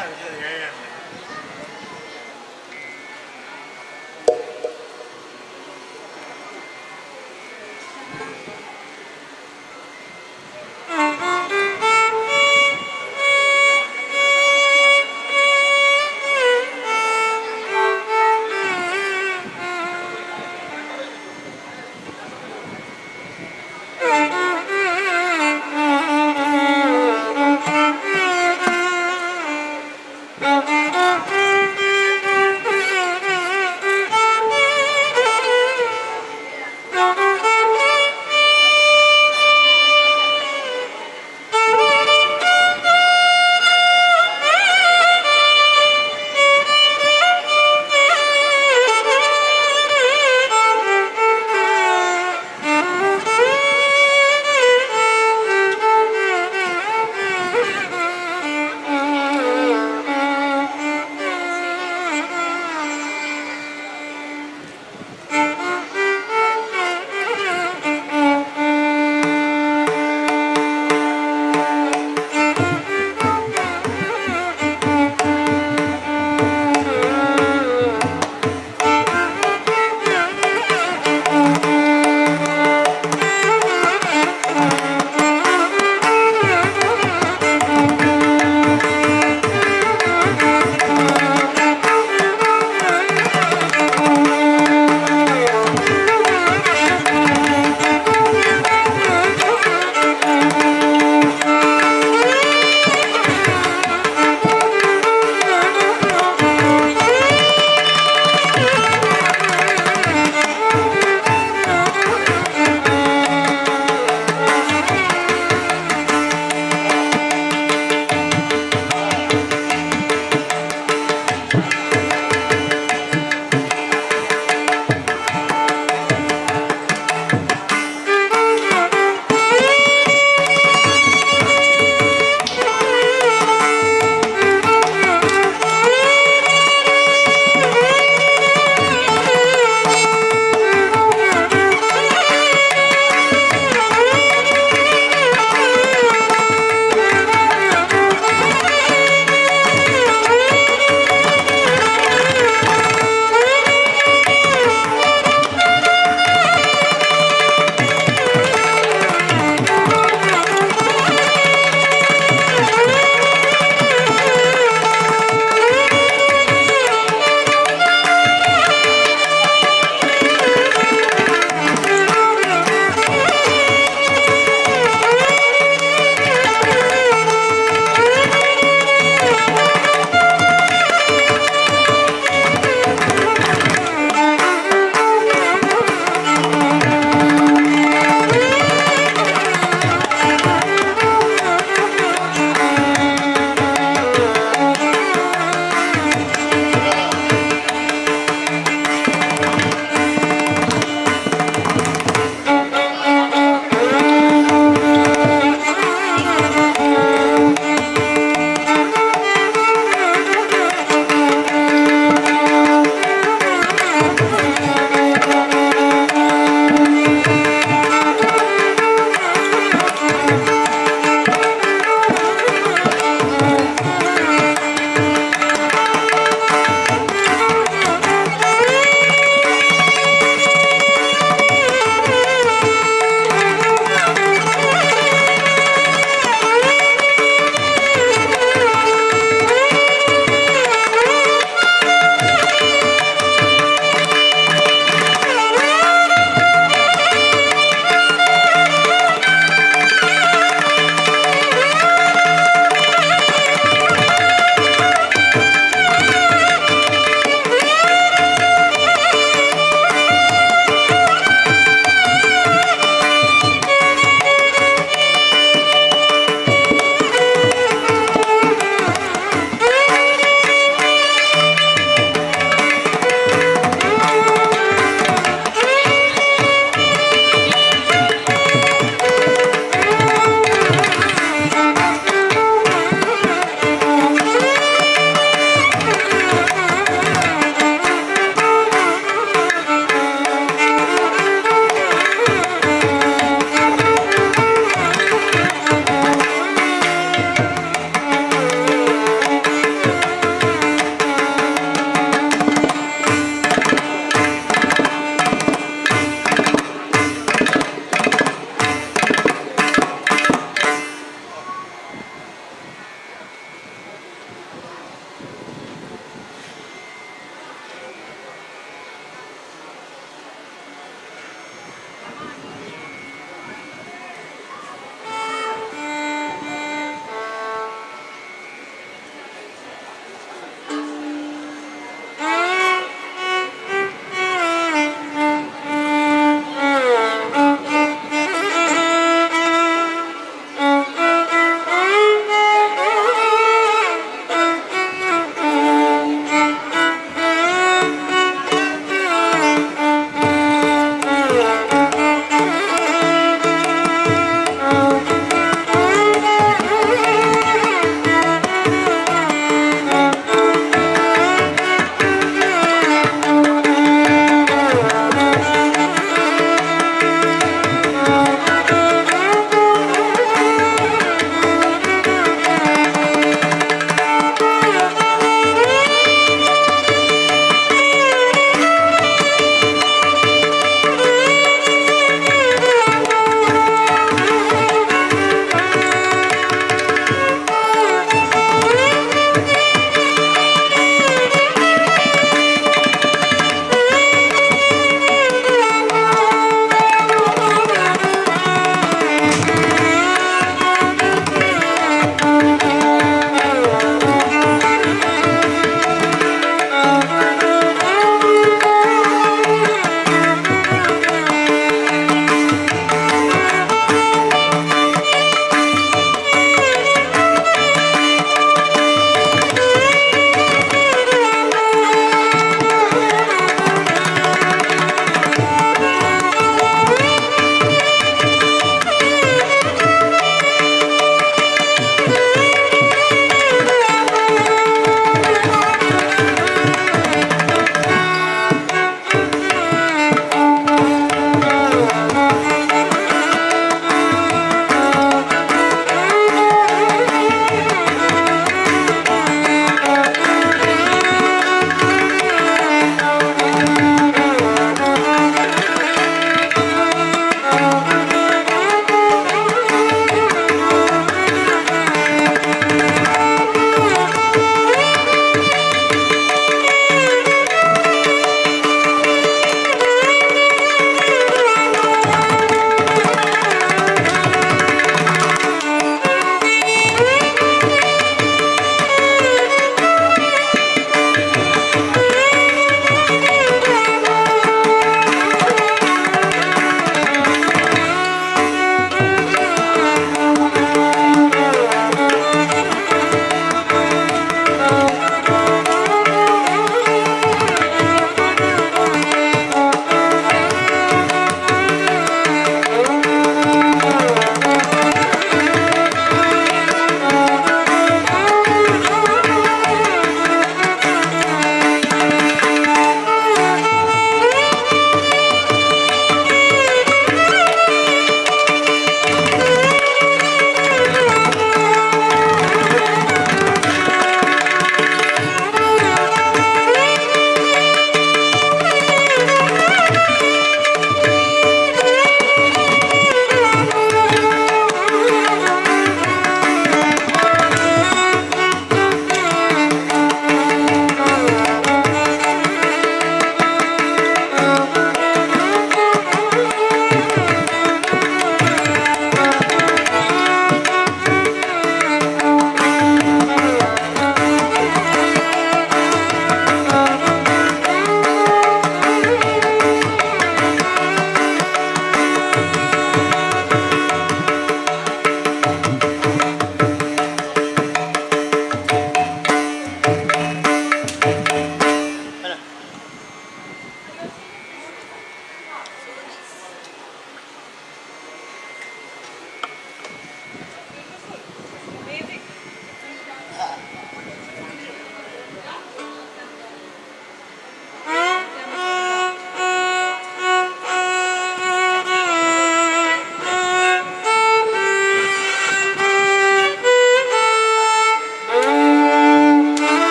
Thank you.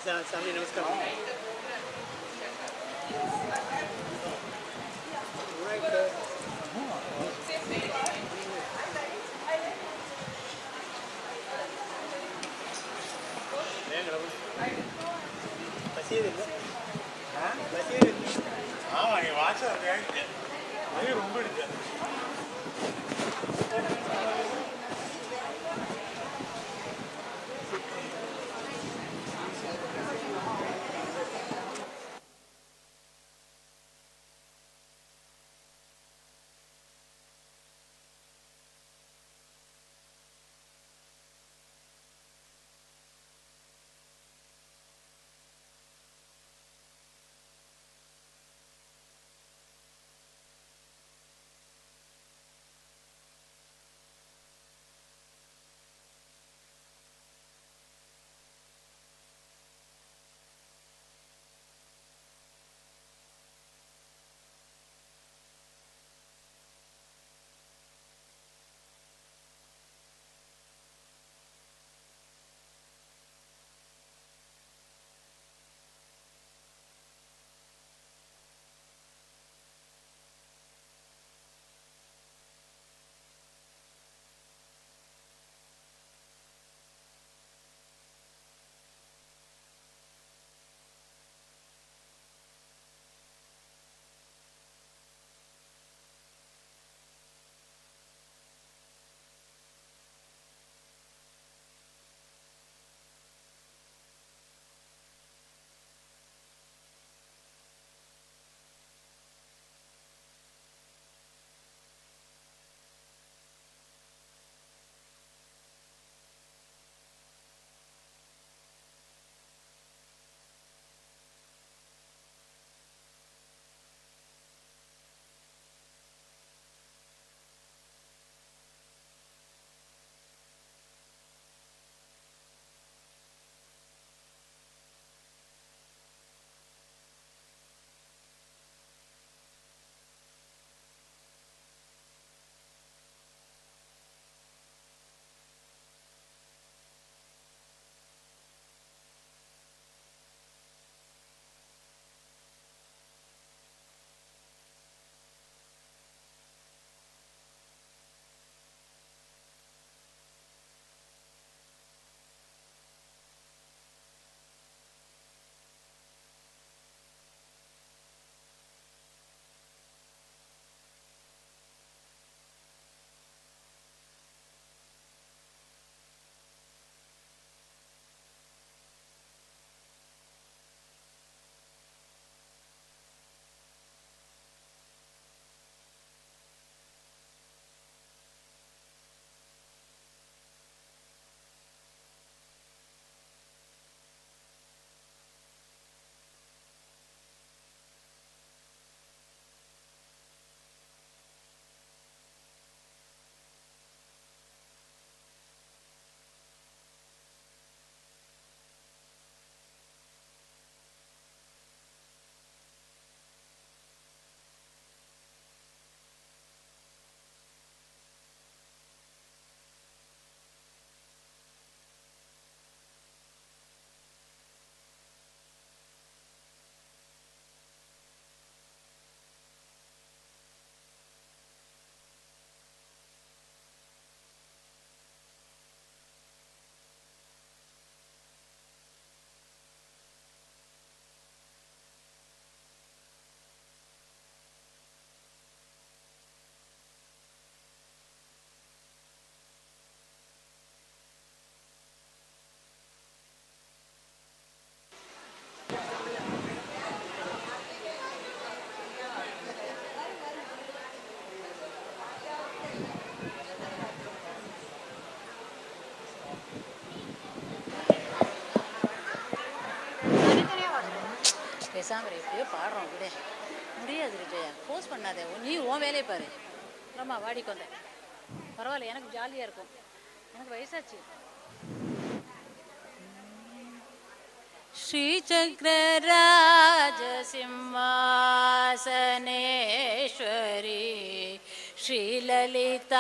Swami, namaskar. பேசாமல் எப்படியோ பாடுறோம் விட முடியாது விஜயா, போஸ்ட் பண்ணாதே, நீ உன் வேலையை பாரு. அம்மா வாடிக்கு வந்தேன், பரவாயில்ல, எனக்கு ஜாலியாக இருக்கும், எனக்கு வயசாச்சு. श्रीचक्रराज सिंहासनेश्वरी श्रीललिताम्बिकये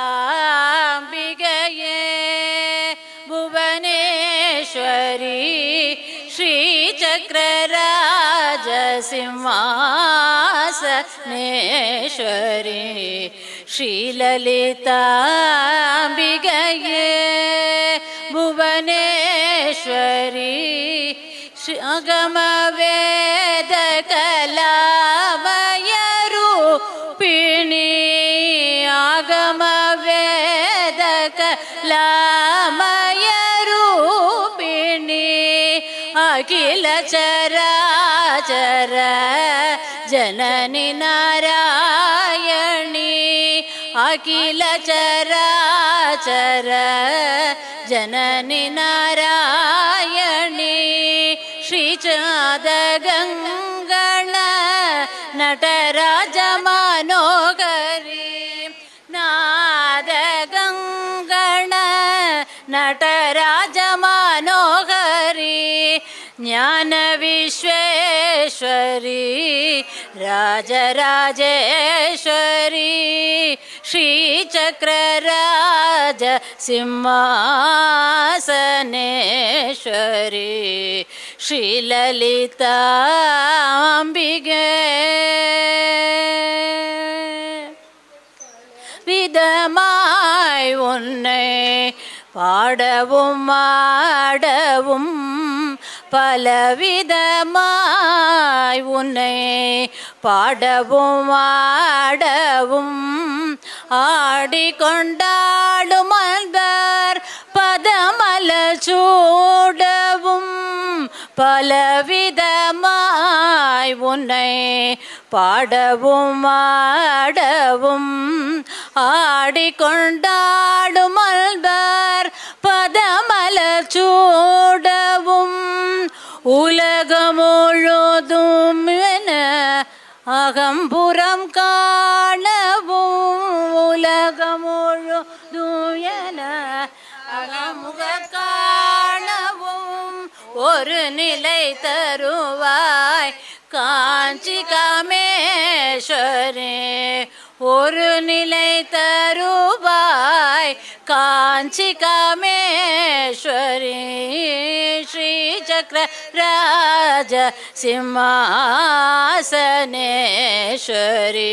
भुवनेश्वरी श्रीचक्रराज श्रीचक्रराजसिंहासनेश्वरी श्रीललिताम्बिकये भुवनेश्वरी आगमवेदकलामयरूपिणी आगमवेदकलामयरूपिणी अखिल चराचर जननी नारायणी अखिल चराचर जननी नारायणी श्रीचादगङ्गण नटराज मनोहरी नादगङ्गण नटराज मनोहरी ज्ञान विश्वेश्वरी राजराजेश्वरी श्रीचक्रराज सिंहासनेश्वरी श्रीललिताम्बिके விதமாய் உன்னை பாடவும் ஆடவும் பலவிதமாய் உன்னை பாடவும் ஆடவும் ஆடிக்கொண்டாடும் அன்பர் பதமல சூடவும் பலவிதமாய் உன்னை பாடவும் ஆடவும் ஆடிக்கொண்டாடும் அன்பர் பதமல சூடவும் உலகம் முழுதும் என அகம்புறம் காணவும் உலகம் முழுதும் என அகமுக காணவும் ஒரு நிலை தருவாய் காஞ்சி காமேஸ்வரே ஒரு நிலை தருவாய் காஞ்சி காமேஸ்வரி ஸ்ரீசக்கரராஜ சிம்மாசனேஸ்வரி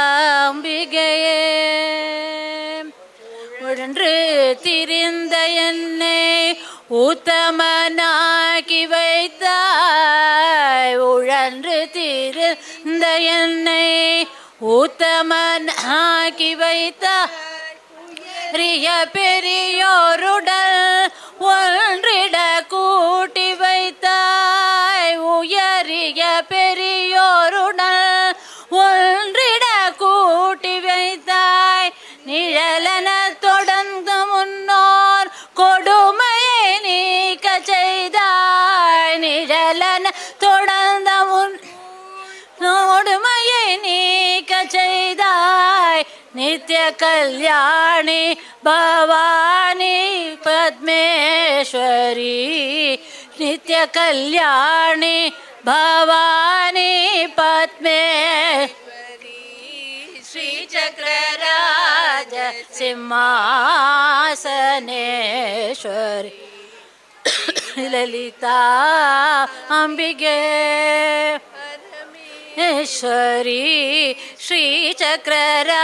ஸ்ரீலலிதாம்பிகையே ஒன்று திரிந்த என்னை உத்தமனாக்கி வைத்தாய் உழன்று திரிந்த என்னை உத்தமனாக்கி வைத்தாய் ரிய பெரியோருடல் ஒன்றிட கூட்டி வைத்தாய் உயரிய பெரியோருடல் ஒன்றிட கூட்டி வைத்தாய் நிழலன தொடர்ந்து முன்னோர் கொடுமையை நீக்க செய்தாய் நிழலன தொடர்ந்த கொடுமையை நீக்க செய்தாய் நித்ய கல்யாணி பவானி பத்மேஸ்வரி நித்ய கல்யாணி பவானி பத்மேஸ்வரி श्रीचक्रराज सिंहासनेश्वरी ललिता अंबिके ईश्वरी श्रीचक्रराज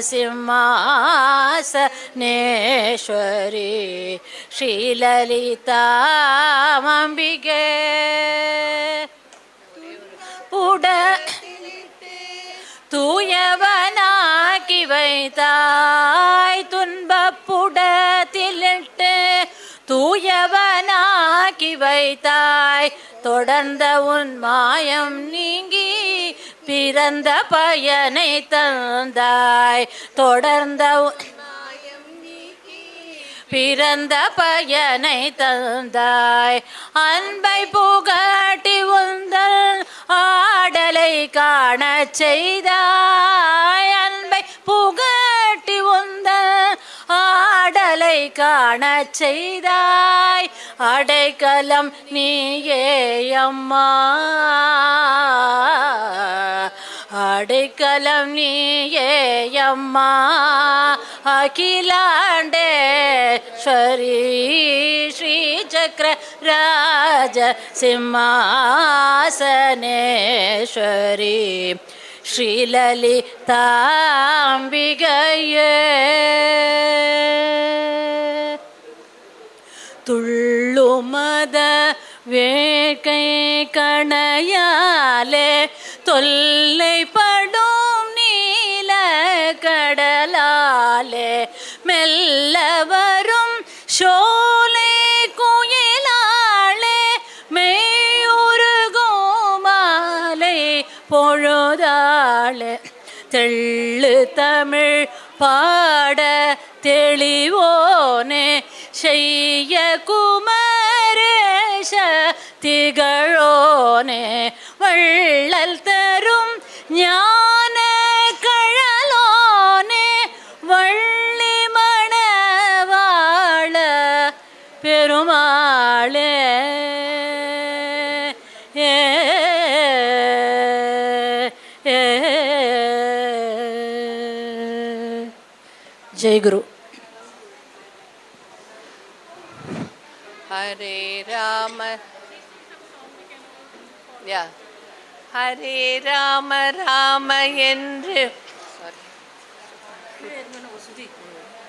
सिंहासनेश्वरी श्रीललिता अंबिके पुड தூயவனாக்கி வைத்தாய் துன்பப்புடத்திலிட்டு தூயவனாக்கி வைத்தாய் தொடர்ந்த உன் மாயம் நீங்கி பிறந்த பயனை தந்தாய் தொடர்ந்த பிறந்த பயனை தந்தாய் அன்பை புகட்டி உந்தல் ஆடலை காண செய்தாய் அன்பை புகட்டி உந்தல் ஆடலை காண செய்தாய் அடைக்கலம் நீயே அம்மா அடைக்கலம் நீயே அம்மா அகிலாண்டேஸ்வரி ஸ்ரீசக்கர ராஜ சிம்மாசனேஸ்வரி ஸ்ரீலலிதாம்பிகையே துள்ளுமத வேட்கை கணையாலே தொல்லைப்படும் நீல கடலாலே மெல்ல வரும் சோலை குயிலாளே மெய்யுருகோமாலை பொழுதாளே தெள்ளு தமிழ் பாட தெளிவோனே செய்ய குமரேஷ திகழோனே வள்ளல் தரும் ஞான கழலோனே வள்ளி மணவாழ பெருமாளே जय गुरु। हरे राम या हरे राम राम என்று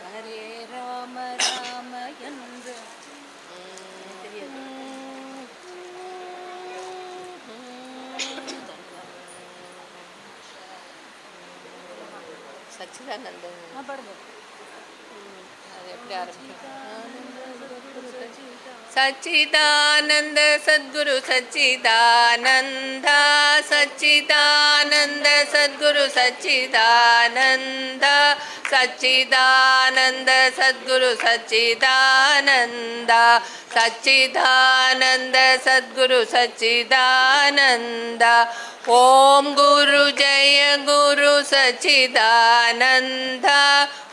हरे राम राम என்று சச்சிதானந்தன் सच्चिदानंद सद्गुरु सच्चिदानंद सच्चिदानंद सद्गुरु सच्चिदानंद सच्चिदानंद सद्गुरु सच्चिदानंद सच्चिदानंद सद्गुरु सच्चिदानंद ओम गुरु जय गुरु सच्चिदानंद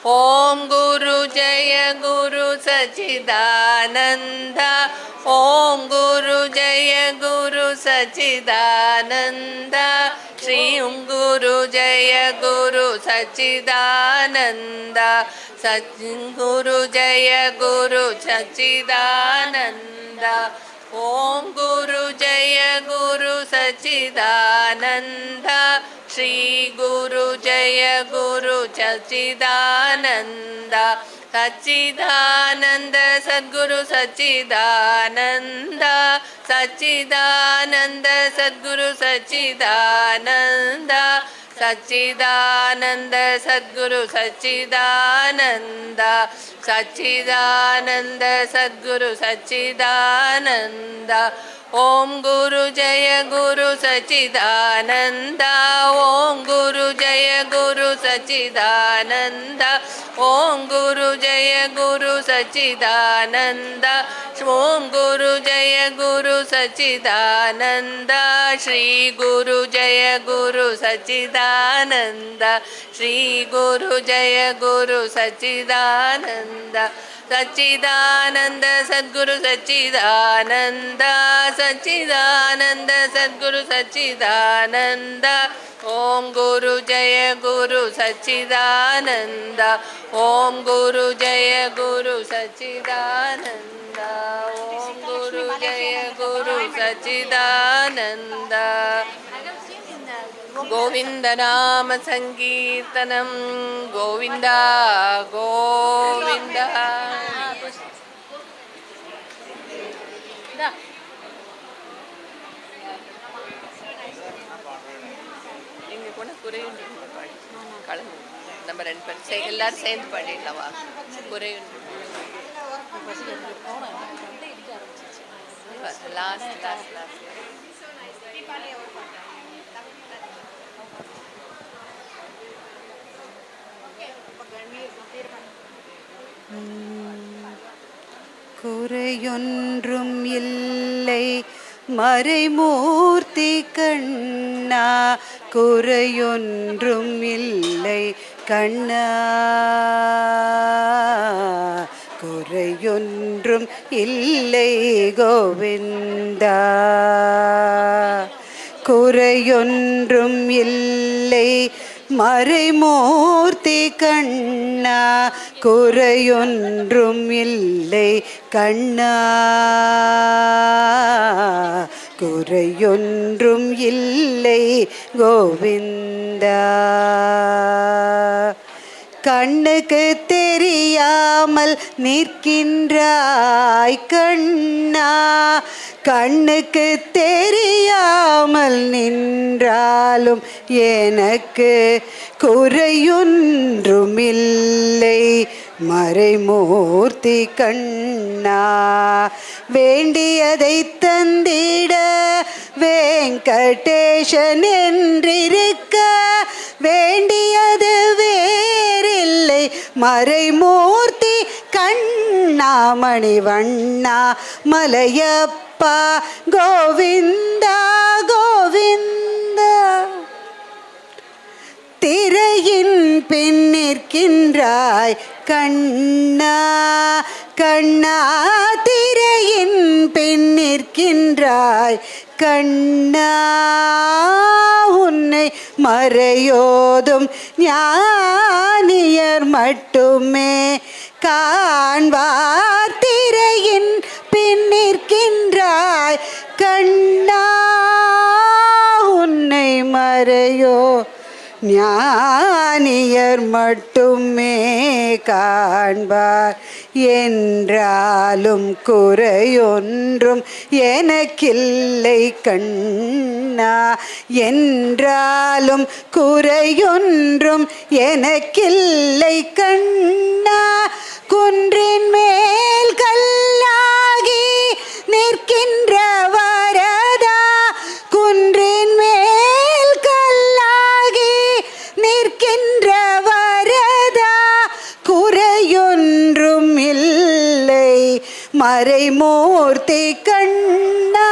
ओम गुरु जय गुरु सच्चिदानंद ओम गुरु जय गुरु सच्चिदानंद श्री ओम गुरु जय गुरु सच्चिदानंद सद्गुरु जय गुरु सच्चिदानंद ओम गुरु जय गुरु सच्चिदानंद श्री गुरु जय गुरु सच्चिदानंद सच्चिदानंद सद्गुरु सच्चिदानंद सच्चिदानंद सद्गुरु सच्चिदानंद सच्चिदानंद सद्गुरु सच्चिदानंद सच्चिदानंद सद्गुरु सच्चिदानंद ओम गुरु जय गुरु सच्चिदानंद ओम गुरु जय गुरु सच्चिदानंद ओम गुरु जय गुरु सच्चिदानंद ओम गुरु जय गुरु सच्चिदानंद श्री गुरु जय गुरु सच्चिदानंद श्री गुरु जय गुरु सच्चिदानंद सच्चिदानंद सद्गुरु सच्चिदानंद सच्चिदानंद सद्गुरु सच्चिदानंद ओम गुरु जय गुरु सच्चिदानंद ओम गुरु जय गुरु सच्चिदानंद ओम गुरु जय गुरु सच्चिदानंद गोविंद नाम संकीर्तनम गोविंद गोविंद இங்கே கூட குறையுண்டு கலந்து நம்ம ரெண்டு பேரும் எல்லாரும் சேர்ந்து பாடிடலவா குறையுண்டு லாஸ்ட் லாஸ்ட் லாஸ்ட் குறையொன்றும் இல்லை மறைமூர்த்தி கண்ணா குறையொன்றும் இல்லை கண்ணா குறையொன்றும் இல்லை கோவிந்தா குறையொன்றும் இல்லை மறைமூர்த்தி கண்ணா, குறையொன்றும் இல்லை கண்ணா, குறையொன்றும் இல்லை கோவிந்தா. கண்ணுக்கு தெரியாமல் நிற்கின்றாய் கண்ணா, கண்ணுக்கு தெரியாமல் நின்றாலும் எனக்கு குறையொன்றுமில்லை மறைமூர்த்தி கண்ணா. வேண்டியதை தந்திட வெங்கடேசன் என்றிருக்க, வேண்டியது வேறில்லை மறைமூர்த்தி கண்ணா. மணிவண்ணா மலையப்பா கோவிந்தா கோவிந்தா. திரையின் பின் நிற்கின்றாய் கண்ணா, கண்ணா திரையின் பின் நிற்கின்றாய் கண்ணா. உன்னை மறையோதும் ஞானியர் மட்டுமே காண்பார். திரையின் பின் நிற்கின்றாய் கண்ணா, உன்னை மறையோ ஞானியர் மட்டுமே காண்பார். என்றாலும் குறையொன்றும் எனக்கில்லை கண்ணா, என்றாலும் குறையொன்றும் எனக்கில்லை கண்ணா. குன்றின் மேல் கல்லாகி நிற்கின்ற வரதா, குன்றின் மேல் கல்லாகி நிற்கின்ற வரதா. குறையொன்றும் இல்லை மறைமூர்த்தி கண்ணா,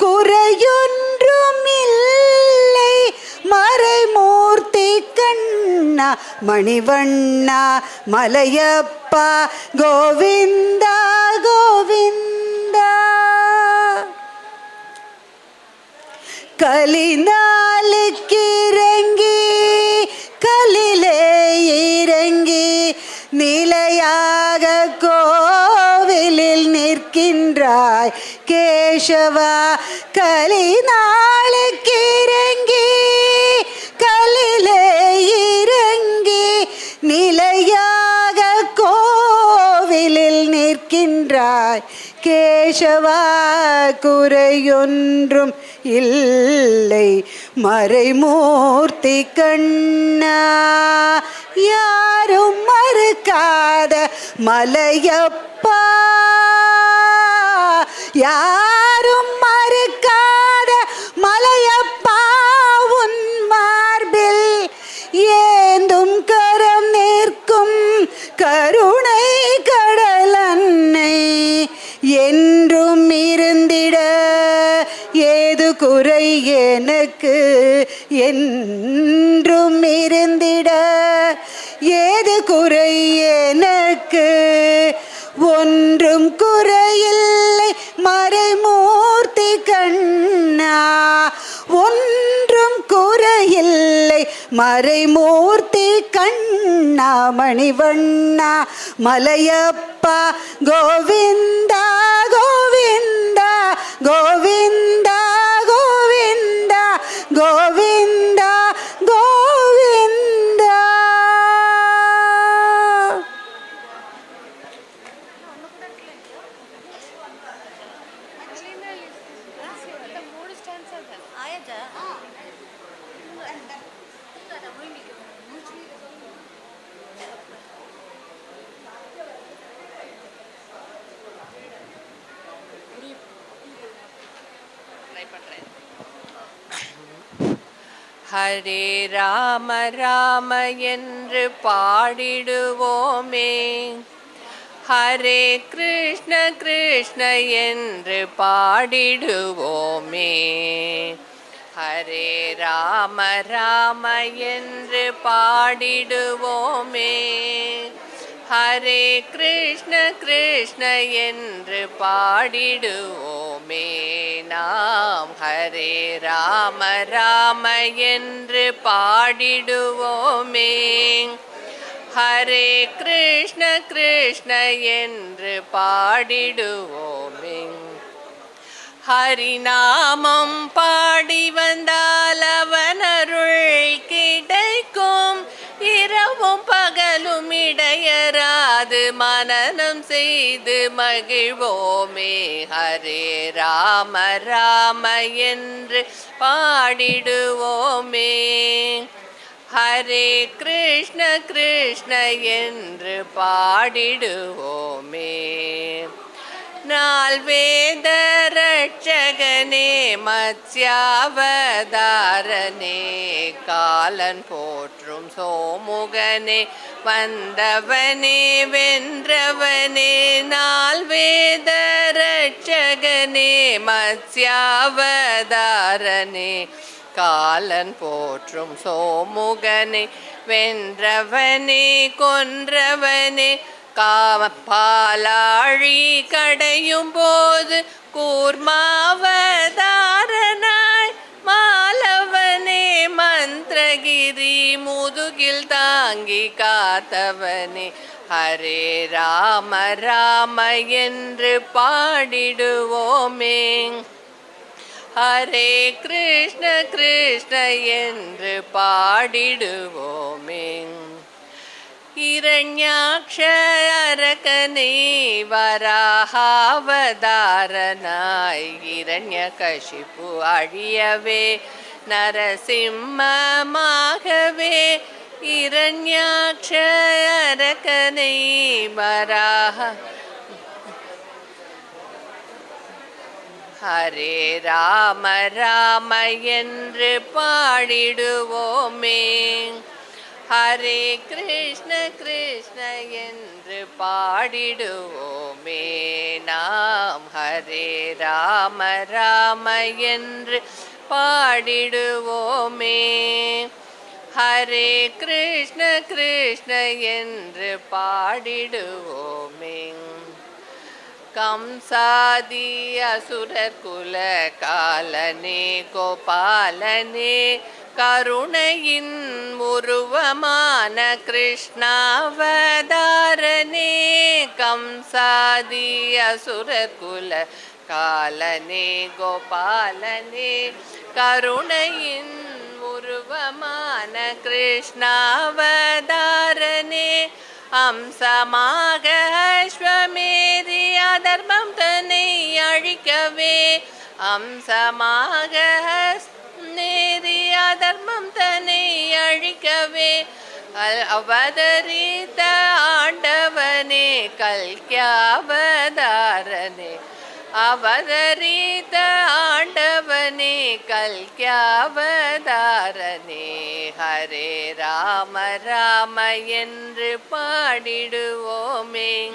குறையொன்றும் இல்லை மறைமூர்த்தி கண்ணா. மணிவண்ணா மலையப்பா கோவிந்தா கோவிந்தா. கலினாலுக்கிறங்கி கலிலே இறங்கி நிலையாக கோவிலில் நிற்கின்றாய் கேசவா. கலினாலுக்கிறங்கி கலிலே இறங்கி நிலையாக கோவிலில் நிற்கின்றாய் கேசவா. குறையொன்றும் இல்லை மறைமூர்த்தி கண்ணா. யாரும் மறுக்காத மலையப்பா, யாரும் மறுக்காத மலையப்பா. உன் மார்பில் ஏந்தும் கரம் நிற்கும் கருணை கடலன்னை என்றும் இருந்திட ஏது குறை எனக்கு, என்றும் இருந்திட ஏது குறை எனக்கு. ஒன்றும் குறையில்லை மறைமூர்த்தி கண்ணா, ஒன்றும் குறையில்லை மறைமூர்த்தி கண்ணா. மணிவண்ணா மலையப்பா கோவிந்தா கோவிந்தா கோவிந்தா கோவிந்தா கோவிந்தா கோவிந்தா. ஹரே ராம ராம என்று பாடிடுவோமே, ஹரே கிருஷ்ண கிருஷ்ண என்று பாடிடுவோமே. ஹரே ராம ராம என்று பாடிடுவோமே, ஹரே கிருஷ்ண கிருஷ்ண என்று பாடிடுவோமே. நாம் ஹரே ராம ராம என்று பாடிடுவோமே. ஹரே கிருஷ்ண கிருஷ்ண என்று பாடிடுவோமே. ஹரிநாமம் பாடி வந்தால் அவனருள் கிடைக்கும். இரவும் பகலும் இடையராது மனனம் செய்து மகிழ்வோமே. ஹரே ராம ராம என்று பாடிடுவோமே. ஹரே கிருஷ்ண கிருஷ்ண என்று பாடிடுவோமே. நால் வேத ரட்சகனே மத்ஸ்யாவதாரனே காலன் போற்றும் சோமுகனே வந்தவனே வென்றவனே. நால் வேத ரட்சகனே மத்ஸ்யாவதாரனே காலன் போற்றும் சோமுகனே வென்றவனே கொன்றவனே. பாலாழி கடையும் போது கூர்மாவதாரனாய் மாலவனே மந்திரகிரி முதுகில் தாங்கி காத்தவனே. ஹரே ராம ராம என்று பாடிடுவோமே. ஹரே கிருஷ்ண கிருஷ்ண என்று பாடிடுவோமே. இரண்யாக்ஷரகனே வராஹாவதாரனாய் இரண்யகசிபு அழியவே நரசிம்மமாகவே. இரண்யாக்ஷரகனே வராஹ ஹரே ராம ராம என்று பாடிடுவோமே. ஹரே கிருஷ்ண கிருஷ்ண என்று பாடிடுவோமே. நாம் ஹரே ராம ராம என்று பாடிடுவோமே. ஹரே கிருஷ்ண கிருஷ்ண என்று பாடிடுவோமே. கம்சாதி அசுரர் குல காலனே கோபாலனே கருணையின் உருவமான கிருஷ்ணாவதாரனே. கம்சாதி அசுரர் குல காலனே கோபாலனே கருணையின் உருவமான கிருஷ்ணாவதாரனே. அம்சமாக அஸ்வமேதி அதர்மம் தன்னை அழிக்கவே. அம்சமாக நேரி அதர்மம் தன்னை அழிக்கவே அவதரித்த ஆண்டவனே கல்கியாவதாரனே. அவதரித்த ஆண்டவனே கல்கியாவதாரனே. ஹரே ராம ராம என்று பாடிடுவோமே.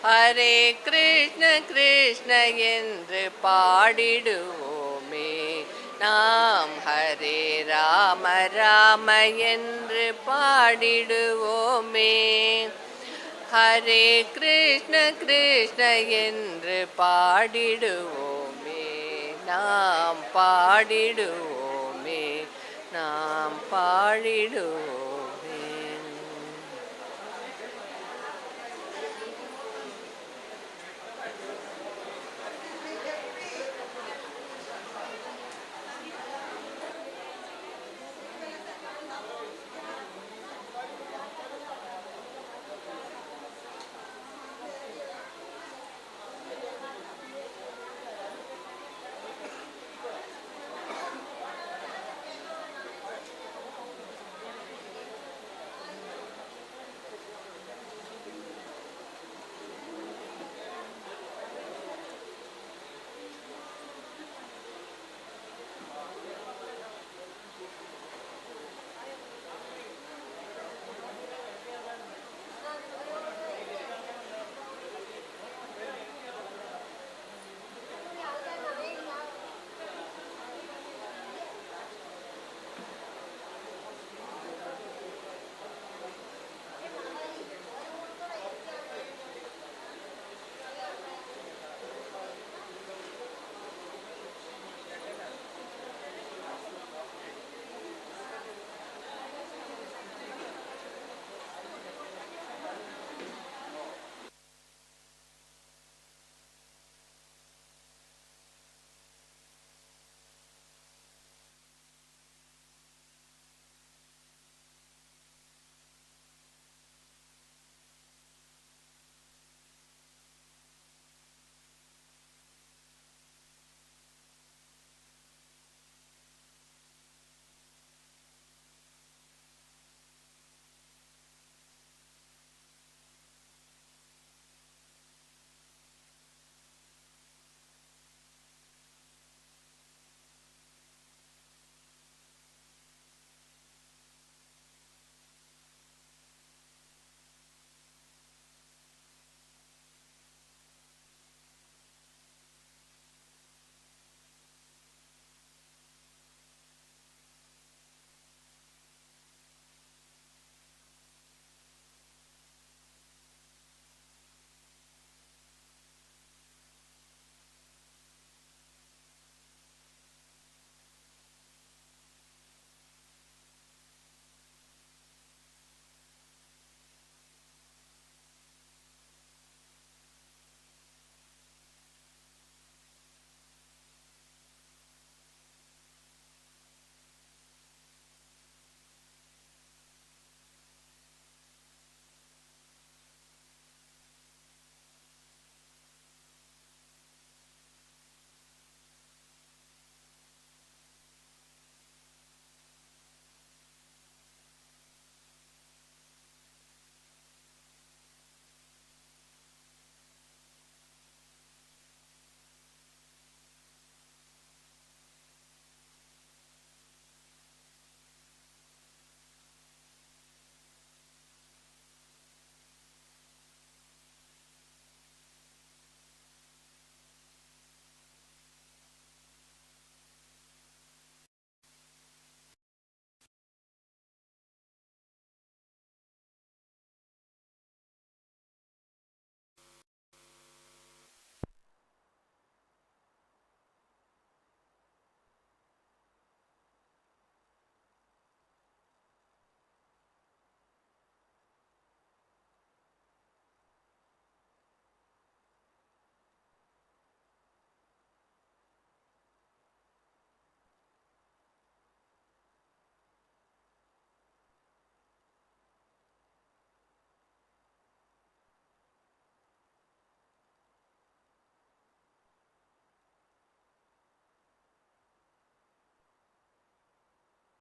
ஹரே கிருஷ்ண கிருஷ்ண என்று பாடிடுவோமே. நாம் ஹரே ராம ராம என்று பாடிடுவோமே. ஹரே கிருஷ்ண கிருஷ்ண என்று பாடிடுவோமே. நாம் பாடிடுவோமே. நாம் பாடிடுவோம்.